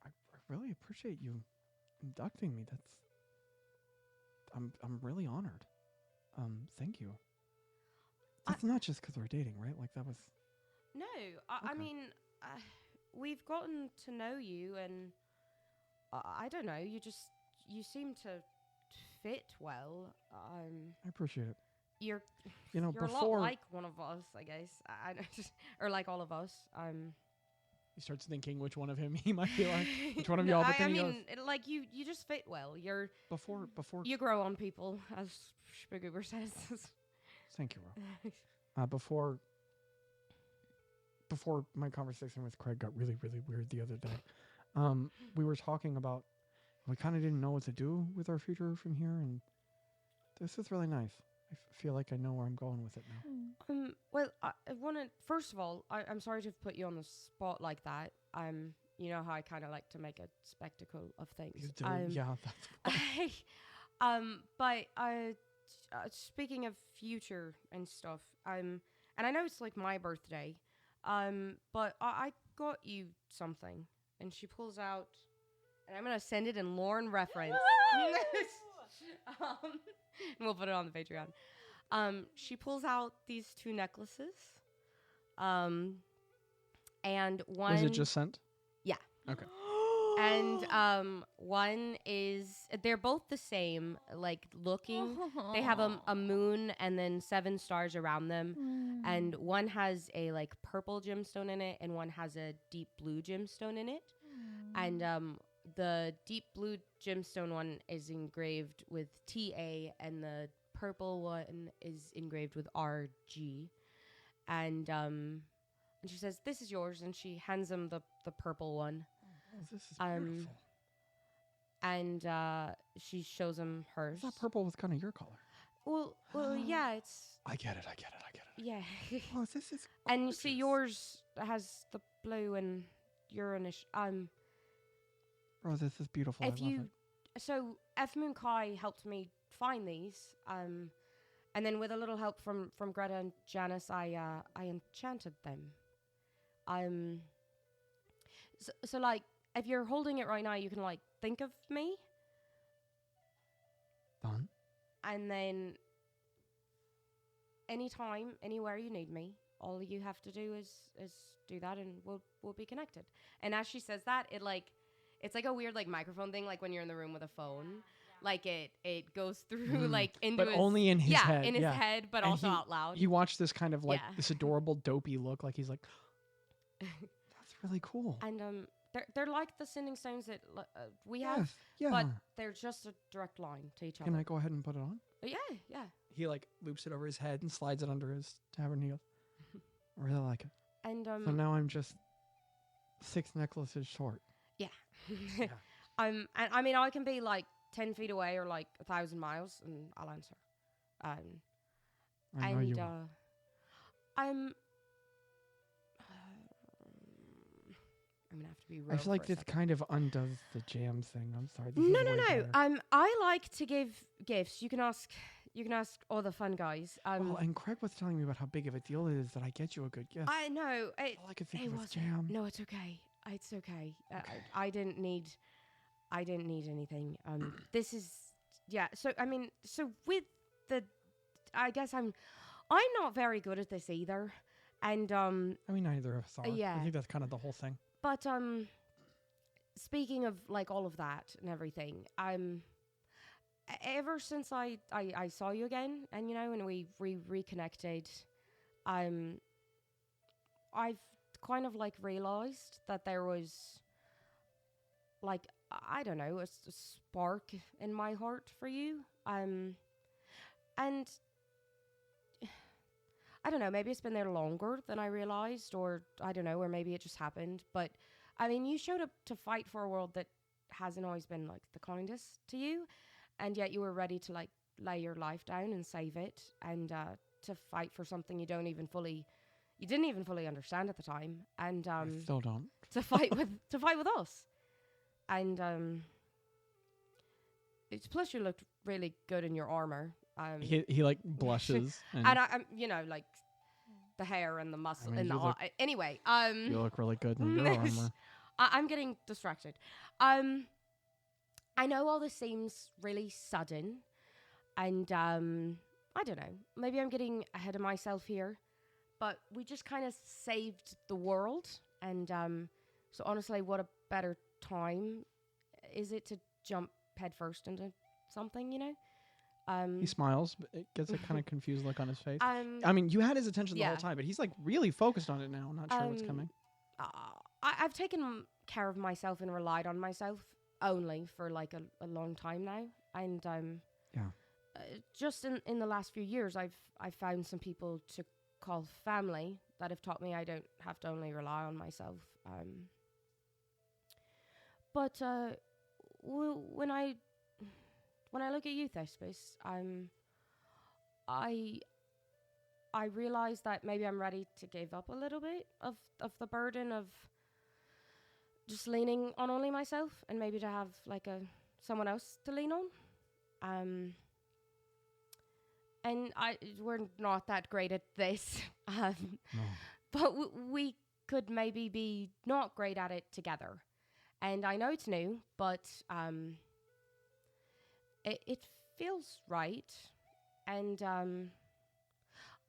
E: I really appreciate you inducting me. I'm really honored. Thank you. That's not just because we're dating, right? Like that was.
D: No, I
E: Okay.
D: mean, we've gotten to know you, and I don't know. You seem to fit well.
E: I appreciate it.
D: You're
E: You know,
D: you're a lot
E: before
D: like one of us, I guess. I or like all of us.
E: he starts thinking which one of him he might be like, which one of
D: No,
E: y'all. But
D: I
E: then he
D: mean, like you just fit well.
E: before.
D: You grow on people, as Spagoober says.
E: Thank you, Ro. Before my conversation with Craig got really, really weird the other day, we were talking about we kind of didn't know what to do with our future from here, and This is really nice. I feel like I know where I'm going with it now.
D: Well, I want to. First of all, I'm sorry to put you on the spot like that. You know how I kind of like to make a spectacle of things.
E: You do, yeah. That's
D: but speaking of future and stuff, and I know it's like my birthday, but I got you something, and she pulls out, and I'm gonna send it in Lauren reference. And we'll put it on the Patreon. She pulls out these 2 necklaces, and one.
E: Was it just sent?
D: Yeah.
E: Okay.
D: And one is, they're both the same, like looking. They have a moon and then 7 stars around them, and one has a like purple gemstone in it, and one has a deep blue gemstone in it. And the deep blue gemstone one is engraved with TA, and the purple one is engraved with RG. And she says, "This is yours," and she hands him the purple one.
E: Oh, this is beautiful.
D: And she shows him hers.
E: That purple was kind of your color.
D: Well, yeah, it's.
E: I get it.
D: Yeah.
E: Oh, this is.
D: And you see,
E: gorgeous.
D: yours has the blue and Uranus.
E: Oh, this is beautiful.
D: If
E: I love
D: you,
E: it.
D: so F Moon Kai helped me find these. And then with a little help from Gretta and Janice, I enchanted them. So like, if you're holding it right now, you can like think of me,
E: Done.
D: and then anytime, anywhere you need me, all you have to do is do that, and we'll be connected. And as she says that, it's like a weird like microphone thing, like when you're in the room with a phone. Like it goes through like into
E: but
D: his,
E: only in his head.
D: in his head, but
E: And
D: also out loud.
E: You watch this kind of like
D: Yeah.
E: this adorable dopey look, like he's like, that's really cool.
D: And they're like the sending stones that we have,
E: Yes, yeah.
D: but they're just a direct line to each
E: Can
D: other.
E: I go ahead and put it on?
D: Yeah.
E: He like loops it over his head and slides it under his tabard, and he goes, I really like it.
D: And
E: So now I'm just 6 necklaces short.
D: yeah. And I mean, I can be like 10 feet away or like 1,000 miles, and I'll answer.
E: I know you will.
D: I'm gonna have to be.
E: I feel like this kind of undoes the jam thing. I'm sorry. This
D: No.
E: is way better.
D: I like to give gifts. You can ask all the fun guys.
E: Well, and Craig was telling me about how big of a deal it is that I get you a good gift.
D: I know.
E: All I could think
D: It
E: of was
D: wasn't.
E: jam.
D: No, it's okay. It's okay.
E: Okay.
D: I didn't need anything. This is So I mean, so with the, I guess I'm not very good at this either, and
E: I mean, neither of us are.
D: yeah.
E: I think that's kind of the whole thing.
D: But speaking of like all of that and everything, ever since I saw you again, and and we reconnected, I've kind of like realized that there was like, I don't know, a spark in my heart for you. And I don't know, maybe it's been there longer than I realized, or I don't know, or maybe it just happened. But I mean, you showed up to fight for a world that hasn't always been like the kindest to you, and yet you were ready to like lay your life down and save it, and to fight for something you didn't even fully understand at the time, and
E: I still don't.
D: to fight with us. And plus you looked really good in your armor.
E: He like blushes.
D: And I'm like the hair and the muscle
E: I mean,
D: and the
E: you look-
D: anyway.
E: You look really good in your armor.
D: I'm getting distracted. I know all this seems really sudden, and I don't know. Maybe I'm getting ahead of myself here, but we just kind of saved the world, and so honestly, what a better time is it to jump headfirst into something,
E: He smiles, but it gets a kind of confused look on his face.
D: I
E: I mean, you had his attention the
D: yeah.
E: whole time, but he's like really focused on it now. I'm not sure what's coming.
D: I've taken care of myself and relied on myself only for like a long time now, and
E: Yeah.
D: Just in the last few years, I've found some people to call family that have taught me I don't have to only rely on myself. But when I look at you, Thespis, I realize that maybe I'm ready to give up a little bit of the burden of just leaning on only myself, and maybe to have like someone else to lean on. And we're not that great at this,
E: No.
D: but we could maybe be not great at it together. And I know it's new, but it feels right. And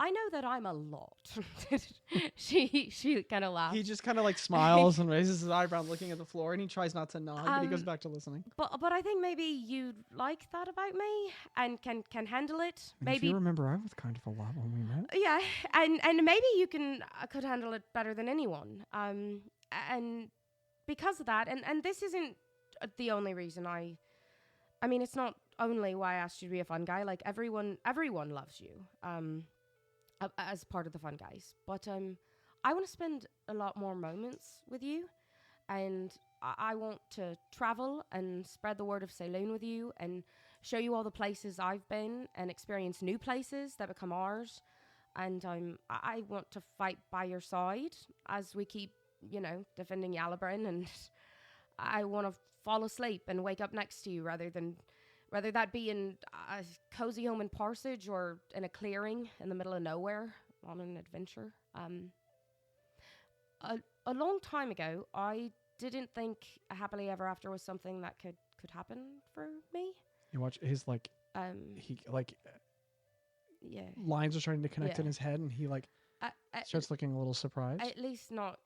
D: I know that I'm a lot. She kind of laughs.
E: He just kind of like smiles and raises his eyebrow looking at the floor, and he tries not to nod, but he goes back to listening.
D: But I think maybe you like that about me and can handle it.
E: And
D: Maybe
E: if you remember, I was kind of a lot when we met.
D: yeah, and maybe you could handle it better than anyone. And because of that, and this isn't the only reason I mean, it's not only why I asked you to be a fun guy. Like everyone loves you. As part of the fun guys, but I want to spend a lot more moments with you, and I want to travel and spread the word of Saloon with you, and show you all the places I've been, and experience new places that become ours. And I want to fight by your side as we keep, defending Yalabrin, and I want to fall asleep and wake up next to you whether that be in a cozy home in Parsage or in a clearing in the middle of nowhere on an adventure. A long time ago, I didn't think a happily ever after was something that could happen for me.
E: You watch his
D: Yeah.
E: lines are starting to connect in
D: Yeah.
E: his head, and he starts looking a little surprised.
D: At least not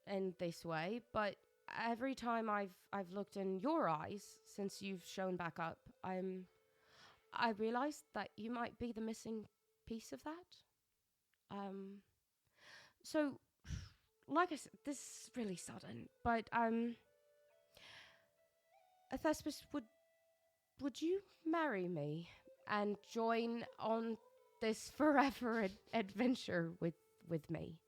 D: in this way, but every time I've looked in your eyes since you've shown back up, I realized that you might be the missing piece of that. So, like I said, this is really sudden, but Thespis, would you marry me and join on this forever adventure with me?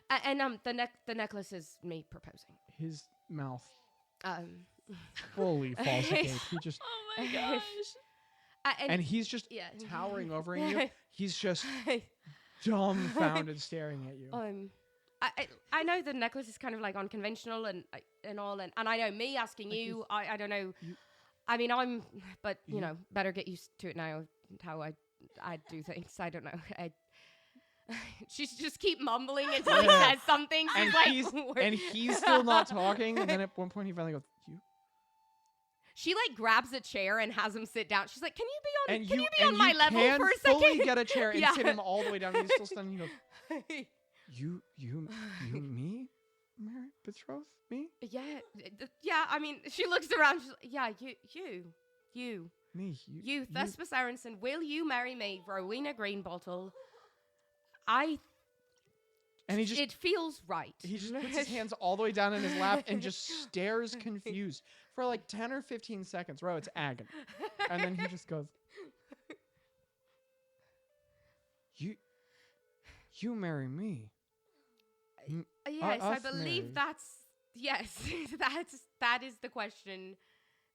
D: And the necklace is me proposing.
E: His mouth
D: Fully
E: falls agape. He just
C: Oh my gosh.
E: and he's just towering over you. He's just dumbfounded, staring at you.
D: I know the necklace is kind of like unconventional and all, and I know me asking you, I don't know. I mean, but better get used to it now. How I do things. I don't know. She's just keep mumbling until he says something. She's
E: and he's still not talking. And then at one point he finally goes, "You."
D: She grabs a chair and has him sit down. She's like, "Can you be on
E: and
D: my
E: you
D: level
E: can
D: for a second?"
E: fully get a chair and
D: Yeah.
E: sit him all the way down. He's still standing. He goes, "You, me, married, betrothed, me,
D: Yeah. I mean, she looks around. She's like, "Yeah, you,
E: me,
D: you, Thespis Aronson. Will you marry me, Rowena Greenbottle?" It feels right.
E: He just puts his hands all the way down in his lap and just stares confused for like 10 or 15 seconds. Bro, it's agony. And then he just goes, You marry me.
D: Yes, I
E: us
D: believe
E: married.
D: yes, that is the question.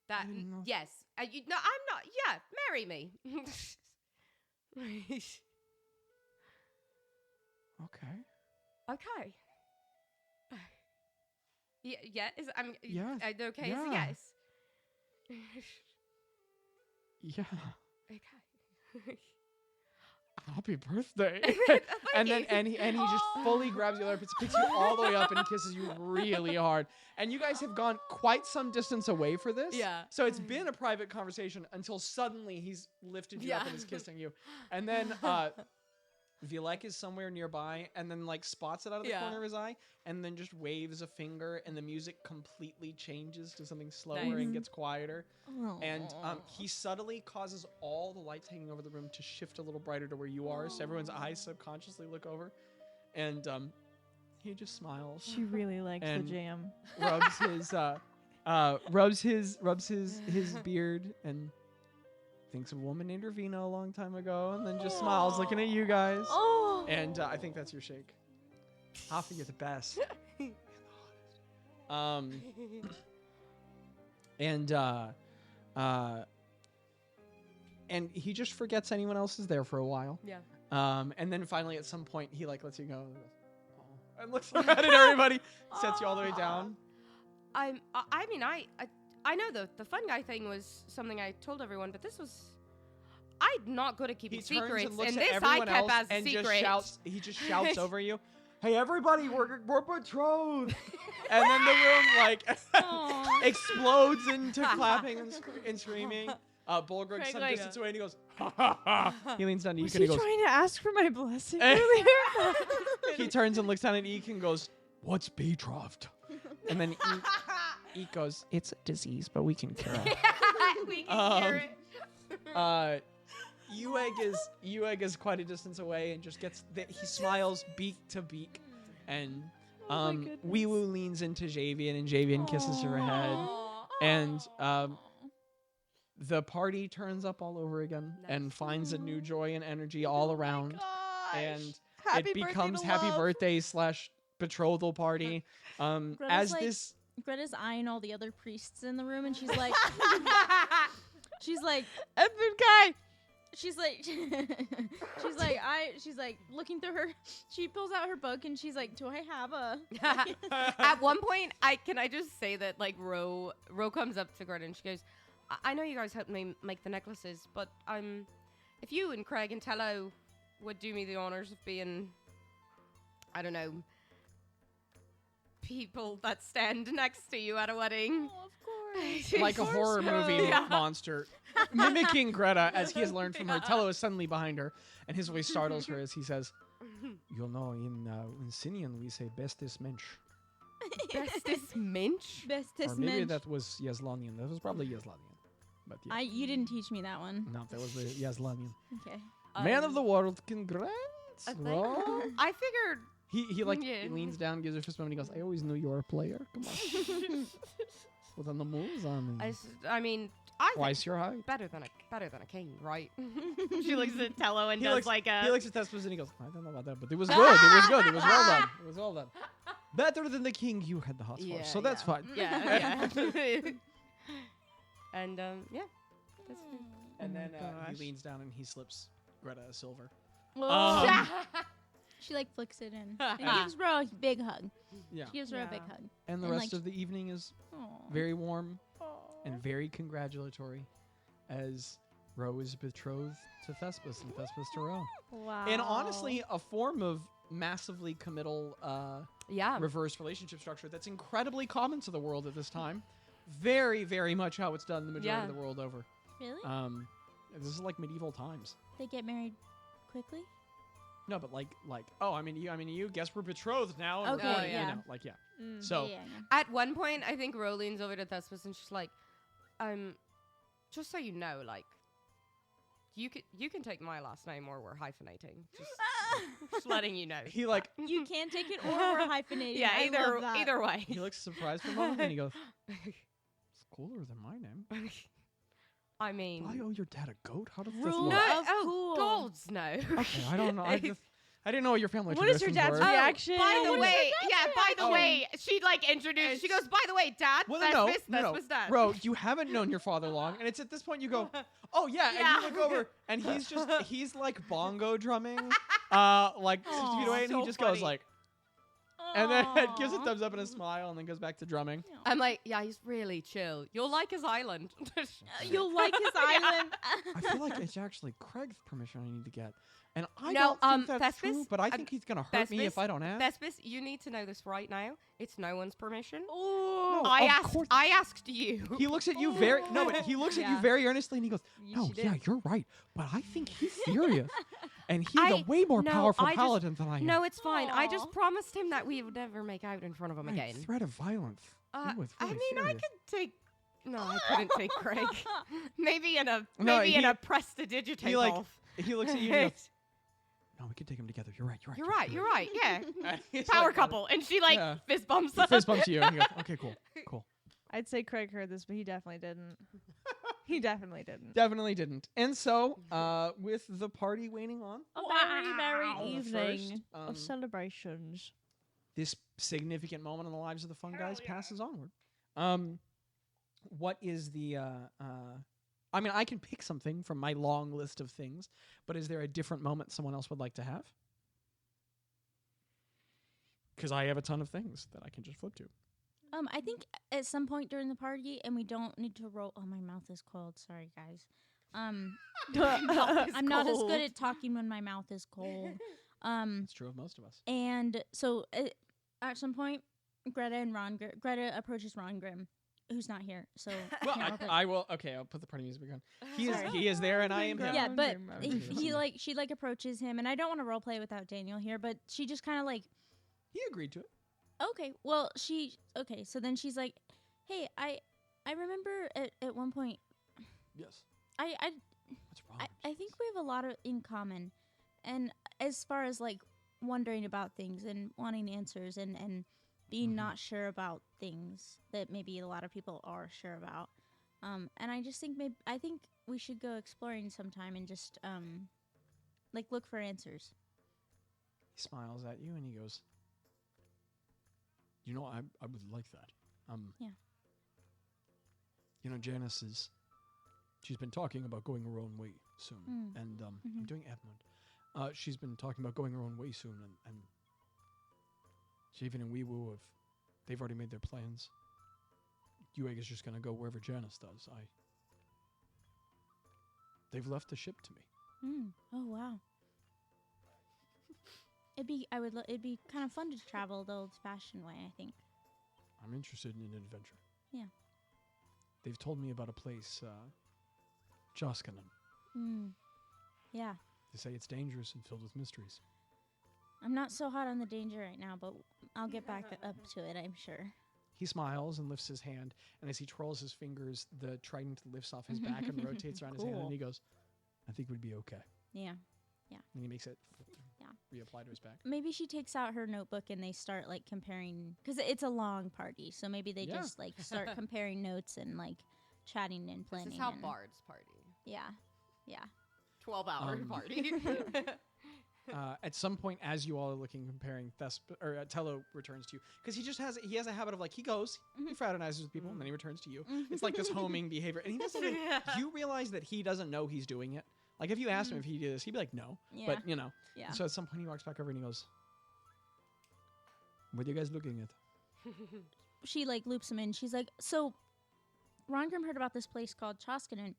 D: That
E: I didn't know.
D: yes, I'm not. Yeah, marry me. Okay. Yeah. Is
E: Yes.
D: okay?
E: Yeah.
D: Is a yes.
E: Yeah.
D: Okay.
E: Happy birthday.
D: Thank
E: and
D: you.
E: then and he just fully grabs you, picks you all the way up and kisses you really hard. And you guys have gone quite some distance away for this.
D: Yeah.
E: So it's been a private conversation until suddenly he's lifted you up and is kissing you. And then Vilek is somewhere nearby and then spots it out of the corner of his eye and then just waves a finger and the music completely changes to something slower and gets quieter. And he subtly causes all the lights hanging over the room to shift a little brighter to where you are, so everyone's eyes subconsciously look over. And he just smiles.
A: She really likes the
E: And-
A: jam.
E: rubs his beard and thinks of a woman named Ravina a long time ago, and then just smiles looking at you guys.
C: Oh.
E: And I think that's your shake. Hafi, you're the best. and he just forgets anyone else is there for a while.
D: Yeah.
E: And then finally at some point he like lets you go and goes, "Oh," and looks around at everybody, sets you all the way down.
D: I mean, I know the fungi thing was something I told everyone, but this was. I'm not good at keeping
E: He turns
D: secrets,
E: and looks
D: and
E: at
D: this I
E: everyone
D: kept
E: else
D: as a
E: and
D: secret.
E: he just shouts over you, "Hey everybody, we're betrothed!" And then the room like explodes into clapping and screaming. Bulgrug
F: Craig,
E: some
F: like-
E: distance away and he goes, "Ha ha ha!" He leans down to
A: Was
E: Eek and
A: he
E: he goes.
A: trying to ask for my blessing
E: Eh.
A: earlier?
E: He turns and looks down at Eek and goes, "What's betrothed?" And then Eek goes, "It's a disease, but we can cure it."
D: We can hear it.
E: Ueg is quite a distance away and just gets he smiles beak to beak, and Wee Woo leans into Javian and Javian kisses her head, and the party turns up all over again and finds a new joy and energy all around, and it becomes happy birthday / betrothal party. As
C: like-
E: this
C: Greta's eyeing all the other priests in the room, and she's like,
F: Edmund guy.
C: she's like, looking through her. She pulls out her book, and she's like, "Do I have a?"
D: At one point, I just say that like Ro comes up to Greta and she goes, I know you guys helped me make the necklaces, but if you and Craig and Tello would do me the honors of being, I don't know, people that stand next to you at a wedding."
C: Oh, of course.
E: like a horror movie
D: Yeah.
E: monster, mimicking Greta as he has learned from her. Tello is suddenly behind her, and his voice startles her as he says, "You'll know in Sinian we say bestis mensch."
D: Bestest Minch?
E: Or
C: Bestest
E: maybe
C: mensch.
E: that was Yaslanian. That was probably Yaslanian. But yeah.
C: You didn't teach me that one.
E: No, that was the Yaslanian.
C: Okay.
E: Man of the world, congrats.
D: I think-
E: bro.
D: I figured.
E: He like
D: Yeah.
E: he leans down, gives her a fist bump, and he goes, "I always knew you were a player. Come on." Put on the moves on me.
D: I mean, I think
E: Twice your height.
D: better than a king, right? She looks at Tello and
E: He
D: does
E: looks,
D: like a.
E: he looks at Thespis and he goes, "I don't know about that, but it was good. It was good. It was well done. It was well done. Better than the king you had the hots for, so that's fine."
D: Yeah. And yeah. That's
E: And then he
F: gosh.
E: leans down and he slips Greta a silver.
C: Whoa. She like flicks it in and gives Ro a big hug.
E: Yeah.
C: She gives her a big
F: Yeah.
C: hug.
E: And the
C: And,
E: rest
C: like,
E: of the evening is
C: Aw.
E: very warm and very congratulatory as Ro is betrothed to Thespis and Thespis to Ro.
F: Wow.
E: And honestly, a form of massively committal
D: yeah.
E: reverse relationship structure that's incredibly common to the world at this time. Very, very much how it's done the majority
D: Yeah.
E: of the world over.
C: Really?
E: This is like medieval times.
C: They get married quickly?
E: No, but like, you guess we're betrothed now. And
C: Okay,
E: we're going,
C: yeah.
E: you know, like, yeah.
F: Mm.
E: So,
C: Yeah.
D: At one point, I think Ro leans over to Thespis and she's like, just so you know, like, you can take my last name or we're hyphenating. Just letting you know.
E: he like,
C: You can't take it or we're hyphenating.
D: Yeah,
C: I love that.
D: either way.
E: he looks surprised for a moment and he goes, "It's cooler than my name.
D: I mean,
E: I owe your dad a goat? How does this
C: Rule
E: work?"
C: of
D: oh,
C: cool.
D: gods, no.
E: Okay, I don't know. I didn't know what your family
F: What is your
E: traditions
F: dad's
E: were.
F: reaction?
D: By the
C: What is
D: way,
C: your
D: yeah,
C: dad's
D: by the
E: reaction?
D: way, she like introduced, she goes, by the way, Dad,
E: Well,
D: Thespis,
E: no.
D: Thespis, Dad.
E: Bro, you haven't known your father long, and it's at this point you go, "Oh yeah,"
D: Yeah.
E: and you look over, and he's like bongo drumming, like 6 feet
C: Aw,
E: away, and
D: so
E: he just goes
D: funny.
E: like, and then
C: Aw.
E: gives a thumbs up and a smile, and then goes back to drumming.
D: I'm like, yeah, he's really chill. You'll like his island.
C: You'll like his island.
E: I feel like it's actually Craig's permission I need to get, and I
D: No,
E: don't think that's
D: Thespis,
E: true, but I think he's gonna hurt me
D: Thespis,
E: if I don't ask.
D: Thespis, you need to know this right now. It's no one's permission.
C: Oh.
E: No,
D: I
E: of course-
D: asked you.
E: He looks at you very no, but he looks at you
F: Yeah.
E: very earnestly, and he goes,
F: You
E: "No,
F: should
E: yeah,
F: did.
E: you're right, but I think he's serious, and he's a
D: I-
E: way more
D: no,
E: powerful
D: I just-
E: paladin than I am."
D: No, it's fine. I
C: Aw.
D: just promised him that we would never make out in front of him
E: Right,
D: again.
E: threat of violence. He was
D: I
E: really
D: mean, I
E: serious.
D: could take. No, I couldn't take Craig. Maybe in a
E: No,
D: in a prestidigitate.
E: he, like, He looks at you and he goes, "No, we could take him together. You're right.
D: You're right. Yeah,
E: And he's
D: power
E: like,
D: couple, and she like
E: Yeah.
D: fist bumps.
E: He fist bumps you, and he goes, "Okay, cool."
F: I'd say Craig heard this, but he definitely didn't. He definitely didn't.
E: Definitely didn't. And so, with the party waning on,
A: A very merry
E: on the
A: evening
E: first,
A: of celebrations.
E: this significant moment in the lives of the Fungi passes onward. What is the I mean, I can pick something from my long list of things, but is there a different moment someone else would like to have? Because I have a ton of things that I can just flip to.
C: I think at some point during the party, and we don't need to roll. Oh, my mouth is cold. Sorry, guys. I'm not as good at talking when my mouth is cold.
E: It's true of most of us.
C: And so at some point, Greta approaches Ron Grimm, who's not here. So
E: Well, I will. Okay, I'll put the party music on. He is there, and I am him.
C: yeah, but
E: Grimm.
C: she approaches him, and I don't want to role play without Daniel here, but she just kind of like,
E: He agreed to it.
C: okay, well so then she's like, hey, I remember at one point,
E: Yes.
C: I
E: What's wrong?
C: I think we have a lot in common, and as far as like wondering about things and wanting answers and being not sure about things that maybe a lot of people are sure about, and I just think I think we should go exploring sometime and just like look for answers.
E: He smiles at you and he goes, "You know, I would like that.
C: Yeah.
E: You know, she's been talking about going her own way soon, and I'm doing Edmund. She's been talking about going her own way soon, and Javen and Wee Woo they've already made their plans. Ewig is just gonna go wherever Janice does. They've left the ship to me.
C: Oh wow. It'd be kind of fun to travel the old-fashioned way, I think.
E: I'm interested in an adventure.
C: Yeah.
E: They've told me about a place, Joskanen.
C: Yeah.
E: They say it's dangerous and filled with mysteries.
C: I'm not so hot on the danger right now, but I'll get back up to it, I'm sure.
E: He smiles and lifts his hand, and as he twirls his fingers, the trident lifts off his back and rotates around his hand,
C: Cool.
E: and he goes, I think we'd be okay.
C: Yeah.
E: And he makes it
C: Yeah.
E: reapply to his back.
C: Maybe she takes out her notebook and they start like comparing, because it's a long party, so maybe they
E: Yeah.
C: just like start comparing notes and like chatting and planning.
D: This is how
C: and
D: bards party.
C: Yeah.
D: 12-hour party.
E: At some point, as you all are looking, comparing, Tello returns to you because he has a habit of like he fraternizes with people and then he returns to you. It's like this homing behavior, and he doesn't. You realize that he doesn't know he's doing it. Like if you asked him if he did this, he'd be like, no.
C: Yeah.
E: But you know.
C: Yeah.
E: So at some point he walks back over and he goes, "What are you guys looking at?"
C: She like loops him in. She's like, so Ron Grimm heard about this place called Choskanen,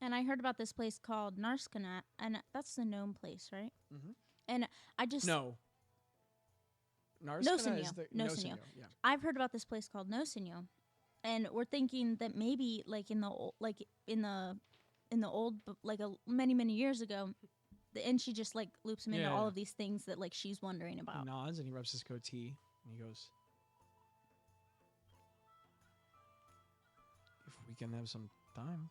C: and I heard about this place called Narskana, and that's the gnome place, right?
E: Mhm.
C: And I just
E: No. Narskana is
C: Nosenio.
E: the
C: Nosenio.
E: Yeah.
C: I've heard about this place called Nosenio, and we're thinking that maybe like in the old many years ago, and she just like loops him into
E: Yeah.
C: all of these things that like she's wondering
E: He
C: about.
E: nods and he rubs his goatee and he goes, "If we can have some time,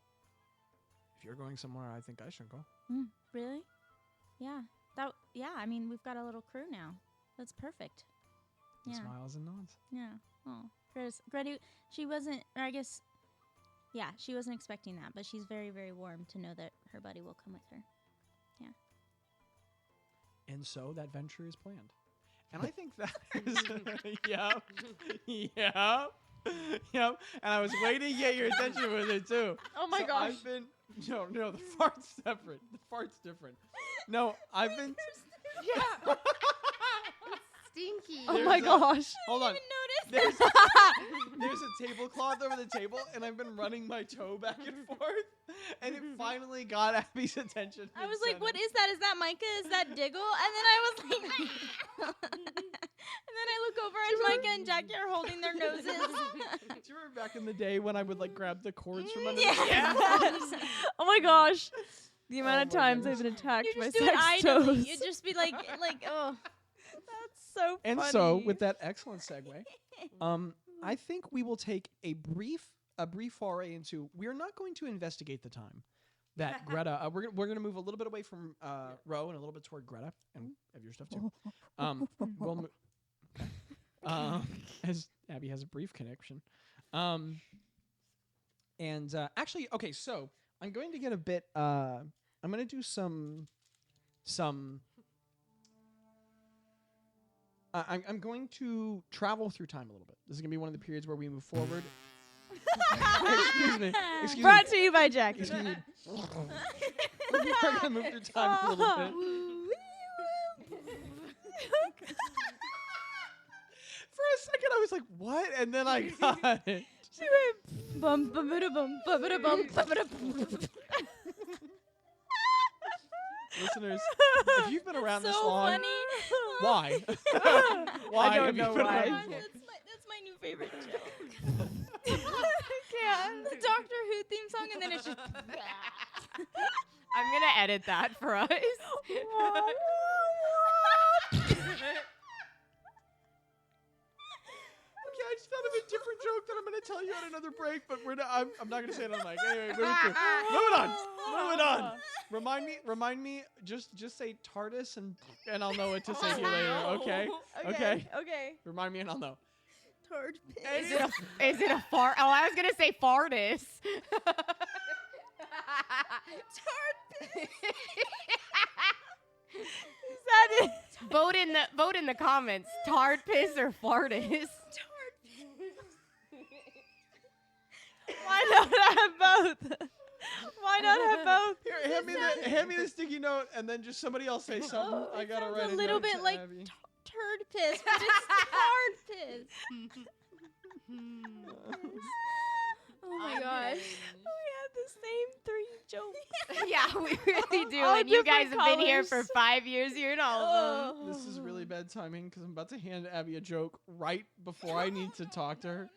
E: if you're going somewhere, I think I should go."
C: Really? Yeah. I mean, we've got a little crew now. That's perfect.
E: He
C: Yeah.
E: smiles and nods.
C: Yeah. Oh, Greta, she wasn't, or I guess, yeah, she wasn't expecting that, but she's very, very warm to know that her buddy will come with her.
E: And so that venture is planned. And I think that is, yep. And I was waiting to get your attention with it too.
F: Oh my
E: So
F: gosh.
E: I've been, no, the fart's separate. The fart's different. No, I've been,
D: Yeah. Stinky.
F: Oh my gosh.
E: hold on.
C: Notice.
E: There's a tablecloth over the table, and I've been running my toe back and forth, and it finally got Abby's attention.
C: I was like, what is that? Is that Micah? Is that Diggle? And then I was like, and then I look over and Micah and Jackie are holding their noses.
E: Do you remember back in the day when I would like grab the cords from under
C: Yeah.
E: the table?
F: Oh my gosh. The amount
E: Oh
F: of
E: my
F: times
E: goodness.
F: I've been attacked
C: You
F: by
C: just do it
F: sex
C: idly.
F: toes.
C: You'd just be like, oh.
F: That's so funny.
E: And so, with that excellent segue, I think we will take a brief foray into. We're not going to investigate the time that Gretta. We're going to move a little bit away from Row and a little bit toward Gretta, and have your stuff too. We'll as Abby has a brief connection. And actually, okay, so I'm going to get a bit. I'm going to do some. I'm going to travel through time a little bit. This is going to be one of the periods where we move forward Excuse me. Excuse
F: Brought
E: me.
F: to you by Jackie.
E: Excuse me. We're gonna move through time a little bit. For a second, I was like, "What?" And then I got it.
F: She went bum bum bum bum bum bum bum.
E: Listeners, if you've been around this
C: So
E: long,
C: funny.
E: why? Why
F: I don't
E: have you
F: know
E: been
F: why.
E: around this long?
C: That's my new favorite joke.
F: Yeah.
C: The Doctor Who theme song, and then it's just.
D: I'm gonna edit that for us.
E: Okay, I just thought of a different joke that I'm going to tell you at another break, but I'm not going to say it on mic. Anyway, moving through. Moving on. Remind me. Just say TARDIS and I'll know what to say to you later. Okay. Okay.
F: Okay.
E: Remind me and I'll know.
C: Tard
D: Is it a fart? Oh, I was gonna say fartus.
F: Is that it?
D: Vote in the comments. Tard piss or fartus?
F: Why not have both? Why not have both?
E: Here, hand me the sticky note, and then just somebody else say something. I gotta
C: sounds
E: write
C: a little
E: note
C: bit
E: to
C: like
E: Abby.
C: turd piss, but it's hard piss. Oh my gosh.
F: We had the same 3 jokes.
D: Yeah, we really do.
F: All
D: And you guys
F: different
D: have been here
F: colors.
D: for 5 years. You're in all of them.
E: This is really bad timing because I'm about to hand Abby a joke right before I need to talk to her.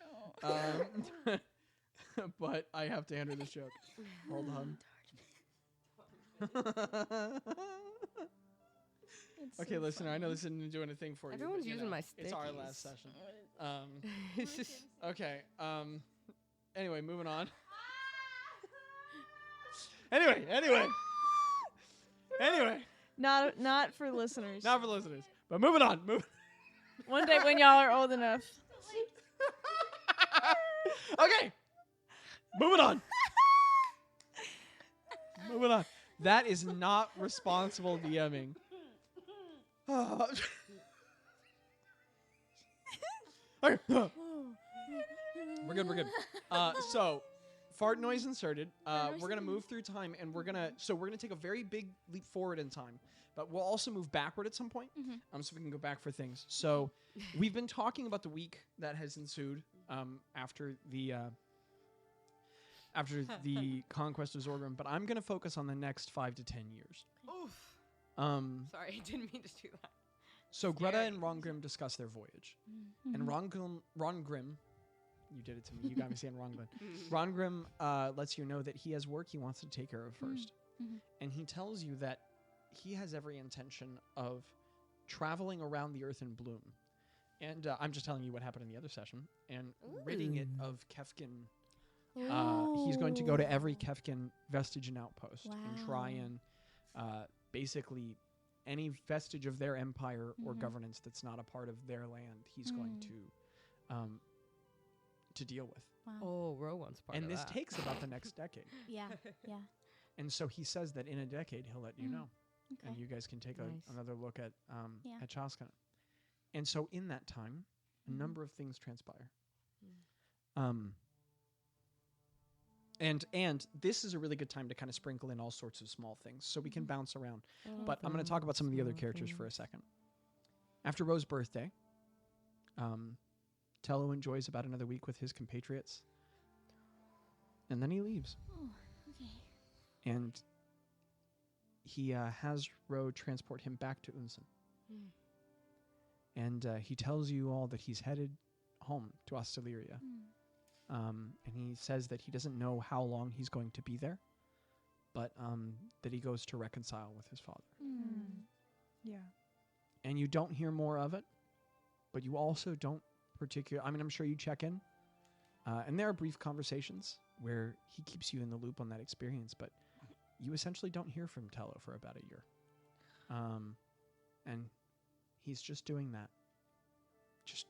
E: But I have to hand her this joke. Hold on. Okay, listener, I know this isn't doing a thing for you.
D: Everyone's
E: but, you
D: using
E: know,
D: my
E: It's our
D: stickies.
E: last session. Okay. Anyway, moving on. Anyway.
F: Not for listeners.
E: Not for listeners, but moving on.
F: One day when y'all are old enough.
E: Okay. Moving on. That is not responsible DMing. Okay. We're good. So, fart noise inserted. We're gonna move through time, and we're gonna take a very big leap forward in time, but we'll also move backward at some point. So we can go back for things. So, we've been talking about the week that has ensued after the conquest of Zorgrim, but I'm gonna focus on the next 5 to 10 years.
D: Oof. Sorry, I didn't mean to do that.
E: So Gretta
D: Scary.
E: and Rongrim discuss their voyage, and Rongrim, you did it to me. You got me saying Rongrim. Rongrim lets you know that he has work he wants to take care of first, and he tells you that he has every intention of traveling around the earth in bloom. And I'm just telling you what happened in the other session, and ridding it of Kefkin. He's going to go to every Kefkin vestige and outpost and try and basically any vestige of their empire or governance that's not a part of their land, he's going to deal with.
D: Oh, Rowan's part
E: And
D: of
E: this
D: that.
E: takes about the next decade.
C: Yeah.
E: And so he says that in a decade he'll let you know,
C: Okay.
E: and you guys can take
D: Nice.
E: another look at
C: Yeah.
E: Chaskana. And so in that time, a number of things transpire. And this is a really good time to kind of sprinkle in all sorts of small things, so we can bounce around. But I'm going to talk about some of the other characters for a second. After Rose's birthday, Tello enjoys about another week with his compatriots, and then he leaves.
C: Oh, okay.
E: And he has Ro transport him back to Unsen. And he tells you all that he's headed home to Ostaleria. And he says that he doesn't know how long he's going to be there, but that he goes to reconcile with his father.
F: Yeah.
E: And you don't hear more of it, but you also don't I'm sure you check in, and there are brief conversations where he keeps you in the loop on that experience, but you essentially don't hear from Tello for about a year. And he's just doing that, just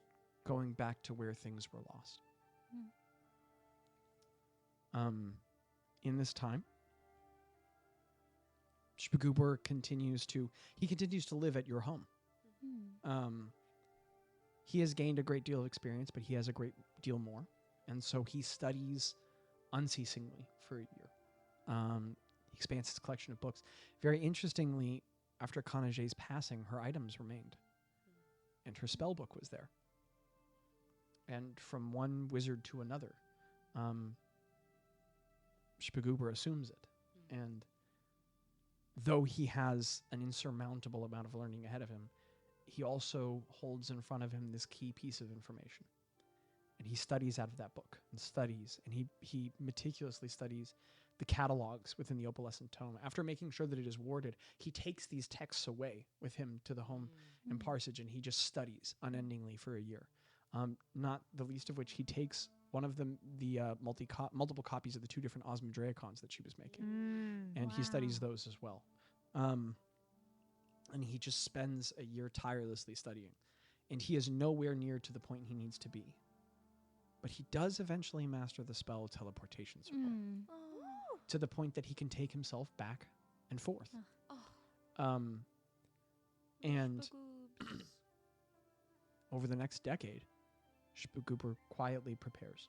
E: going back to where things were lost. In this time, Spagoober continues to live at your home. He has gained a great deal of experience, but he has a great deal more. And so he studies unceasingly for a year. He expands his collection of books. Very interestingly, after Kanaje's passing, her items remained. And her spell book was there. And from one wizard to another, Shpaguber assumes it. And though he has an insurmountable amount of learning ahead of him, he also holds in front of him this key piece of information. And he studies out of that book and studies, and he meticulously studies the catalogs within the opalescent tome. After making sure that it is warded, he takes these texts away with him to the home in Parsage, and he just studies unendingly for a year. Not the least of which he takes one of the multiple copies of the 2 different Osmodreicons that she was making. And he studies those as well. And he just spends a year tirelessly studying. And he is nowhere near to the point he needs to be. But he does eventually master the spell of teleportation circle to the point that he can take himself back and forth. And over the next decade, Shpaguber quietly prepares.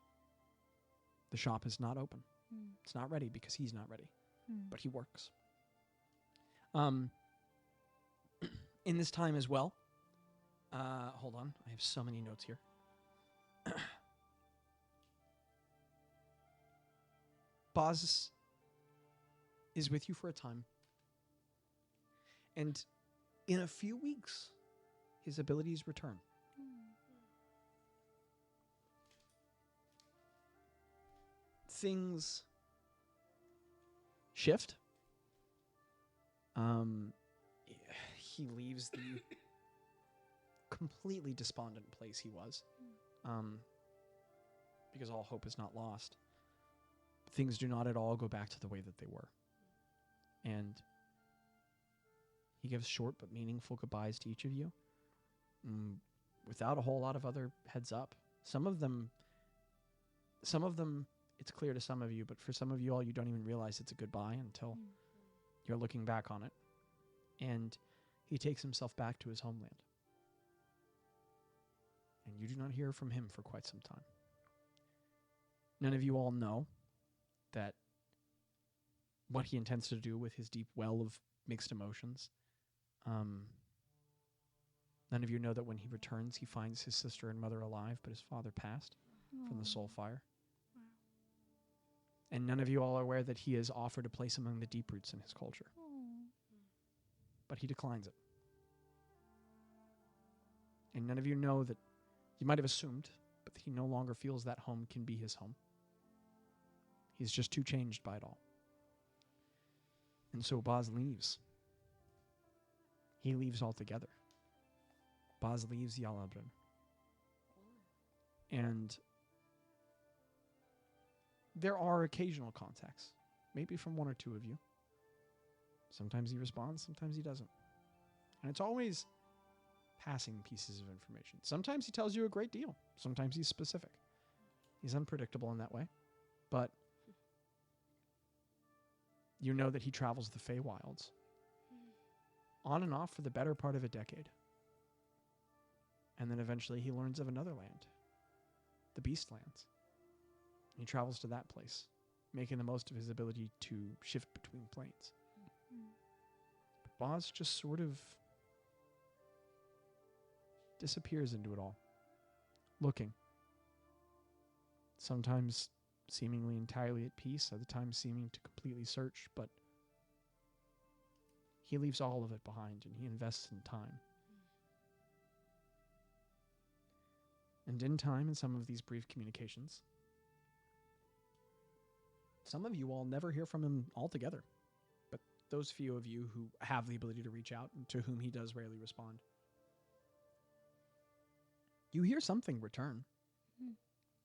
E: The shop is not open. It's not ready because he's not ready. But he works. In this time as well, hold on, I have so many notes here. Boz is with you for a time. And in a few weeks, his abilities return. Things shift. He leaves the completely despondent place he was, because all hope is not lost. Things do not at all go back to the way that they were. And he gives short but meaningful goodbyes to each of you, without a whole lot of other heads up. Some of them, it's clear to some of you, but for some of you all, you don't even realize it's a goodbye until you're looking back on it. And he takes himself back to his homeland. And you do not hear from him for quite some time. None of you all know that what he intends to do with his deep well of mixed emotions. None of you know that when he returns, he finds his sister and mother alive, but his father passed from the soul fire. And none of you all are aware that he has offered a place among the deep roots in his culture. But he declines it. And none of you know that you might have assumed, but that he no longer feels that home can be his home. He's just too changed by it all. And so Boz leaves. He leaves altogether. Boz leaves Yalabrin. And there are occasional contacts, maybe from 1 or 2 of you. Sometimes he responds, sometimes he doesn't. And it's always passing pieces of information. Sometimes he tells you a great deal. Sometimes he's specific. He's unpredictable in that way. But you know that he travels the Feywilds on and off for the better part of a decade. And then eventually he learns of another land, the Beastlands. He travels to that place, making the most of his ability to shift between planes. But Boz just sort of disappears into it all, looking. Sometimes seemingly entirely at peace, other times seeming to completely search, but he leaves all of it behind and he invests in time. And in time, in some of these brief communications, some of you all never hear from him altogether, but those few of you who have the ability to reach out and to whom he does rarely respond, you hear something return.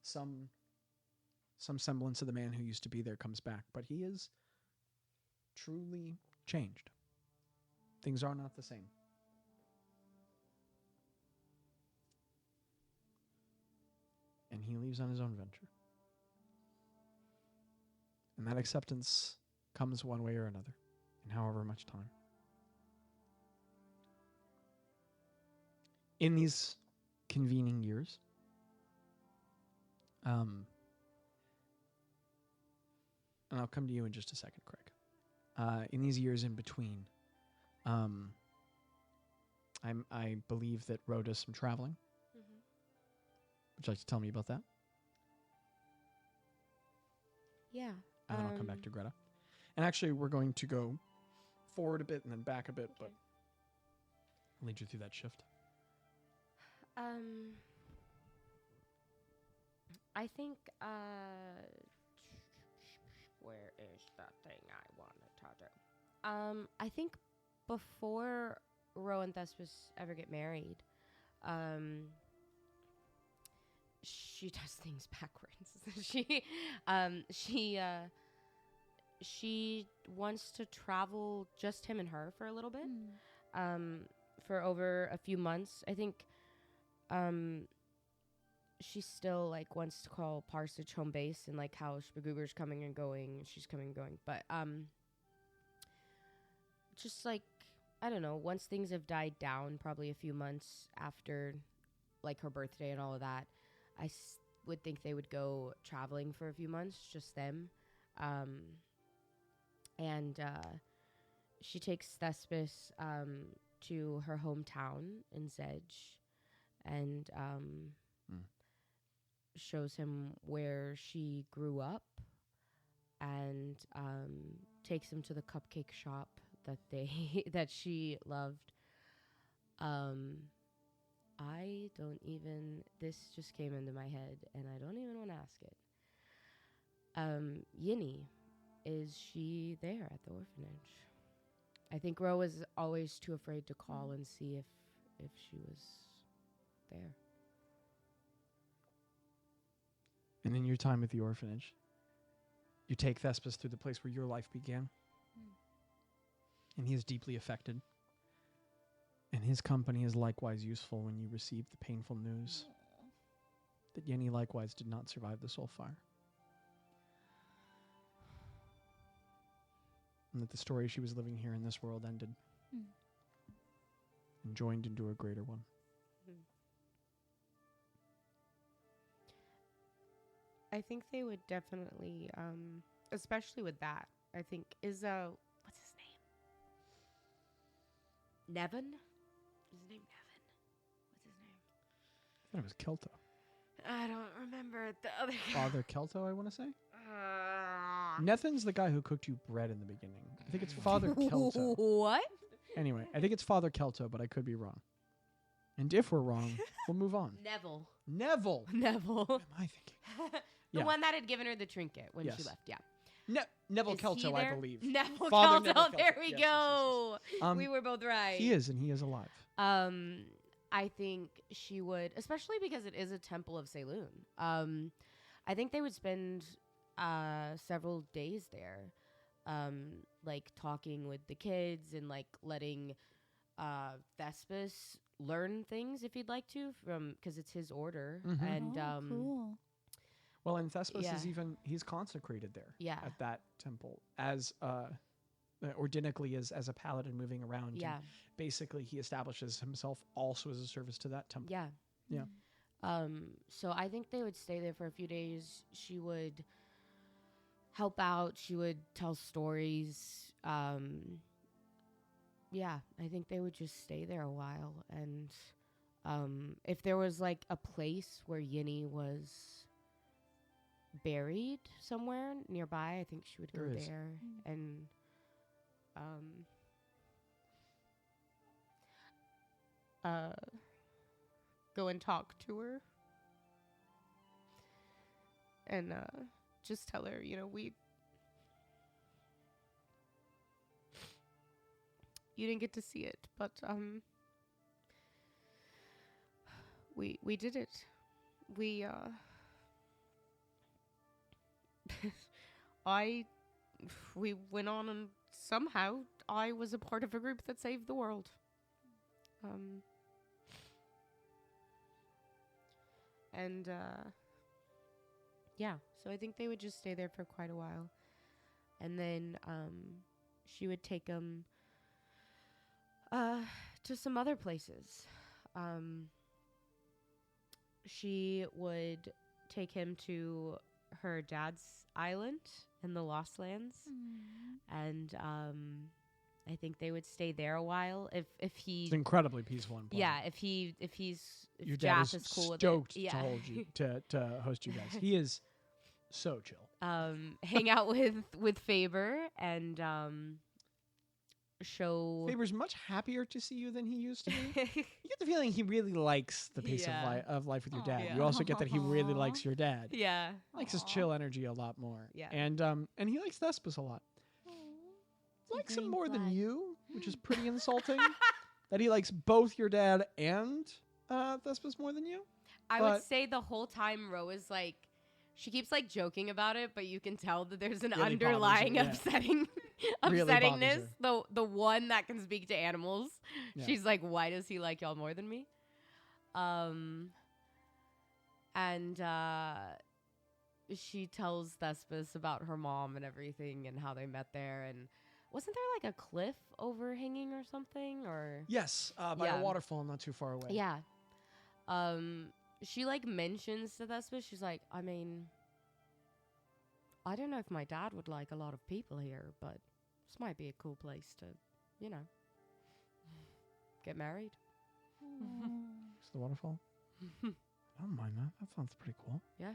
E: Some semblance of the man who used to be there comes back, but he is truly changed. Things are not the same. And he leaves on his own venture. And that acceptance comes one way or another, in however much time. In these convening years, and I'll come to you in just a second, Craig. In these years in between, I believe that Ro does some traveling.
D: Mm-hmm.
E: Would you like to tell me about that?
D: Yeah.
E: And then I'll come back to Greta. And actually, we're going to go forward a bit and then back a bit, but I'll lead you through that shift.
D: I think, where is that thing I wanted to do? I think before Ro and Thespis ever get married, she does things backwards. She wants to travel just him and her for a little bit, for over a few months. I think, she still like wants to call Parsage home base and like how Spagoober's coming and going, she's coming and going. But just like, I don't know, once things have died down, probably a few months after like her birthday and all of that, I would think they would go traveling for a few months, just them. And she takes Thespis to her hometown in Zedge and shows him where she grew up and takes him to the cupcake shop that she loved. I don't even, this just came into my head and I don't even want to ask it. Yinny, is she there at the orphanage? I think Ro was always too afraid to call and see if she was there.
E: And in your time at the orphanage, you take Thespis through the place where your life began. And he is deeply affected. And his company is likewise useful when you receive the painful news that Yenny likewise did not survive the soul fire. And that the story she was living here in this world ended. And joined into a greater one.
D: I think they would definitely, especially with that, I think is, what's his name? Nevin? Is his name Nevin? What's his name?
E: I thought it was Kelto.
D: I don't remember the other guy.
E: Father Kelto, I want to say? Nethin's the guy who cooked you bread in the beginning. I think it's Father Kelto.
D: What?
E: Anyway, I think it's Father Kelto, but I could be wrong. And if we're wrong, we'll move on.
D: Neville.
E: Neville.
D: Neville.
E: What am I thinking?
D: The
E: Yeah.
D: one that had given her the trinket when she
E: Yes.
D: left, yeah.
E: Neville
D: Is he
E: Kelto, I
D: there?
E: believe.
D: Neville
E: Father
D: Kelto,
E: Neville
D: there
E: Kelto.
D: we
E: Yes,
D: go.
E: yes.
D: We were both right.
E: He is, and he is alive.
D: I think she would, especially because it is a temple of Saloon. I think they would spend several days there, like talking with the kids and like letting Thespis learn things if he'd like to, from because it's his order.
E: Mhm.
D: And
A: cool.
E: Well, and Thespis
D: Yeah.
E: is he's consecrated there
D: Yeah.
E: at that temple as ordinically as a paladin moving around.
D: Yeah.
E: And basically, he establishes himself also as a service to that temple.
D: Yeah.
E: Yeah.
D: So I think they would stay there for a few days. She would help out. She would tell stories. Yeah, I think they would just stay there a while. And if there was like a place where Yinny was buried somewhere nearby, I think she would
E: There
D: go
E: is.
D: there and go and talk to her and just tell her, you know, you didn't get to see it, but we did it. We we went on, and somehow I was a part of a group that saved the world. Yeah, so I think they would just stay there for quite a while. And then she would take him to some other places. She would take him to her dad's island in the Lost Lands, and I think they would stay there a while if
E: It's
D: he.
E: incredibly peaceful and pleasant.
D: Yeah, if
E: Your dad
D: Jaff
E: is
D: is cool with
E: stoked
D: it. Yeah.
E: to hold you to host you guys. He is so chill.
D: Hang out with Faber and show.
E: Faber's much happier to see you than he used to be. You get the feeling he really likes the pace
D: Yeah.
E: of life with your dad.
D: Yeah.
E: You also get that he really likes your dad.
D: Yeah.
E: Likes his chill energy a lot more.
D: Yeah.
E: And he likes Thespis a lot. Likes him
C: green
E: more than
C: flag.
E: you, which is pretty insulting. That he likes both your dad and Thespis more than you.
D: I
E: But-
D: would say the whole time Ro is like, she keeps like joking about it, but you can tell that there's an
E: Really bothers
D: underlying
E: her, yeah.
D: upsetting
E: Really bothers
D: upsettingness.
E: her.
D: The one that can speak to animals.
E: Yeah.
D: She's like, why does he like y'all more than me? And she tells Thespis about her mom and everything and how they met there. And wasn't there like a cliff overhanging or something? Or
E: Yes, by
D: Yeah.
E: a waterfall not too far away.
D: yeah. She like mentions to Thespis, she's like, I mean, I don't know if my dad would like a lot of people here, but this might be a cool place to, you know, get married.
E: It's the waterfall. I don't mind that. That sounds pretty cool.
D: Yeah.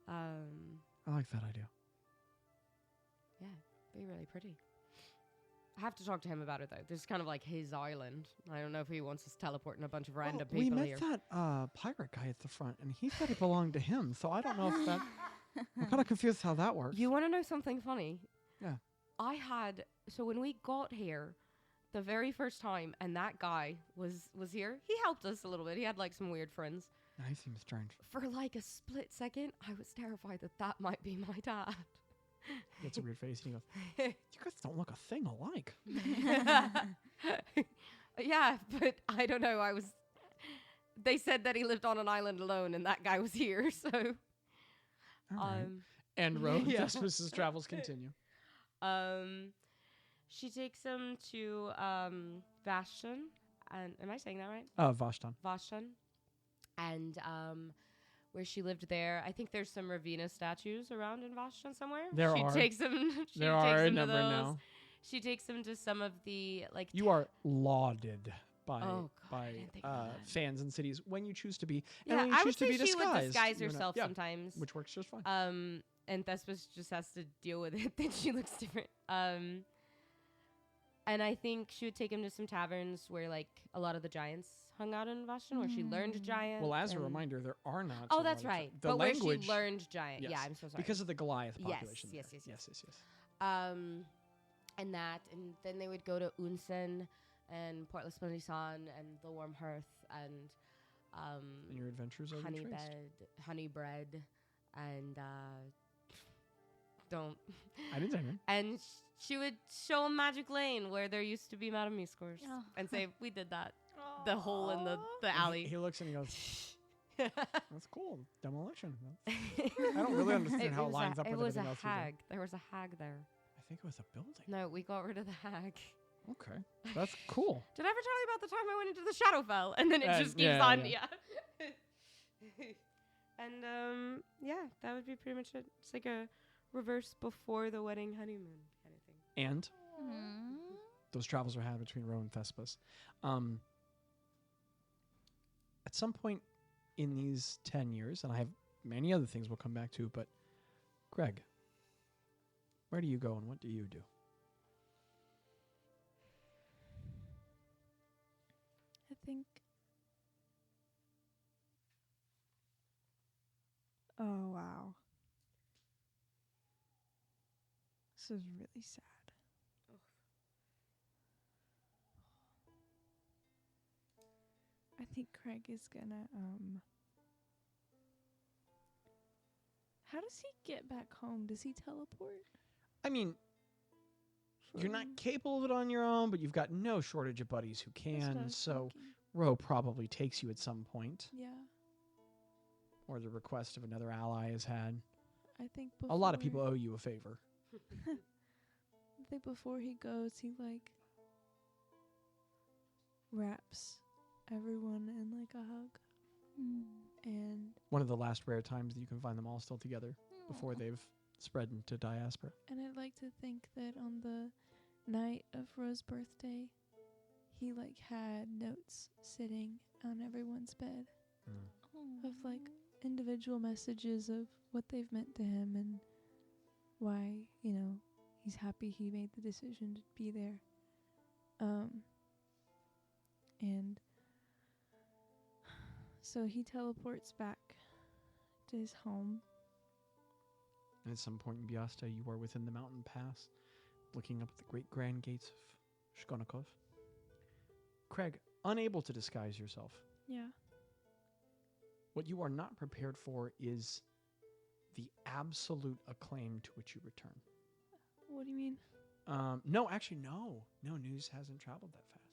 E: I like that idea.
D: Yeah, be really pretty. I have to talk to him about it though. This is kind of like his island. I don't know if he wants us teleporting a bunch of random
E: we
D: people
E: met
D: here.
E: that pirate guy at the front, and he said it belonged to him. So I don't know if that. I'm kind of confused how that works.
D: You want to know something funny?
E: Yeah.
D: So when we got here, the very first time, and that guy was here. He helped us a little bit. He had like some weird friends.
E: Yeah, he seems strange.
D: For like a split second, I was terrified that might be my dad.
E: He gets a weird face, and he goes, "You guys don't look a thing alike."
D: Yeah, but I don't know. They said that he lived on an island alone, and that guy was here. So,
E: All right. And
D: Yeah.
E: Thespis' travels continue.
D: She takes him to Vashton, and am I saying that right?
E: Vashton.
D: Vashton, and where she lived there. I think there's some Rowena statues around in Vashton somewhere.
E: There
D: she
E: are.
D: Takes him.
E: There are a number now.
D: She takes him to some of the like.
E: You are lauded by
D: Oh, God, I didn't think of that.
E: fans and cities when you choose to be, and
D: Yeah,
E: when you
D: I
E: choose
D: would
E: to
D: say
E: be
D: she would
E: disguised.
D: disguise
E: You're not-
D: herself
E: yeah,
D: sometimes.
E: which works just fine.
D: And Thespis just has to deal with it that she looks different. And I think she would take him to some taverns where like a lot of the giants hung out in Vashton, where she learned giant.
E: Well, as a
D: and-
E: reminder, there are not.
D: Oh,
E: a
D: that's
E: lot of
D: right.
E: The
D: but
E: language,
D: where she learned giant.
E: yes,
D: Yeah, I'm so sorry.
E: because of the Goliath
D: Yes,
E: population.
D: yes,
E: there.
D: yes,
E: yes.
D: And that, and then they would go to Unsen and Port Lesmonisan and the Warm Hearth and
E: And your adventures are
D: honey
E: retraced.
D: bed, honey bread, and don't.
E: I didn't say anything.
D: And she would show him Magic Lane where there used to be Madame Miscours
C: Oh.
D: and say, "We did that." The hole in the
E: And
D: alley.
E: He looks and he goes, "That's cool. Demolition." I don't really understand how it lines up
D: It
E: with
D: was a
E: everything else. you're doing.
D: hag. There was a hag there.
E: I think it was a building.
D: No, we got rid of the hag.
E: Okay, that's cool.
D: Did I ever tell you about the time I went into the Shadowfell and then it just keeps
E: yeah,
D: on?
E: yeah.
D: Yeah. And yeah, that would be pretty much it. It's like a reverse before the wedding honeymoon kind of thing.
E: And those travels are had between Ro and Thespis. At some point in these 10 years, and I have many other things we'll come back to, but Greg, where do you go and what do you do?
A: I think. Oh, wow. This is really sad. I think Craig is gonna, how does he get back home? Does he teleport?
E: I mean, you're not capable of it on your own, but you've got no shortage of buddies who
A: That's what I
E: can.
A: was
E: So
A: thinking.
E: Ro probably takes you at some point,
A: Yeah,
E: or the request of another ally is had.
A: I think
E: A lot of people owe you a favor.
A: I think before he goes, he like wraps everyone in like a hug.
F: and
E: One of the last rare times that you can find them all still together before they've spread into diaspora.
F: I'd like to think that on the night of Rose's birthday, he like had notes sitting on everyone's bed of like individual messages of what they've meant to him and why, you know, he's happy he made the decision to be there. And so he teleports back to his home.
E: And at some point in Byasta, you are within the mountain pass, looking up at the great grand gates of Shkonikov. Craig, unable to disguise yourself,
F: Yeah.
E: what you are not prepared for is the absolute acclaim to which you return.
F: What do you mean?
E: No, actually, no. No, news hasn't traveled that fast.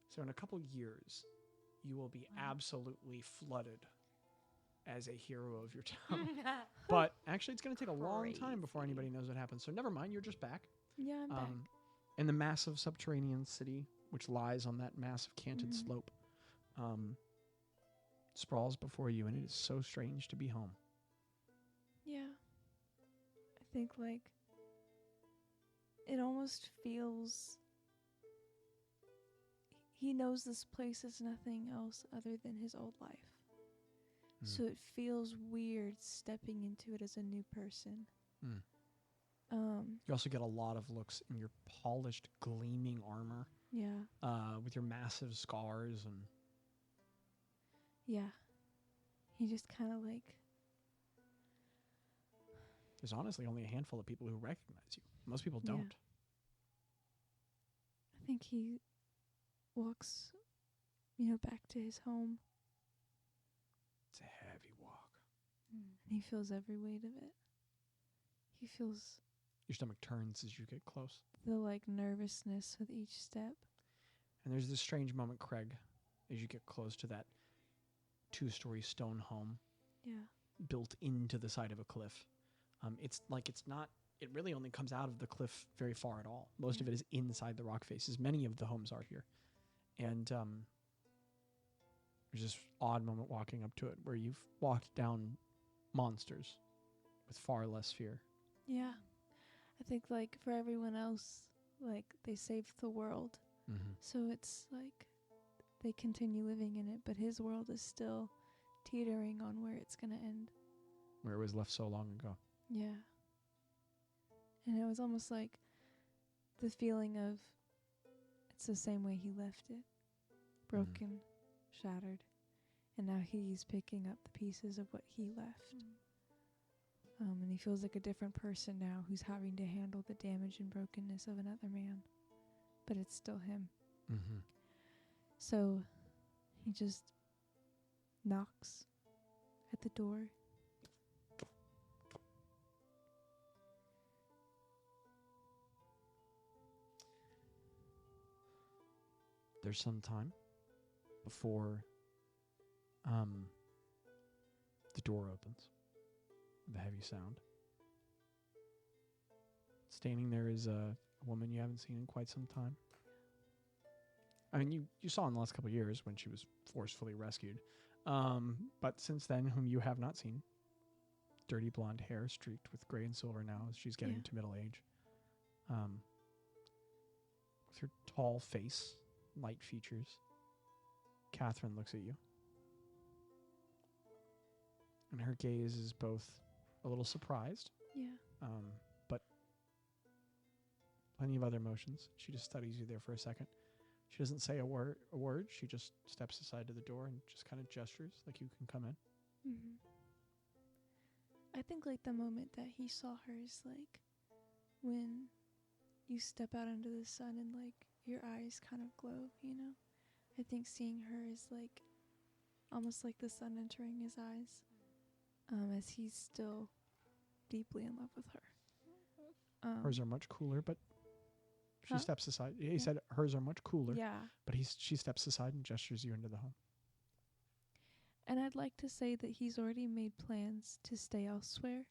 E: So in a couple years, you will be absolutely flooded as a hero of your town. But actually, it's going to take a long time before anybody knows what happened. So never mind, you're just back.
F: Yeah, I'm back.
E: In the massive subterranean city, which lies on that massive canted slope, sprawls before you, and it is so strange to be home.
F: Yeah. I think, like, it almost feels... He knows this place is nothing else other than his old life. So it feels weird stepping into it as a new person.
E: You also get a lot of looks in your polished, gleaming armor,
F: Yeah.
E: with your massive scars, and
F: Yeah. He just kind of like...
E: there's honestly only a handful of people who recognize you. Most people don't.
F: Yeah. I think he walks, back to his home.
E: It's a heavy walk.
F: And he feels every weight of it. He feels
E: Your stomach turns as you get close.
F: the, like, nervousness with each step.
E: And there's this strange moment, Craig, as you get close to that 2-story stone home
F: Yeah.
E: built into the side of a cliff. It's not, it really only comes out of the cliff very far at all. Most of it is inside the rock faces. Many of the homes are here. And there's this odd moment walking up to it where you've walked down monsters with far less fear.
F: Yeah. I think, like, for everyone else, like, they saved the world. So it's like they continue living in it, but his world is still teetering on where it's going to end.
E: Where it was left so long ago.
F: Yeah. And it was almost like the feeling of it's the same way he left it. Broken, shattered. And now he's picking up the pieces of what he left. And he feels like a different person now who's having to handle the damage and brokenness of another man. But it's still him. So he just knocks at the door.
E: There's some time before the door opens with a heavy sound. Standing there is a woman you haven't seen in quite some time. I mean, you saw in the last couple of years when she was forcefully rescued. But since then, whom you have not seen. Dirty blonde hair streaked with gray and silver now as she's getting to middle age. With her tall face, light features, Catherine looks at you. And her gaze is both a little surprised, but plenty of other emotions. She just studies you there for a second. She doesn't say a word. She just steps aside to the door and just kind of gestures like you can come in.
F: I think, like, the moment that he saw her is like when you step out into the sun and, like, your eyes kind of glow, I think seeing her is like almost like the sun entering his eyes, as he's still deeply in love with her.
E: Hers are much cooler, but she
F: Huh?
E: steps aside. He said hers are much cooler,
F: Yeah.
E: but she steps aside and gestures you into the home.
F: And I'd like to say that he's already made plans to stay elsewhere.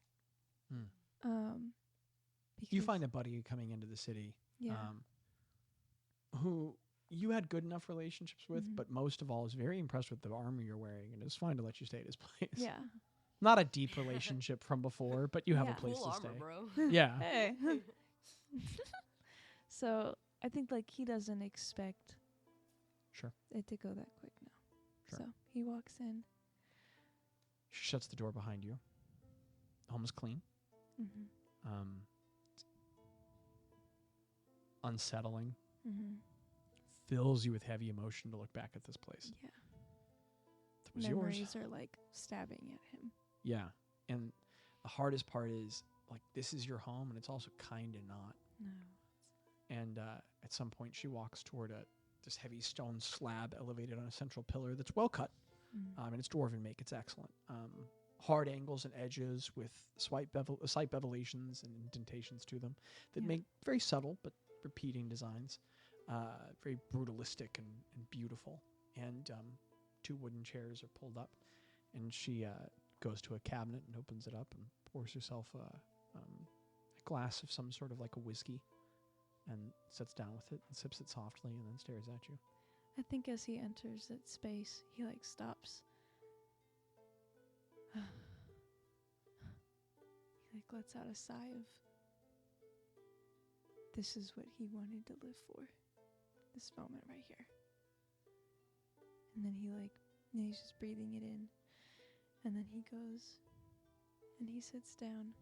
E: You find a buddy coming into the city,
F: Yeah.
E: who you had good enough relationships with,
F: Mhm.
E: but most of all is very impressed with the armor you're wearing and is fine to let you stay at his place.
F: Yeah.
E: Not a deep relationship from before, but you have
F: Yeah.
E: a place
D: Cool
E: to
D: armor,
E: stay.
D: bro.
E: Yeah.
F: Hey. So I think like he doesn't expect
E: Sure.
F: it to go that quick now.
E: Sure.
F: So he walks in.
E: She shuts the door behind you. Home is clean.
F: Mm-hmm.
E: Unsettling.
F: Mm-hmm.
E: Fills you with heavy emotion to look back at this place.
F: Yeah.
E: That was
F: Memories
E: yours.
F: are like stabbing at him.
E: Yeah. And the hardest part is, like, this is your home, and it's also kind of not.
F: No.
E: And at some point, she walks toward this heavy stone slab elevated on a central pillar that's well cut.
F: Mm.
E: And it's dwarven make. It's excellent. Hard angles and edges with slight bevelations and indentations to them that
F: Yeah.
E: make very subtle but repeating designs. Very brutalistic and beautiful. And 2 wooden chairs are pulled up. And she goes to a cabinet and opens it up and pours herself a glass of some sort of like a whiskey and sits down with it and sips it softly and then stares at you.
F: I think as he enters that space, he like stops. He like lets out a sigh of, this is what he wanted to live for. This moment right here. And then he like, he's just breathing it in. And then he goes and he sits down.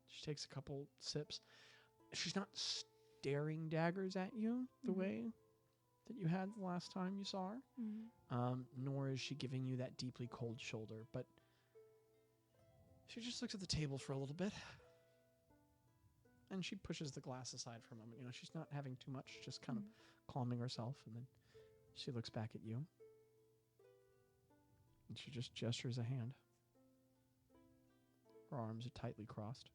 E: She takes a couple sips. She's not staring daggers at you the
F: Mhm.
E: way that you had the last time you saw her. Nor is she giving you that deeply cold shoulder, but she just looks at the table for a little bit. And she pushes the glass aside for a moment. You know, she's not having too much, just kind of calming herself. And then she looks back at you. And she just gestures a hand. Her arms are tightly crossed.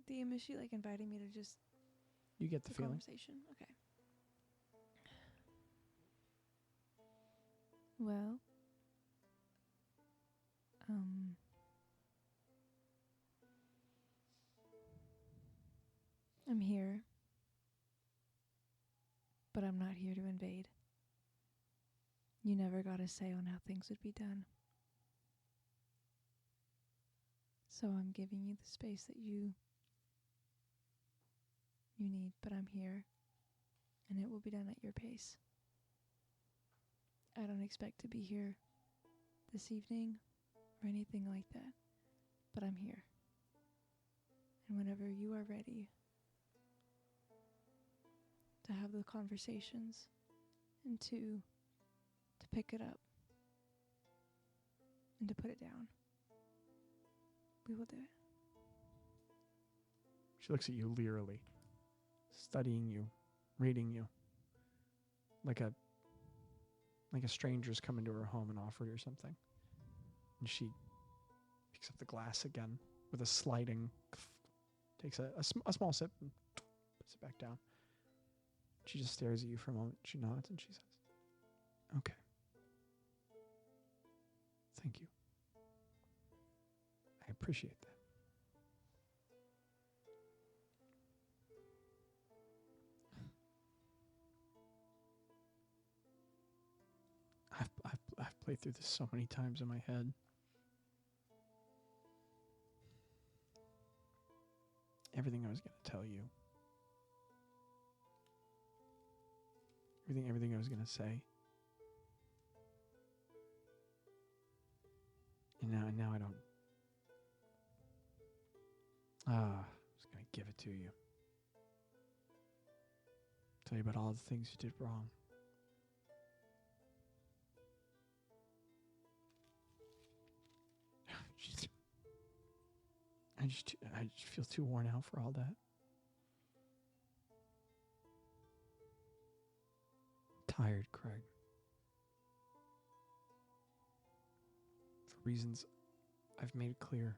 F: DM, is she like inviting me to just
E: You get the
F: the
E: feeling.
F: conversation? Okay. Well, I'm here, but I'm not here to invade. You never got a say on how things would be done. So I'm giving you the space that you need, but I'm here, and it will be done at your pace. I don't expect to be here this evening or anything like that, but I'm here. And whenever you are ready to have the conversations and to pick it up and to put it down, we will do it.
E: She looks at you leerily, studying you, reading you, like a stranger's come into her home and offered her something. And she picks up the glass again with a sliding, takes a small sip and puts it back down. She just stares at you for a moment. She nods and she says, "Okay. Thank you. I appreciate that." I've played through this so many times in my head. Everything I was going to tell you. Everything I was going to say. And now I don't. I was going to give it to you. Tell you about all the things you did wrong. I just feel too worn out for all that. Tired, Craig. For reasons I've made clear.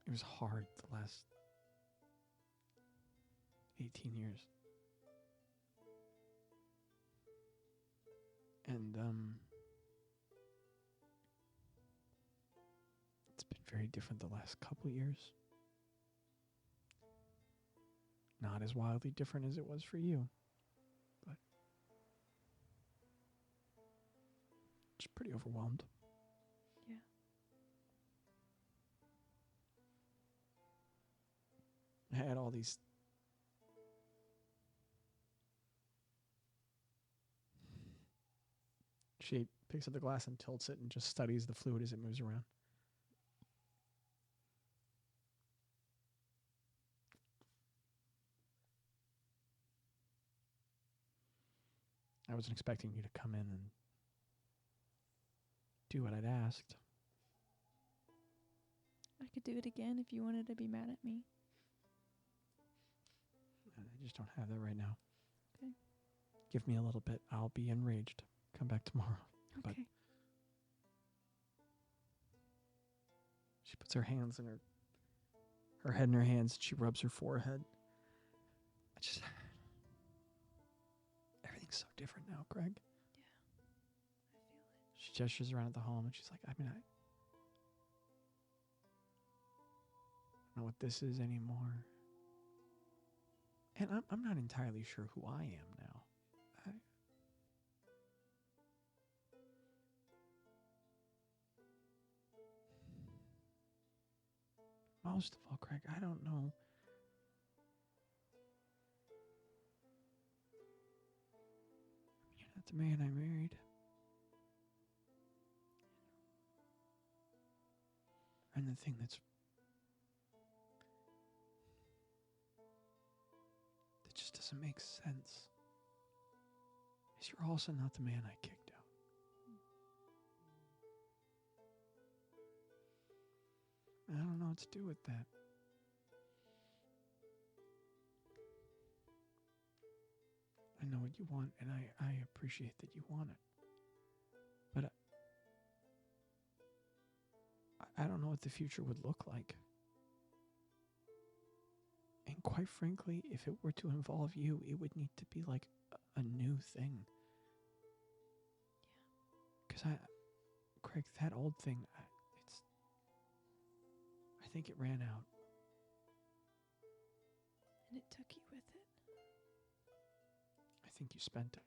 E: It was hard the last 18 years. And it's been very different the last couple years. Not as wildly different as it was for you, but just pretty overwhelmed.
F: Yeah.
E: I had all these She picks up the glass and tilts it and just studies the fluid as it moves around. I wasn't expecting you to come in and do what I'd asked.
A: I could do it again if you wanted to be mad at me.
E: I just don't have that right now.
A: Okay.
E: Give me a little bit. I'll be enraged. Come back tomorrow. But
A: Okay.
E: she puts her hands in her head in her hands, and she rubs her forehead. Everything's so different now, Greg.
F: Yeah. I feel it.
E: She gestures around at the home, and she's like, I don't know what this is anymore. And I'm not entirely sure who I am now. Most of all, Greg, I don't know. You're not the man I married. And the thing that just doesn't make sense is you're also not the man I kicked out. I don't know what to do with that. I know what you want, and I appreciate that you want it. But I don't know what the future would look like. And quite frankly, if it were to involve you, it would need to be like a new thing. Because Craig, that old thing, I think it ran out.
F: And it took you with it.
E: I think you spent it.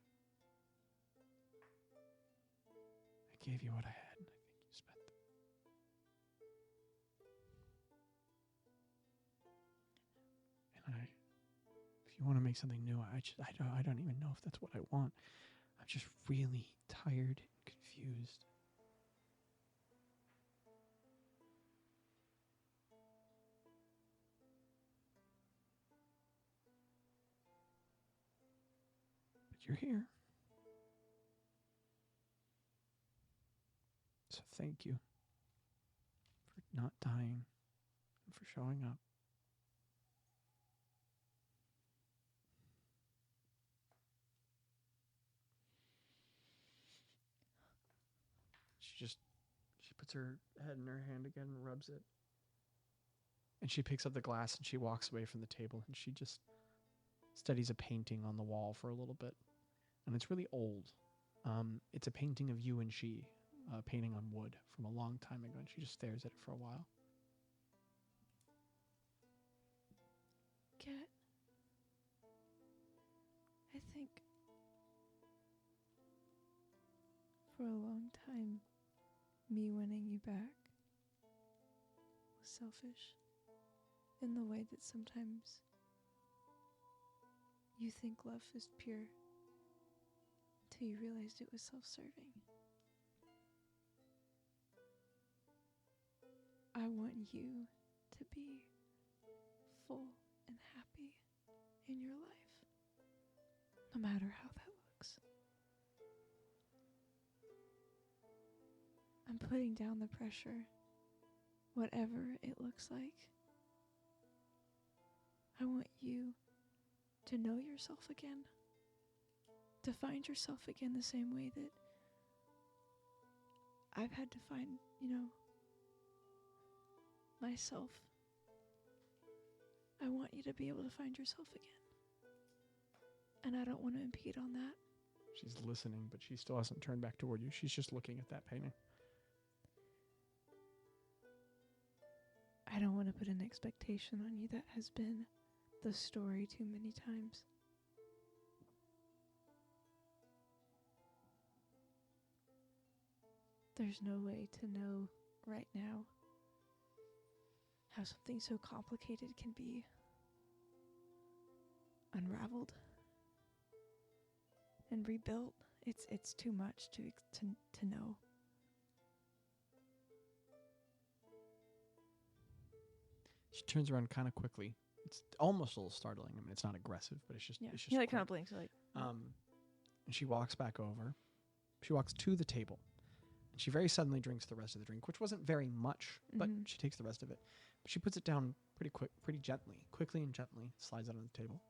E: I gave you what I had, and I think you spent it. And if you want to make something new, I don't even know if that's what I want. I'm just really tired and confused. You're here. So thank you for not dying and for showing up. She puts her head in her hand again and rubs it. And she picks up the glass and she walks away from the table and she just studies a painting on the wall for a little bit. And it's really old. It's a painting of you and she, painting on wood from a long time ago, and she just stares at it for a while.
F: Kat, I think for a long time, me winning you back was selfish in the way that sometimes you think love is pure till you realized it was self-serving. I want you to be full and happy in your life, no matter how that looks. I'm putting down the pressure, whatever it looks like. I want you to know yourself again, to find yourself again the same way that I've had to find, myself. I want you to be able to find yourself again. And I don't want to impede on that.
E: She's listening, but she still hasn't turned back toward you. She's just looking at that painting.
F: I don't want to put an expectation on you that has been the story too many times. There's no way to know right now how something so complicated can be unraveled and rebuilt. It's too much to know.
E: She turns around kind of quickly. It's almost a little startling. I mean, it's not aggressive, but it's just
A: Yeah.
E: it's just
A: He like
E: quick.
A: kind of blinks like.
E: And she walks back over. She walks to the table. And she very suddenly drinks the rest of the drink, which wasn't very much, but
A: Mhm.
E: she takes the rest of it. But she puts it down pretty gently, quickly and gently, slides it on the table.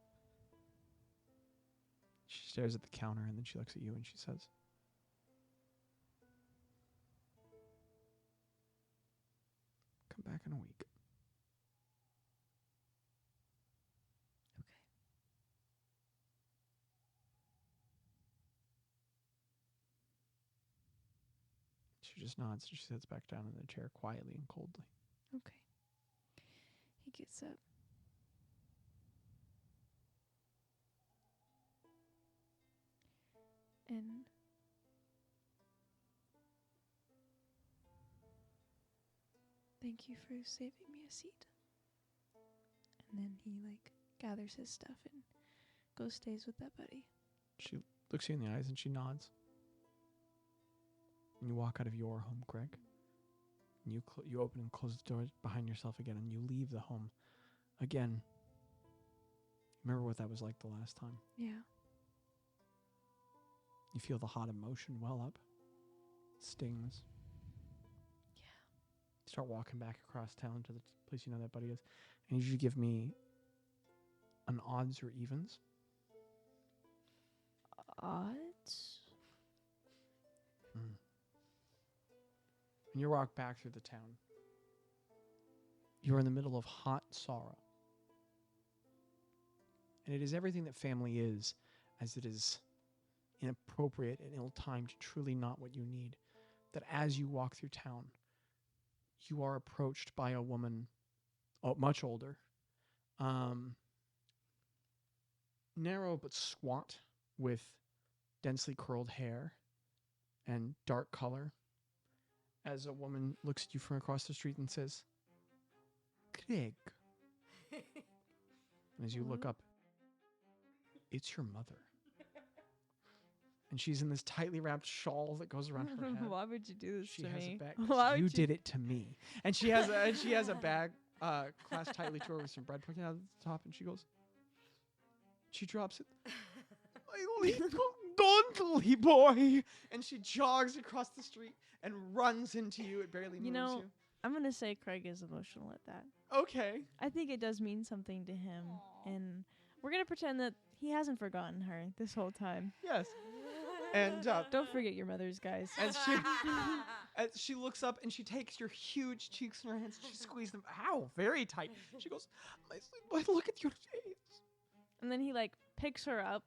E: She stares at the counter and then she looks at you and she says, "Come back in a week."
F: Okay.
E: She just nods and she sits back down in the chair quietly and coldly.
F: Okay. He gets up. And thank you for saving me a seat. And then he like gathers his stuff and goes stays with that buddy.
E: She looks you in the eyes and she nods. And you walk out of your home, Craig. And you open and close the door behind yourself again and you leave the home again. Remember what that was like the last time.
F: Yeah.
E: You feel the hot emotion well up. Stings.
F: Yeah.
E: Start walking back across town to the place you know that buddy is. I need you to give me an odds or evens.
A: Odds?
E: And you walk back through the town. You're in the middle of hot sorrow. And it is everything that family is, as it is inappropriate and ill-timed, truly not what you need. That as you walk through town, you are approached by a woman, much older, narrow but squat, with densely curled hair and dark color, as a woman looks at you from across the street and says, "Craig." And as you look up, it's your mother. And she's in this tightly wrapped shawl that goes around her head.
A: Why would you do this
E: She
A: to
E: has
A: me?
E: a bag.
A: Why would
E: You did it to me. And she has a bag clasped tightly to her with some bread poking out of the top. And she drops it. "My little Dundley boy." And she jogs across the street and runs into you. It barely moves
A: You know,
E: you.
A: I'm gonna say Craig is emotional at that.
E: Okay.
A: I think it does mean something to him, and we're gonna pretend that he hasn't forgotten her this whole time.
E: Yes. And
A: Don't forget your mothers, guys.
E: as she looks up and she takes your huge cheeks in her hands and she squeezes them, very tight. She goes, "My sweet boy, look at your face."
A: And then he like picks her up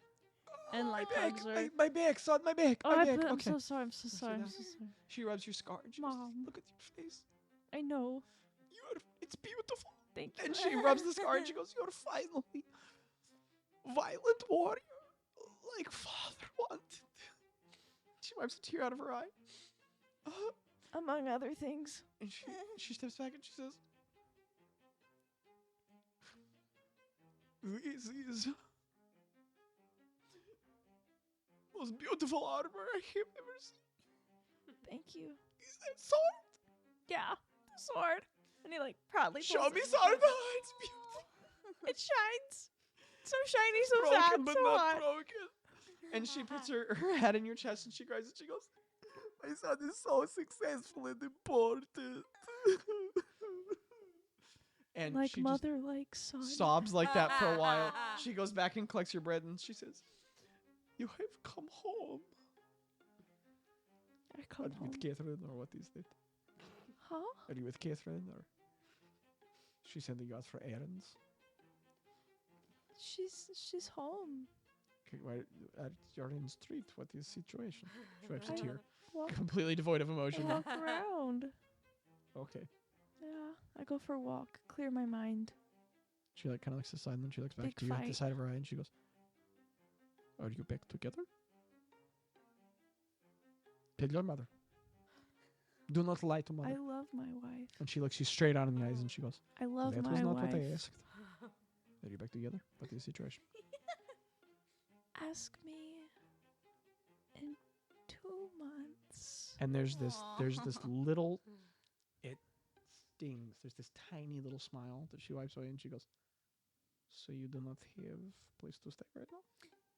A: and
E: Oh,
A: like
E: my
A: hugs
E: back,
A: her.
E: my back, son, my back,
A: Oh,
E: my back.
A: I'm
E: Okay.
A: so sorry. I'm so
E: see
A: sorry. I'm
E: that?
A: so sorry.
E: She rubs your scar and she goes,
A: Mom.
E: "Look at your face.
A: I know.
E: It's beautiful."
A: Thank you.
E: And she rubs the scar and she goes, "You're finally violent warrior, like father wanted." She wipes a tear out of her eye.
A: Among other things.
E: And she steps back and she says, "This is most beautiful armor I have ever seen.
A: Thank you.
E: Is that sword?
A: Yeah, the sword. And he like proudly
E: Show
A: pulls
E: me
A: it.
E: sword." It's beautiful.
A: It shines. So shiny, so
E: Broken
A: sad,
E: but
A: so
E: not
A: hot.
E: broken. And she puts her head in your chest and she cries and she goes, "My son is so successful and important." And
A: Like
E: she
A: mother, like son.
E: just sobs like that for a while. She goes back and collects your bread and she says, "You have come home."
A: I
E: Are
A: come
E: you
A: home.
E: with Catherine or what is it?
A: Huh?
E: Are you with Catherine or she sending you out for errands?
A: She's home.
E: Okay, you're in the street. What is the situation? She wipes a
A: I
E: tear.
A: walk,
E: Completely devoid of
A: I
E: emotion now.
A: walk around.
E: Okay.
A: Yeah. I go for a walk, clear my mind.
E: She like kind of looks aside and then she looks back
A: Big
E: to you at the
A: fight.
E: side of her eye and she goes, "Are you back together? Tell your mother. Do not lie to mother."
A: I love my wife.
E: And she looks you straight on in the eyes and she goes,
A: I love
E: "That
A: my
E: was not
A: wife.
E: what I asked. Are you back together? What is the situation?"
A: Ask me in 2 months.
E: And there's this little, it stings. There's this tiny little smile that she wipes away and she goes, "So you do not have place to stay right now?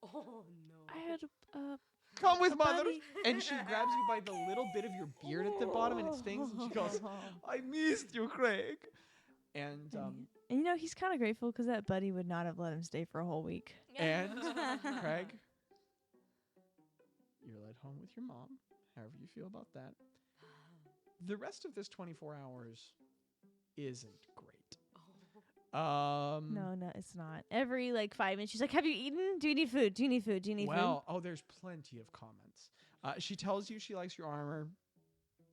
D: Oh no.
A: I had a
E: Come with
A: a
E: mother."
A: buddy.
E: And she grabs you by the little bit of your beard at the bottom and it stings. And she goes, "I missed you, Craig." And
A: And you know, he's kind of grateful because that buddy would not have let him stay for a whole week.
E: and Craig, you're led home with your mom. However you feel about that. The rest of this 24 hours isn't great.
A: No, it's not. Every like 5 minutes, she's like, "Have you eaten? Do you need food? Do you need food? Do you need
E: Well, oh, there's plenty of comments. She tells you she likes your armor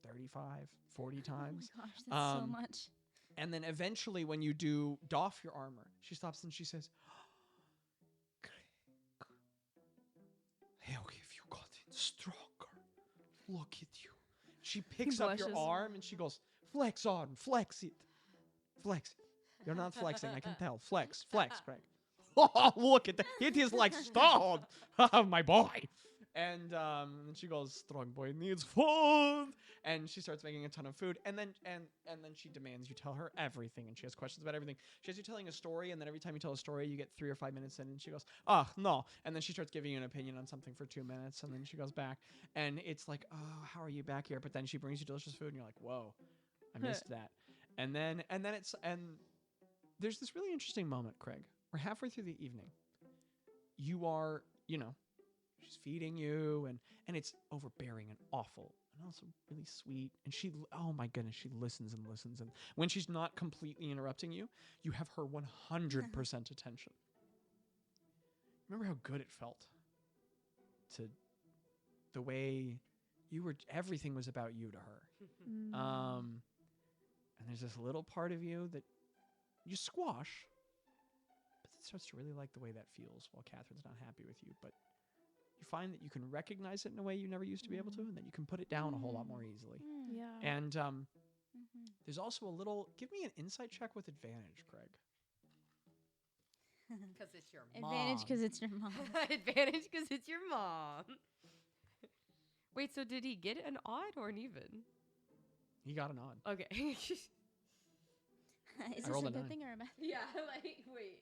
E: 35, 40 times.
C: Oh my gosh, that's so
E: Um,
C: much.
E: And then eventually when you do doff your armor, she stops and she says, "Craig, how have you gotten stronger? Look at you." She picks up your
A: blushes.
E: arm and she goes, "Flex on, flex it. Flex it." You're not flexing, I can tell. Flex, Craig. Oh, look at that. It is like stone. My boy. And she goes, "Strong boy needs food." And she starts making a ton of food. And then she demands you tell her everything. And she has questions about everything. She has you telling a story. And then every time you tell a story, you get 3 or 5 minutes in. And she goes, "Oh, no." And then she starts giving you an opinion on something for 2 minutes. And then she goes back. And it's like, "Oh, how are you back here?" But then she brings you delicious food. And you're like, "Whoa, I missed that." And then there's this really interesting moment, Craig. We're halfway through the evening. You are, she's feeding you and it's overbearing and awful and also really sweet. And she, oh my goodness, she listens and listens. And when she's not completely interrupting you, you have her 100% attention. Remember how good it felt to the way everything was about you to her. And there's this little part of you that you squash, but it starts to really like the way that feels while Catherine's not happy with you. But you find that you can recognize it in a way you never used to be able to, and that you can put it down a whole lot more easily.
A: Yeah.
E: And there's also a little, give me an insight check with advantage, Craig.
D: Because it's your mom.
C: Advantage because it's your mom.
D: Advantage because it's your mom. Wait, so did he get an odd or an even?
E: He got a nod.
D: Okay.
C: Is
E: I
C: this
E: rolled
C: a
E: a
C: good
E: 9.
C: thing or a bad?
D: Yeah, like, wait.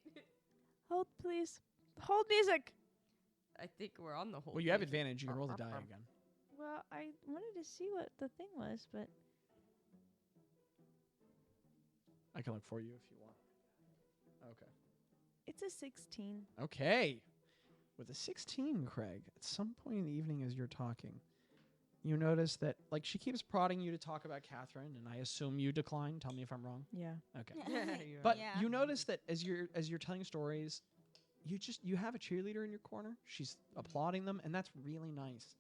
A: Hold, please. Hold music.
D: I think we're on the whole.
E: Well, you have
D: page.
E: advantage. You can roll the die again.
A: Well, I wanted to see what the thing was, but
E: I can look for you if you want. Okay.
A: it's a 16.
E: Okay. With a 16, Craig, at some point in the evening as you're talking, you notice that, like, she keeps prodding you to talk about Catherine, and I assume you decline. Tell me if I'm wrong.
A: Yeah.
E: Okay. But
C: Yeah.
E: you notice that as you're telling stories, you have a cheerleader in your corner. She's applauding them, and that's really nice.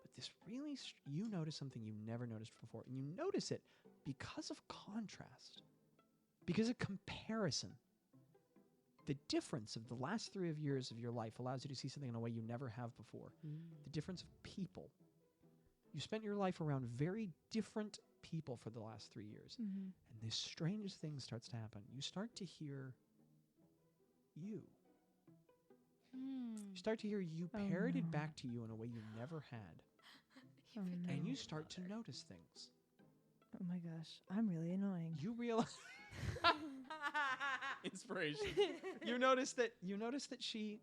E: But this really, you notice something you never noticed before, and you notice it because of contrast, because of comparison. The difference of the last 3 years of your life allows you to see something in a way you never have before. The difference of people. You spent your life around very different people for the last 3 years.
A: Mm-hmm.
E: And this strange thing starts to happen. You start to hear you. You start to hear you
A: Oh,
E: parroted
A: no.
E: back to you in a way you never had.
A: Oh, no.
E: And you start to notice things.
A: Oh my gosh, I'm really annoying.
E: You realize inspiration. You notice that she,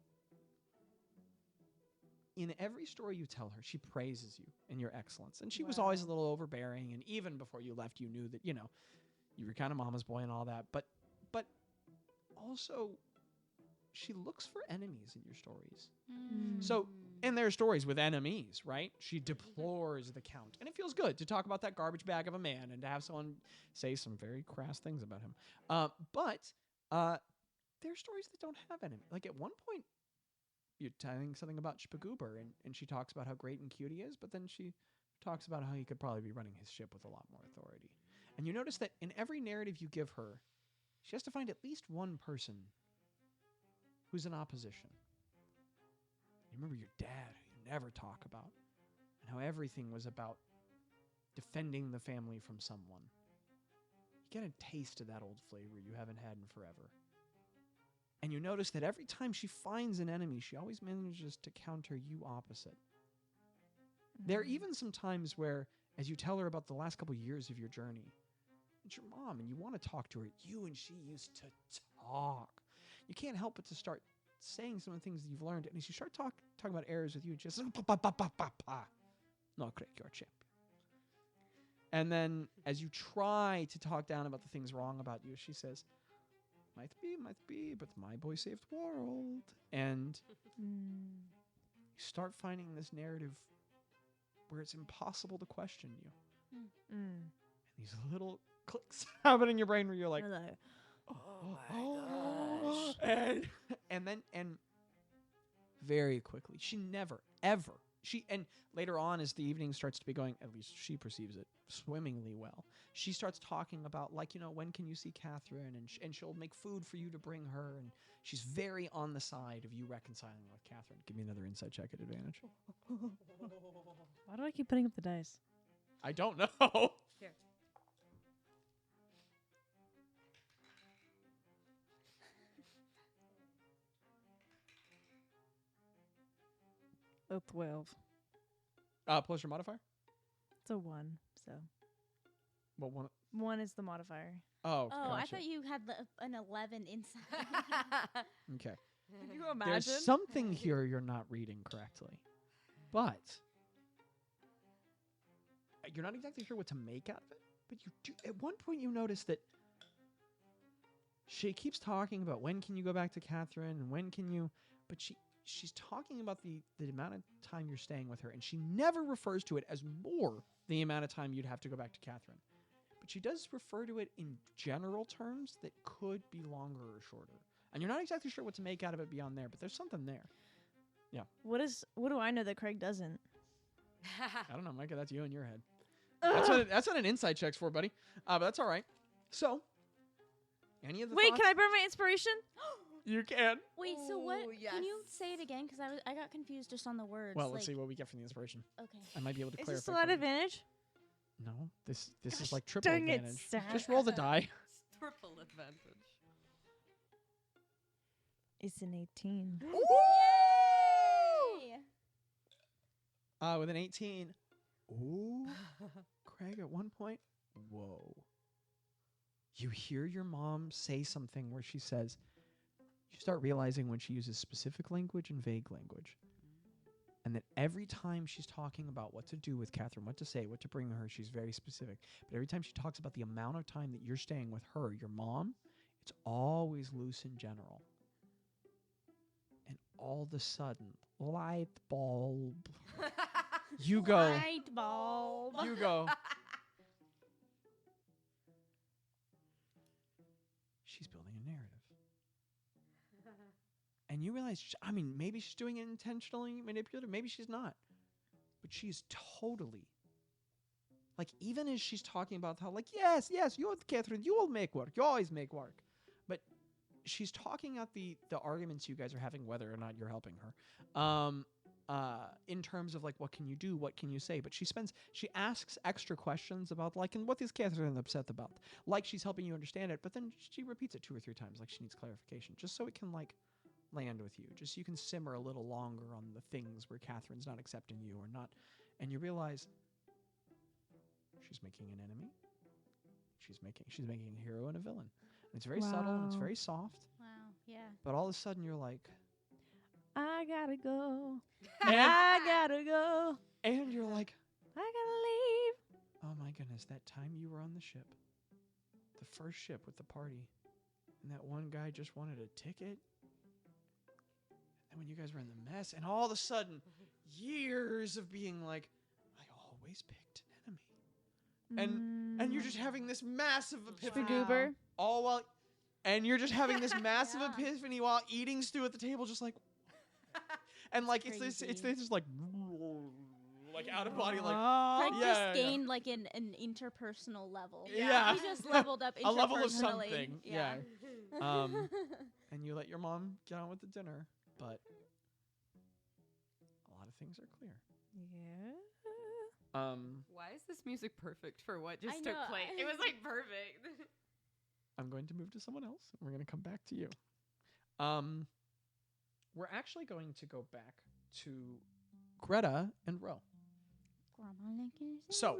E: in every story you tell her, she praises you and your excellence. And she was always a little overbearing, and even before you left, you knew that, you were kind of mama's boy and all that. But also, she looks for enemies in your stories. So, in their stories with enemies, right? She deplores the Count. And it feels good to talk about that garbage bag of a man and to have someone say some very crass things about him. But there are stories that don't have enemies. Like, at one point, you're telling something about Spagoober, and she talks about how great and cute he is, but then she talks about how he could probably be running his ship with a lot more authority. And you notice that in every narrative you give her, she has to find at least one person who's in opposition. You remember your dad, who you never talk about, and how everything was about defending the family from someone. You get a taste of that old flavor you haven't had in forever. And you notice that every time she finds an enemy, she always manages to counter you opposite. There are even some times where, as you tell her about the last couple years of your journey, it's your mom and you want to talk to her. You and she used to talk. You can't help but to start saying some of the things that you've learned. And as you start talking about errors with you, just no, Craig, you're a champ. And then as you try to talk down about the things wrong about you, she says, might be, but my boy saved the world. And you start finding this narrative where it's impossible to question you. And these little clicks happen in your brain where you're like, oh my gosh. And very quickly, she never, ever, and later on as the evening starts to be going, at least she perceives it swimmingly well, she starts talking about, like, when can you see Catherine, and she'll make food for you to bring her, and she's very on the side of you reconciling with Catherine. Give me another insight check at advantage.
F: Why do I keep putting up the dice?
E: I don't know.
D: Here.
F: Oh, 12.
E: Plus your modifier?
F: It's a 1, so.
E: Well, one.
F: 1 is the modifier.
E: Oh,
C: Oh, I
E: gotcha.
C: thought you had an 11 inside.
E: Okay.
F: Can you imagine?
E: There's something here you're not reading correctly. But you're not exactly sure what to make out of it. But you do. At one point, you notice that she keeps talking about when can you go back to Catherine and when can you. But she's talking about the amount of time you're staying with her, and she never refers to it as more the amount of time you'd have to go back to Catherine. But she does refer to it in general terms that could be longer or shorter. And you're not exactly sure what to make out of it beyond there, but there's something there. Yeah.
A: What do I know that Craig doesn't?
E: I don't know, Micah, that's you in your head. That's what an insight check's for, buddy. But that's all right. So, any of the
A: Wait,
E: thoughts?
A: can I burn my inspiration?
E: You can.
C: Wait, so what?
D: Ooh,
C: Can you
D: yes.
C: say it again? Because I got confused just on the words.
E: Well, let's see what we get from the inspiration.
C: Okay.
E: I might be able to
A: Is
E: clarify.
A: this still
E: for
A: at
E: you.
A: advantage?
E: No, this is like triple
A: Dang it,
E: advantage.
A: Zach.
E: Just roll the die.
D: Triple advantage.
A: It's an 18.
C: Yay!
E: With an 18. Ooh. Craig, at one point, whoa. You hear your mom say something where she says, you start realizing when she uses specific language and vague language. And that every time she's talking about what to do with Catherine, what to say, what to bring her, she's very specific. But every time she talks about the amount of time that you're staying with her, your mom, it's always loose in general. And all of a sudden, light bulb. You go.
C: Light bulb.
E: You go. She's building a narrative. And you realize, maybe she's doing it intentionally manipulative. Maybe she's not. But she's totally, like, even as she's talking about how, like, yes, you, Catherine, you will make work. You always make work. But she's talking out the arguments you guys are having, whether or not you're helping her, in terms of, like, what can you do? What can you say? But she asks extra questions about, like, and what is Catherine upset about? Like, she's helping you understand it, but then she repeats it 2 or 3 times, like she needs clarification, just so it can, like, land with you, just so you can simmer a little longer on the things where Catherine's not accepting you or not. And you realize she's making an enemy. She's making a hero and a villain. And it's very subtle and it's
F: Wow.
E: very soft.
C: Wow. Yeah.
E: But all of a sudden you're like,
A: I gotta go.
E: and,
A: I gotta go.
E: and you're like,
A: I gotta leave.
E: oh my goodness, that time you were on the ship, the first ship with the party, and that one guy just wanted a ticket. And when you guys were in the mess, and all of a sudden, years of being like, I always picked an enemy. And you're just having this massive epiphany.
A: Goober.
E: All while, and you're just having this massive
C: Yeah.
E: epiphany while eating stew at the table, just like, and like it's
C: crazy.
E: this like like out of body, like
C: Craig
E: yeah,
C: just
E: yeah.
C: gained like an interpersonal level.
E: Yeah.
C: He just leveled up
E: a level of
C: interpersonally.
E: something. Yeah. And you let your mom get on with the dinner, but a lot of things are clear.
F: Yeah.
D: Why is this music perfect for what just
C: I
D: took
C: know.
D: place? It was like perfect.
E: I'm going to move to someone else. And we're going to come back to you. We're actually going to go back to Greta and Ro. So,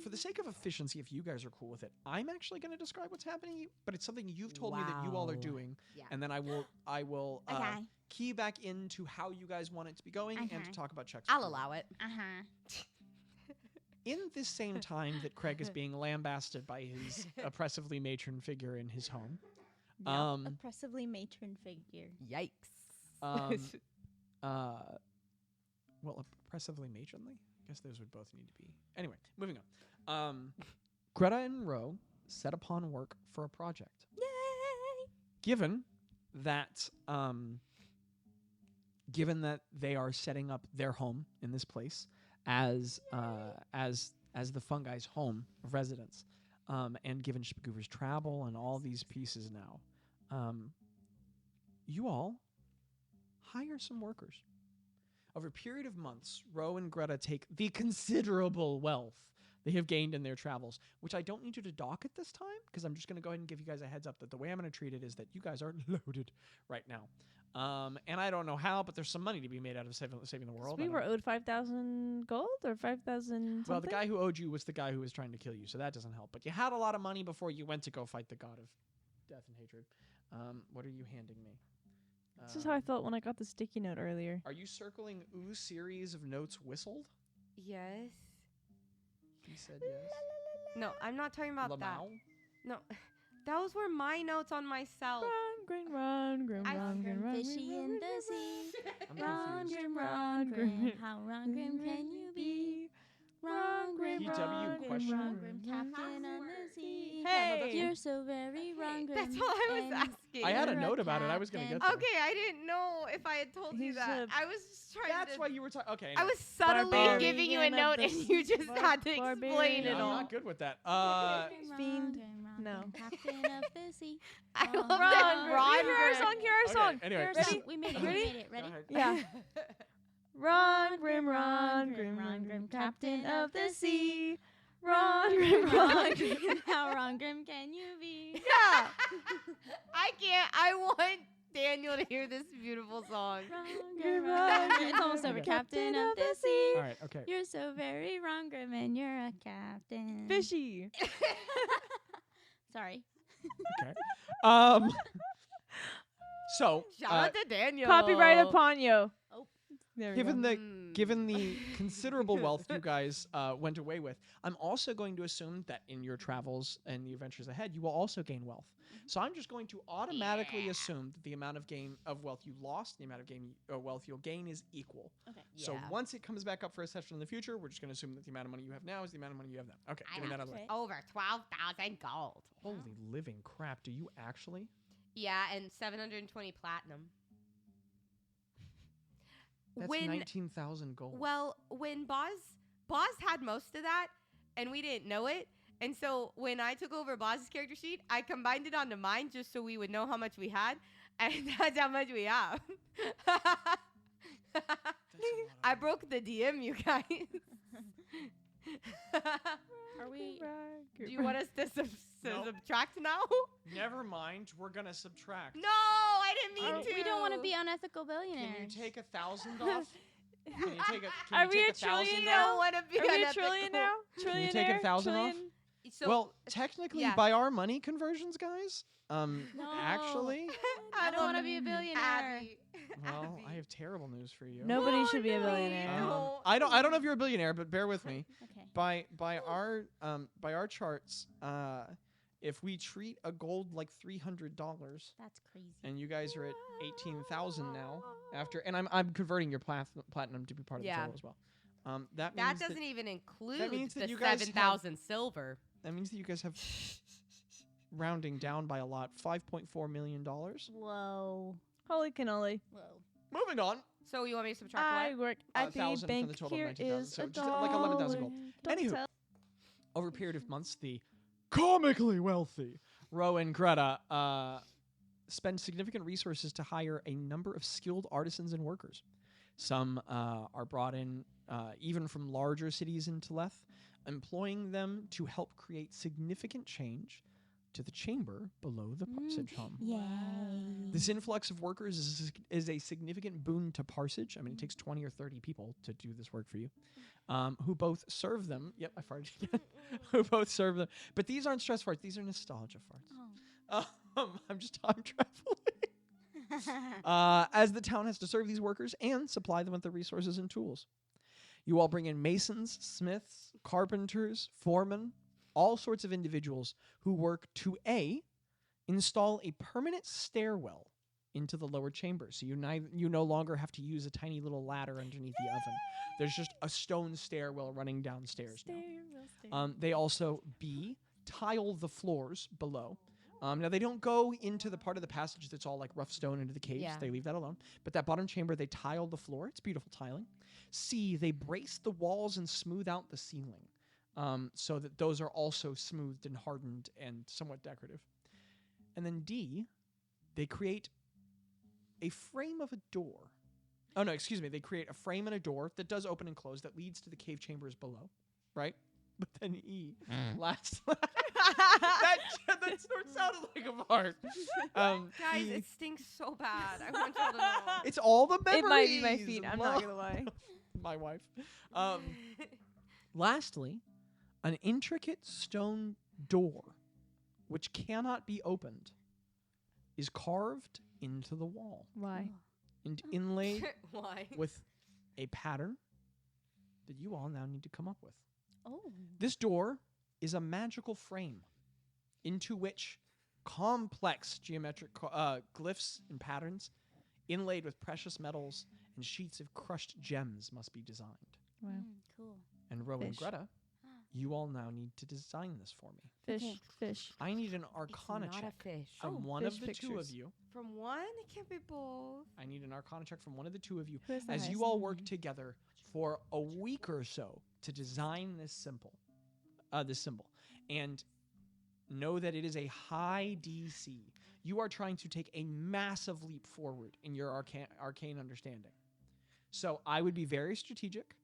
E: for the sake of efficiency, if you guys are cool with it, I'm actually going to describe what's happening, but it's something you've told me that you all are
D: Wow.
E: doing,
D: Yeah.
E: and then I will
C: Okay.
E: key back into how you guys want it to be going and to
C: Okay.
E: talk about checks.
D: I'll allow it.
E: In this same time that Craig is being lambasted by his oppressively matron figure in his home,
C: Oppressively matron figure.
D: Yikes.
E: well, oppressively matronly. I guess those would both need to be. Anyway, moving on. Greta and Ro set upon work for a project.
C: Yay!
E: Given that they are setting up their home in this place as the fungi's home of residence, and given Spagoover's travel and all these pieces now, you all hire some workers. Over a period of months, Ro and Greta take the considerable wealth they have gained in their travels, which I don't need you to dock at this time, because I'm just going to go ahead and give you guys a heads up that the way I'm going to treat it is that you guys are loaded right now. And I don't know how, but there's some money to be made out of saving the world.
A: We
E: I
A: were
E: don't-
A: owed 5,000 gold or 5,000
E: well, the guy who owed you was the guy who was trying to kill you, so that doesn't help. But you had a lot of money before you went to go fight the god of death and hatred. What are you handing me?
A: This is how I felt when I got the sticky note earlier.
E: Are you circling ooh series of notes whistled?
D: Yes.
E: He said yes.
D: No, I'm not talking about that.
E: Lamau?
D: No, those were my notes on myself.
A: Run, green, run, green,
D: I-
A: run, green, run.
C: Fishy in the sea.
E: I'm
C: Run,
E: confused.
C: grim, run, grim. How run, grim can you be? Run, grim,
E: PW
C: run,
E: question
C: grim, run,
E: mark?
C: grim, captain on the sea.
A: Hey!
C: You're so very wrong, grim.
D: That's all I was
C: and
D: asking.
E: I had a
C: you're
E: note about it. I was gonna
C: captain.
E: get there.
D: Okay, I didn't know if I had told you
A: He's
D: that.
A: a-
D: I was just trying
E: That's
D: to.
E: why you were talking. Okay.
D: I
E: anyway.
D: was subtly
A: Barbarian
D: giving you a
A: of
D: note,
A: the
D: and you just had to explain
A: barbarian.
D: it
E: Yeah, I'm
D: all.
E: not good with that.
C: Grim,
A: Fiend.
C: grim,
A: No.
C: grim, captain of the sea.
D: I
C: Run,
D: love
C: Run,
D: that.
C: Grim.
D: Ron
A: Hear our
D: Grim.
A: song, hear our
E: Okay,
A: song.
E: anyway.
C: Here's
A: Ready?
C: some- We made it.
A: Ready?
C: We made it. Ready?
E: Go ahead.
A: Yeah. Run, grim, run, grim, run, grim, captain of the sea. Run, grim, run, grim.
C: How wrong, grim can you be?
A: Yeah.
D: I can't. I want Daniel to hear this beautiful song.
C: Wrong,
A: Grim,
C: grim,
A: run,
C: wrong. It's almost over.
E: Okay.
C: Captain of the sea.
E: All right. Okay.
C: You're so very wrong, grim, and you're a captain.
A: Fishy.
C: Sorry.
E: Okay. Um. So,
D: Shout out to Daniel.
A: Copyright upon you.
C: Oh.
A: There we go.
E: given the considerable wealth you guys went away with, I'm also going to assume that in your travels and the adventures ahead, you will also gain wealth. So I'm just going to automatically assume that the amount of wealth you lost, the amount of wealth you'll gain is equal.
C: Okay.
E: So
D: Yeah.
E: once it comes back up for a session in the future, we're just going to assume that the amount of money you have now is the amount of money you have then. Okay,
C: I
E: getting that
C: like
E: out of the way.
C: it.
D: Over 12,000 gold.
E: Holy living crap! Do you actually?
D: Yeah, and 720 platinum.
E: That's
D: when
E: 19,000 gold.
D: well, when Boz had most of that, and we didn't know it. And so when I took over Boz's character sheet, I combined it onto mine just so we would know how much we had, and that's how much we have.
E: That's a lot of
D: I broke the DM, you guys.
C: Are we?
D: Do you want us to
E: Nope.
D: subtract now?
E: Never mind. We're gonna subtract.
D: No, I didn't mean to.
C: We don't want to be unethical billionaires.
E: Can you take 1,000 off? Can you take a?
A: Are
E: Can
A: we
E: you
A: a
E: take 1,000
A: trillion
D: I
E: off?
A: now?
D: don't want to be
A: Are we a
D: unethical.
A: trillion now?
E: Can you
A: Trillionaire?
E: take 1,000 off?
A: Trillion?
D: So,
E: Well, technically,
D: yeah.
E: by our money conversions, guys,
C: No.
E: actually,
C: I don't want to be a billionaire.
D: Abby.
E: well,
D: Abby.
E: I have terrible news for you.
A: Nobody
D: Oh,
A: should be a
D: no,
A: billionaire.
D: no.
E: I don't know if you're a billionaire, but bear with me.
C: Okay.
E: By our charts, if we treat a gold like $300,
C: That's crazy.
E: and you guys are at 18,000 now, and I'm converting your platinum to be part of
D: Yeah.
E: the total as well. That
D: That
E: means
D: doesn't even include
E: means that
D: the
E: you guys have-
D: 7,000 silver.
E: that means that you guys have rounding down by a lot, $5.4 million.
C: Whoa.
A: Holy cannoli.
C: Whoa.
E: Moving on.
D: So you want me to subtract
A: I
D: what?
A: work at the
E: 1,000 from
A: bank.
E: the total of
A: Here
E: 19,000,
A: is
E: so
A: a
E: just like 11,000 gold.
A: dollar. Don't
E: Anywho.
A: tell-
E: Over a period of months, the comically wealthy Row and Greta spend significant resources to hire a number of skilled artisans and workers. Some are brought in even from larger cities in Teleth, employing them to help create significant change to the chamber below the parsage home.
C: Yay.
E: This influx of workers is a significant boon to Parsage. I mean, it takes 20 or 30 people to do this work for you, who both serve them. Yep, I farted again. Who both serve them. But these aren't stress farts. These are nostalgia farts. I'm just time traveling. As the town has to serve these workers and supply them with the resources and tools. You all bring in masons, smiths, carpenters, foremen, all sorts of individuals who work to install a permanent stairwell into the lower chamber. So you no longer have to use a tiny little ladder underneath the oven. There's just a stone stairwell running downstairs now. They also tile the floors below. Now, they don't go into the part of the passage that's all like rough stone into the caves.
D: Yeah.
E: They leave that alone. But that bottom chamber, they tile the floor. It's beautiful tiling. C, they brace the walls and smooth out the ceiling so that those are also smoothed and hardened and somewhat decorative. And then D, they create a frame of a door. Oh, no, excuse me. They create a frame and a door that does open and close that leads to the cave chambers below, right? But then E, last... that sounded like a fart.
D: Guys, it stinks so bad. I want y'all to know.
E: It's all the memories.
A: It might be my feet. I'm not gonna lie.
E: My wife. Lastly, an intricate stone door, which cannot be opened, is carved into the wall
A: Why?
E: and inlaid
D: Why?
E: with a pattern that you all now need to come up with.
C: Oh.
E: This door is a magical frame into which complex geometric glyphs and patterns inlaid with precious metals and sheets of crushed gems must be designed.
A: Wow.
C: Cool.
E: And Row and
A: Fish.
E: Greta, you all now need to design this for me.
A: Fish.
C: Okay.
A: Fish.
E: I need an
D: It's
E: Arcana
D: not
E: check
D: a fish.
E: from one
A: fish
E: of the two of
A: pictures.
E: you.
D: From one? It can't be both.
E: I need an Arcana check from one of the two of you
A: Who has the
E: as
A: highest?
E: you all work together for a week or so to design this symbol. And know that it is a high DC. You are trying to take a massive leap forward in your arcane understanding. So I would be very strategic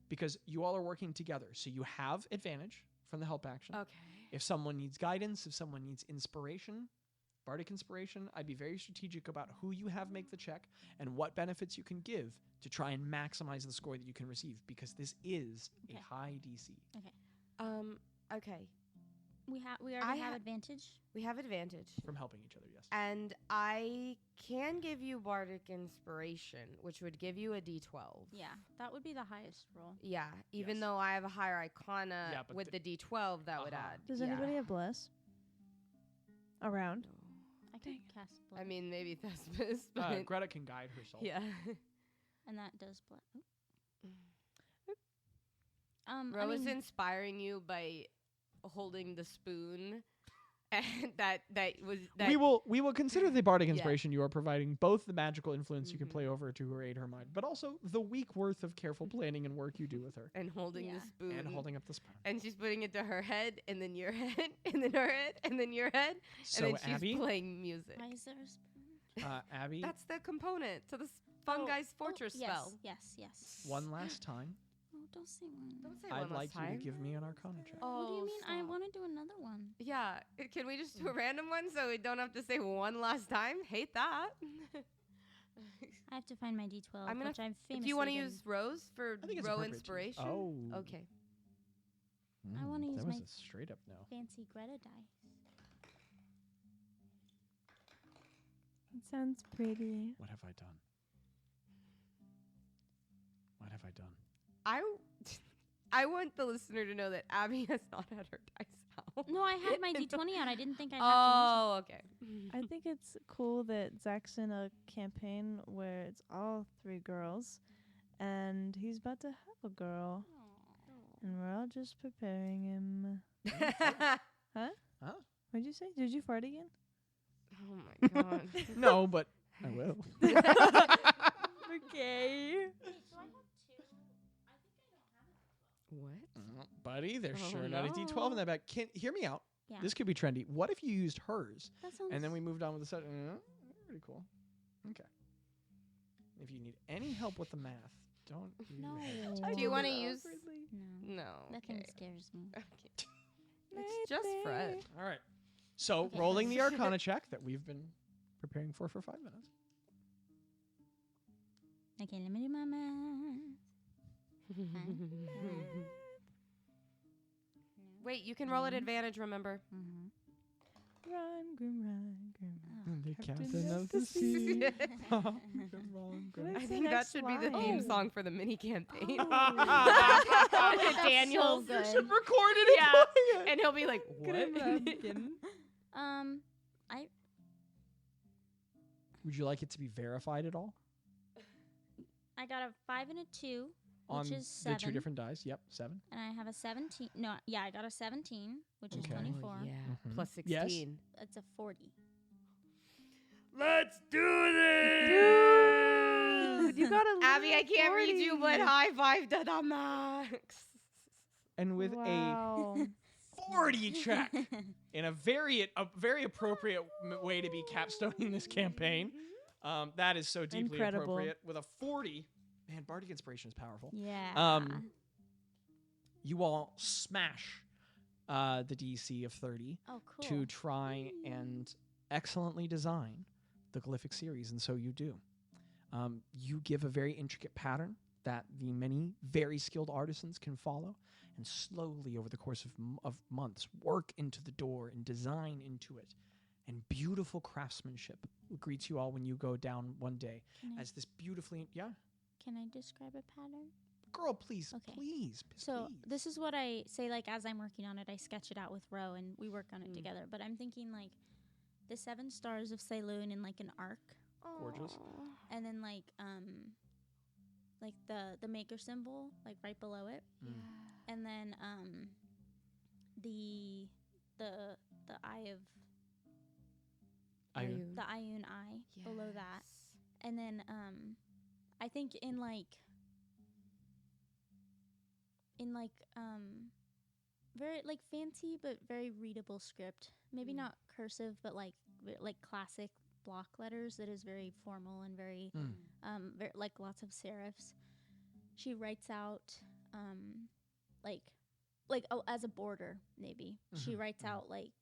E: because you all are working together. So you have advantage from the help action.
D: Okay.
E: If someone needs guidance, if someone needs inspiration, bardic inspiration, I'd be very strategic about who you have make the check and what benefits you can give to try and maximize the score that you can receive because this is
C: Okay.
E: a high DC.
D: Okay.
C: We
D: I
C: already have
D: ha-
C: advantage.
D: We have advantage.
E: From helping each other, yes.
D: And I can give you bardic inspiration, which would give you a D12.
C: Yeah, that would be the highest roll.
D: Yeah, even
E: Yes.
D: though I have a higher Icona
E: Yeah, but
D: with the D12, that would add.
A: Does
D: yeah.
A: anybody have bless? Around?
C: I can cast blood.
D: I mean, maybe Thespis, but
E: Greta can guide herself.
D: yeah.
C: and that does blood.
D: Ro is inspiring you by holding the spoon, and that was that.
E: We will consider the bardic
D: Yeah.
E: inspiration you are providing both the magical influence you can
D: Mhm.
E: play over to her aid her mind, but also the week worth of careful planning and work you do with her.
D: and holding
C: Yeah.
D: the spoon
E: And holding up the spoon.
D: and she's putting it to her head, and then your head, and then her head, and then your head,
E: So
D: and then she's
E: Abby,
D: playing music.
C: Why is there a spoon?
E: Abby,
D: That's the component to the Fungi's Fortress spell.
C: Yes.
E: one last time,
C: Oh, don't say one.
D: Don't say
E: I'd
D: one
E: like
D: last time.
E: you to give me an Arcana check.
D: Oh,
C: What do you mean? I
D: stop.
C: want to do another one.
D: Yeah, can we just do a random one so we don't have to say one last time? Hate that.
C: I have to find my D12,
D: I'm gonna
C: which I've famously
D: Do you want to
C: been-
D: use Rose for
E: I think it's
D: Row
E: appropriate to use-
D: inspiration?
E: Oh.
D: Okay.
C: I wanna use
E: that was
C: my-
E: a straight up no.
C: fancy Greta dice.
A: It sounds pretty.
E: What have I done? What have I done?
D: I want the listener to know that Abby has not had her dice out.
C: No, I had my D20 out. I didn't think I'd have
D: Oh, okay.
A: I think it's cool that Zach's in a campaign where it's all three girls, and he's about to have a girl,
C: to use it.
A: and we're all just preparing him.
E: Huh?
A: What'd you say? Did you fart again?
D: Oh my god.
E: No, but I will.
A: Okay.
D: What?
E: Buddy, there's
D: Oh,
E: sure not a D12 in
D: no.
E: that bag. Hear me out.
C: Yeah.
E: This could be trendy. What if you used hers
C: That sounds.
E: and then we moved on with the set? Pretty cool. Okay. If you need any help with the math, don't.
C: No.
D: Do you want to use?
C: No.
D: No.
C: That thing
D: Okay.
C: scares me.
D: Okay. It's just Fred.
E: All right. So
C: Okay.
E: rolling the Arcana check that we've been preparing for 5 minutes.
C: Okay, let me do my math.
D: Wait, you can roll at advantage. Remember.
C: Mm-hmm.
A: Run, Grim, run, Grim.
E: The
A: Captain
E: captain
A: of
E: of
A: the
E: the sea.
D: I
A: the
D: think that
A: next
D: should be the
A: line?
D: theme song for the mini campaign.
C: That's
D: Daniel's
C: so good.
E: Should record it.
D: Yeah.
E: And play it.
D: And he'll be like, "What?"
E: Would you like it to be verified at all
C: I got a 5 and a 2,
E: on
C: which is
E: the
C: 7.
E: 2 different dice? Yep, 7.
C: And I have a 17. No, yeah, I got a 17, which is
E: Okay.
C: 24.
D: Yeah.
E: Mhm.
D: Plus
E: Yes.
D: 16.
C: It's a 40.
D: Let's do this.
A: Dude, you got a
D: Abby, I can't read you, but high five to the max.
E: And with
A: Wow.
E: a 40 check in a very appropriate way to be capstoning this campaign. That is so deeply
A: Incredible.
E: appropriate. With a 40, man, Bardic Inspiration is powerful.
C: Yeah.
E: You all smash the DC of 30
C: Oh, cool.
E: to try and excellently design the glyphic series, and so you do. You give a very intricate pattern that the many very skilled artisans can follow, and slowly over the course of months work into the door and design into it. And beautiful craftsmanship greets you all when you go down one day
C: Can I,
E: as this beautifully,
C: can I describe a pattern?
E: girl, please,
C: Okay.
E: please.
C: So this is what I say, like, as I'm working on it, I sketch it out with Ro and we work on it together. But I'm thinking, like, the 7 stars of Saloon in, like, an arc.
E: Gorgeous.
C: And then, like the maker symbol, like, right below it.
E: Mm.
C: And then, the eye of,
E: Ayun.
C: the Ayun eye below that. And then, I think in very like fancy but very readable script. Maybe not cursive, but like classic block letters that is very formal and very like lots of serifs. She writes out as a border maybe. She writes out like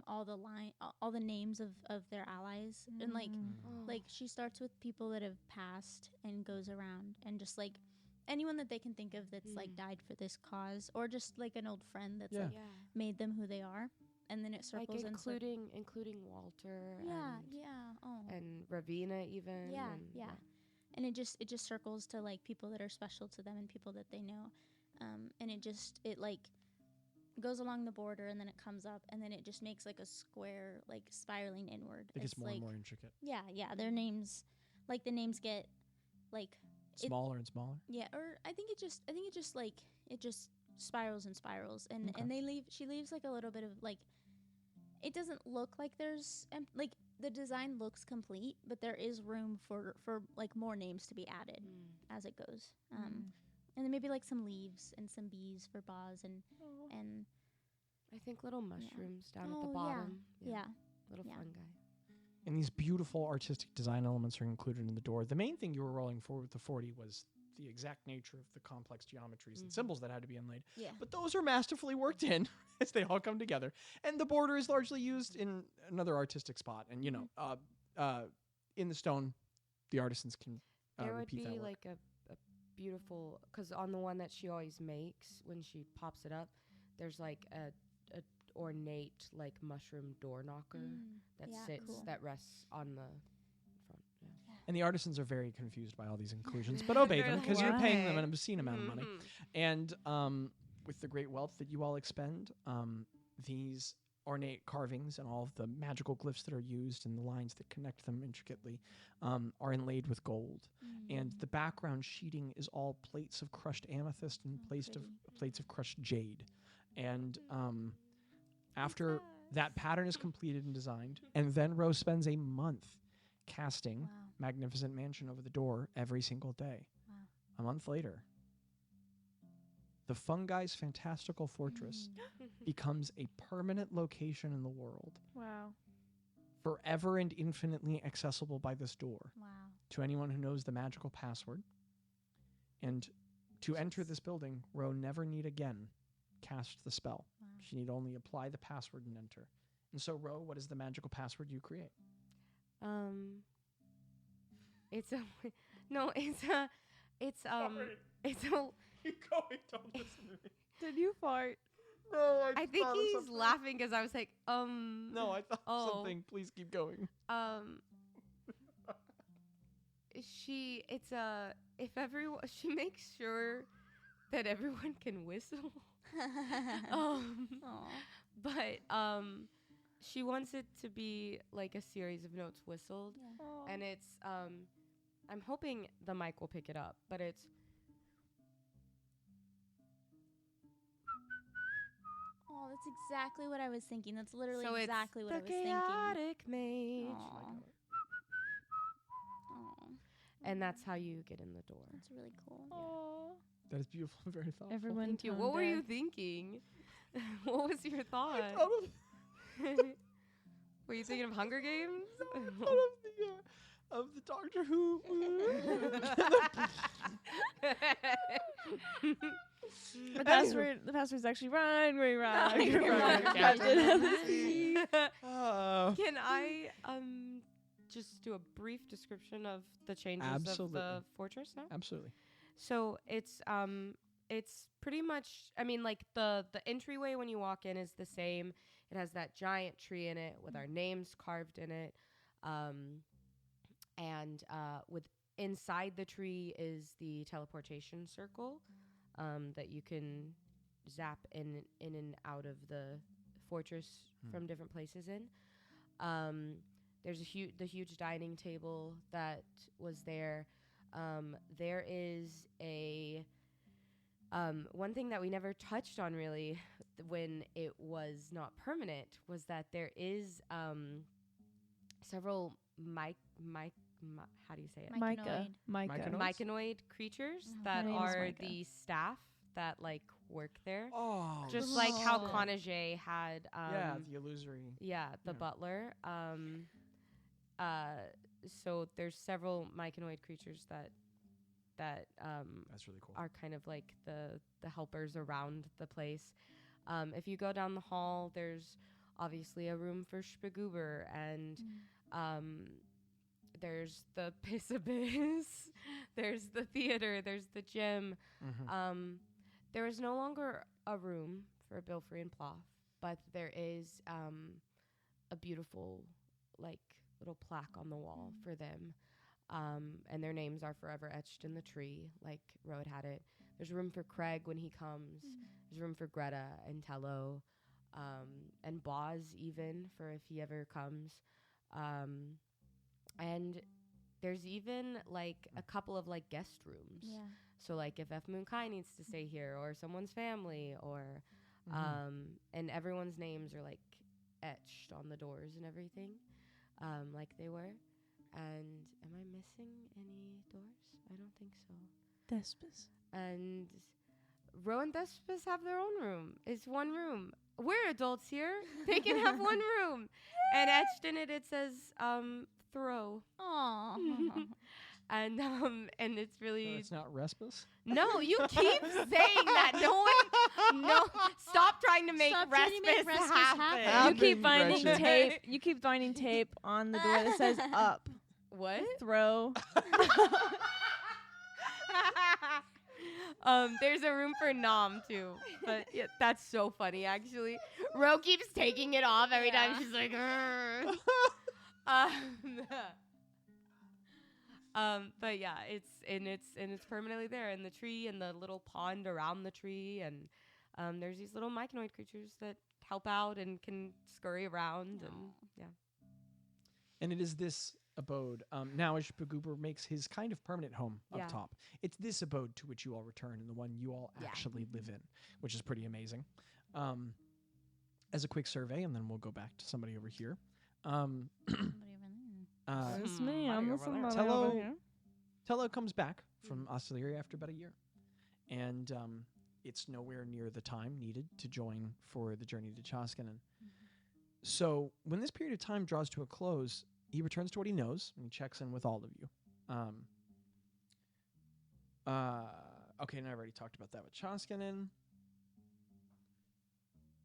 C: all the names of their allies and like she starts with people that have passed and goes around and just like anyone that they can think of that's like died for this cause or just like an old friend that's like made them who they are, and then it circles
D: like
C: and
D: including Walter
C: and
D: and Rowena even
C: and it just circles to like people that are special to them and people that they know, and it like goes along the border and then it comes up and then it just makes like a square like spiraling inward.
E: It gets more
C: like,
E: and more intricate.
C: yeah, their names, like the names get like
E: Smaller and smaller.
C: yeah, or I think it just spirals and spirals and
E: Okay.
C: and she leaves like a little bit of like, it doesn't look like there's like the design looks complete, but there is room for like more names to be added as it goes. And then maybe like some leaves and some bees for Boz and
D: I think little mushrooms down at
C: Oh,
D: the
C: yeah.
D: bottom.
C: yeah.
D: Little
C: Yeah.
D: fungi.
E: And these beautiful artistic design elements are included in the door. The main thing you were rolling for with the 40 was the exact nature of the complex geometries and symbols that had to be inlaid.
C: Yeah.
E: But those are masterfully worked in as they all come together. And the border is largely used in another artistic spot. And, in the stone, the artisans can
D: There would
E: repeat
D: be
E: that work.
D: like a beautiful, because on the one that she always makes when she pops it up, there's like a ornate like mushroom door knocker that
C: Yeah,
D: sits
C: cool.
D: that rests on the front. Yeah.
E: And the artisans are very confused by all these inclusions, but obey them because you're paying them an obscene amount of money. And with the great wealth that you all expend, these ornate carvings and all of the magical glyphs that are used and the lines that connect them intricately are inlaid with gold. And the background sheeting is all plates of crushed amethyst and plates of crushed jade. And after that pattern is completed and designed, and then Rose spends a month casting magnificent mansion over the door every single day.
C: Wow.
E: A month later, the Fungi's fantastical fortress becomes a permanent location in the world,
A: Wow.
E: forever and infinitely accessible by this door
C: Wow.
E: to anyone who knows the magical password. And to enter this building, Ro never need again cast the spell.
C: Wow.
E: She need only apply the password and enter. And so, Ro, what is the magical password you create?
D: It's a no. It's a it's a
E: Keep going. Don't listen to me.
A: Did you fart?
E: No,
D: I think he's laughing because I was like,
E: No, I thought
D: Oh.
E: something. Please keep going.
D: She makes sure that everyone can whistle.
C: Aw.
D: But she wants it to be like a series of notes whistled,
A: Oh.
D: and it's I'm hoping the mic will pick it up, but it's
C: Oh, that's exactly what I was thinking. That's literally
D: so
C: exactly
D: it's
C: what I
D: the
C: was thinking.
D: chaotic mage,
C: Aw. Aw.
D: and that's how you get in the door.
C: That's really cool.
A: Aw.
E: That is beautiful and very thoughtful.
A: Everyone
D: Thank you.
A: tone
D: What were you
A: deaf.
D: thinking? What was your thought?
E: I thought
D: Were you thinking of Hunger Games?
E: of the Doctor Who.
A: The password's actually run, we run,
D: Run,
A: we run,
D: Captain
A: Captain of the Sea.
D: Can I just do a brief description of the changes
E: Absolutely.
D: of the fortress now?
E: Absolutely.
D: So it's pretty much, I mean, like the entryway when you walk in is the same. It has that giant tree in it with our names carved in it. And with inside the tree is the teleportation circle that you can zap in and out of the fortress from different places in. There's the huge dining table that was there. There is a one thing that we never touched on really when it was not permanent was that there is several how do you say it?
A: Micah.
E: Myconoids?
D: Myconoid creatures
C: Oh,
D: that
A: my name is
D: are
A: Micah.
D: the staff that like work there.
E: Oh,
D: Just like how
A: Oh.
D: Conage had
E: yeah, the illusory.
D: the
E: Yeah.
D: butler. So there's several myconoid creatures that
E: That's really cool.
D: are kind of like the helpers around the place. If you go down the hall, there's obviously a room for Spagoober, and there's the Piss Abyss, there's the theater, there's the gym. There is no longer a room for Bilfrey and Ploth, but there is a beautiful like little plaque on the wall for them. And their names are forever etched in the tree, like Road had it. There's room for Craig when he comes. There's room for Gretta and Tello, and Boz even for if he ever comes. And there's even like a couple of like guest rooms.
C: Yeah.
D: So like if F Moon Kai needs to stay here, or someone's family, or and everyone's names are like etched on the doors and everything, like they were. And am I missing any doors? I don't think so.
A: Thespis.
D: And Ro and Thespis have their own room. It's one room. We're adults here. They can have one room. And etched in it, it says throw.
C: Aw.
D: And it's really
E: So it's not Respis?
D: no. You keep saying that. No. Stop trying to make
C: Stop trying to make
D: respite
C: respite
D: happen.
C: happen.
A: You keep
E: Happen,
A: finding
E: Gretchen.
A: tape. You keep finding tape on the door that says up.
D: What?
A: Throw.
D: There's a room for Nom too, but yeah, that's so funny actually. Ro keeps taking it off every time. She's like, "Grr." But yeah, it's permanently there in the tree and the little pond around the tree, and there's these little myconoid creatures that help out and can scurry around, and yeah.
E: And it is this abode. Now, as Spagoober makes his kind of permanent home
D: Yeah.
E: up top, it's this abode to which you all return and the one you all
D: Yeah.
E: actually live in, which is pretty amazing. As a quick survey, and then we'll go back to somebody over here.
A: It's me.
D: buddy
A: I'm the
D: over there.
A: somebody
E: Tello-
A: over here.
E: Tello comes back from Ostellaria after about a year, and it's nowhere near the time needed to join for the journey to Chaskanen. So when this period of time draws to a close, he returns to what he knows, and he checks in with all of you. Okay, and I already talked about that with Chaskanen.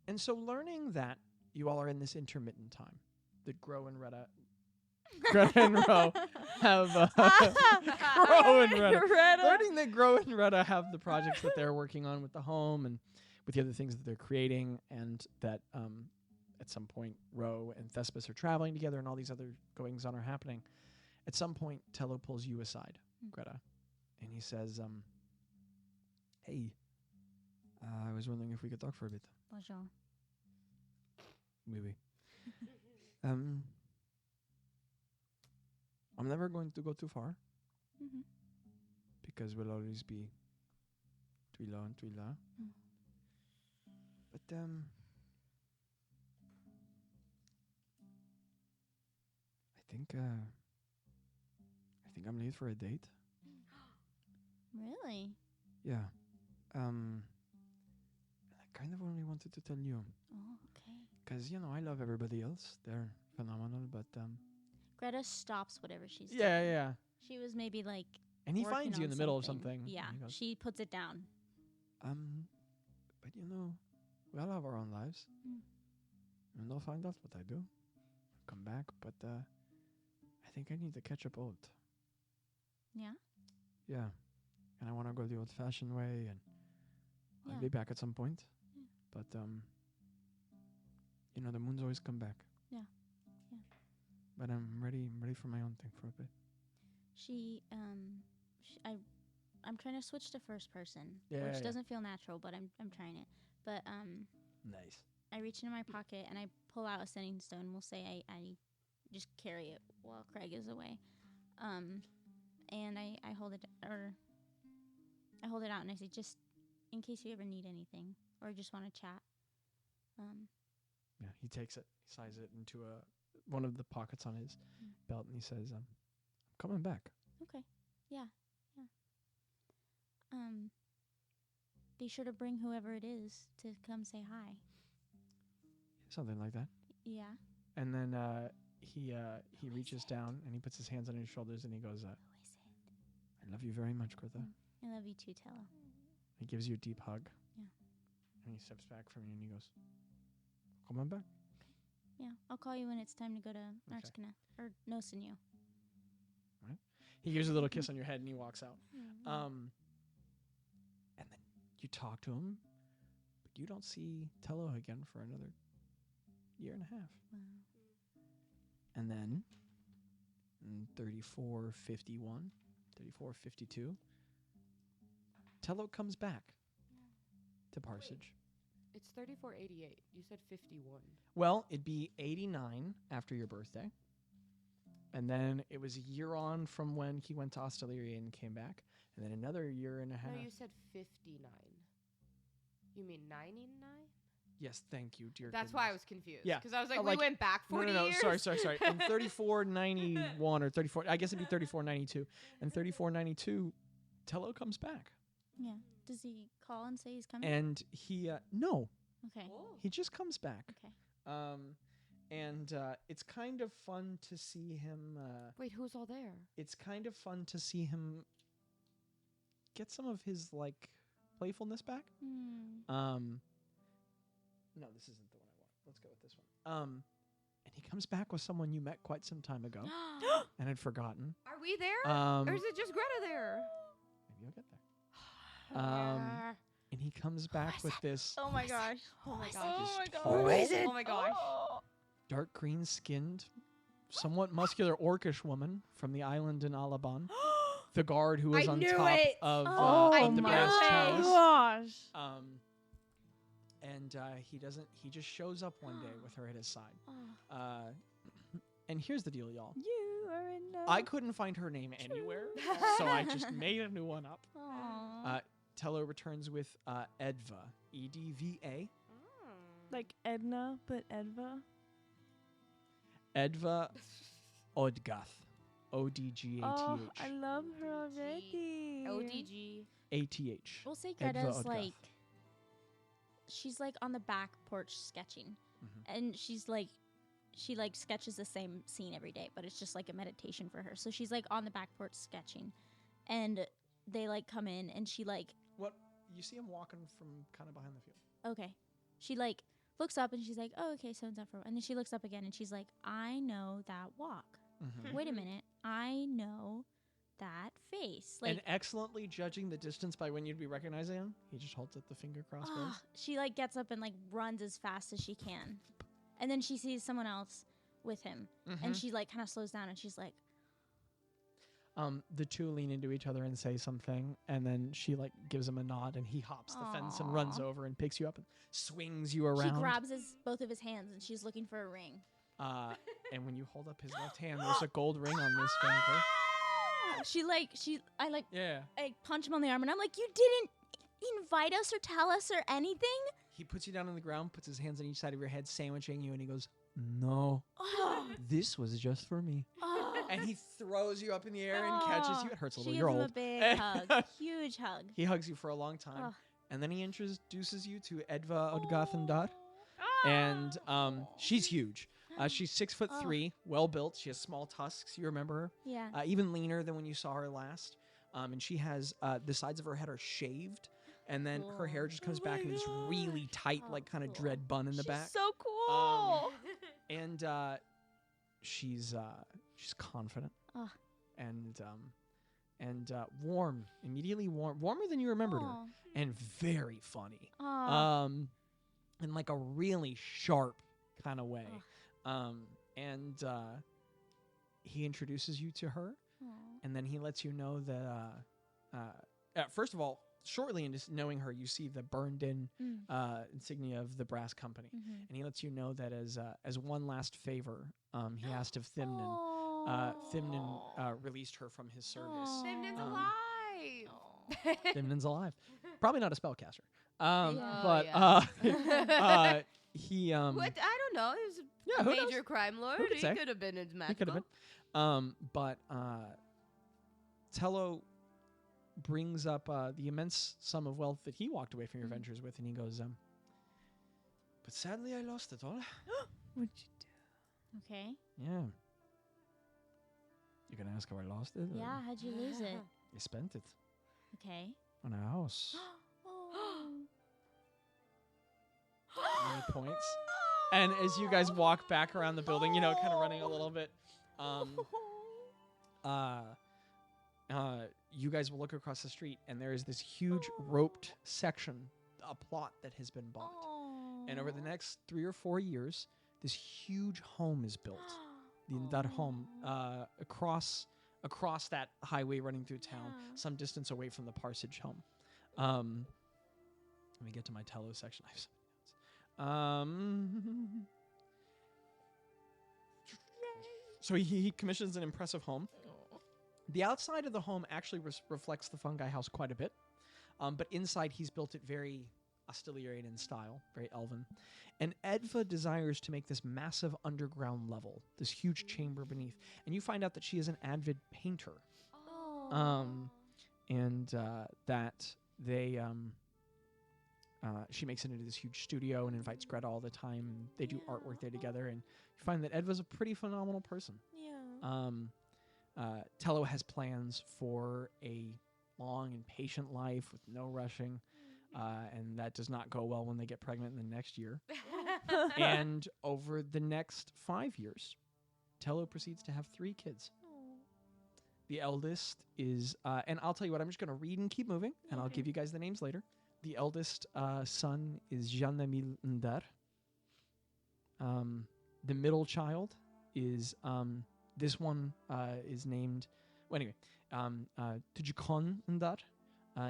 E: And so learning that you all are in this intermittent time, that Grow and Greta and Ro have Grow and Greta. Learning that Grow and Greta have the projects that they're working on with the home and with the other things that they're creating, and that at some point Ro and Thespis are traveling together and all these other goings on are happening. At some point, Tello pulls you aside, Greta, and he says, hey, I was wondering if we could talk for a bit.
C: Bonjour.
E: Oui, oui. I'm never going to go too far
C: Mm-hmm.
E: because we'll always be Twila and Twila. But I think I'm late for a date.
C: Really?
E: Yeah. And I kind of only wanted to tell you
C: Oh, okay.
E: because I love everybody else. They're phenomenal, but
C: Greta stops whatever she's doing.
E: yeah.
C: She was maybe like
E: And he
C: working
E: finds you in
C: on
E: the middle of
C: something.
E: something.
C: Yeah,
E: and he goes,
C: she puts it down.
E: but we all have our own lives. And they'll find out what I do. Come back, but I think I need to catch a boat.
C: Yeah.
E: Yeah. And I want to go the old-fashioned way, and I'll
C: Yeah.
E: be back at some point.
C: Yeah.
E: But the moons always come back.
C: Yeah. Yeah.
E: But I'm ready for my own thing for a bit.
C: I'm trying to switch to first person,
E: Yeah,
C: which
E: yeah.
C: doesn't feel natural, but I'm trying it. But
E: Nice.
C: I reach into my pocket and I pull out a sending stone. We'll say I just carry it while Craig is away. And I hold it out and I say, just in case you ever need anything or just want to chat.
E: Yeah, he takes it, he slides it into one of the pockets on his belt, and he says, I'm coming back.
C: Okay. Yeah. Be sure to bring whoever it is to come say hi.
E: Something like that.
C: Yeah.
E: And then he reaches down and he puts his hands on his shoulders and he goes,
C: Who is it?
E: I love you very much, Greta.
C: I love you too, Tello.
E: He gives you a deep hug.
C: Yeah.
E: And he steps back from you and he goes, come on back.
C: Yeah. I'll call you when it's time to go to Arskana or Nosinu.
E: He gives you a little kiss on your head and he walks out. And then you talk to him, but you don't see Tello again for another year and a half.
C: Wow.
E: And then in 3451, 3452, Tello comes back to Parsage.
D: It's 3488. You said 51.
E: Well, it'd be 89 after your birthday. And then it was a year on from when he went to Ostellaria and came back. And then another year and a half.
D: No, you said 59. You mean 99?
E: Yes, thank you, dear
D: That's why I was confused.
E: Yeah.
D: Because I was like,
E: Like-
D: we went back 40
E: no,
D: years.
E: sorry. In 3491 or 34, I guess it'd be 3492. And 3492, Tello comes back.
C: Yeah. Does he call and say he's coming?
E: And he, no,
C: Okay.
D: Oh.
E: he just comes back.
C: Okay.
E: And it's kind of fun to see him,
D: Wait, who's all there?
E: it's kind of fun to see him get some of his, like, playfulness back. No, this isn't the one I want. Let's go with this one. And he comes back with someone you met quite some time ago and had forgotten.
D: Are we there?
E: Um,
D: or is it just Greta there?
E: maybe you'll get there. And he comes back with this
C: Oh my gosh.
D: Oh my
E: this
D: gosh.
E: tall,
D: Who is it? Oh my gosh.
E: dark green skinned, somewhat muscular orcish woman from the island in Alaban. The guard who was
D: I
E: on
D: knew
E: top
D: it.
E: of
C: Oh
E: the
D: my
E: brass chalice.
A: gosh.
E: And he just shows up one day with her at his side.
C: Oh.
E: And here's the deal, y'all.
A: You are in love.
E: I couldn't find her name anywhere, so I just made a new one up.
C: Aw.
E: Tello returns with Edva, Edva.
A: Like Edna, but Edva.
E: Edva Odgath. ODGATH.
F: Oh, I love her already.
D: ODG.
E: ATH.
C: We'll say
E: Edva
C: Greta's
E: Odgath.
C: like, she's like on the back porch sketching, and she's like, she like sketches the same scene every day, but it's just like a meditation for her. So she's like on the back porch sketching, and they like come in, and she like,
E: What? You see him walking from kind of behind the field.
C: okay, she like looks up and she's like, oh, okay, so it's not for, and then she looks up again and she's like, I know that walk. Wait a minute, I know that face. Like,
E: And excellently judging the distance by when you'd be recognizing him, he just holds up the finger crossways.
C: she like gets up and like runs as fast as she can, and then she sees someone else with him, and she like kind of slows down and she's like,
E: The two lean into each other and say something, and then she like gives him a nod, and he hops the fence and runs
C: Aw.
E: over and picks you up and swings you around.
C: she grabs both of his hands and she's looking for a ring.
E: And when you hold up his left hand, there's a gold ring on this finger.
C: I punch him on the arm and I'm like, you didn't invite us or tell us or anything?
E: He puts you down on the ground, puts his hands on each side of your head, sandwiching you, and he goes, "No, this was just for me." And he throws you up in the air and catches you. It hurts a little.
C: She
E: You're
C: gives him
E: old.
C: a big hug. Huge hug.
E: He hugs you for a long time,
C: Ugh.
E: and then he introduces you to Edva Odgathendar. And she's huge. She's 6'3", well built. She has small tusks. You remember her?
C: Yeah.
E: Even leaner than when you saw her last. And she has the sides of her head are shaved, and then her hair just comes back in this really tight, like kind of dread bun in the back.
F: So cool.
E: And she's confident
C: Ugh.
E: and warm, immediately warmer than you remembered her, and very funny.
C: Aw.
E: In like a really sharp kind of way. And he introduces you to her, and then he lets you know that first of all, shortly into knowing her, you see the burned-in insignia of the brass company, and he lets you know that as one last favor, he asked if Thimnan released her from his service.
D: Thimnan's alive.
E: Thimnan's alive. Probably not a spellcaster.
D: Yeah.
E: But he
D: What? I don't know. He was
E: Yeah,
D: a
E: who knows?
D: major crime lord.
E: Who could
D: He
E: say?
D: could have been as
E: He could
D: magical.
E: have been. But Tello brings up the immense sum of wealth that he walked away from your ventures with, and he goes, but sadly I lost it all.
F: What'd you do?
C: Okay.
E: Yeah. You gonna ask how I lost it?
C: Yeah, how'd you lose it?
E: I spent it
C: Okay.
E: on a house. Many points. And as you guys walk back around the building, kind of running a little bit, you guys will look across the street, and there is this huge roped section, a plot that has been bought. And over the next 3 or 4 years, this huge home is built. That home across that highway running through town, some distance away from the parsonage home. Let me get to my Tello section. I have some notes. So he commissions an impressive home. The outside of the home actually reflects the fungi house quite a bit, but inside he's built it very Astillerian in style, very elven. And Edva desires to make this massive underground level, this huge chamber beneath. And you find out that she is an avid painter. And that she makes it into this huge studio and invites Gretta all the time. And they do artwork there together. And you find that Edva's a pretty phenomenal person.
F: Yeah.
E: Tello has plans for a long and patient life with no rushing. And that does not go well when they get pregnant in the next year. And over the next 5 years, Tello proceeds to have 3 kids. The eldest is, and I'll tell you what, I'm just going to read and keep moving, and I'll give you guys the names later. The eldest son is Janamil Ndar. The middle child is, this one is named, well, anyway, Tujikon Ndar,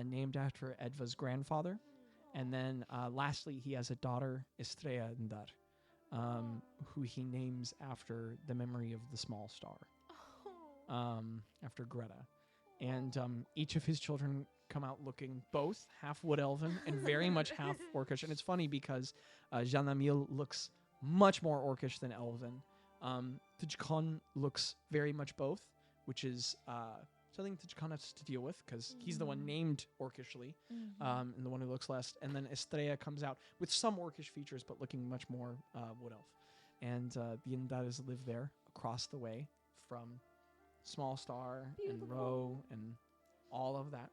E: named after Edva's grandfather. And then lastly, he has a daughter, Estrella Ndar, who he names after the memory of the Smallstar, after Gretta. And each of his children come out looking both half wood elven and very much half orcish. And it's funny because Janamil looks much more orcish than elven. Tujkon looks very much both, which is something that Jacan has to deal with because he's the one named orcishly, and the one who looks less. And then Estrella comes out with some orcish features, but looking much more wood elf. And the Indares live there across the way from Smallstar and Row and all of that.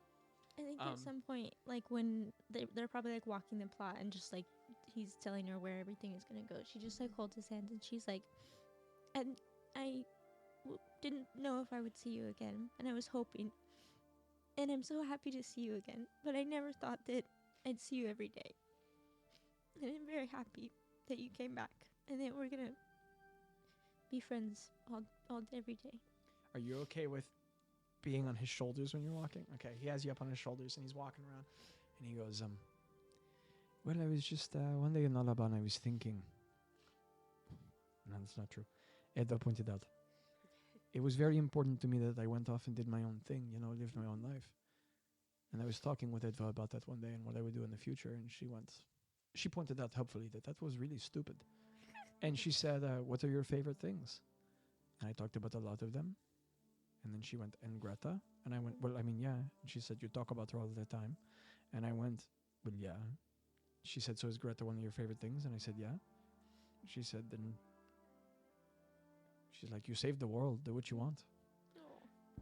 C: I think at some point, like when they're probably like walking the plot and just like he's telling her where everything is gonna go, she just like holds his hand and she's like, and I didn't know if I would see you again, and I was hoping, and I'm so happy to see you again, but I never thought that I'd see you every day, and I'm very happy that you came back and that we're gonna be friends all every day.
E: Are you okay with being on his shoulders when you're walking? Okay, he has you up on his shoulders and he's walking around and he goes, well, I was just one day in Alaban I was thinking. No, that's not true. Edva pointed out. It was very important to me that I went off and did my own thing, lived my own life. And I was talking with Edva about that one day and what I would do in the future, and she pointed out helpfully that was really stupid. And she said, what are your favorite things? And I talked about a lot of them. And then she went, and Greta? And I went, well, I mean, yeah. And she said, you talk about her all the time. And I went, well, yeah. She said, so is Greta one of your favorite things? And I said, yeah. She said, then... She's like, you saved the world. Do what you want.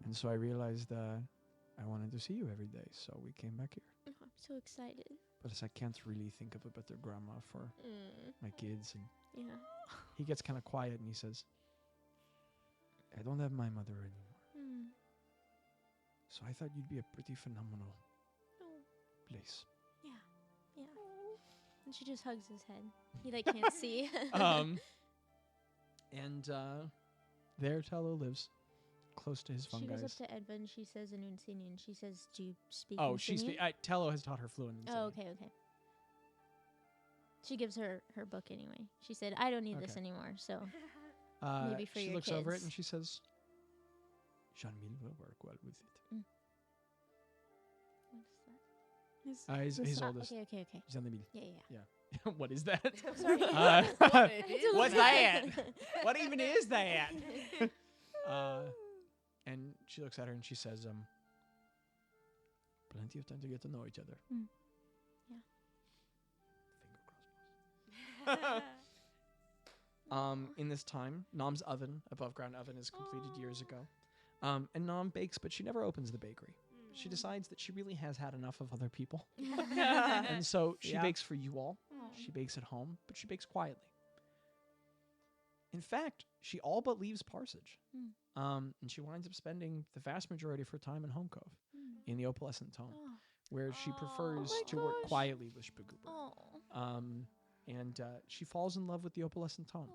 E: And so I realized I wanted to see you every day. So we came back here.
C: Oh, I'm so excited.
E: But as I can't really think of a better grandma for my kids. And
C: Yeah.
E: he gets kind of quiet and he says, I don't have my mother anymore. So I thought you'd be a pretty phenomenal place.
C: Yeah. And she just hugs his head. He like can't see.
E: And there Tello lives, close to his
C: She goes up
E: fungis.
C: to Edva and she says in Unsinian, she says, do you speak
E: Oh,
C: Unsinian?
E: Tello has taught her fluent.
C: Oh, okay. She gives her book anyway. She said, I don't need this
E: Okay.
C: anymore, so maybe for
E: she
C: your
E: looks over it
C: kids.
E: and she says, Jean-Mille will work well with it.
C: What is that?
E: His oldest.
C: Okay.
E: Jean-Mille.
C: Yeah.
E: What is that?
C: Sorry.
E: What's that? What even is that? And she looks at her and she says, plenty of time to get to know each other.
C: Yeah.
E: Finger crossed. In this time, Nom's oven, above ground oven, is completed years ago. And Nom bakes, but she never opens the bakery. She decides that she really has had enough of other people. And so she bakes for you all. She bakes at home, but she bakes quietly. In fact, she all but leaves Parsage. And she winds up spending the vast majority of her time in Home Cove, in the opalescent tone, where she prefers to work quietly with Spagooper. And she falls in love with the opalescent tone.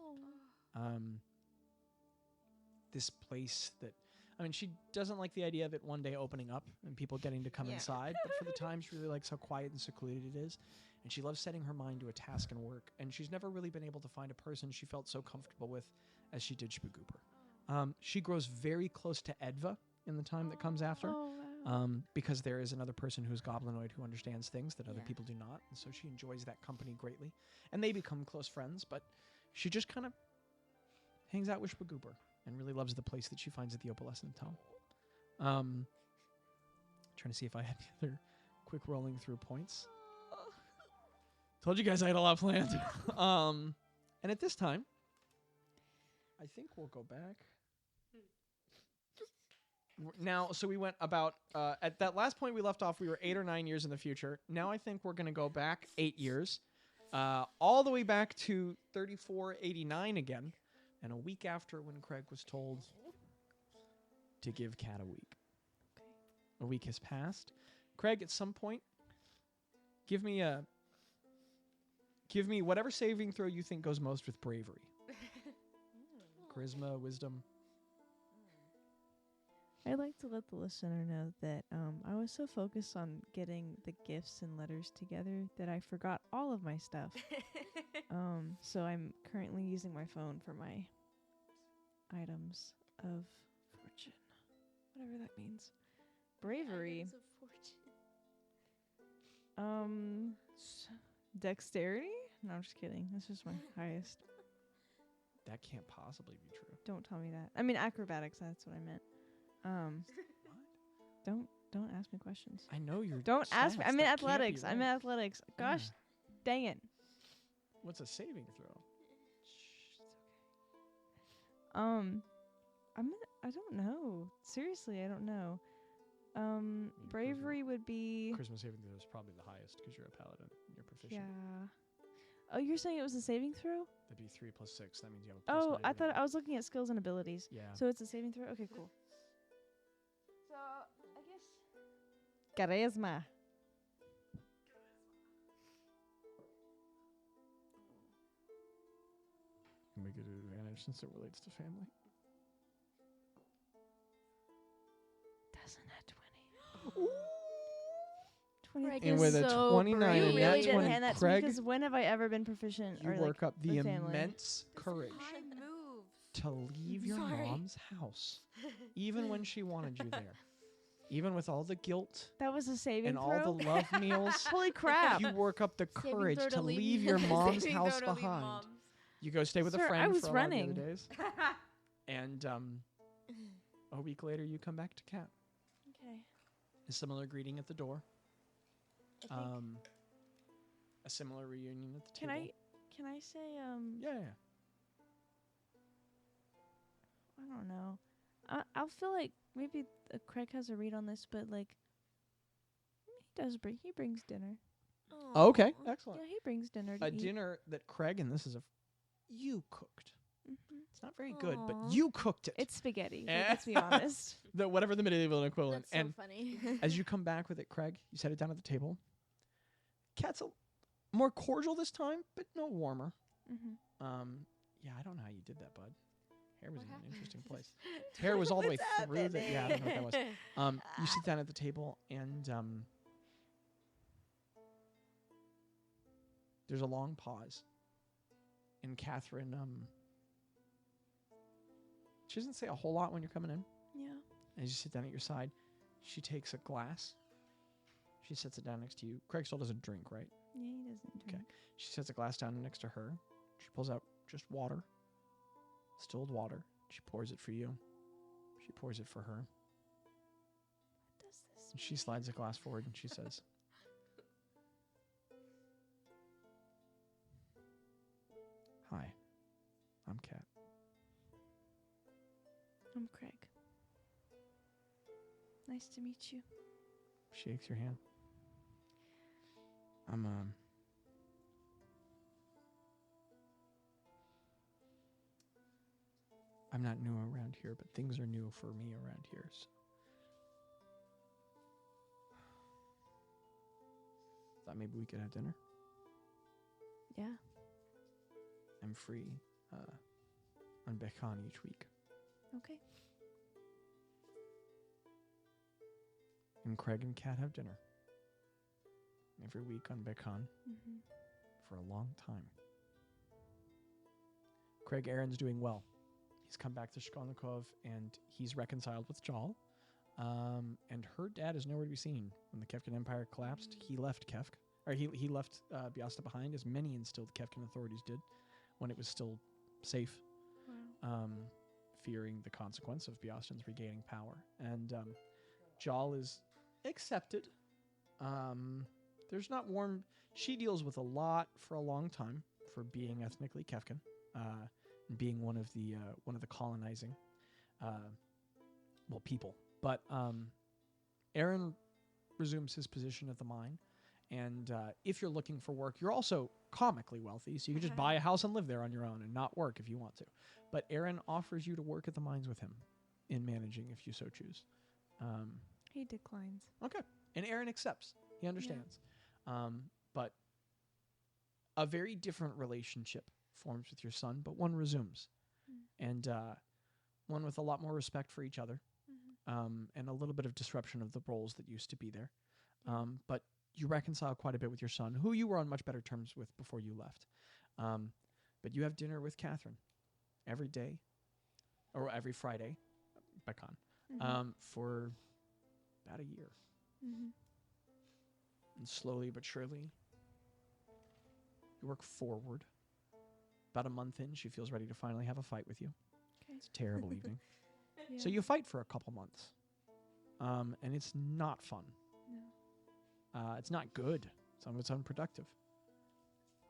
E: This place that... I mean, she doesn't like the idea of it one day opening up and people getting to come inside, but for the time, she really likes how quiet and secluded it is. And she loves setting her mind to a task and work. And she's never really been able to find a person she felt so comfortable with as she did Spagooper. She grows very close to Edva in the time that comes after, because there is another person who's goblinoid who understands things that other people do not. And so she enjoys that company greatly. And they become close friends, but she just kind of hangs out with Spagooper and really loves the place that she finds at the opalescent tone. Trying to see if I had any other quick rolling through points. Told you guys I had a lot planned. And at this time, I think we'll go back. Now, so we went about, at that last point we left off, we were 8 or 9 years in the future. Now I think we're going to go back 8 years, all the way back to 3489 again, and a week after when Craig was told to give Cat a week. A week has passed. Craig, at some point, give me whatever saving throw you think goes most with bravery. Charisma, wisdom.
A: I'd like to let the listener know that I was so focused on getting the gifts and letters together that I forgot all of my stuff. So I'm currently using my phone for my items of fortune. Whatever that means. Bravery.
C: Items of fortune.
A: Dexterity? No, I'm just kidding. This is my highest.
E: That can't possibly be true.
A: Don't tell me that. I mean acrobatics, that's what I meant. Don't ask me questions.
E: I know you're.
A: Don't ask me.
E: stats.
A: I'm in
E: That can't be
A: athletics. I'm in
E: right.
A: athletics. Gosh, dang it.
E: What's a saving throw?
A: I don't know. Seriously, I don't know.
E: mean,
A: Bravery would be.
E: Charisma saving throw is probably the highest because you're a paladin and you're proficient.
A: Yeah. Oh, you're saying it was a saving throw?
E: That'd be 3 + 6. That means you have a plus
A: Oh,
E: nine
A: I
E: to
A: thought
E: that.
A: I was looking at skills and abilities.
E: Yeah.
A: So it's a saving throw? Okay, cool. So, I guess. Charisma.
E: You make it an advantage since it relates to family.
A: Doesn't that 20? 20.
C: Craig
E: And
C: is
E: with a
C: so
E: 29
C: brave.
A: You
E: and
A: really
E: that
A: didn't
E: 20,
A: hand that to me
E: Craig,
A: because when have I ever been proficient
E: you
A: or
E: work up the
A: with family?
E: immense courage
G: High moves.
E: to leave your
C: Sorry.
E: mom's house, even when she wanted you there, even with all the guilt
A: That was a saving
E: and
A: throw?
E: all the love meals.
A: Holy crap.
E: You work up the
C: Saving
E: courage
C: throw
E: to
C: to leave
E: leave
C: your-
E: your mom's
G: Saving
E: house
G: throw to leave
E: behind.
G: mom's.
E: You go stay with
A: Sir,
E: a friend
A: I was
E: for a lot of the
A: running.
E: other days, and a week later you come back to Cat.
A: Okay.
E: A similar greeting at the door.
A: I think-
E: A similar reunion at the
A: Can
E: table.
A: can I say
E: Yeah.
A: I don't know. I'll feel like maybe Craig has a read on this, but like he brings dinner.
E: Oh, okay,
G: Aw.
E: excellent.
A: Yeah, he brings dinner to
E: A
A: eat.
E: dinner that Craig, and this is you cooked.
A: Mhm.
E: It's not very good, but
G: Aw.
E: you cooked it.
A: It's spaghetti. Like, let's be honest.
E: Whatever the medieval equivalent.
C: That's so
E: And
C: funny.
E: as you come back with it, Craig, you set it down at the table. Cat's more cordial this time, but no warmer.
A: Mm-hmm.
E: Yeah, I don't know how you did that, bud. Hair was
G: What
E: in an
G: happened?
E: interesting place. Hair was all the way
G: What's
E: through the. Yeah, I don't know what that was.
G: happening?
E: You sit down at the table, and there's a long pause. And Catherine, she doesn't say a whole lot when you're coming in.
A: Yeah.
E: As you sit down at your side, she takes a glass. She sets it down next to you. Craig still doesn't drink, right?
A: Yeah, he doesn't drink.
E: She sets a glass down next to her. She pulls out just water, distilled water. She pours it for you. She pours it for her.
A: What does this
E: And she slides a glass forward and she says, "Hi, I'm Kat."
A: I'm Craig. Nice to meet you.
E: She shakes your hand. I'm not new around here, but things are new for me around here. So. Thought maybe we could have dinner.
A: Yeah.
E: I'm free on Bekan each week.
A: Okay.
E: And Craig and Kat have dinner every week on Bekan
A: Mm-hmm.
E: for a long time. Craig Aaron's doing well. He's come back to Shkolnikov and he's reconciled with Jal. And her dad is nowhere to be seen. When the Kefkin Empire collapsed, he left Kefk. Or he left Byasta behind, as many instilled Kefkin authorities did when it was still safe,
A: Wow.
E: fearing the consequence of Byastan's regaining power. And Jal is accepted. There's not warm. She deals with a lot for a long time for being ethnically Kefkin, and being one of the colonizing, people. But Aaron resumes his position at the mine, and if you're looking for work, you're also comically wealthy, so you can just buy a house and live there on your own and not work if you want to. But Aaron offers you to work at the mines with him in managing if you so choose.
A: He declines.
E: Okay. And Aaron accepts. He understands. But a very different relationship forms with your son, but one resumes. And one with a lot more respect for each other, and a little bit of disruption of the roles that used to be there. But you reconcile quite a bit with your son, who you were on much better terms with before you left. But you have dinner with Catherine every day, or every Friday, Bekan, for about a year.
A: Mm-hmm.
E: And slowly but surely, you work forward. About a month in, she feels ready to finally have a fight with you.
A: Okay.
E: It's a terrible evening. So you fight for a couple months. And it's not fun.
F: No.
E: It's not good. Some of it's unproductive.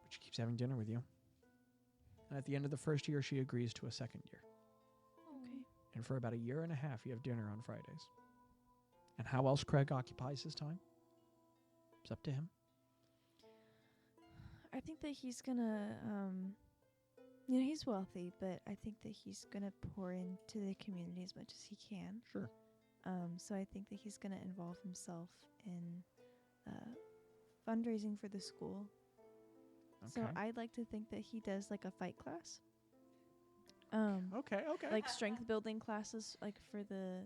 E: But she keeps having dinner with you. And at the end of the first year, she agrees to a second year.
F: Okay.
E: And for about a year and a half, you have dinner on Fridays. And how else Craig occupies his time? It's up to him.
F: I think that he's gonna, you know, he's wealthy, but I think that he's gonna pour into the community as much as he can.
E: Sure.
F: So I think that he's gonna involve himself in fundraising for the school. So
E: Okay.
F: I'd like to think that he does like a fight class.
E: Okay.
F: Like strength building classes, like for the.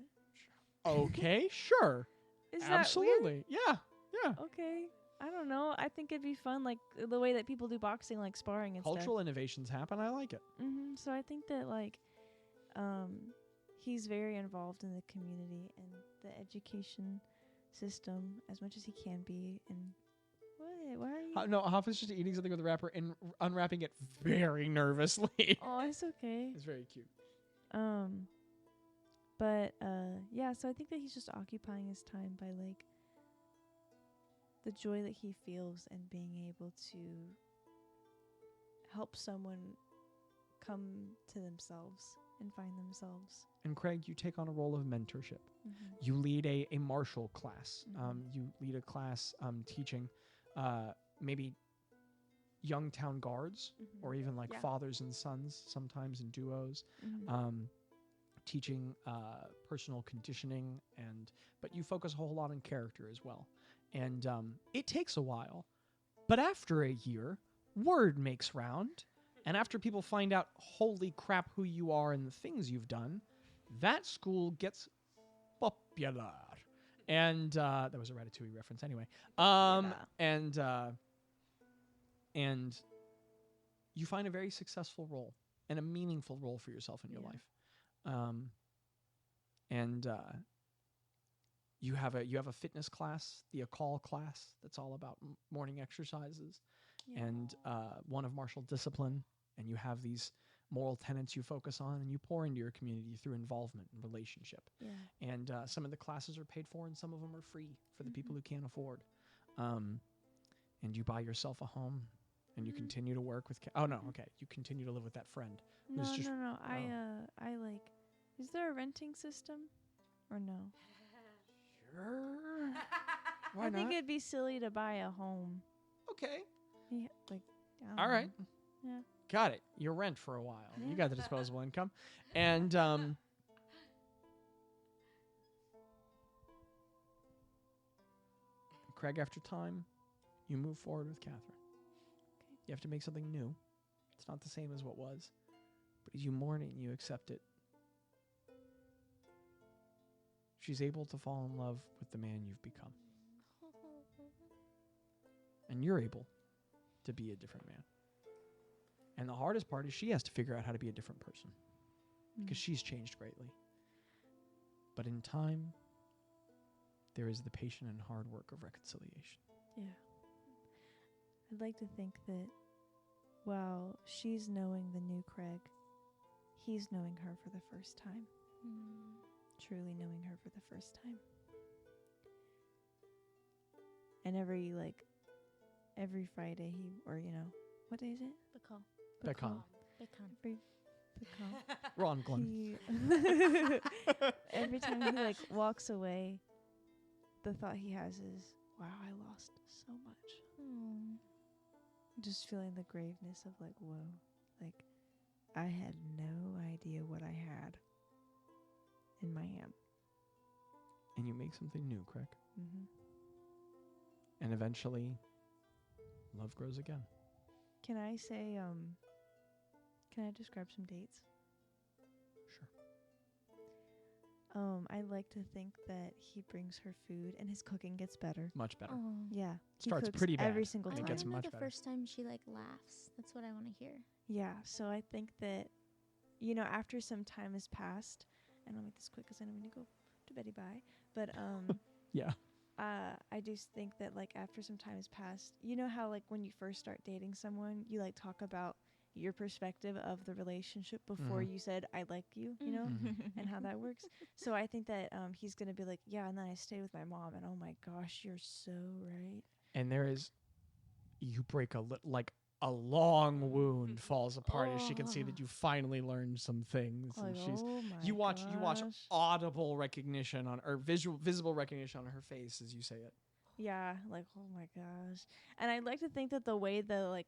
E: Okay, sure.
F: Is
E: Absolutely. Yeah.
F: that weird? Okay. I don't know. I think it'd be fun, like the way that people do boxing, like sparring and
E: Cultural innovations happen. I like it.
F: stuff. So I think that like, he's very involved in the community and the education system as much as he can be. And what? Why are you?
E: No, Hoff is just eating something with a wrapper and unwrapping it very nervously.
F: Oh, it's okay.
E: It's very cute.
F: But yeah. So I think that he's just occupying his time by like the joy that he feels and being able to help someone come to themselves and find themselves.
E: And Craig, you take on a role of mentorship.
F: Mm-hmm.
E: You lead a martial class.
F: Mhm.
E: You lead a class teaching maybe young town guards or even like
F: Yeah.
E: fathers and sons, sometimes in duos.
F: Mm-hmm.
E: Teaching personal conditioning, but you focus a whole lot on character as well. And it takes a while, but after a year, word makes round, and after people find out, holy crap, who you are and the things you've done, that school gets popular. And that was a Ratatouille reference anyway. And you find a very successful role and a meaningful role for yourself in your
F: Yeah.
E: life. You have a fitness class, the Akal class, that's all about morning exercises, and one of martial discipline. And you have these moral tenets you focus on, and you pour into your community through involvement and relationship.
F: Yeah.
E: And some of the classes are paid for, and some of them are free for the people who can't afford. And you buy yourself a home, and you continue to work with. You continue to live with that friend.
F: No,
E: who's just-
F: no. I like. Is there a renting system, or no?
E: Sure. Why
F: I think
E: not?
F: it'd be silly to buy a home.
E: Okay.
F: Yeah, like. I don't
E: All right.
F: know. Yeah.
E: Got it. You rent for a while. You
F: Yeah.
E: got the disposable income. And Craig, after time, you move forward with Catherine.
F: Okay.
E: You have to make something new. It's not the same as what was. But as you mourn it and you accept it, she's able to fall in love with the man you've become. And you're able to be a different man. And the hardest part is she has to figure out how to be a different person because she's changed greatly. But in time, there is the patient and hard work of reconciliation.
F: Yeah. I'd like to think that while she's knowing the new Craig, he's knowing her for the first time. Truly knowing her for the first time. And every Friday what day is it?
E: Becon. We're on Glen.
F: Every time he walks away, the thought he has is, wow, I lost so much. Just feeling the graveness of whoa, I had no idea what I had in my hand.
E: And you make something new, Craig.
F: Mm-hmm.
E: And eventually, love grows again.
F: Can I say, can I describe some dates?
E: Sure.
F: I like to think that he brings her food and his cooking gets better.
E: Much better.
F: Yeah. he
E: Starts
F: cooks
E: pretty bad.
F: every single
C: I
E: It
F: time.
C: want
E: gets
C: to know
E: much
C: the
E: better.
C: first time she laughs. That's what I want to hear.
F: Yeah, so I think that, after some time has passed, and I'll make this quick because I don't need to go to Betty bye, but
E: Yeah.
F: I just think that after some time has passed, you know how when you first start dating someone, you talk about
A: your perspective of the relationship before you said I like you, you know, and how that works. So I think that he's gonna be like, yeah, and then I stay with my mom, and oh my gosh, you're so right.
E: And there is, you break like a long wound falls apart as she can see that you finally learned some things. And
A: Like,
E: she's
A: oh my
E: you watch
A: gosh.
E: audible recognition on or visible recognition on her face as you say it.
A: Yeah, like oh my gosh. And I'd like to think that the way the like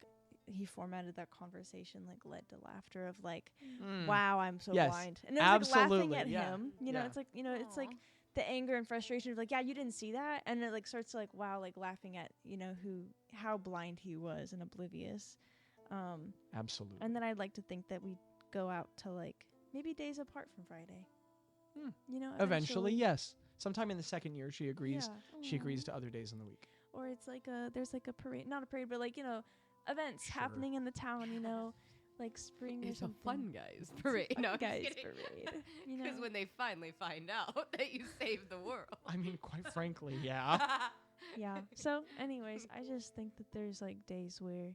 A: he formatted that conversation like led to laughter of like, wow, I'm so
E: Yes,
A: blind. And it was like
E: absolutely,
A: laughing at
E: yeah,
A: him. You know,
E: yeah.
A: it's like, you know, it's like the anger and frustration of like, yeah, you didn't see that, and it like starts to like, wow, like laughing at, you know, how blind he was and oblivious.
E: Absolutely.
A: And then I'd like to think that we go out to like maybe days apart from Friday. You know,
E: Eventually, yes. Sometime in the second year, she agrees.
A: Yeah.
E: She agrees to other days in the week.
A: Or it's like there's like a parade, not a parade, but like, you know, events
E: Sure.
A: happening in the town, you know, like spring or
D: It's a
A: something.
D: fun guys parade. No, I'm just
A: Guys
D: kidding.
A: parade. You know,
D: Because when they finally find out that you saved the world.
E: I mean, quite frankly, yeah.
A: yeah. So, anyways, I just think that there's like days where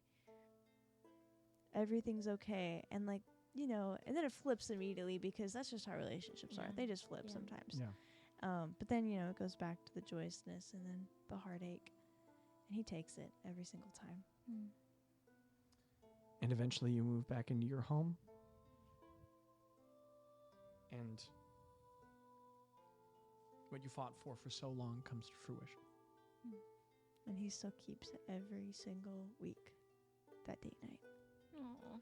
A: everything's okay, and like, you know, and then it flips immediately because that's just how relationships are. They just flip sometimes.
E: Yeah.
A: But then, you know, it goes back to the joyousness and then the heartache, and he takes it every single time.
E: And eventually you move back into your home. And what you fought for so long comes to fruition.
A: And he still keeps it every single week, that date night.
C: Aw.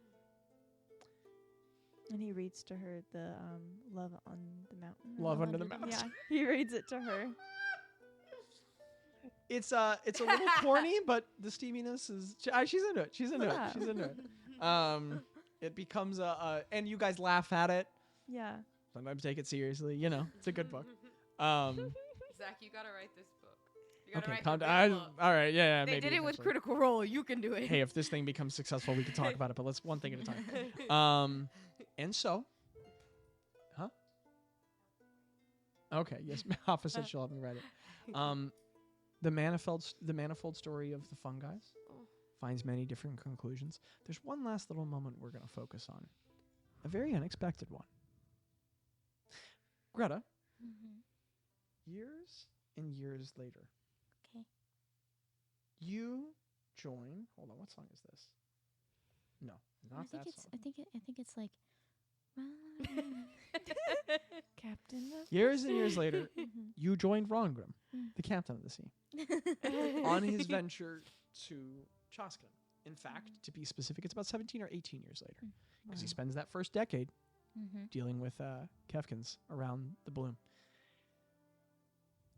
A: And he reads to her the Love on the Mountain. or
E: Love
A: Love
E: Under the
A: Under
E: Mountain.
A: Yeah, he reads it to her.
E: It's a little corny, but the steaminess is she's into it. She's into
A: Yeah.
E: it. She's into it. It becomes and you guys laugh at it.
A: Yeah.
E: Sometimes take it seriously. You know, it's a good book.
D: Zach, you gotta write this book. You gotta
E: Okay,
D: write
E: calm
D: the
E: down.
D: real book.
E: All right, yeah,
D: They
E: maybe
D: did it with
E: eventually.
D: Critical Role. You can do it.
E: Hey, if this thing becomes successful, we can talk about it. But let's one thing at a time. And so, huh? Okay, yes, Hoffa said she'll have me write it. The manifold story of the fungi finds many different conclusions. There's one last little moment we're going to focus on, a very unexpected one. Greta, years and years later,
C: Okay.
E: you join. Hold on, what song is this? No, not that song.
C: I think it's like.
A: Captain of
E: Years and years later,
A: Mhm.
E: you joined Rongrim, the captain of the sea, on his venture to Choskin. In fact, to be specific, it's about 17 or 18 years later, because he spends that first decade dealing with Kefkins around the bloom.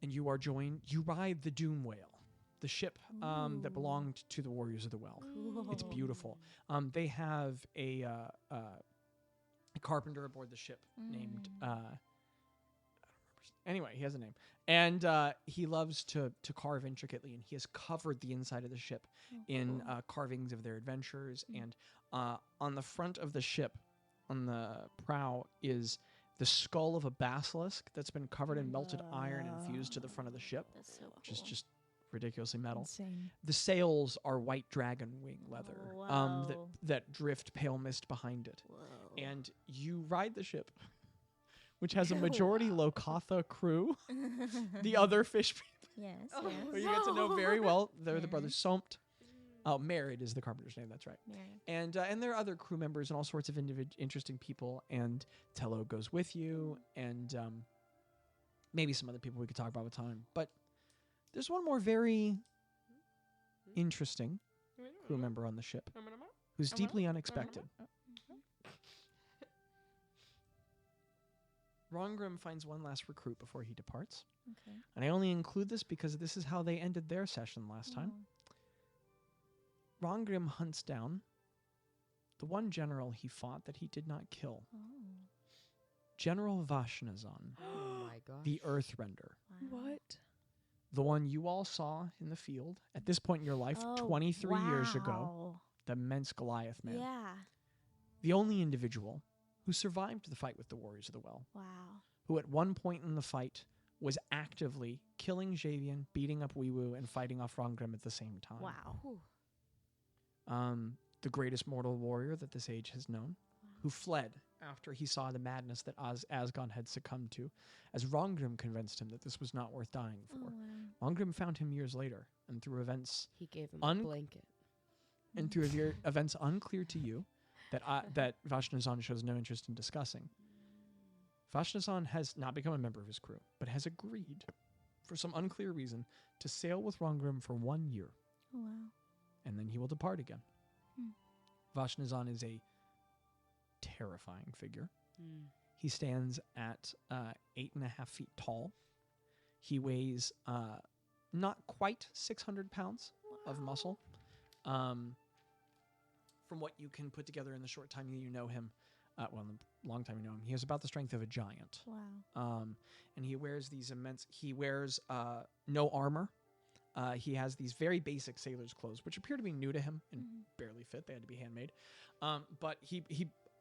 E: And you ride the Doom Whale, the ship that belonged to the Warriors of the Well. It's beautiful. They have a carpenter aboard the ship named I don't remember. Anyway, he has a name, and he loves to carve intricately, and he has covered the inside of the ship in carvings of their adventures. And on the front of the ship, on the prow, is the skull of a basilisk that's been covered in melted iron and fused to the front of the ship,
C: That's so
E: which is just ridiculously metal.
A: Insane.
E: The sails are white dragon wing leather
C: Wow.
E: that drift pale mist behind it.
C: Whoa.
E: And you ride the ship, which has a majority Lokatha crew, the other fish people,
C: Yes.
D: Oh.
C: Yes.
E: who you get to know very well. They're the
C: Yeah.
E: brothers Somt. Oh, Merid is the carpenter's name. That's right.
C: Mary.
E: And there are other crew members and all sorts of interesting people. And Tello goes with you, and maybe some other people we could talk about with time. But there's one more very interesting crew member on the ship who's deeply unexpected. Rongrim finds one last recruit before he departs.
C: Okay.
E: And I only include this because this is how they ended their session last time. Rongrim hunts down the one general he fought that he did not kill.
C: Oh.
E: General Vashnazan,
D: Oh my gosh.
E: the Earthrender.
C: Wow.
A: What?
E: The one you all saw in the field at this point in your life,
C: Oh,
E: 23 years ago.
C: wow.
E: The immense Goliath man.
C: Yeah.
E: The only individual who survived the fight with the Warriors of the Well.
C: Wow.
E: Who at one point in the fight was actively killing Javian, beating up Weewu, and fighting off Rongrim at the same time.
C: Wow.
E: the greatest mortal warrior that this age has known, who fled after he saw the madness that Asgon had succumbed to, as Rongrim convinced him that this was not worth dying
C: Oh,
E: for.
C: wow.
E: Rongrim found him years later, and through events
D: He gave him
E: Un-
D: a blanket.
E: events unclear to you that Vashnazan shows no interest in discussing. Vashnazan has not become a member of his crew, but has agreed, for some unclear reason, to sail with Rongrim for 1 year,
C: Oh, wow.
E: and then he will depart again.
C: Hmm.
E: Vashnazan is a terrifying figure. He stands at 8.5 feet tall. He weighs not quite 600 pounds of muscle. From what you can put together in the short time you know him, in the long time you know him, he has about the strength of a giant.
C: Wow.
E: And he wears these immense. He wears no armor. He has these very basic sailor's clothes, which appear to be new to him and barely fit. They had to be handmade. But he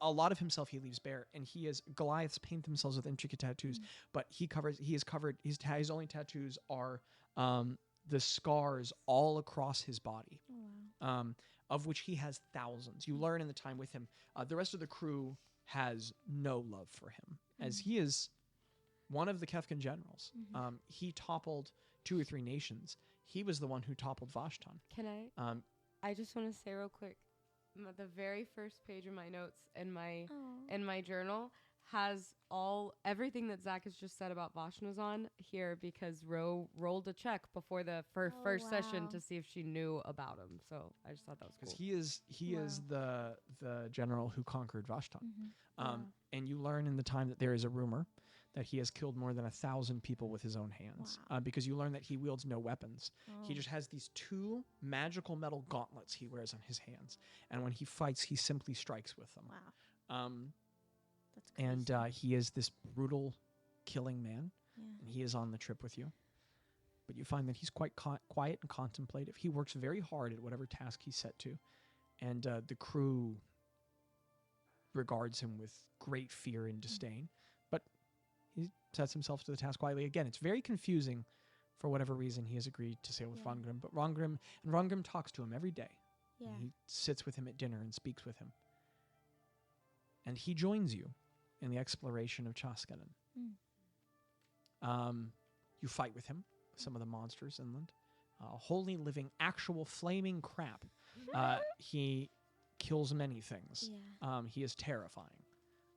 E: a lot of himself he leaves bare, and Goliaths paint themselves with intricate tattoos, but his only tattoos are the scars all across his body,
C: Oh, wow.
E: of which he has thousands. You learn in the time with him. The rest of the crew has no love for him, as he is one of the Kefkin generals. He toppled 2 or 3 nations. He was the one who toppled Vashtan.
D: Can I? I just want to say real quick, the very first page of my notes in my journal has everything that Zach has just said about Vashnazan here, because Ro rolled a check before the first session
C: wow.
D: to see if she knew about him. So I just thought that was
E: Because
D: cool.
E: he is the general who conquered Vashtan.
C: Wow.
E: And you learn in the time that there is a rumor that he has killed more than 1,000 people with his own hands.
C: Wow.
E: Because you learn that he wields no weapons. He
C: Oh.
E: just has these 2 magical metal gauntlets he wears on his hands. And when he fights, he simply strikes with them.
C: Wow. That's crazy.
E: And he is this brutal, killing man.
C: Yeah.
E: And he is on the trip with you. But you find that he's quite quiet and contemplative. He works very hard at whatever task he's set to. And the crew regards him with great fear and disdain. But he sets himself to the task quietly. Again, it's very confusing. For whatever reason, he has agreed to sail with
C: Yeah.
E: Rongrim. But Rongrim talks to him every day.
C: Yeah.
E: And he sits with him at dinner and speaks with him. And he joins you in the exploration of Chaskanen. You fight with him, some of the monsters inland. Wholly living, actual flaming crap. He kills many things.
C: Yeah.
E: He is terrifying.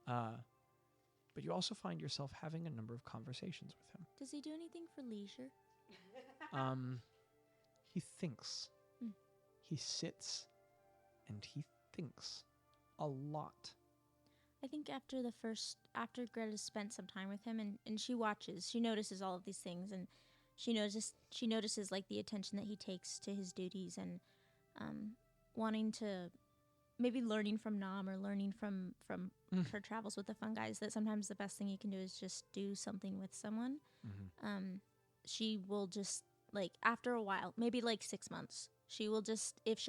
E: But you also find yourself having a number of conversations with him.
C: Does he do anything for leisure?
E: He thinks.
C: Mm.
E: He sits and he thinks a lot.
C: I think after Greta spent some time with him and she notices all of these things, and she notices like the attention that he takes to his duties, and wanting to maybe learning from Nam or learning from her travels with the fungi, that sometimes the best thing you can do is just do something with someone. She will just, like, after a while, maybe like 6 months, she will just, if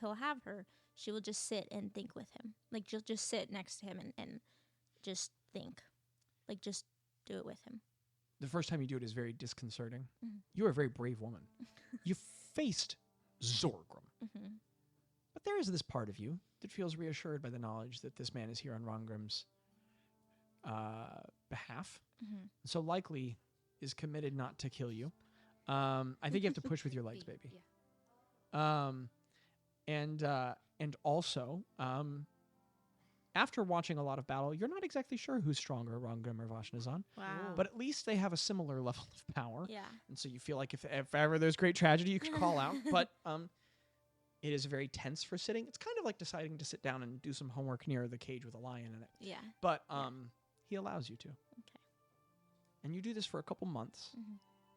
C: he'll have her, she will just sit and think with him. Like, just sit next to him and just think. Like, just do it with him.
E: The first time you do it is very disconcerting.
C: Mhm.
E: You're a very brave woman. You faced Zorgrim. But there is this part of you that feels reassured by the knowledge that this man is here on Rongrim's behalf. So likely is committed not to kill you. I think you have to push with your legs, baby.
D: Yeah.
E: And also, after watching a lot of battle, you're not exactly sure who's stronger, Rongrim or Vashnazan.
C: Wow.
E: But at least they have a similar level of power.
C: Yeah.
E: And so you feel like if ever there's great tragedy, you could call out. But it is very tense for sitting. It's kind of like deciding to sit down and do some homework near the cage with a lion in it.
C: Yeah.
E: But he allows you to.
C: Okay.
E: And you do this for a couple months.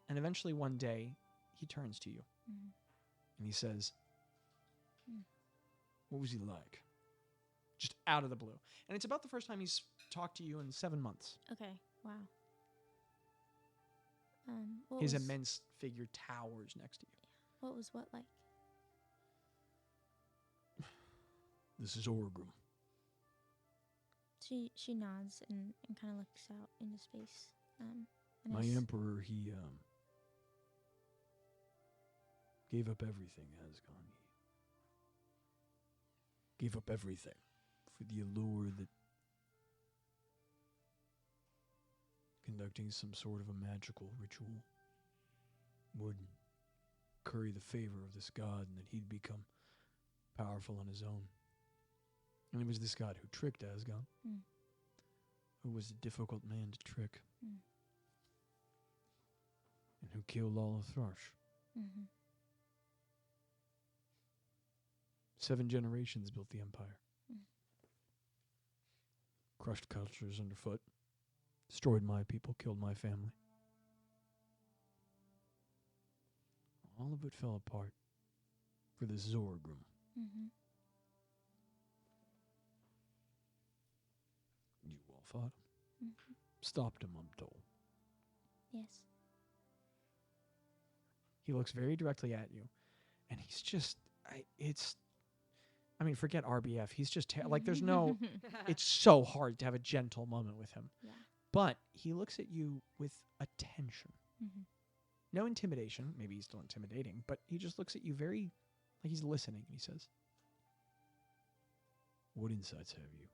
E: And eventually one day, he turns to you. And he says, what was he like? Just out of the blue. And it's about the first time he's talked to you in 7 months.
C: Okay. Wow.
E: His immense figure towers next to you.
C: What was what like?
E: This is Orgrim.
C: She nods and kind of looks out into space. And
G: My emperor, he gave up everything, Asgon. gave up everything for the allure that conducting some sort of a magical ritual would curry the favor of this god and that he'd become powerful on his own. And it was this god who tricked Asgard, who was a difficult man to trick, and who killed all of Thrush. 7 generations built the empire. Crushed cultures underfoot, destroyed my people, killed my family. All of it fell apart for this Zorgrim. You all fought him. Stopped him, I'm told.
C: Yes.
E: He looks very directly at you, and he's just, forget RBF. He's just, like, there's no, it's so hard to have a gentle moment with him.
C: Yeah.
E: But he looks at you with attention. No intimidation. Maybe he's still intimidating, but he just looks at you very, like he's listening, and he says,
G: What insights have you?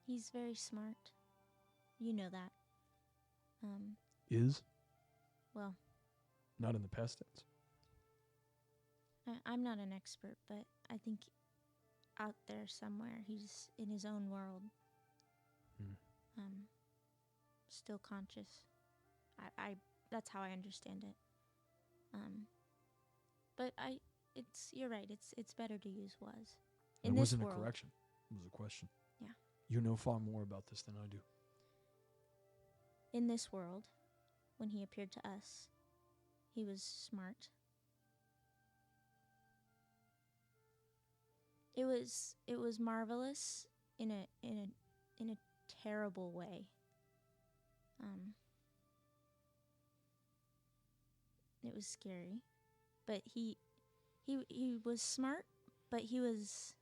C: He's very smart. You know that.
G: Is?
C: Well,
G: Not in the past tense.
C: I'm not an expert, but I think out there somewhere he's in his own world. Still conscious. I that's how I understand it. But you're right. It's better to use was. In
G: It
C: this
G: wasn't
C: world.
G: a correction. It was a question.
C: Yeah.
G: You know far more about this than I do.
C: In this world, when he appeared to us, he was smart. It was marvelous in a terrible way. It was scary, but he was smart, but he was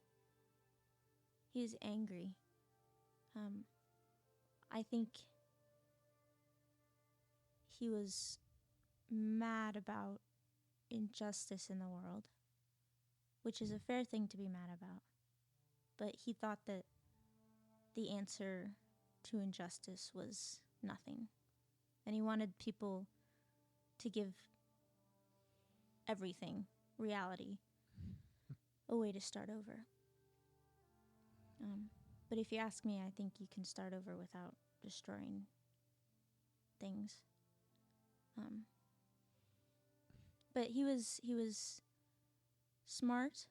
C: angry. I think he was mad about injustice in the world, which is a fair thing to be mad about. But he thought that the answer to injustice was nothing. And he wanted people to give everything, reality, a way to start over. But if you ask me, I think you can start over without destroying things. But he was smart,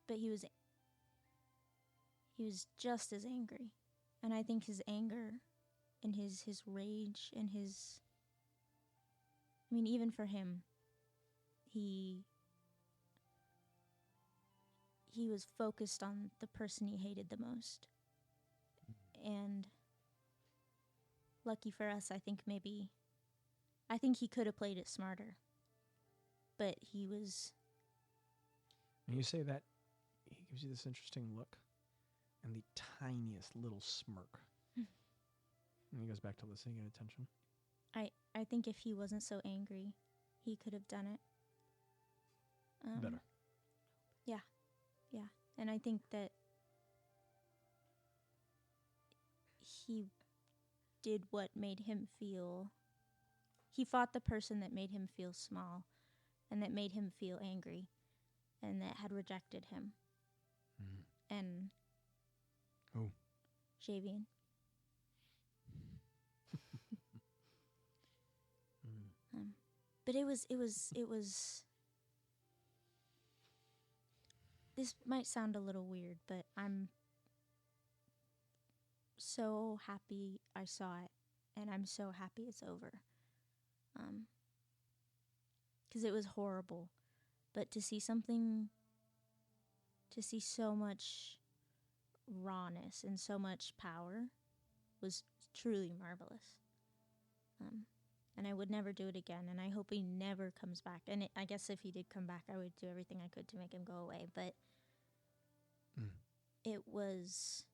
C: but he was just as angry. And I think his anger and his rage and even for him, he was focused on the person he hated the most. And lucky for us, I think he could have played it smarter. But he was...
E: and you say that, he gives you this interesting look and the tiniest little smirk. And he goes back to listening and attention.
C: I think if he wasn't so angry, he could have done it.
G: Better.
C: Yeah. And I think that he did what made him feel... He fought the person that made him feel small and that made him feel angry and that had rejected him. And...
G: Who?
C: Javian. But it was... This might sound a little weird, but I'm so happy I saw it, and I'm so happy it's over. 'Cause it was horrible, but to see so much rawness and so much power was truly marvelous. And I would never do it again, and I hope he never comes back. And I guess if he did come back, I would do everything I could to make him go away, but it was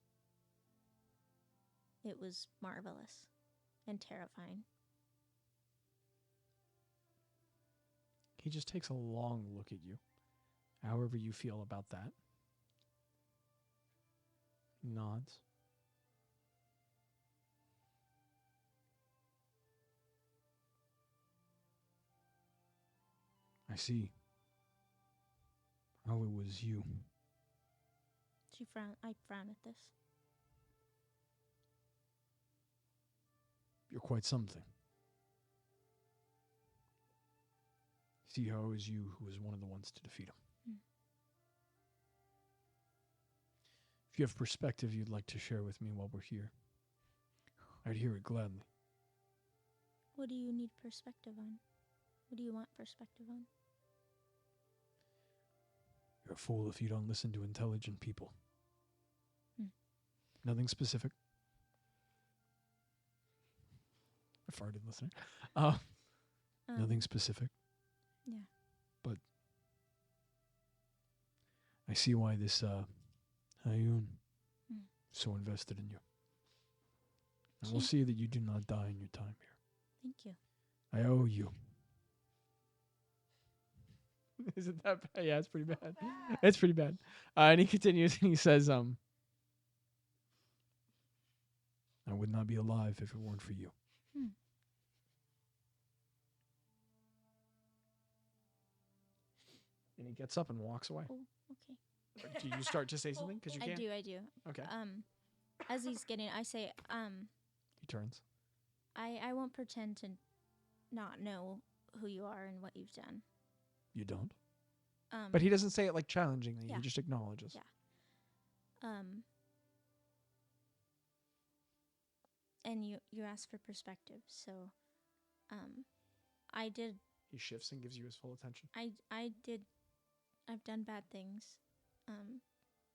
C: marvelous and terrifying.
E: He just takes a long look at you, However you feel about that. Nods.
G: I see. Oh, it was you.
C: I frown at this.
G: You're quite something. See how it was you who was one of the ones to defeat him. If you have perspective you'd like to share with me while we're here, I'd hear it gladly.
C: What do you need perspective on? What do you want perspective on?
G: You're a fool if you don't listen to intelligent people. Nothing specific. I farted listening. Nothing specific.
C: Yeah.
G: But I see why this Hayun so invested in you. And we'll see that you do not die in your time here.
C: Thank you.
G: I owe you.
E: Isn't that bad? Yeah, it's pretty bad. It's pretty bad. And he continues and he says,
G: I would not be alive if it weren't for you.
E: and he gets up and walks away.
C: Oh, okay.
E: Do you start to say something? Because you can.
C: I do.
E: Okay.
C: As he's getting, I say,
E: He turns.
C: I won't pretend to not know who you are and what you've done.
G: You don't?
E: But he doesn't say it like challengingly.
C: Yeah.
E: He just acknowledges.
C: Yeah. And you asked for perspective, so I did.
E: He shifts and gives you his full attention.
C: I've done bad things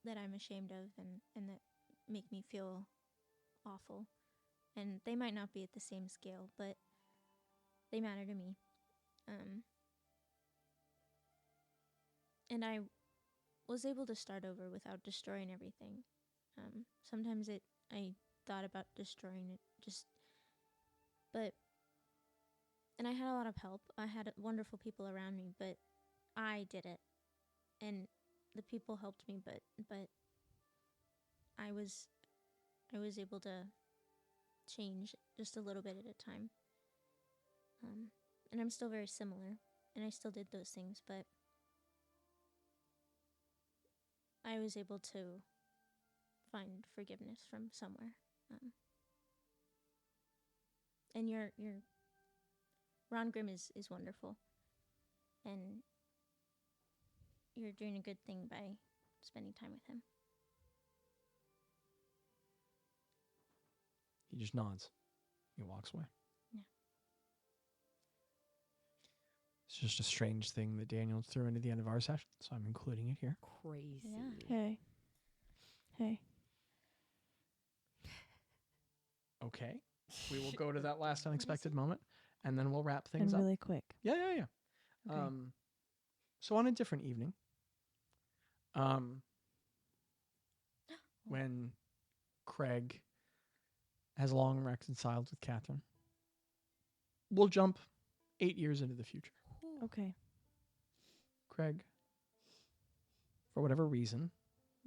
C: that I'm ashamed of and that make me feel awful. And they might not be at the same scale, but they matter to me. And I was able to start over without destroying everything. Sometimes I thought about destroying it, and I had a lot of help. I had wonderful people around me, but I did it. And the people helped me, but I was able to change just a little bit at a time. And I'm still very similar, and I still did those things, but I was able to find forgiveness from somewhere. And your Ron Grimm is wonderful, and you're doing a good thing by spending time with him.
E: He just nods. He walks away.
C: Yeah.
E: It's just a strange thing that Daniel threw into the end of our session, so I'm including it here.
D: Crazy.
C: Yeah.
A: Hey.
E: Okay. We will go to that last unexpected moment, and then we'll wrap things
A: And
E: up.
A: really quick.
E: Yeah.
A: Okay.
E: So on a different evening, when Craig has long reconciled with Catherine, we'll jump 8 years into the future.
A: Okay.
E: Craig, for whatever reason,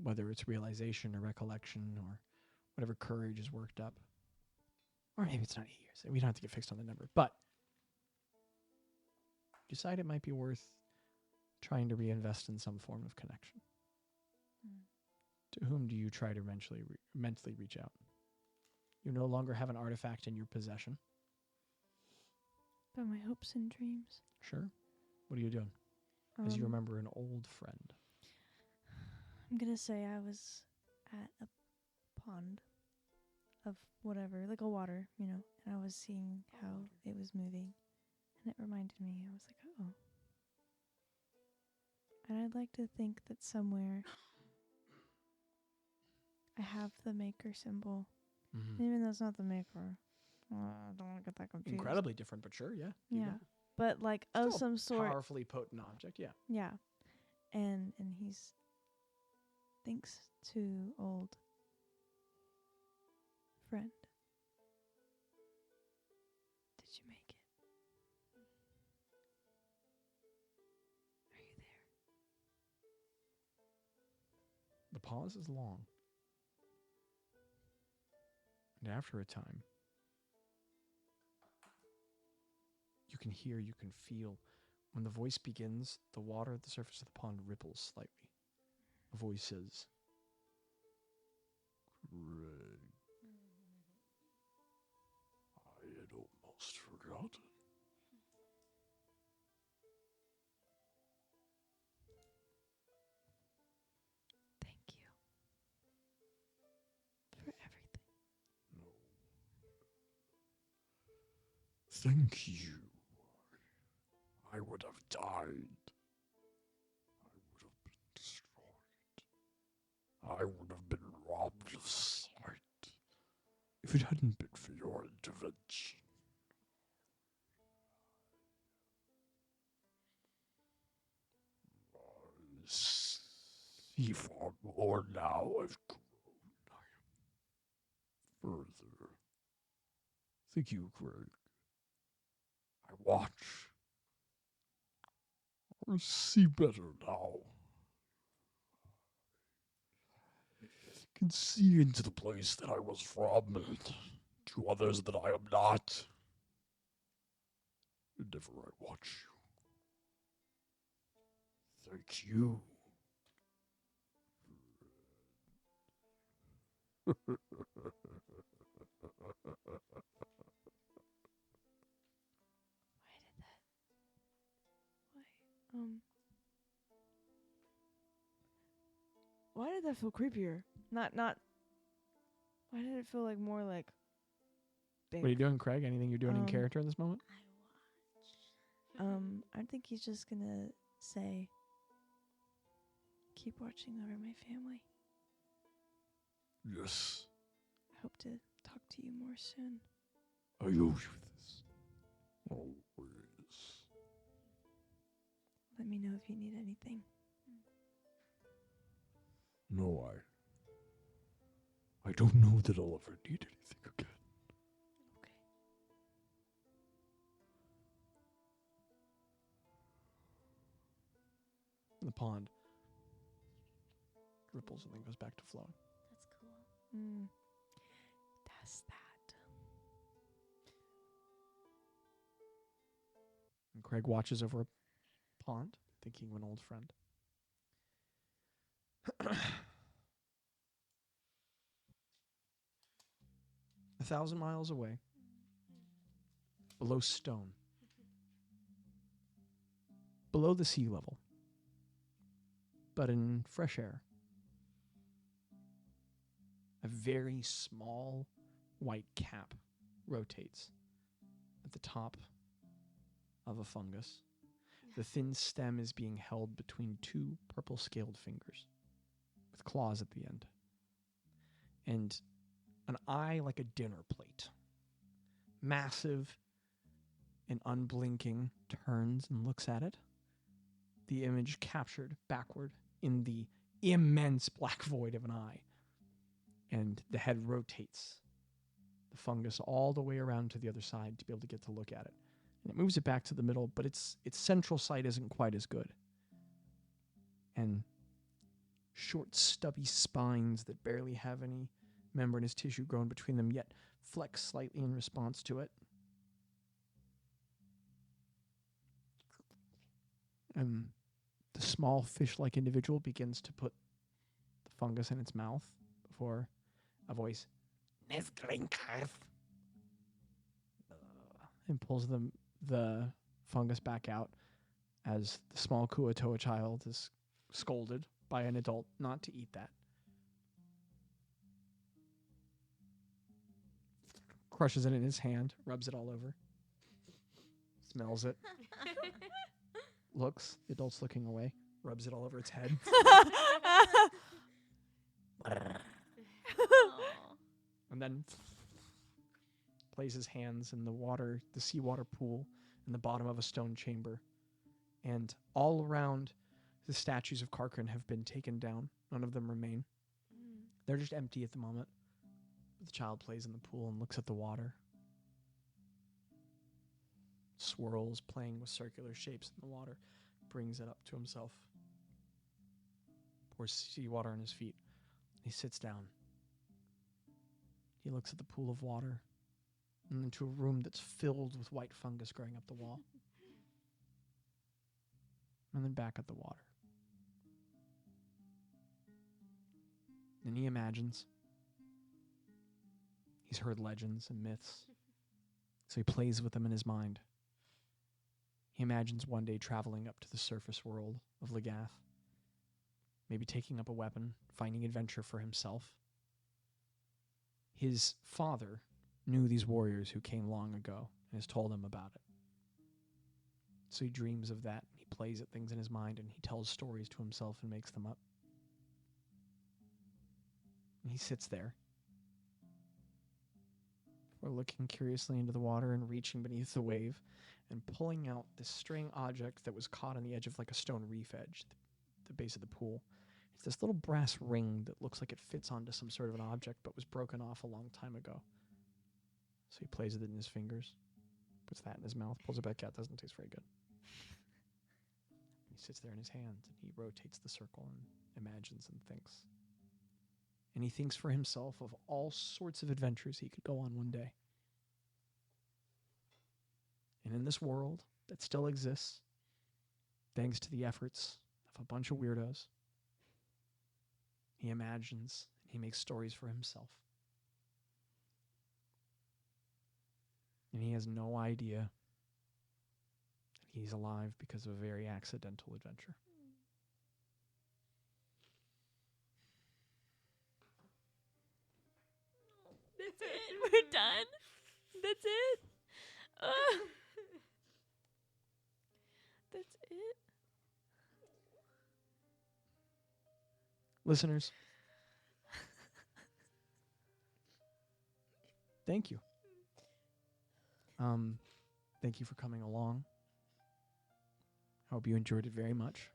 E: whether it's realization or recollection or whatever courage is worked up, or maybe it's not 8 years. We don't have to get fixed on the number, but decide it might be worth trying to reinvest in some form of connection. To whom do you try to mentally reach out? You no longer have an artifact in your possession.
A: By my hopes and dreams.
E: Sure. What are you doing? As you remember an old friend.
A: I'm gonna say I was at a pond of whatever, like a water, and I was seeing how it was moving, and it reminded me. I was like, oh. And I'd like to think that somewhere I have the maker symbol, even though it's not the maker. I don't want to get that confused.
E: Incredibly different, but sure, yeah.
A: Yeah, but like of
E: Still
A: some sort.
E: Powerfully potent object, yeah.
A: Yeah, and he's thanks to old friend. Did you make it? Are you there?
G: pause is long. And after a time, you can hear, you can feel. When the voice begins, the water at the surface of the pond ripples slightly. The voice says, Craig, I had almost forgotten.
F: Thank you for everything.
G: No. Thank you. I would have died. I would have been destroyed. I would have been robbed of sight if it hadn't been for your intervention. I see far more now. I've grown. I am further. Thank you, Craig. I watch. I see better now. Can see into the place that I was from and to others that I am not. And ever I watch you. Thank you.
F: Why did that feel creepier? Not. Why did it feel like more like big?
E: What are you doing, Craig? Anything you're doing in character in this moment?
C: I watch.
F: I think he's just gonna say, "Keep watching over my family.
G: Yes,
F: I hope to talk to you more soon."
G: I owe you this. Always.
F: Let me know if you need anything.
G: No, I don't know that I'll ever need anything again.
F: Okay.
E: The pond ripples and then goes back to flowing.
C: That's cool.
F: Does that.
E: And Craig watches over a pond, thinking of an old friend. 1,000 miles away, below stone, below the sea level, but in fresh air, a very small white cap rotates at the top of a fungus. The thin stem is being held between two purple scaled fingers with claws at the end. And an eye like a dinner plate, massive and unblinking, turns and looks at it. The image captured backward in the immense black void of an eye. And the head rotates the fungus all the way around to the other side to be able to get to look at it. And it moves it back to the middle, but its central site isn't quite as good. And short, stubby spines that barely have any membranous tissue grown between them, yet flex slightly in response to it. And the small fish-like individual begins to put the fungus in its mouth before a voice, and pulls the fungus back out as the small Kuatoa child is scolded by an adult not to eat that. Crushes it in his hand, rubs it all over, smells it, looks, the adult's looking away, rubs it all over its head. And then places his hands in the water, the seawater pool in the bottom of a stone chamber. And all around, the statues of Karkrin have been taken down. None of them remain. They're just empty at the moment. The child plays in the pool and looks at the water. Swirls, playing with circular shapes in the water. Brings it up to himself. Pours seawater on his feet. He sits down. He looks at the pool of water and into a room that's filled with white fungus growing up the wall. And then back at the water. And he imagines. He's heard legends and myths. So he plays with them in his mind. He imagines one day traveling up to the surface world of Legath. Maybe taking up a weapon, finding adventure for himself. His father knew these warriors who came long ago and has told him about it. So he dreams of that. He plays at things in his mind and he tells stories to himself and makes them up. And he sits there, or looking curiously into the water and reaching beneath the wave and pulling out this string object that was caught on the edge of like a stone reef edge, the base of the pool. It's this little brass ring that looks like it fits onto some sort of an object but was broken off a long time ago. So he plays with it in his fingers, puts that in his mouth, pulls it back out. Doesn't taste very good. He sits there in his hands and he rotates the circle and imagines and thinks. And he thinks for himself of all sorts of adventures he could go on one day. And in this world that still exists, thanks to the efforts of a bunch of weirdos, he imagines and he makes stories for himself. And he has no idea that he's alive because of a very accidental adventure.
A: That's it. We're done. That's it. That's it.
E: Listeners, thank you. Thank you for coming along. I hope you enjoyed it very much.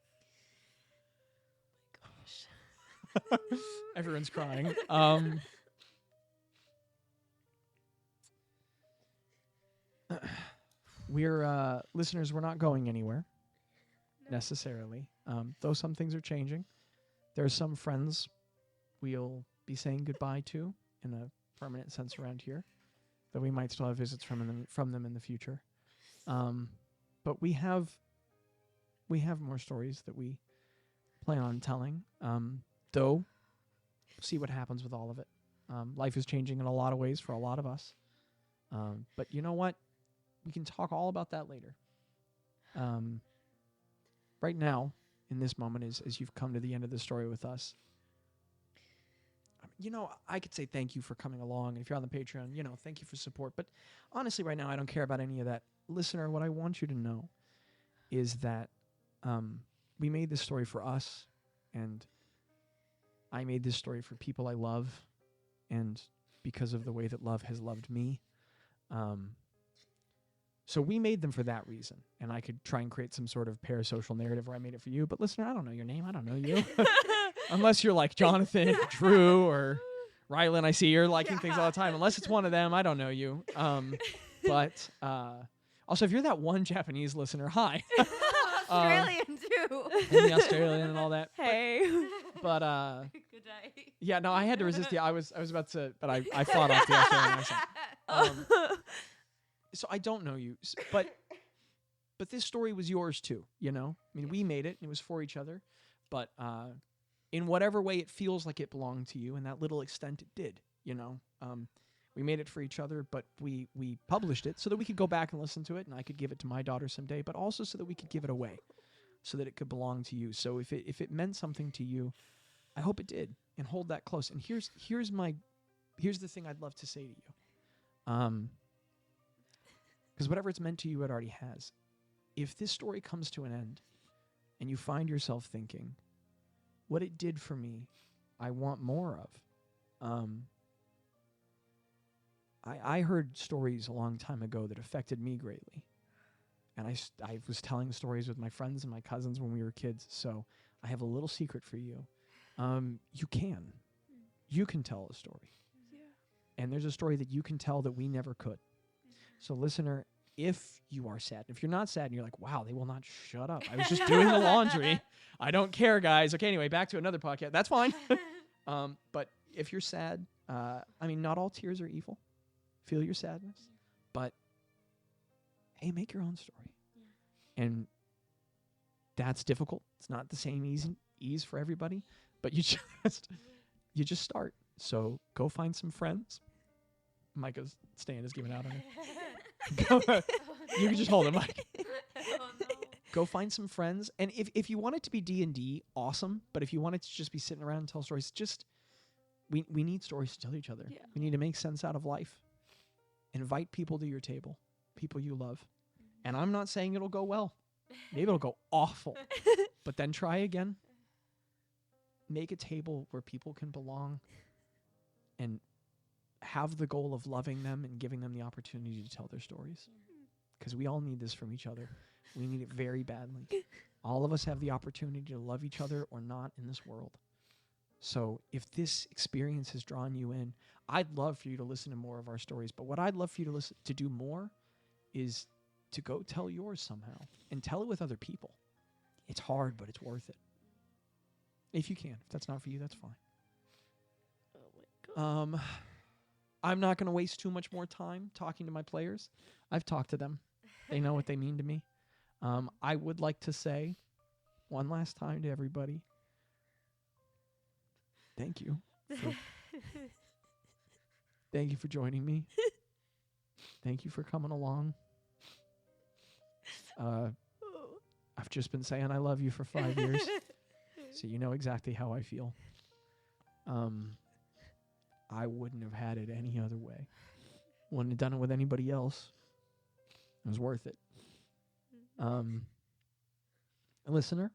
A: Oh my gosh.
E: Everyone's crying. We're listeners, we're not going anywhere necessarily. Though some things are changing. There are some friends we'll be saying goodbye to in a permanent sense around here, though we might still have visits from them in the future. But we have more stories that we plan on telling. Though, see what happens with all of it. Life is changing in a lot of ways for a lot of us. But you know what? We can talk all about that later. Right now, in this moment, as you've come to the end of the story with us, I could say thank you for coming along. And if you're on the Patreon, thank you for support. But honestly, right now, I don't care about any of that. Listener, what I want you to know is that we made this story for us, and I made this story for people I love, and because of the way that love has loved me. So we made them for that reason. And I could try and create some sort of parasocial narrative where I made it for you. But listener, I don't know your name. I don't know you. Unless you're like Jonathan, Drew, or Rylan. I see you're liking things all the time. Unless it's one of them, I don't know you. But also, if you're that one Japanese listener, hi.
D: Australian too.
E: And the Australian and all that.
A: Hey.
E: But
D: Good day.
E: yeah, no, I had to resist. I was about to, but I fought off the Australian accent. So I don't know you, but this story was yours too, I mean, we made it and it was for each other, but in whatever way it feels like it belonged to you, in that little extent it did, we made it for each other, but we published it so that we could go back and listen to it, and I could give it to my daughter someday, but also so that we could give it away, so that it could belong to you. So if it meant something to you, I hope it did, and hold that close. And here's the thing I'd love to say to you. Because whatever it's meant to you, it already has. If this story comes to an end and you find yourself thinking, what it did for me, I want more of. I heard stories a long time ago that affected me greatly. And I was telling stories with my friends and my cousins when we were kids. So I have a little secret for you. You can tell a story. Yeah. And there's a story that you can tell that we never could. So listener, if you are sad, if you're not sad and you're like, wow, they will not shut up. I was just doing the laundry. I don't care, guys. Okay, anyway, back to another podcast. That's fine. But if you're sad, I mean, not all tears are evil. Feel your sadness, but hey, make your own story. And that's difficult. It's not the same ease for everybody, but you just start. So go find some friends. Micah's stand is giving out on her. You can just hold it, Mike. Go find some friends, and if you want it to be D&D, awesome. But if you want it to just be sitting around and tell stories, just we need stories to tell each other.
F: Yeah.
E: We need to make sense out of life. Invite people to your table, people you love. And I'm not saying it'll go well. Maybe it'll go awful. But then try again. Make a table where people can belong and have the goal of loving them and giving them the opportunity to tell their stories. Because we all need this from each other. We need it very badly. All of us have the opportunity to love each other or not in this world. So if this experience has drawn you in, I'd love for you to listen to more of our stories. But what I'd love for you to do more is to go tell yours somehow and tell it with other people. It's hard, but it's worth it. If you can. If that's not for you, that's fine.
A: Oh my god.
E: I'm not going to waste too much more time talking to my players. I've talked to them. They know what they mean to me. I would like to say one last time to everybody, thank you. Thank you for joining me. Thank you for coming along. I've just been saying I love you for 5 years, so you know exactly how I feel. I wouldn't have had it any other way. Wouldn't have done it with anybody else. It was worth it. Listener,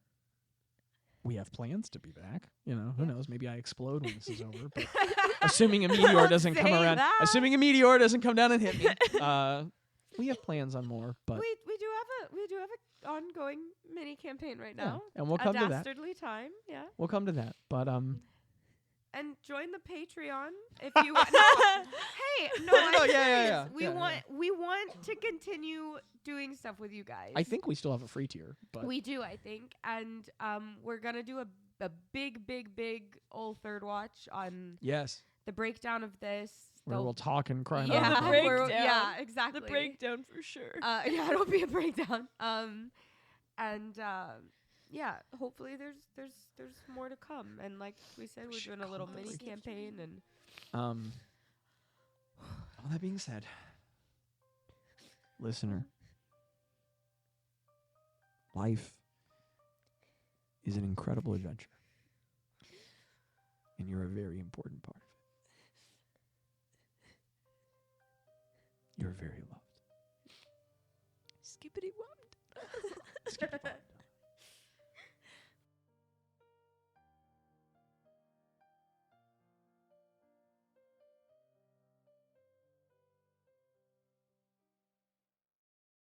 E: we have plans to be back. You know, who knows? Maybe I explode when this is over. But assuming a meteor doesn't come
D: say
E: around,
D: that.
E: assuming a meteor doesn't come down and hit me, we have plans on more. But
H: We do have an ongoing mini campaign right
E: yeah,
H: now.
E: and we'll
H: A
E: come to that.
H: Dastardly Time, yeah.
E: We'll come to that. But
H: And join the Patreon if you want. Hey, no,
E: No,
H: I'm
E: yeah,
H: serious.
E: yeah.
H: We
E: Yeah,
H: want to continue doing stuff with you guys.
E: I think we still have a free tier. But
H: we do, I think, and we're gonna do a big old third watch on
E: yes,
H: the breakdown of this.
E: where
H: the-
E: we'll talk and cry.
H: yeah,
A: The
H: we're-
A: breakdown.
H: yeah, exactly.
A: The breakdown for sure.
H: Yeah, it'll be a breakdown. Yeah, hopefully there's more to come. And like we said, we're doing a little mini campaign and
E: All that being said, listener, life is an incredible adventure, and you're a very important part of it. You're very loved.
A: Skippity whopped.
E: Skip the part.